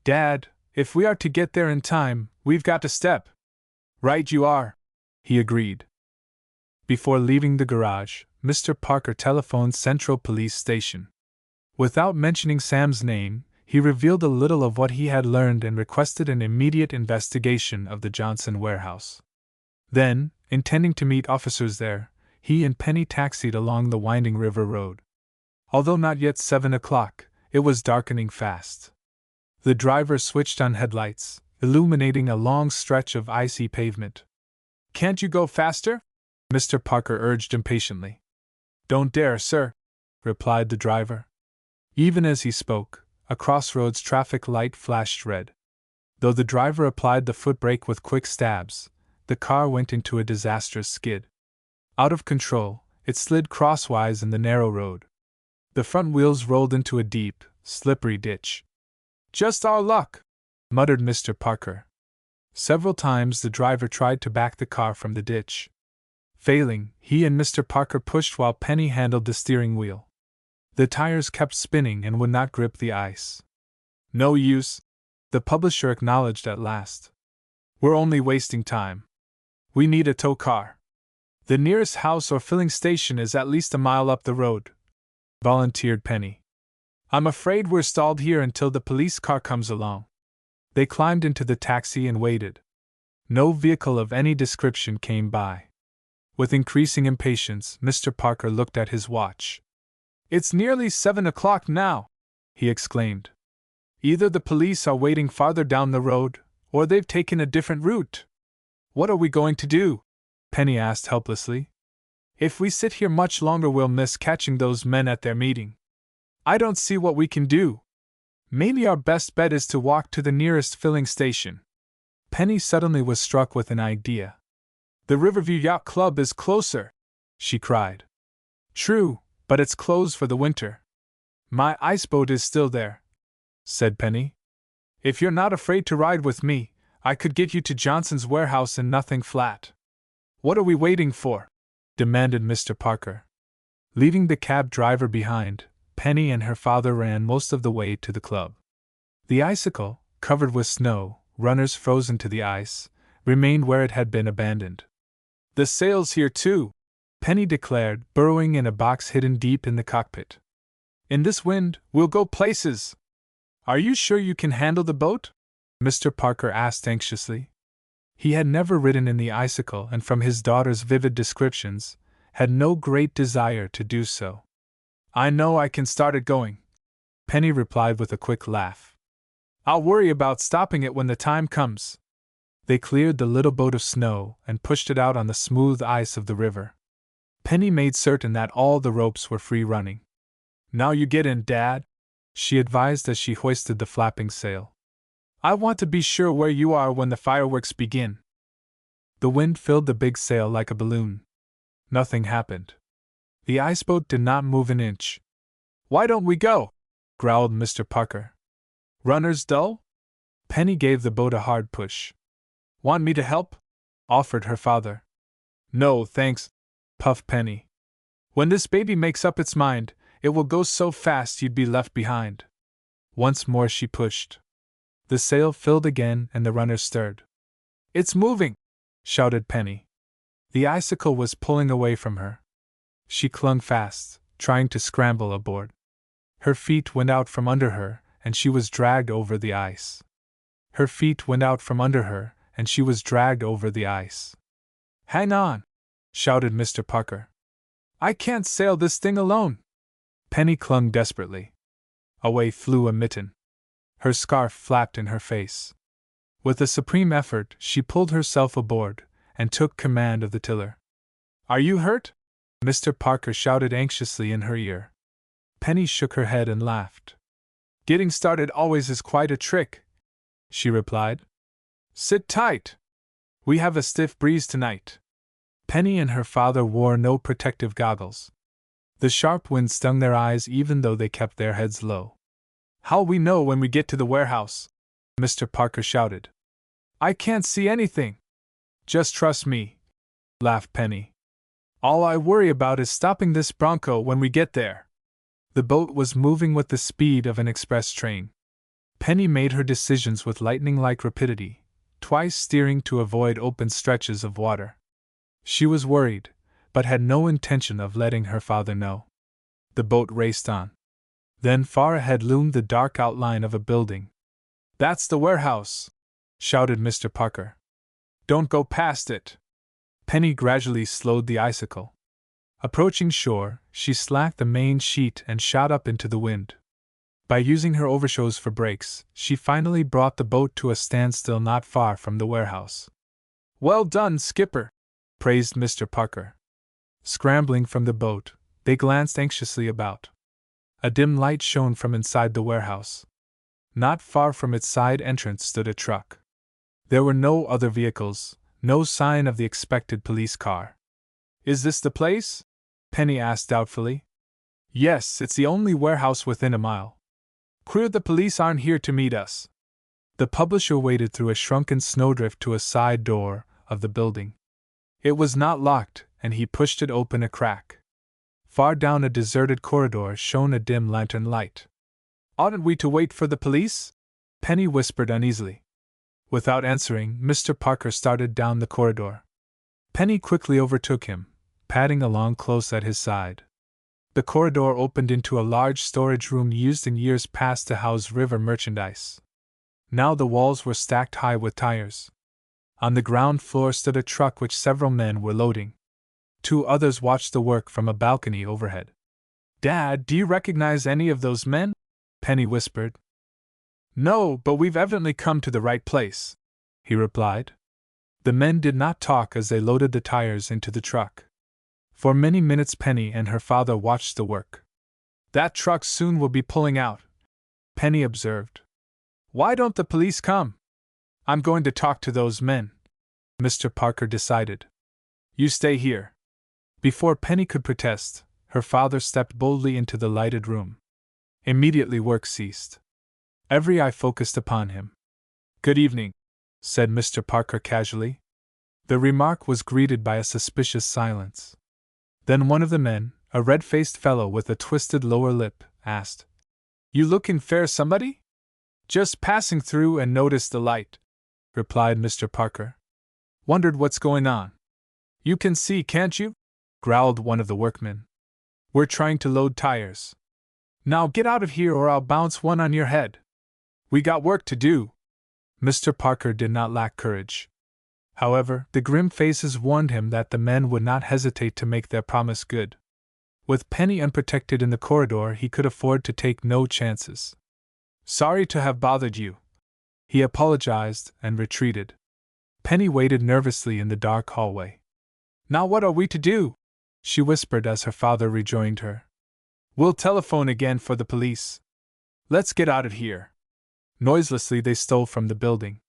"Dad, if we are to get there in time, we've got to step." "Right you are," he agreed. Before leaving the garage, Mr. Parker telephoned Central Police Station. Without mentioning Sam's name, he revealed a little of what he had learned and requested an immediate investigation of the Johnson warehouse. Then, intending to meet officers there, he and Penny taxied along the winding river road. Although not yet 7 o'clock, it was darkening fast. The driver switched on headlights, illuminating a long stretch of icy pavement. "Can't you go faster?" Mr. Parker urged impatiently. "Don't dare, sir," replied the driver. Even as he spoke, a crossroads traffic light flashed red. Though the driver applied the foot brake with quick stabs, the car went into a disastrous skid. Out of control, it slid crosswise in the narrow road. The front wheels rolled into a deep, slippery ditch. "Just our luck," muttered Mr. Parker. Several times the driver tried to back the car from the ditch. Failing, he and Mr. Parker pushed while Penny handled the steering wheel. The tires kept spinning and would not grip the ice. "No use," the publisher acknowledged at last. "We're only wasting time. We need a tow car." "The nearest house or filling station is at least a mile up the road," volunteered Penny. "I'm afraid we're stalled here until the police car comes along." They climbed into the taxi and waited. No vehicle of any description came by. With increasing impatience, Mr. Parker looked at his watch. "It's nearly 7 o'clock now," he exclaimed. "Either the police are waiting farther down the road, or they've taken a different route." "What are we going to do?" Penny asked helplessly. "If we sit here much longer, we'll miss catching those men at their meeting. I don't see what we can do. Maybe our best bet is to walk to the nearest filling station." Penny suddenly was struck with an idea. "The Riverview Yacht Club is closer," she cried. "True, but it's closed for the winter." "My iceboat is still there," said Penny. "If you're not afraid to ride with me, I could get you to Johnson's warehouse in Nothing Flat." "What are we waiting for?" demanded Mr. Parker. Leaving the cab driver behind, Penny and her father ran most of the way to the club. The icicle, covered with snow, runners frozen to the ice, remained where it had been abandoned. "The sail's here too," Penny declared, burrowing in a box hidden deep in the cockpit. "In this wind, we'll go places." "Are you sure you can handle the boat?" Mr. Parker asked anxiously. He had never ridden in the icicle and from his daughter's vivid descriptions, had no great desire to do so. "I know I can start it going," Penny replied with a quick laugh. "I'll worry about stopping it when the time comes." They cleared the little boat of snow and pushed it out on the smooth ice of the river. Penny made certain that all the ropes were free running. "Now you get in, Dad," she advised as she hoisted the flapping sail. "I want to be sure where you are when the fireworks begin." The wind filled the big sail like a balloon. Nothing happened. The iceboat did not move an inch. "Why don't we go?" growled Mr. Parker. "Runners dull?" Penny gave the boat a hard push. "Want me to help?" offered her father. "No, thanks," puffed Penny. "When this baby makes up its mind, it will go so fast you'd be left behind." Once more she pushed. The sail filled again and the runners stirred. "It's moving!" shouted Penny. The icicle was pulling away from her. She clung fast, trying to scramble aboard. Her feet went out from under her, and she was dragged over the ice. Her feet went out from under her, and she was dragged over the ice. "Hang on!" shouted Mr. Parker. "I can't sail this thing alone!" Penny clung desperately. Away flew a mitten. Her scarf flapped in her face. With a supreme effort, she pulled herself aboard, and took command of the tiller. "Are you hurt?" Mr. Parker shouted anxiously in her ear. Penny shook her head and laughed. "Getting started always is quite a trick," she replied. "Sit tight. We have a stiff breeze tonight." Penny and her father wore no protective goggles. The sharp wind stung their eyes even though they kept their heads low. "How'll we know when we get to the warehouse?" Mr. Parker shouted. "I can't see anything." "Just trust me," laughed Penny. "All I worry about is stopping this bronco when we get there." The boat was moving with the speed of an express train. Penny made her decisions with lightning-like rapidity, twice steering to avoid open stretches of water. She was worried, but had no intention of letting her father know. The boat raced on. Then far ahead loomed the dark outline of a building. "That's the warehouse!" shouted Mr. Parker. "Don't go past it." Penny gradually slowed the icicle. Approaching shore, she slacked the main sheet and shot up into the wind. By using her overshoes for brakes, she finally brought the boat to a standstill not far from the warehouse. "Well done, Skipper!" praised Mr. Parker. Scrambling from the boat, they glanced anxiously about. A dim light shone from inside the warehouse. Not far from its side entrance stood a truck. There were no other vehicles, no sign of the expected police car. "Is this the place?" Penny asked doubtfully. "Yes, it's the only warehouse within a mile." "Queer the police aren't here to meet us." The publisher waded through a shrunken snowdrift to a side door of the building. It was not locked, and he pushed it open a crack. Far down a deserted corridor shone a dim lantern light. "Oughtn't we to wait for the police?" Penny whispered uneasily. Without answering, Mr. Parker started down the corridor. Penny quickly overtook him, padding along close at his side. The corridor opened into a large storage room used in years past to house river merchandise. Now the walls were stacked high with tires. On the ground floor stood a truck which several men were loading. 2 others watched the work from a balcony overhead. "Dad, do you recognize any of those men?" Penny whispered. "No, but we've evidently come to the right place," he replied. The men did not talk as they loaded the tires into the truck. For many minutes Penny and her father watched the work. "That truck soon will be pulling out," Penny observed. "Why don't the police come?" "I'm going to talk to those men," Mr. Parker decided. "You stay here." Before Penny could protest, her father stepped boldly into the lighted room. Immediately work ceased. Every eye focused upon him. "Good evening," said Mr. Parker casually. The remark was greeted by a suspicious silence. Then one of the men, a red-faced fellow with a twisted lower lip, asked, "You looking for somebody?" "Just passing through and noticed the light," replied Mr. Parker. "Wondered what's going on." "You can see, can't you?" growled one of the workmen. "We're trying to load tires." "Now get out of here or I'll bounce one on your head." "We got work to do." Mr. Parker did not lack courage. However, the grim faces warned him that the men would not hesitate to make their promise good. With Penny unprotected in the corridor, he could afford to take no chances. "Sorry to have bothered you," he apologized and retreated. Penny waited nervously in the dark hallway. "Now what are we to do?" she whispered as her father rejoined her. "We'll telephone again for the police. Let's get out of here." Noiselessly they stole from the building.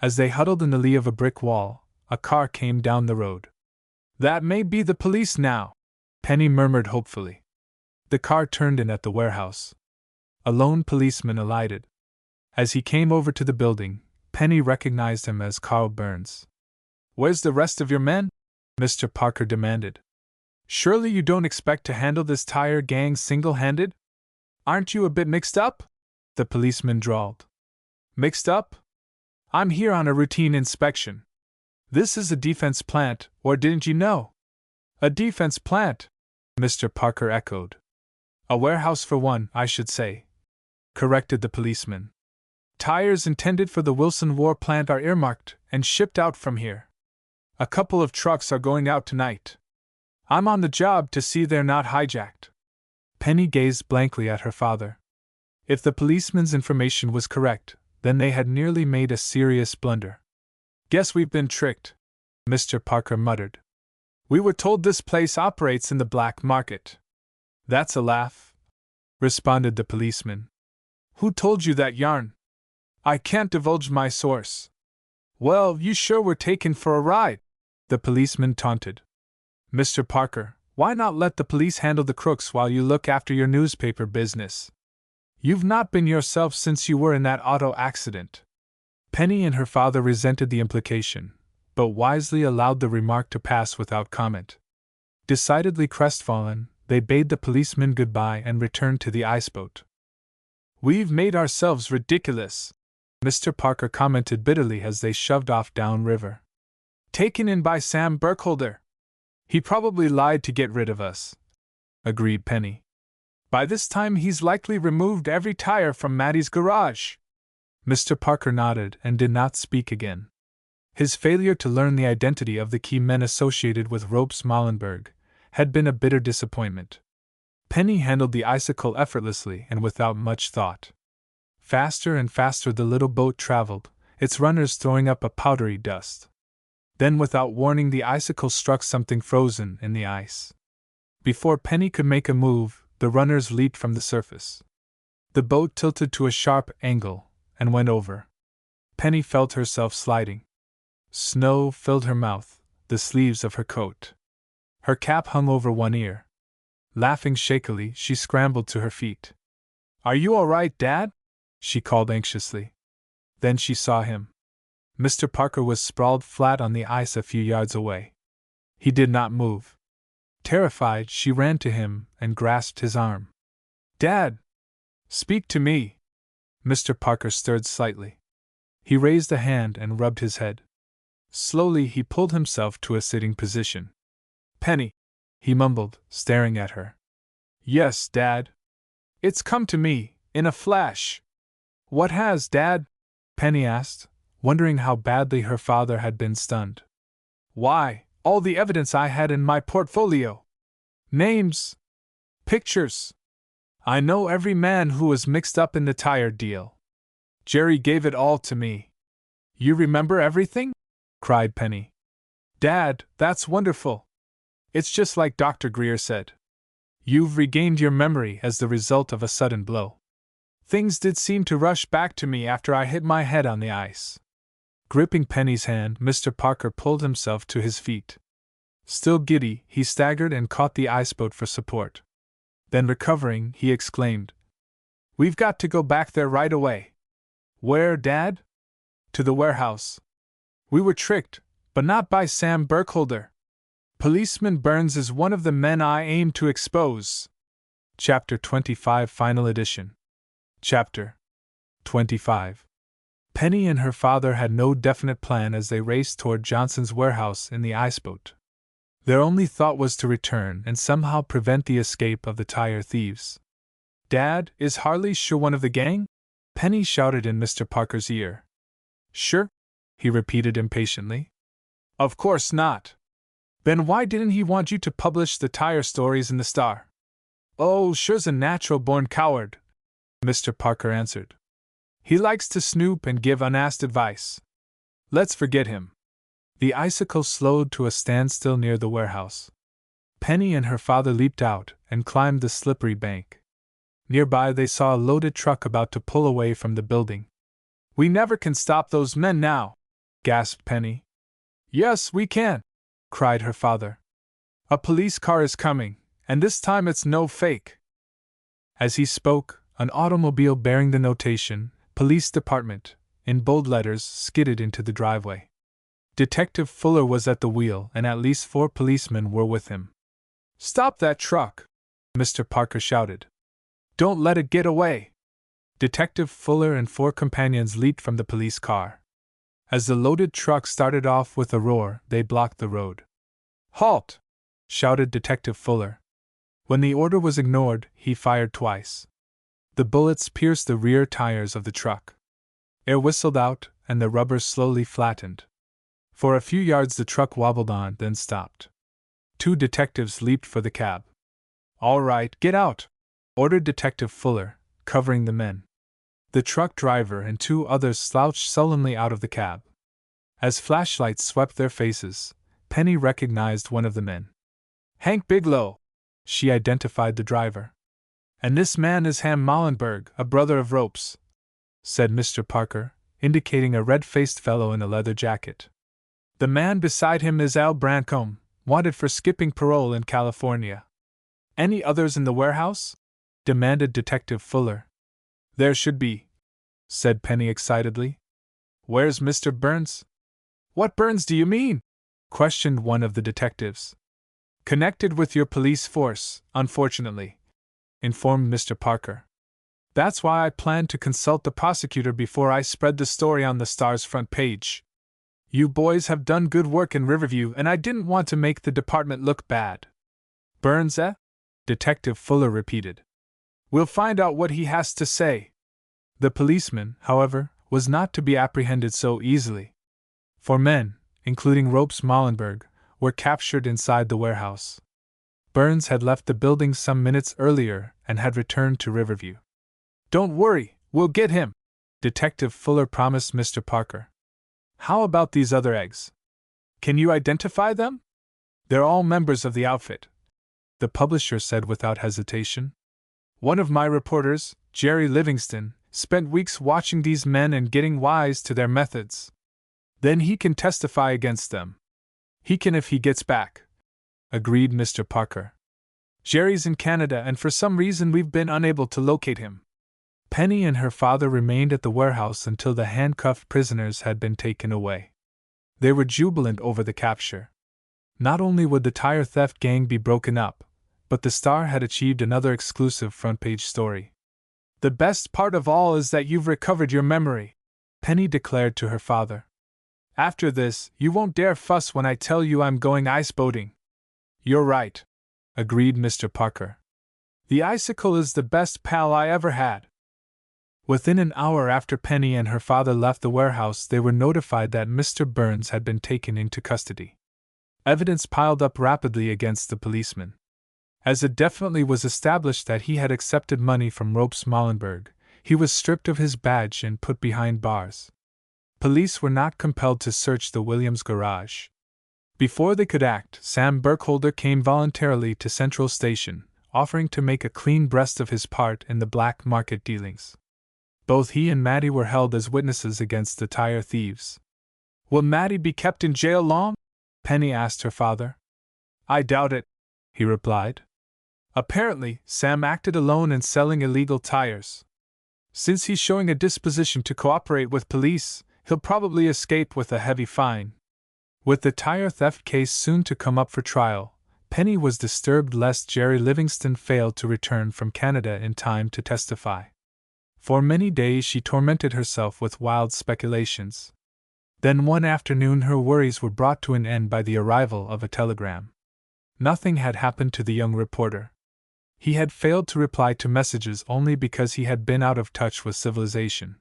As they huddled in the lee of a brick wall, a car came down the road. "That may be the police now," Penny murmured hopefully. The car turned in at the warehouse. A lone policeman alighted. As he came over to the building, Penny recognized him as Carl Burns. "Where's the rest of your men?" Mr. Parker demanded. "Surely you don't expect to handle this tire gang single-handed? Aren't you a bit mixed up?" the policeman drawled. "Mixed up? I'm here on a routine inspection. This is a defense plant, or didn't you know?" "A defense plant," Mr. Parker echoed. "A warehouse for one, I should say," corrected the policeman. "Tires intended for the Wilson War plant are earmarked and shipped out from here. A couple of trucks are going out tonight. I'm on the job to see they're not hijacked." Penny gazed blankly at her father. If the policeman's information was correct, then they had nearly made a serious blunder. "Guess we've been tricked," Mr. Parker muttered. "We were told this place operates in the black market." "That's a laugh," responded the policeman. "Who told you that yarn?" "I can't divulge my source." "Well, you sure were taken for a ride," the policeman taunted. "Mr. Parker, why not let the police handle the crooks while you look after your newspaper business? You've not been yourself since you were in that auto accident." Penny and her father resented the implication, but wisely allowed the remark to pass without comment. Decidedly crestfallen, they bade the policeman goodbye and returned to the iceboat. "We've made ourselves ridiculous," Mr. Parker commented bitterly as they shoved off downriver. "Taken in by Sam Burkholder. He probably lied to get rid of us," agreed Penny. "By this time he's likely removed every tire from Maddie's garage." Mr. Parker nodded and did not speak again. His failure to learn the identity of the key men associated with Ropes Mollenberg had been a bitter disappointment. Penny handled the icicle effortlessly and without much thought. Faster and faster the little boat traveled, its runners throwing up a powdery dust. Then, without warning, the icicle struck something frozen in the ice. Before Penny could make a move, the runners leaped from the surface. The boat tilted to a sharp angle and went over. Penny felt herself sliding. Snow filled her mouth, the sleeves of her coat. Her cap hung over one ear. Laughing shakily, she scrambled to her feet. "Are you all right, Dad?" she called anxiously. Then she saw him. Mr. Parker was sprawled flat on the ice a few yards away. He did not move. Terrified, she ran to him and grasped his arm. "Dad! Speak to me!" Mr. Parker stirred slightly. He raised a hand and rubbed his head. Slowly he pulled himself to a sitting position. "Penny," he mumbled, staring at her. "Yes, Dad. It's come to me, in a flash." "What has, Dad?" Penny asked, wondering how badly her father had been stunned. "Why, All the evidence I had in my portfolio. Names. Pictures. I know every man who was mixed up in the tire deal. Jerry gave it all to me. You remember everything? Cried Penny. Dad, that's wonderful. It's just like Dr. Greer said. You've regained your memory as the result of a sudden blow. Things did seem to rush back to me after I hit my head on the ice. Gripping Penny's hand, Mr. Parker pulled himself to his feet. Still giddy, he staggered and caught the iceboat for support. Then recovering, he exclaimed, We've got to go back there right away. Where, Dad? To the warehouse. We were tricked, but not by Sam Burkholder. Policeman Burns is one of the men I aim to expose. Chapter 25 Final Edition. Chapter 25. Penny and her father had no definite plan as they raced toward Johnson's warehouse in the iceboat. Their only thought was to return and somehow prevent the escape of the tire thieves. Dad, is Harley sure one of the gang? Penny shouted in Mr. Parker's ear. Sure? He repeated impatiently. Of course not. Then why didn't he want you to publish the tire stories in the Star? Oh, sure's a natural-born coward, Mr. Parker answered. He likes to snoop and give unasked advice. Let's forget him. The icicle slowed to a standstill near the warehouse. Penny and her father leaped out and climbed the slippery bank. Nearby they saw a loaded truck about to pull away from the building. We never can stop those men now, gasped Penny. Yes, we can, cried her father. A police car is coming, and this time it's no fake. As he spoke, an automobile bearing the notation, Police Department, in bold letters, skidded into the driveway. Detective Fuller was at the wheel, and at least 4 policemen were with him. Stop that truck, Mr. Parker shouted. Don't let it get away. Detective Fuller and 4 companions leaped from the police car. As the loaded truck started off with a roar, they blocked the road. Halt! Shouted Detective Fuller. When the order was ignored, he fired twice. The bullets pierced the rear tires of the truck. Air whistled out, and the rubber slowly flattened. For a few yards the truck wobbled on, then stopped. 2 detectives leaped for the cab. All right, get out, ordered Detective Fuller, covering the men. The truck driver and 2 others slouched sullenly out of the cab. As flashlights swept their faces, Penny recognized one of the men. Hank Biglow, she identified the driver. And this man is Ham Mollenberg, a brother of Ropes, said Mr. Parker, indicating a red-faced fellow in a leather jacket. The man beside him is Al Brancombe, wanted for skipping parole in California. Any others in the warehouse? Demanded Detective Fuller. There should be, said Penny excitedly. Where's Mr. Burns? What Burns do you mean? Questioned one of the detectives. Connected with your police force, unfortunately, informed Mr. Parker. That's why I planned to consult the prosecutor before I spread the story on the Star's front page. You boys have done good work in Riverview, and I didn't want to make the department look bad. Burns, eh? Detective Fuller repeated. We'll find out what he has to say. The policeman, however, was not to be apprehended so easily. 4 men, including Ropes Mollenberg, were captured inside the warehouse. Burns had left the building some minutes earlier and had returned to Riverview. Don't worry, we'll get him, Detective Fuller promised Mr. Parker. How about these other eggs? Can you identify them? They're all members of the outfit, the publisher said without hesitation. One of my reporters, Jerry Livingston, spent weeks watching these men and getting wise to their methods. Then he can testify against them. He can if he gets back, agreed Mr. Parker. Jerry's in Canada, and for some reason we've been unable to locate him. Penny and her father remained at the warehouse until the handcuffed prisoners had been taken away. They were jubilant over the capture. Not only would the tire theft gang be broken up, but the Star had achieved another exclusive front-page story. The best part of all is that you've recovered your memory, Penny declared to her father. After this, you won't dare fuss when I tell you I'm going ice boating. You're right, agreed Mr. Parker. The icicle is the best pal I ever had. Within an hour after Penny and her father left the warehouse, they were notified that Mr. Burns had been taken into custody. Evidence piled up rapidly against the policeman. As it definitely was established that he had accepted money from Ropes Mollenberg, he was stripped of his badge and put behind bars. Police were not compelled to search the Williams garage. Before they could act, Sam Burkholder came voluntarily to Central Station, offering to make a clean breast of his part in the black market dealings. Both he and Mattie were held as witnesses against the tire thieves. "Will Mattie be kept in jail long?" Penny asked her father. "I doubt it," he replied. "Apparently, Sam acted alone in selling illegal tires. Since he's showing a disposition to cooperate with police, he'll probably escape with a heavy fine." With the tire theft case soon to come up for trial, Penny was disturbed lest Jerry Livingston failed to return from Canada in time to testify. For many days she tormented herself with wild speculations. Then one afternoon her worries were brought to an end by the arrival of a telegram. Nothing had happened to the young reporter. He had failed to reply to messages only because he had been out of touch with civilization.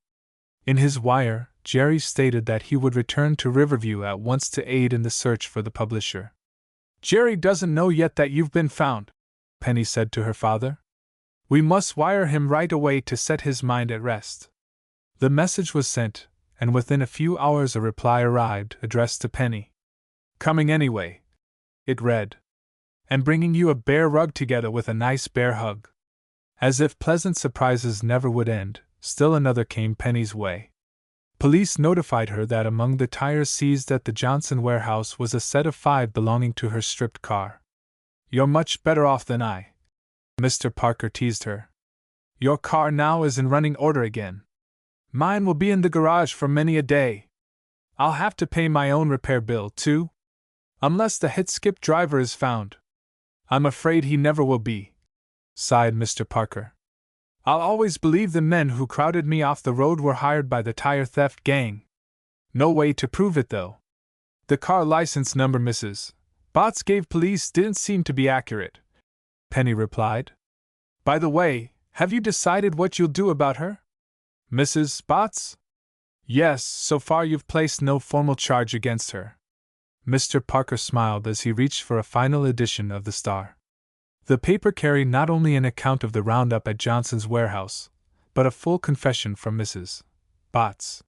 In his wire, Jerry stated that he would return to Riverview at once to aid in the search for the publisher. "Jerry doesn't know yet that you've been found," Penny said to her father. "We must wire him right away to set his mind at rest." The message was sent, and within a few hours a reply arrived addressed to Penny. "Coming anyway," it read, "and bringing you a bear rug together with a nice bear hug." As if pleasant surprises never would end, still another came Penny's way. Police notified her that among the tires seized at the Johnson warehouse was a set of 5 belonging to her stripped car. "You're much better off than I," Mr. Parker teased her. "Your car now is in running order again. Mine will be in the garage for many a day. I'll have to pay my own repair bill, too. Unless the hit-skip driver is found. I'm afraid he never will be," sighed Mr. Parker. "I'll always believe the men who crowded me off the road were hired by the tire theft gang. No way to prove it, though. The car license number Mrs. Botts gave police didn't seem to be accurate," Penny replied. "By the way, have you decided what you'll do about her? Mrs. Botts?" "Yes, so far you've placed no formal charge against her." Mr. Parker smiled as he reached for a final edition of the Star. The paper carried not only an account of the roundup at Johnson's warehouse, but a full confession from Mrs. Botts.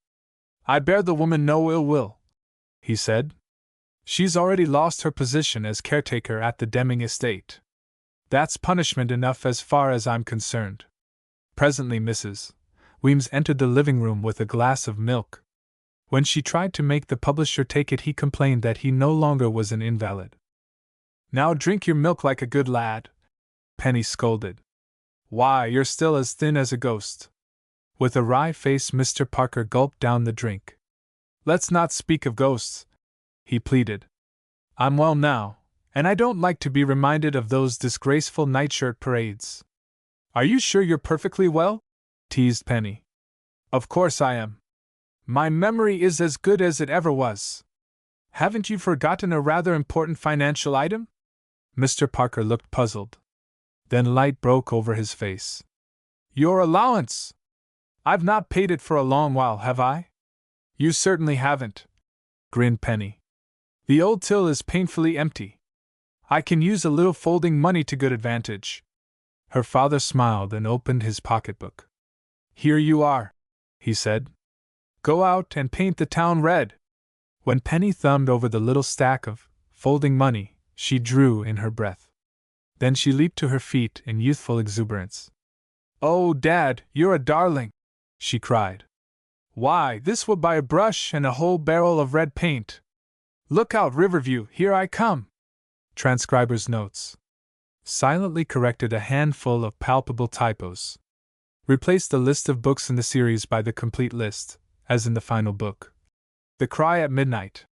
"I bear the woman no ill will," he said. "She's already lost her position as caretaker at the Deming estate. That's punishment enough as far as I'm concerned." Presently Mrs. Weems entered the living room with a glass of milk. When she tried to make the publisher take it, he complained that he no longer was an invalid. "Now drink your milk like a good lad," Penny scolded. "Why, you're still as thin as a ghost." With a wry face Mr. Parker gulped down the drink. "Let's not speak of ghosts," he pleaded. "I'm well now, and I don't like to be reminded of those disgraceful nightshirt parades." "Are you sure you're perfectly well?" teased Penny. "Of course I am. My memory is as good as it ever was. Haven't you forgotten a rather important financial item?" Mr. Parker looked puzzled. Then light broke over his face. "Your allowance! I've not paid it for a long while, have I?" "You certainly haven't," grinned Penny. "The old till is painfully empty. I can use a little folding money to good advantage." Her father smiled and opened his pocketbook. "Here you are," he said. "Go out and paint the town red." When Penny thumbed over the little stack of folding money, she drew in her breath. Then she leaped to her feet in youthful exuberance. "Oh, Dad, you're a darling!" she cried. "Why, this will buy a brush and a whole barrel of red paint. Look out, Riverview, here I come!" Transcriber's notes. Silently corrected a handful of palpable typos. Replaced the list of books in the series by the complete list, as in the final book. The Cry at Midnight.